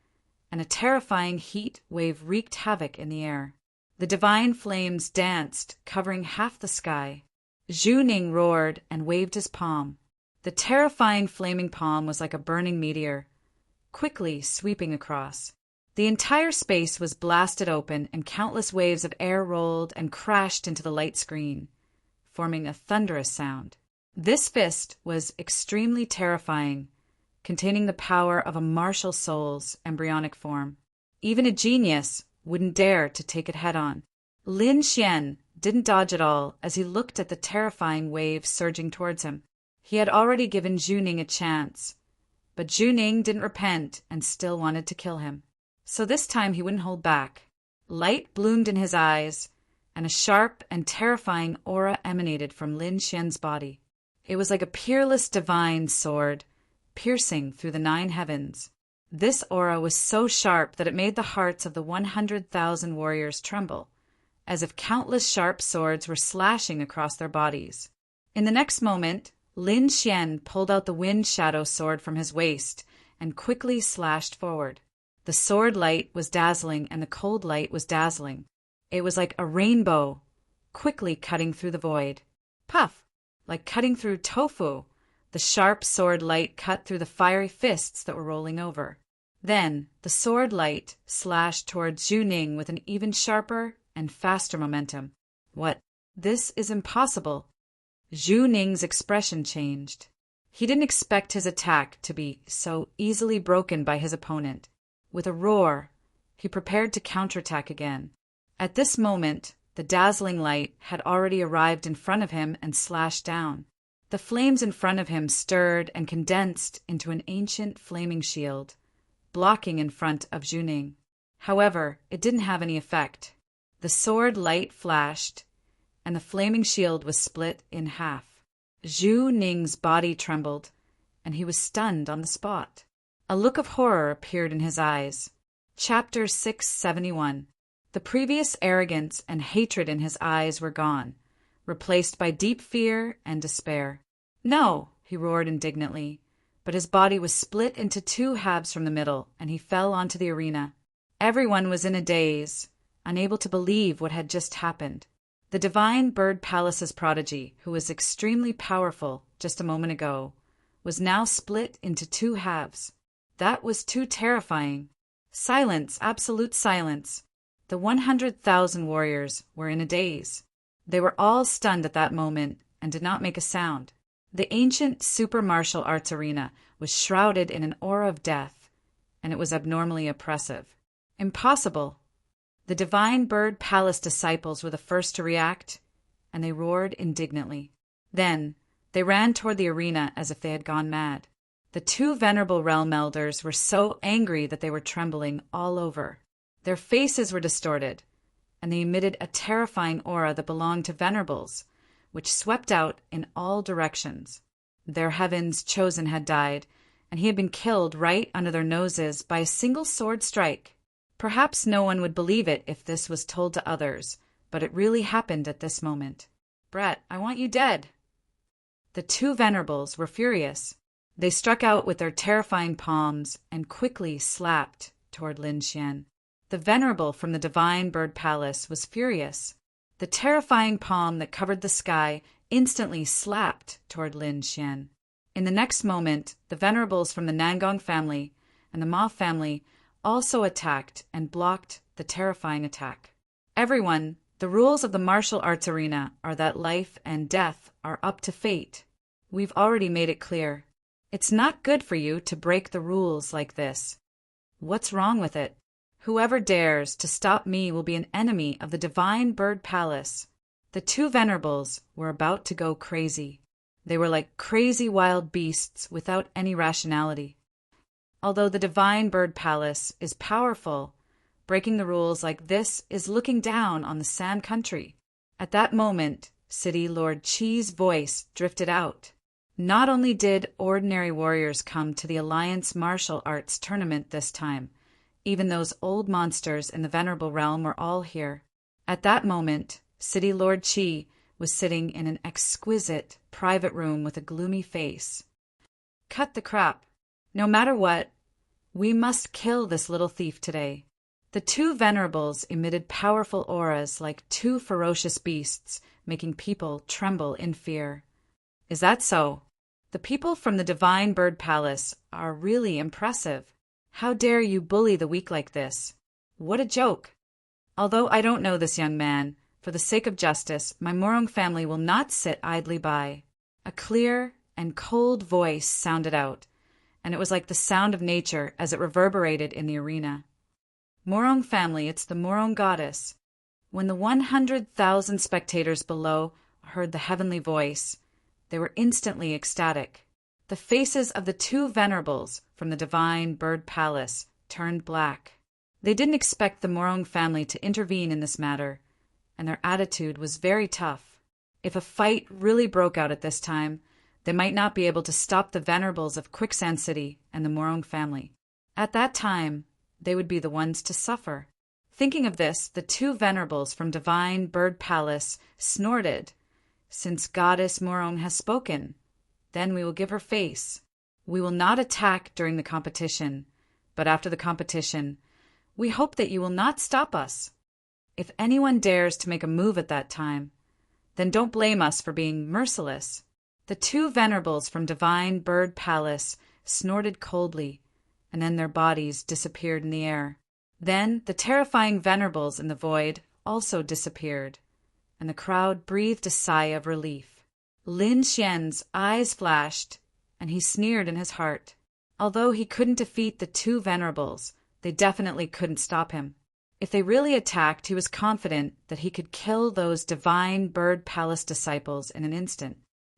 and a terrifying heat wave wreaked havoc in the air. The divine flames danced, covering half the sky. Zhu Ning roared and waved his palm. The terrifying flaming palm was like a burning meteor, quickly sweeping across. The entire space was blasted open, and countless waves of air rolled and crashed into the light screen, forming a thunderous sound. This fist was extremely terrifying, containing the power of a martial soul's embryonic form. Even a genius wouldn't dare to take it head-on. Lin Xian didn't dodge at all as he looked at the terrifying wave surging towards him. He had already given Zhu Ning a chance, but Zhu Ning didn't repent and still wanted to kill him. So this time he wouldn't hold back. Light bloomed in his eyes, and a sharp and terrifying aura emanated from Lin Xian's body. It was like a peerless divine sword, piercing through the 9 heavens. This aura was so sharp that it made the hearts of the 100,000 warriors tremble, as if countless sharp swords were slashing across their bodies. In the next moment, Lin Xian pulled out the wind shadow sword from his waist and quickly slashed forward. The sword light was dazzling and the cold light was dazzling. It was like a rainbow, quickly cutting through the void. Puff! Like cutting through tofu, the sharp sword light cut through the fiery fists that were rolling over. Then, the sword light slashed toward Zhu Ning with an even sharper and faster momentum. What? This is impossible. Zhu Ning's expression changed. He didn't expect his attack to be so easily broken by his opponent. With a roar, he prepared to counterattack again. At this moment, the dazzling light had already arrived in front of him and slashed down. The flames in front of him stirred and condensed into an ancient flaming shield, blocking in front of Zhu Ning. However, it didn't have any effect. The sword light flashed, and the flaming shield was split in half. Zhu Ning's body trembled, and he was stunned on the spot. A look of horror appeared in his eyes. Chapter 671. The previous arrogance and hatred in his eyes were gone, replaced by deep fear and despair. No, he roared indignantly, but his body was split into 2 halves from the middle, and he fell onto the arena. Everyone was in a daze, unable to believe what had just happened. The divine bird palace's prodigy, who was extremely powerful just a moment ago, was now split into 2 halves. That was too terrifying. Silence, absolute silence. The 100,000 warriors were in a daze. They were all stunned at that moment and did not make a sound. The ancient super martial arts arena was shrouded in an aura of death, and it was abnormally oppressive. Impossible. The divine bird palace disciples were the first to react, and they roared indignantly. Then, they ran toward the arena as if they had gone mad. The 2 venerable realm elders were so angry that they were trembling all over. Their faces were distorted, and they emitted a terrifying aura that belonged to venerables, which swept out in all directions. Their heaven's chosen had died, and he had been killed right under their noses by a single sword strike. Perhaps no one would believe it if this was told to others, but it really happened at this moment. Brett, I want you dead. The 2 venerables were furious. They struck out with their terrifying palms and quickly slapped toward Lin Xian. The venerable from the divine bird palace was furious. The terrifying palm that covered the sky instantly slapped toward Lin Xian. In the next moment, the venerables from the Nangong family and the Ma family also attacked and blocked the terrifying attack. Everyone, the rules of the martial arts arena are that life and death are up to fate. We've already made it clear. It's not good for you to break the rules like this. What's wrong with it? Whoever dares to stop me will be an enemy of the divine bird palace. The two venerables were about to go crazy. They were like crazy wild beasts without any rationality. Although the divine bird palace is powerful, breaking the rules like this is looking down on the San country. At that moment, City Lord Qi's voice drifted out. Not only did ordinary warriors come to the Alliance Martial Arts Tournament this time, even those old monsters in the Venerable Realm were all here. At that moment, City Lord Qi was sitting in an exquisite private room with a gloomy face. Cut the crap. No matter what, we must kill this little thief today. The two venerables emitted powerful auras like two ferocious beasts, making people tremble in fear. Is that so? The people from the Divine Bird Palace are really impressive. How dare you bully the weak like this? What a joke! Although I don't know this young man, for the sake of justice, my Morong family will not sit idly by. A clear and cold voice sounded out, and it was like the sound of nature as it reverberated in the arena. Morong family, it's the Morong goddess. When the 100,000 spectators below heard the heavenly voice, they were instantly ecstatic. The faces of the two venerables from the divine bird palace turned black. They didn't expect the Morong family to intervene in this matter, and their attitude was very tough. If a fight really broke out at this time, they might not be able to stop the venerables of Quicksand City and the Morong family. At that time, they would be the ones to suffer. Thinking of this, the two venerables from Divine Bird Palace snorted. Since Goddess Morong has spoken, then we will give her face. We will not attack during the competition, but after the competition, we hope that you will not stop us. If anyone dares to make a move at that time, then don't blame us for being merciless. The two venerables from Divine Bird Palace snorted coldly, and then their bodies disappeared in the air. Then the terrifying venerables in the void also disappeared, and the crowd breathed a sigh of relief. Lin Xian's eyes flashed, and he sneered in his heart. Although he couldn't defeat the two venerables, they definitely couldn't stop him. If they really attacked, he was confident that he could kill those Divine Bird Palace disciples in an instant.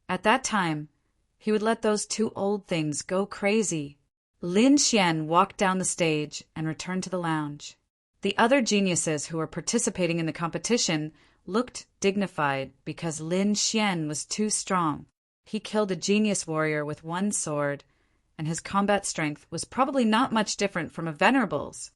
At that time, he would let those two old things go crazy. Lin Xian walked down the stage and returned to the lounge. The other geniuses who were participating in the competition looked dignified because Lin Xian was too strong. He killed a genius warrior with one sword, and his combat strength was probably not much different from a venerable's.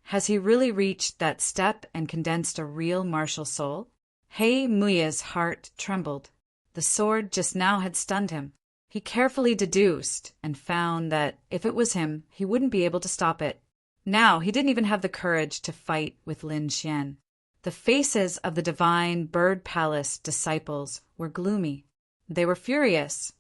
Has he really reached that step and condensed a real martial soul? He Muya's heart trembled. The sword just now had stunned him. He carefully deduced and found that if it was him, he wouldn't be able to stop it. Now he didn't even have the courage to fight with Lin Xian. The faces of the Divine Bird Palace disciples were gloomy. They were furious,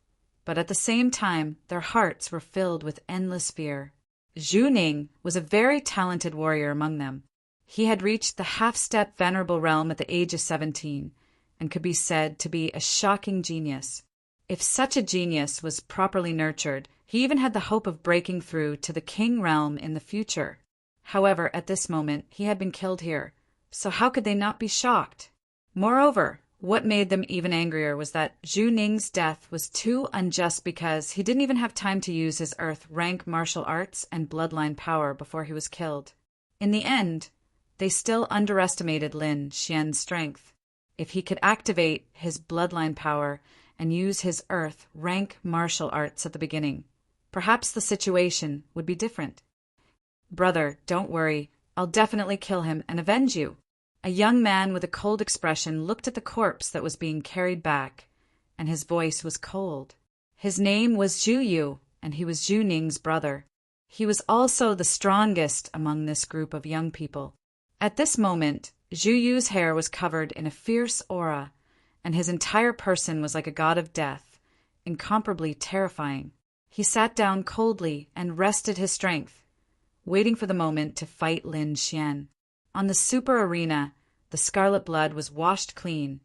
but at the same time their hearts were filled with endless fear. Zhu Ning was a very talented warrior among them. He had reached the half-step venerable realm at the age of 17 and could be said to be a shocking genius. If such a genius was properly nurtured, he even had the hope of breaking through to the king realm in the future. However, at this moment, he had been killed here, so how could they not be shocked? Moreover, what made them even angrier was that Zhu Ning's death was too unjust because he didn't even have time to use his Earth rank martial arts and bloodline power before he was killed. In the end, they still underestimated Lin Xian's strength. If he could activate his bloodline power and use his Earth rank martial arts at the beginning, perhaps the situation would be different. Brother, don't worry. I'll definitely kill him and avenge you. A young man with a cold expression looked at the corpse that was being carried back, and his voice was cold. His name was Zhu Yu, and he was Zhu Ning's brother. He was also the strongest among this group of young people. At this moment, Zhu Yu's hair was covered in a fierce aura, and his entire person was like a god of death, incomparably terrifying. He sat down coldly and rested his strength, waiting for the moment to fight Lin Xian. On the super arena, the scarlet blood was washed clean,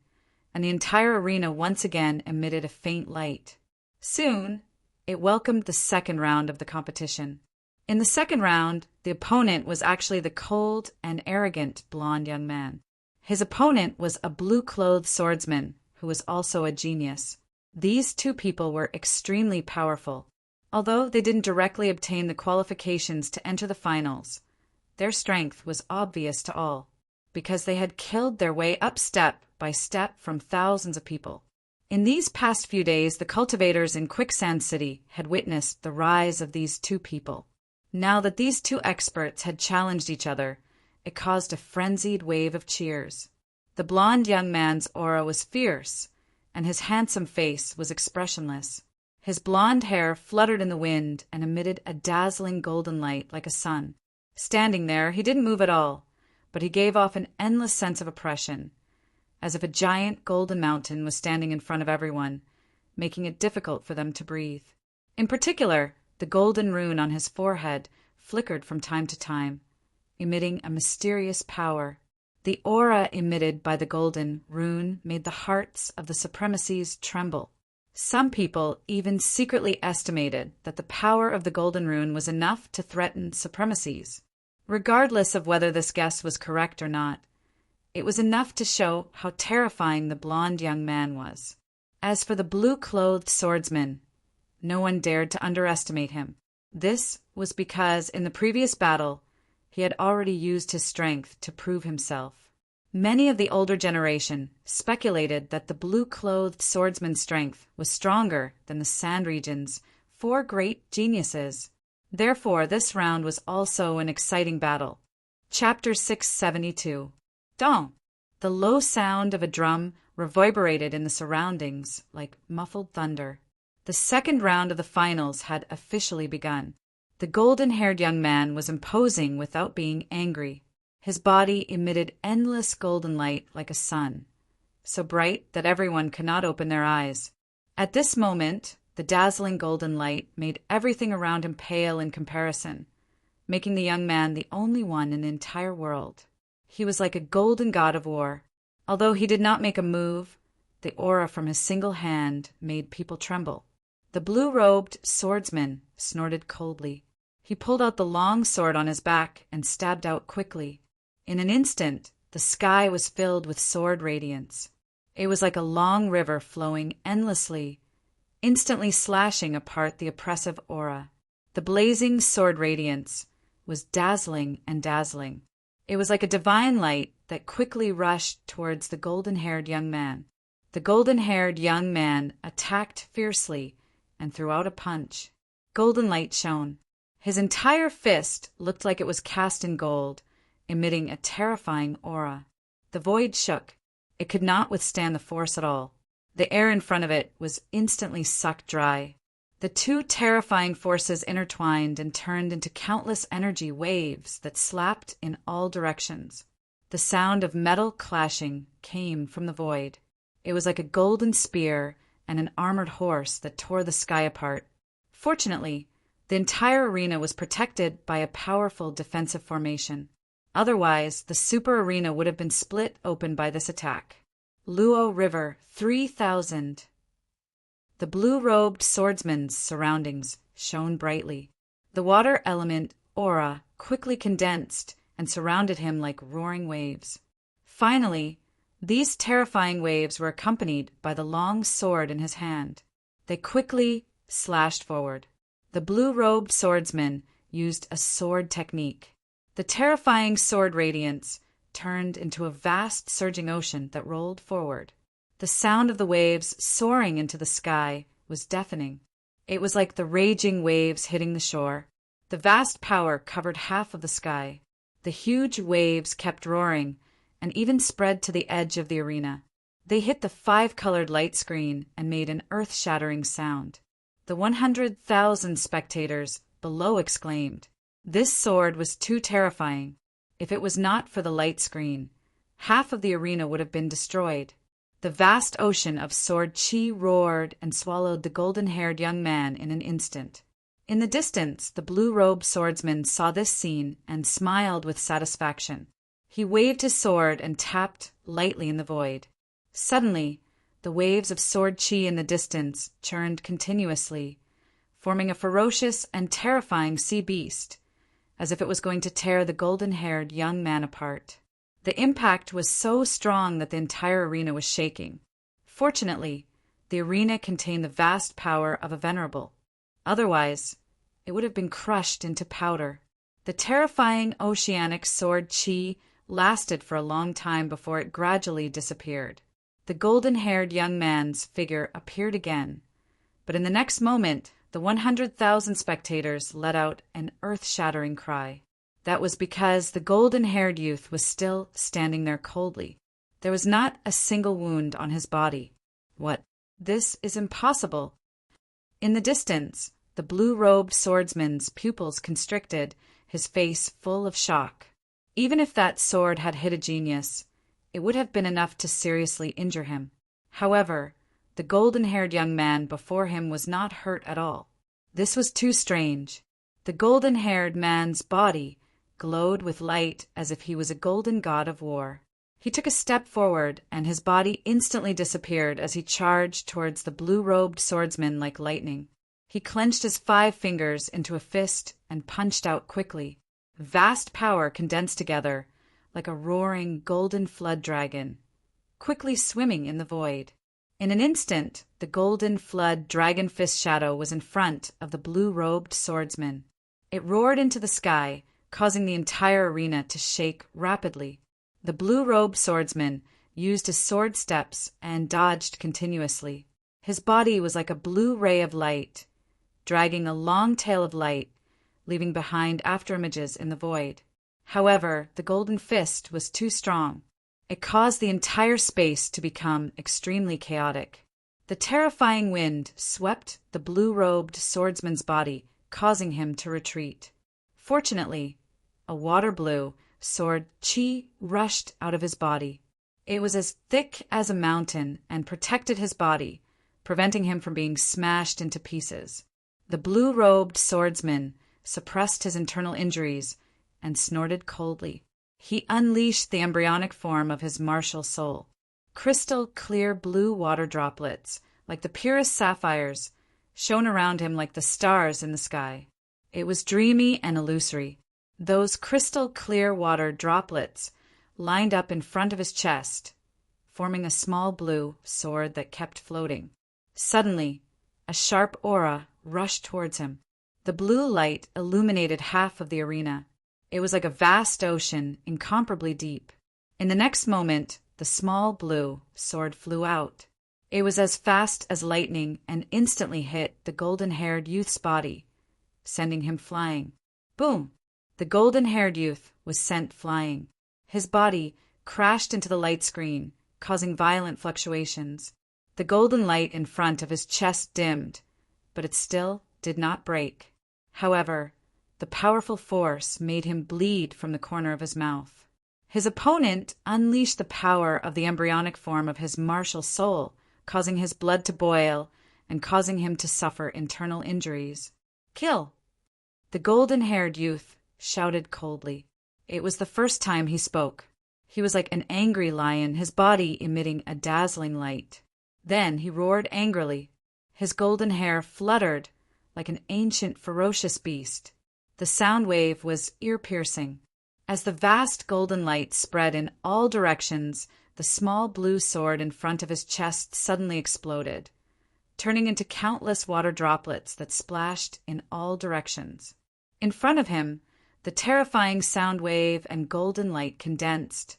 and the entire arena once again emitted a faint light. Soon, it welcomed the second round of the competition. In the second round, the opponent was actually the cold and arrogant blonde young man. His opponent was a blue-clothed swordsman who was also a genius. These two people were extremely powerful. Although they didn't directly obtain the qualifications to enter the finals, their strength was obvious to all, because they had killed their way up step by step from thousands of people. In these past few days, the cultivators in Quicksand City had witnessed the rise of these two people. Now that these two experts had challenged each other, it caused a frenzied wave of cheers. The blonde young man's aura was fierce, and his handsome face was expressionless. His blonde hair fluttered in the wind and emitted a dazzling golden light like a sun. Standing there, he didn't move at all, but he gave off an endless sense of oppression, as if a giant golden mountain was standing in front of everyone, making it difficult for them to breathe. In particular, the golden rune on his forehead flickered from time to time, emitting a mysterious power. The aura emitted by the golden rune made the hearts of the supremacies tremble. Some people even secretly estimated that the power of the golden rune was enough to threaten supremacies. Regardless of whether this guess was correct or not, it was enough to show how terrifying the blonde young man was. As for the blue-clothed swordsman, no one dared to underestimate him. This was because in the previous battle, he had already used his strength to prove himself. Many of the older generation speculated that the blue-clothed swordsman's strength was stronger than the Sand Region's 4 great geniuses. Therefore, this round was also an exciting battle. Chapter 672. Dong! The low sound of a drum reverberated in the surroundings like muffled thunder. The second round of the finals had officially begun. The golden-haired young man was imposing without being angry. His body emitted endless golden light like a sun, so bright that everyone could not open their eyes. At this moment, the dazzling golden light made everything around him pale in comparison, making the young man the only one in the entire world. He was like a golden god of war. Although he did not make a move, the aura from his single hand made people tremble. The blue-robed swordsman snorted coldly. He pulled out the long sword on his back and stabbed out quickly. In an instant, the sky was filled with sword radiance. It was like a long river flowing endlessly, instantly slashing apart the oppressive aura. The blazing sword radiance was dazzling and dazzling. It was like a divine light that quickly rushed towards the golden-haired young man. The golden-haired young man attacked fiercely and threw out a punch. Golden light shone. His entire fist looked like it was cast in gold, emitting a terrifying aura. The void shook. It could not withstand the force at all. The air in front of it was instantly sucked dry. The two terrifying forces intertwined and turned into countless energy waves that slapped in all directions. The sound of metal clashing came from the void. It was like a golden spear and an armored horse that tore the sky apart. Fortunately, the entire arena was protected by a powerful defensive formation. Otherwise, the super arena would have been split open by this attack. Luo River 3000. The blue-robed swordsman's surroundings shone brightly. The water element aura quickly condensed and surrounded him like roaring waves. Finally, these terrifying waves were accompanied by the long sword in his hand. They quickly slashed forward. The blue-robed swordsman used a sword technique. The terrifying sword radiance turned into a vast surging ocean that rolled forward. The sound of the waves soaring into the sky was deafening. It was like the raging waves hitting the shore. The vast power covered half of the sky. The huge waves kept roaring and even spread to the edge of the arena. They hit the 5-colored light screen and made an earth-shattering sound. The 100,000 spectators below exclaimed. This sword was too terrifying. If it was not for the light screen, half of the arena would have been destroyed. The vast ocean of sword chi roared and swallowed the golden-haired young man in an instant. In the distance, the blue-robed swordsman saw this scene and smiled with satisfaction. He waved his sword and tapped lightly in the void. Suddenly, the waves of sword chi in the distance churned continuously, forming a ferocious and terrifying sea beast, as if it was going to tear the golden-haired young man apart. The impact was so strong that the entire arena was shaking. Fortunately, the arena contained the vast power of a venerable. Otherwise, it would have been crushed into powder. The terrifying oceanic sword chi lasted for a long time before it gradually disappeared. The golden-haired young man's figure appeared again, but in the next moment, the 100,000 spectators let out an earth-shattering cry. That was because the golden-haired youth was still standing there coldly. There was not a single wound on his body. What? This is impossible. In the distance, the blue-robed swordsman's pupils constricted, his face full of shock. Even if that sword had hit a genius, it would have been enough to seriously injure him. However, the golden-haired young man before him was not hurt at all. This was too strange. The golden-haired man's body glowed with light as if he was a golden god of war. He took a step forward, and his body instantly disappeared as he charged towards the blue-robed swordsman like lightning. He clenched his 5 fingers into a fist and punched out quickly. Vast power condensed together like a roaring golden flood dragon, quickly swimming in the void. In an instant, the golden flood dragon fist shadow was in front of the blue-robed swordsman. It roared into the sky, causing the entire arena to shake rapidly. The blue-robed swordsman used his sword steps and dodged continuously. His body was like a blue ray of light, dragging a long tail of light, leaving behind afterimages in the void. However, the golden fist was too strong. It caused the entire space to become extremely chaotic. The terrifying wind swept the blue-robed swordsman's body, causing him to retreat. Fortunately, a water-blue sword chi rushed out of his body. It was as thick as a mountain and protected his body, preventing him from being smashed into pieces. The blue-robed swordsman suppressed his internal injuries and snorted coldly. He unleashed the embryonic form of his martial soul. Crystal clear blue water droplets, like the purest sapphires, shone around him like the stars in the sky. It was dreamy and illusory. Those crystal clear water droplets lined up in front of his chest, forming a small blue sword that kept floating. Suddenly, a sharp aura rushed towards him. The blue light illuminated half of the arena. It was like a vast ocean, incomparably deep. In the next moment, the small blue sword flew out. It was as fast as lightning and instantly hit the golden-haired youth's body, sending him flying. Boom! The golden-haired youth was sent flying. His body crashed into the light screen, causing violent fluctuations. The golden light in front of his chest dimmed, but it still did not break. However, the powerful force made him bleed from the corner of his mouth. His opponent unleashed the power of the embryonic form of his martial soul, causing his blood to boil and causing him to suffer internal injuries. Kill! The golden-haired youth shouted coldly. It was the first time he spoke. He was like an angry lion, his body emitting a dazzling light. Then he roared angrily. His golden hair fluttered like an ancient ferocious beast. The sound wave was ear-piercing. As the vast golden light spread in all directions, the small blue sword in front of his chest suddenly exploded, turning into countless water droplets that splashed in all directions. In front of him, the terrifying sound wave and golden light condensed,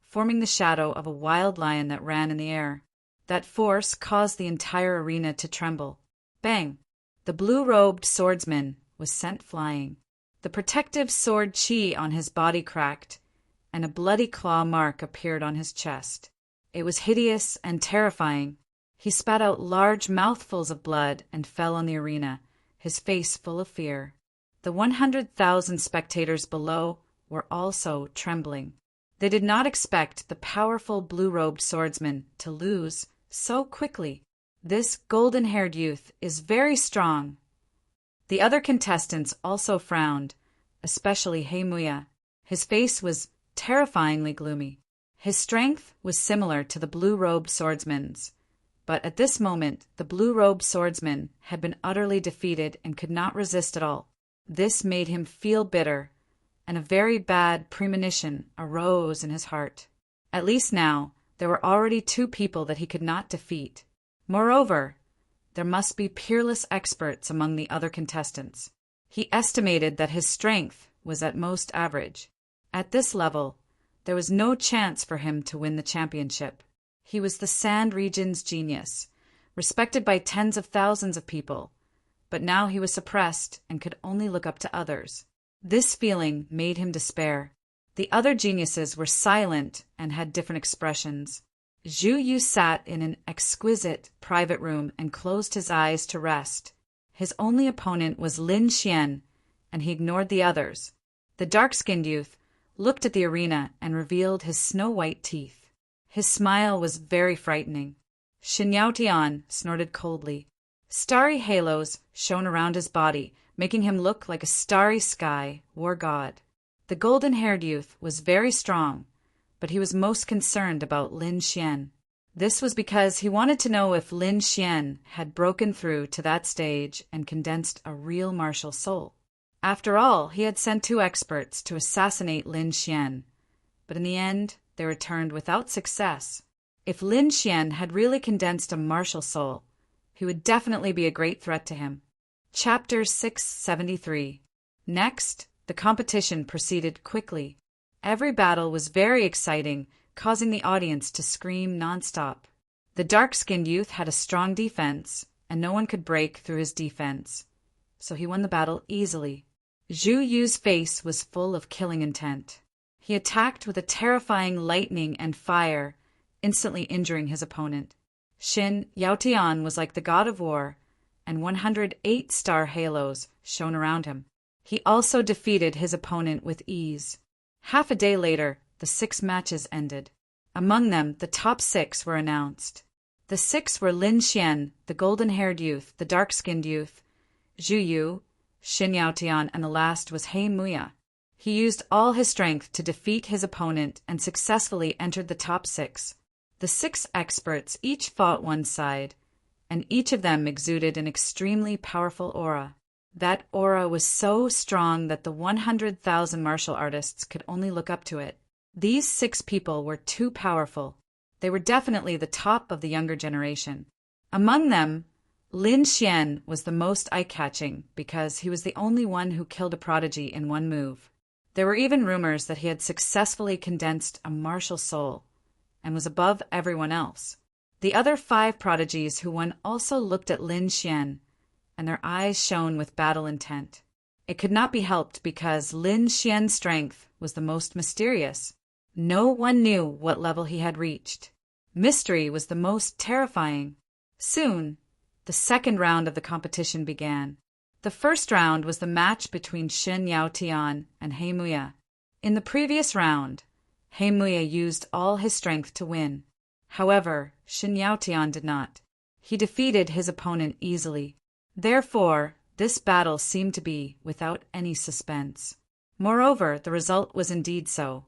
forming the shadow of a wild lion that ran in the air. That force caused the entire arena to tremble. Bang! The blue-robed swordsman was sent flying. The protective sword chi on his body cracked, and a bloody claw mark appeared on his chest. It was hideous and terrifying. He spat out large mouthfuls of blood and fell on the arena, his face full of fear. The 100,000 spectators below were also trembling. They did not expect the powerful blue-robed swordsman to lose so quickly. This golden-haired youth is very strong. The other contestants also frowned, especially Heimuya. His face was terrifyingly gloomy. His strength was similar to the blue-robed swordsman's, but at this moment the blue-robed swordsman had been utterly defeated and could not resist at all. This made him feel bitter, and a very bad premonition arose in his heart. At least now there were already 2 people that he could not defeat. Moreover, there must be peerless experts among the other contestants. He estimated that his strength was at most average. At this level, there was no chance for him to win the championship. He was the Sand Region's genius, respected by tens of thousands of people, but now he was suppressed and could only look up to others. This feeling made him despair. The other geniuses were silent and had different expressions. Zhu Yu sat in an exquisite private room and closed his eyes to rest. His only opponent was Lin Xian, and he ignored the others. The dark-skinned youth looked at the arena and revealed his snow-white teeth. His smile was very frightening. Shin Yaotian snorted coldly. Starry halos shone around his body, making him look like a starry sky war god. The golden-haired youth was very strong, but he was most concerned about Lin Xian. This was because he wanted to know if Lin Xian had broken through to that stage and condensed a real martial soul. After all, he had sent 2 experts to assassinate Lin Xian, but in the end they returned without success. If Lin Xian had really condensed a martial soul, he would definitely be a great threat to him. Chapter 673. Next, the competition proceeded quickly. Every battle was very exciting, causing the audience to scream nonstop. The dark-skinned youth had a strong defense, and no one could break through his defense, so he won the battle easily. Zhu Yu's face was full of killing intent. He attacked with a terrifying lightning and fire, instantly injuring his opponent. Shin Yaotian was like the god of war, and 108 star halos shone around him. He also defeated his opponent with ease. Half a day later, the 6 matches ended. Among them, the top 6 were announced. The 6 were Lin Xian, the golden-haired youth, the dark-skinned youth, Zhu Yu, Shin Yaotian, and the last was Heimuya. He used all his strength to defeat his opponent and successfully entered the top 6. The 6 experts each fought one side, and each of them exuded an extremely powerful aura. That aura was so strong that the 100,000 martial artists could only look up to it. These 6 people were too powerful. They were definitely the top of the younger generation. Among them, Lin Xian was the most eye-catching because he was the only one who killed a prodigy in one move. There were even rumors that he had successfully condensed a martial soul and was above everyone else. The other 5 prodigies who won also looked at Lin Xian, and their eyes shone with battle intent. It could not be helped because Lin Xian's strength was the most mysterious. No one knew what level he had reached. Mystery was the most terrifying. Soon, the second round of the competition began. The first round was the match between Shin Yaotian and Heimuya. In the previous round, Heimuya used all his strength to win. However, Shin Yaotian did not. He defeated his opponent easily. Therefore, this battle seemed to be without any suspense. Moreover, the result was indeed so.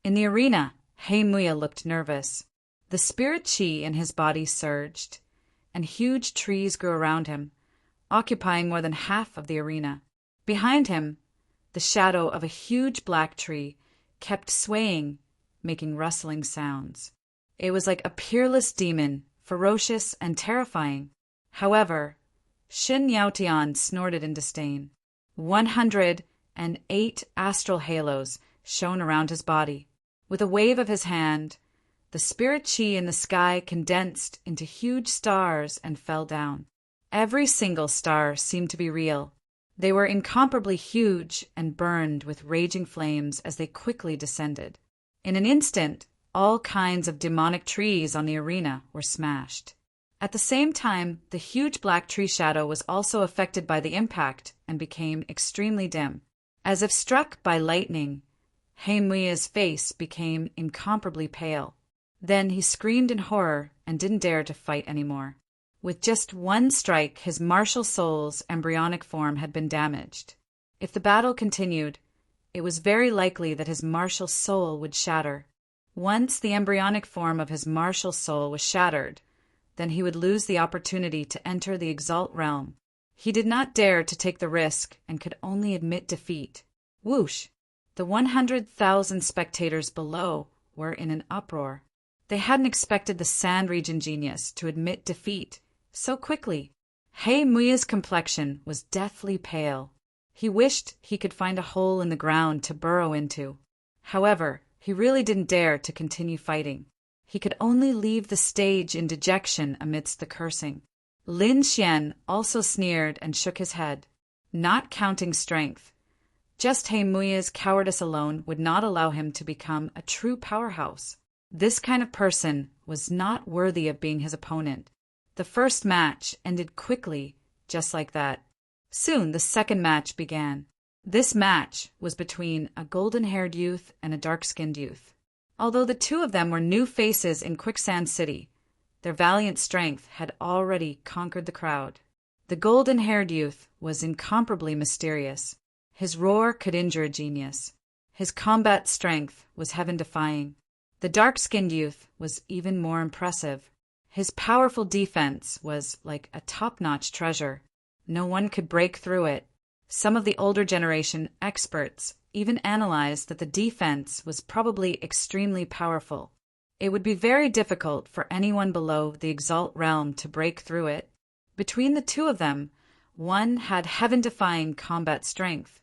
In the arena, Heimuya looked nervous. The spirit chi in his body surged, and huge trees grew around him, occupying more than half of the arena. Behind him, the shadow of a huge black tree kept swaying, making rustling sounds. It was like a peerless demon, ferocious and terrifying. However, Shin Yaotian snorted in disdain. 108 astral halos shone around his body. With a wave of his hand, the spirit chi in the sky condensed into huge stars and fell down. Every single star seemed to be real. They were incomparably huge and burned with raging flames as they quickly descended. In an instant, all kinds of demonic trees on the arena were smashed. At the same time, the huge black tree shadow was also affected by the impact and became extremely dim. As if struck by lightning, Heimui's face became incomparably pale. Then he screamed in horror and didn't dare to fight anymore. With just one strike, his martial soul's embryonic form had been damaged. If the battle continued, it was very likely that his martial soul would shatter. Once the embryonic form of his martial soul was shattered, then he would lose the opportunity to enter the Exalt realm. He did not dare to take the risk and could only admit defeat. Whoosh! The 100,000 spectators below were in an uproar. They hadn't expected the Sand Region genius to admit defeat so quickly. Heimui's complexion was deathly pale. He wished he could find a hole in the ground to burrow into. However, he really didn't dare to continue fighting. He could only leave the stage in dejection amidst the cursing. Lin Xian also sneered and shook his head. Not counting strength, just Heimui's cowardice alone would not allow him to become a true powerhouse. This kind of person was not worthy of being his opponent. The first match ended quickly, just like that. Soon the second match began. This match was between a golden-haired youth and a dark-skinned youth. Although the two of them were new faces in Quicksand City, their valiant strength had already conquered the crowd. The golden-haired youth was incomparably mysterious. His roar could injure a genius. His combat strength was heaven-defying. The dark-skinned youth was even more impressive. His powerful defense was like a top-notch treasure. No one could break through it. Some of the older generation experts even analyzed that the defense was probably extremely powerful. It would be very difficult for anyone below the Exalt realm to break through it. Between the two of them, one had heaven-defying combat strength,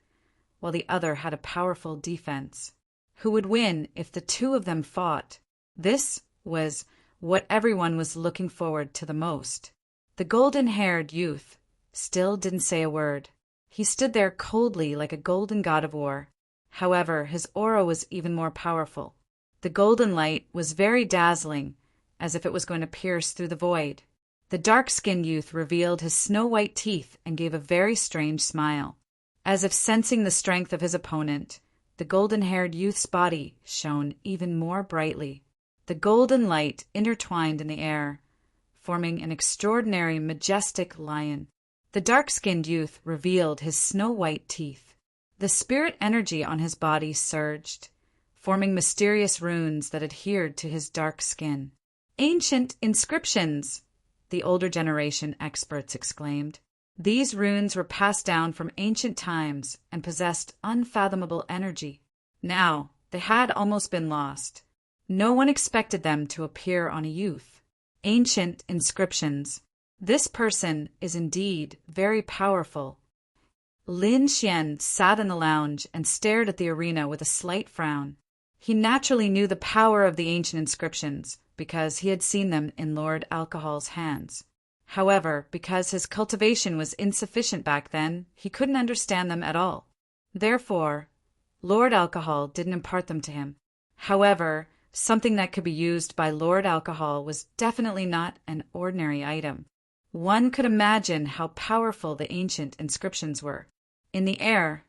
while the other had a powerful defense. Who would win if the two of them fought? This was what everyone was looking forward to the most. The golden-haired youth still didn't say a word. He stood there coldly like a golden god of war. However, his aura was even more powerful. The golden light was very dazzling, as if it was going to pierce through the void. The dark-skinned youth revealed his snow-white teeth and gave a very strange smile. As if sensing the strength of his opponent, the golden-haired youth's body shone even more brightly. The golden light intertwined in the air, forming an extraordinary, majestic lion. The dark-skinned youth revealed his snow-white teeth. The spirit energy on his body surged, forming mysterious runes that adhered to his dark skin. "Ancient inscriptions!" the older generation experts exclaimed. These runes were passed down from ancient times and possessed unfathomable energy. Now, they had almost been lost. No one expected them to appear on a youth. Ancient inscriptions. This person is indeed very powerful. Lin Xian sat in the lounge and stared at the arena with a slight frown. He naturally knew the power of the ancient inscriptions because he had seen them in Lord Alcohol's hands. However, because his cultivation was insufficient back then, he couldn't understand them at all. Therefore, Lord Alcohol didn't impart them to him. However, something that could be used by Lord Alcohol was definitely not an ordinary item. One could imagine how powerful the ancient inscriptions were. In the air,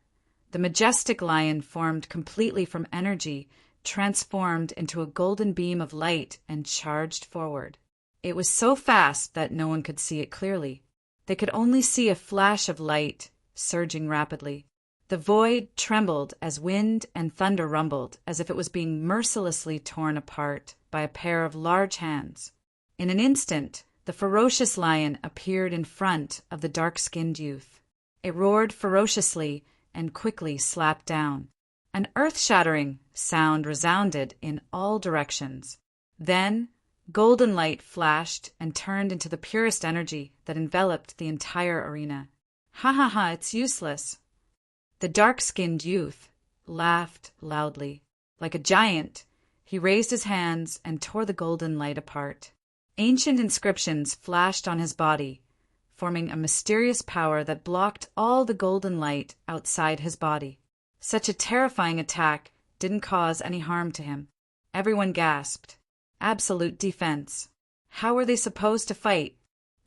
the majestic lion formed completely from energy, transformed into a golden beam of light and charged forward. It was so fast that no one could see it clearly. They could only see a flash of light surging rapidly. The void trembled as wind and thunder rumbled, as if it was being mercilessly torn apart by a pair of large hands. In an instant, the ferocious lion appeared in front of the dark-skinned youth. It roared ferociously and quickly slapped down. An earth-shattering sound resounded in all directions. Then, golden light flashed and turned into the purest energy that enveloped the entire arena. "Ha ha ha, it's useless." The dark-skinned youth laughed loudly. Like a giant, he raised his hands and tore the golden light apart. Ancient inscriptions flashed on his body, forming a mysterious power that blocked all the golden light outside his body. Such a terrifying attack didn't cause any harm to him. Everyone gasped. Absolute defense. How were they supposed to fight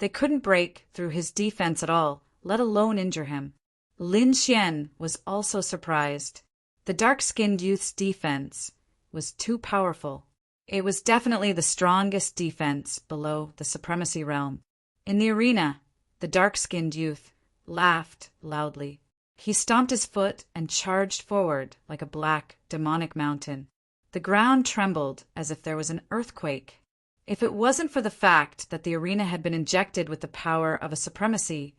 They couldn't break through his defense at all, let alone injure him. Lin Xian was also surprised. The dark-skinned youth's defense was too powerful. It was definitely the strongest defense below the supremacy realm. In the arena, the dark-skinned youth laughed loudly. He stomped his foot and charged forward like a black, demonic mountain. The ground trembled as if there was an earthquake. If it wasn't for the fact that the arena had been injected with the power of a supremacy,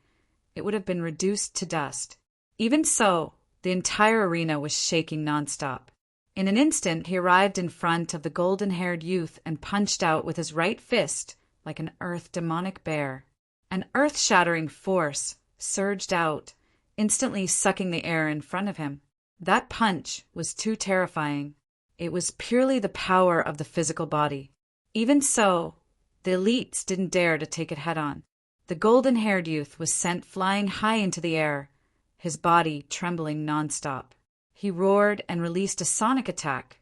it would have been reduced to dust. Even so, the entire arena was shaking nonstop. In an instant, he arrived in front of the golden-haired youth and punched out with his right fist like an earth-demonic bear. An earth-shattering force surged out, instantly sucking the air in front of him. That punch was too terrifying. It was purely the power of the physical body. Even so, the elites didn't dare to take it head-on. The golden-haired youth was sent flying high into the air, his body trembling nonstop. He roared and released a sonic attack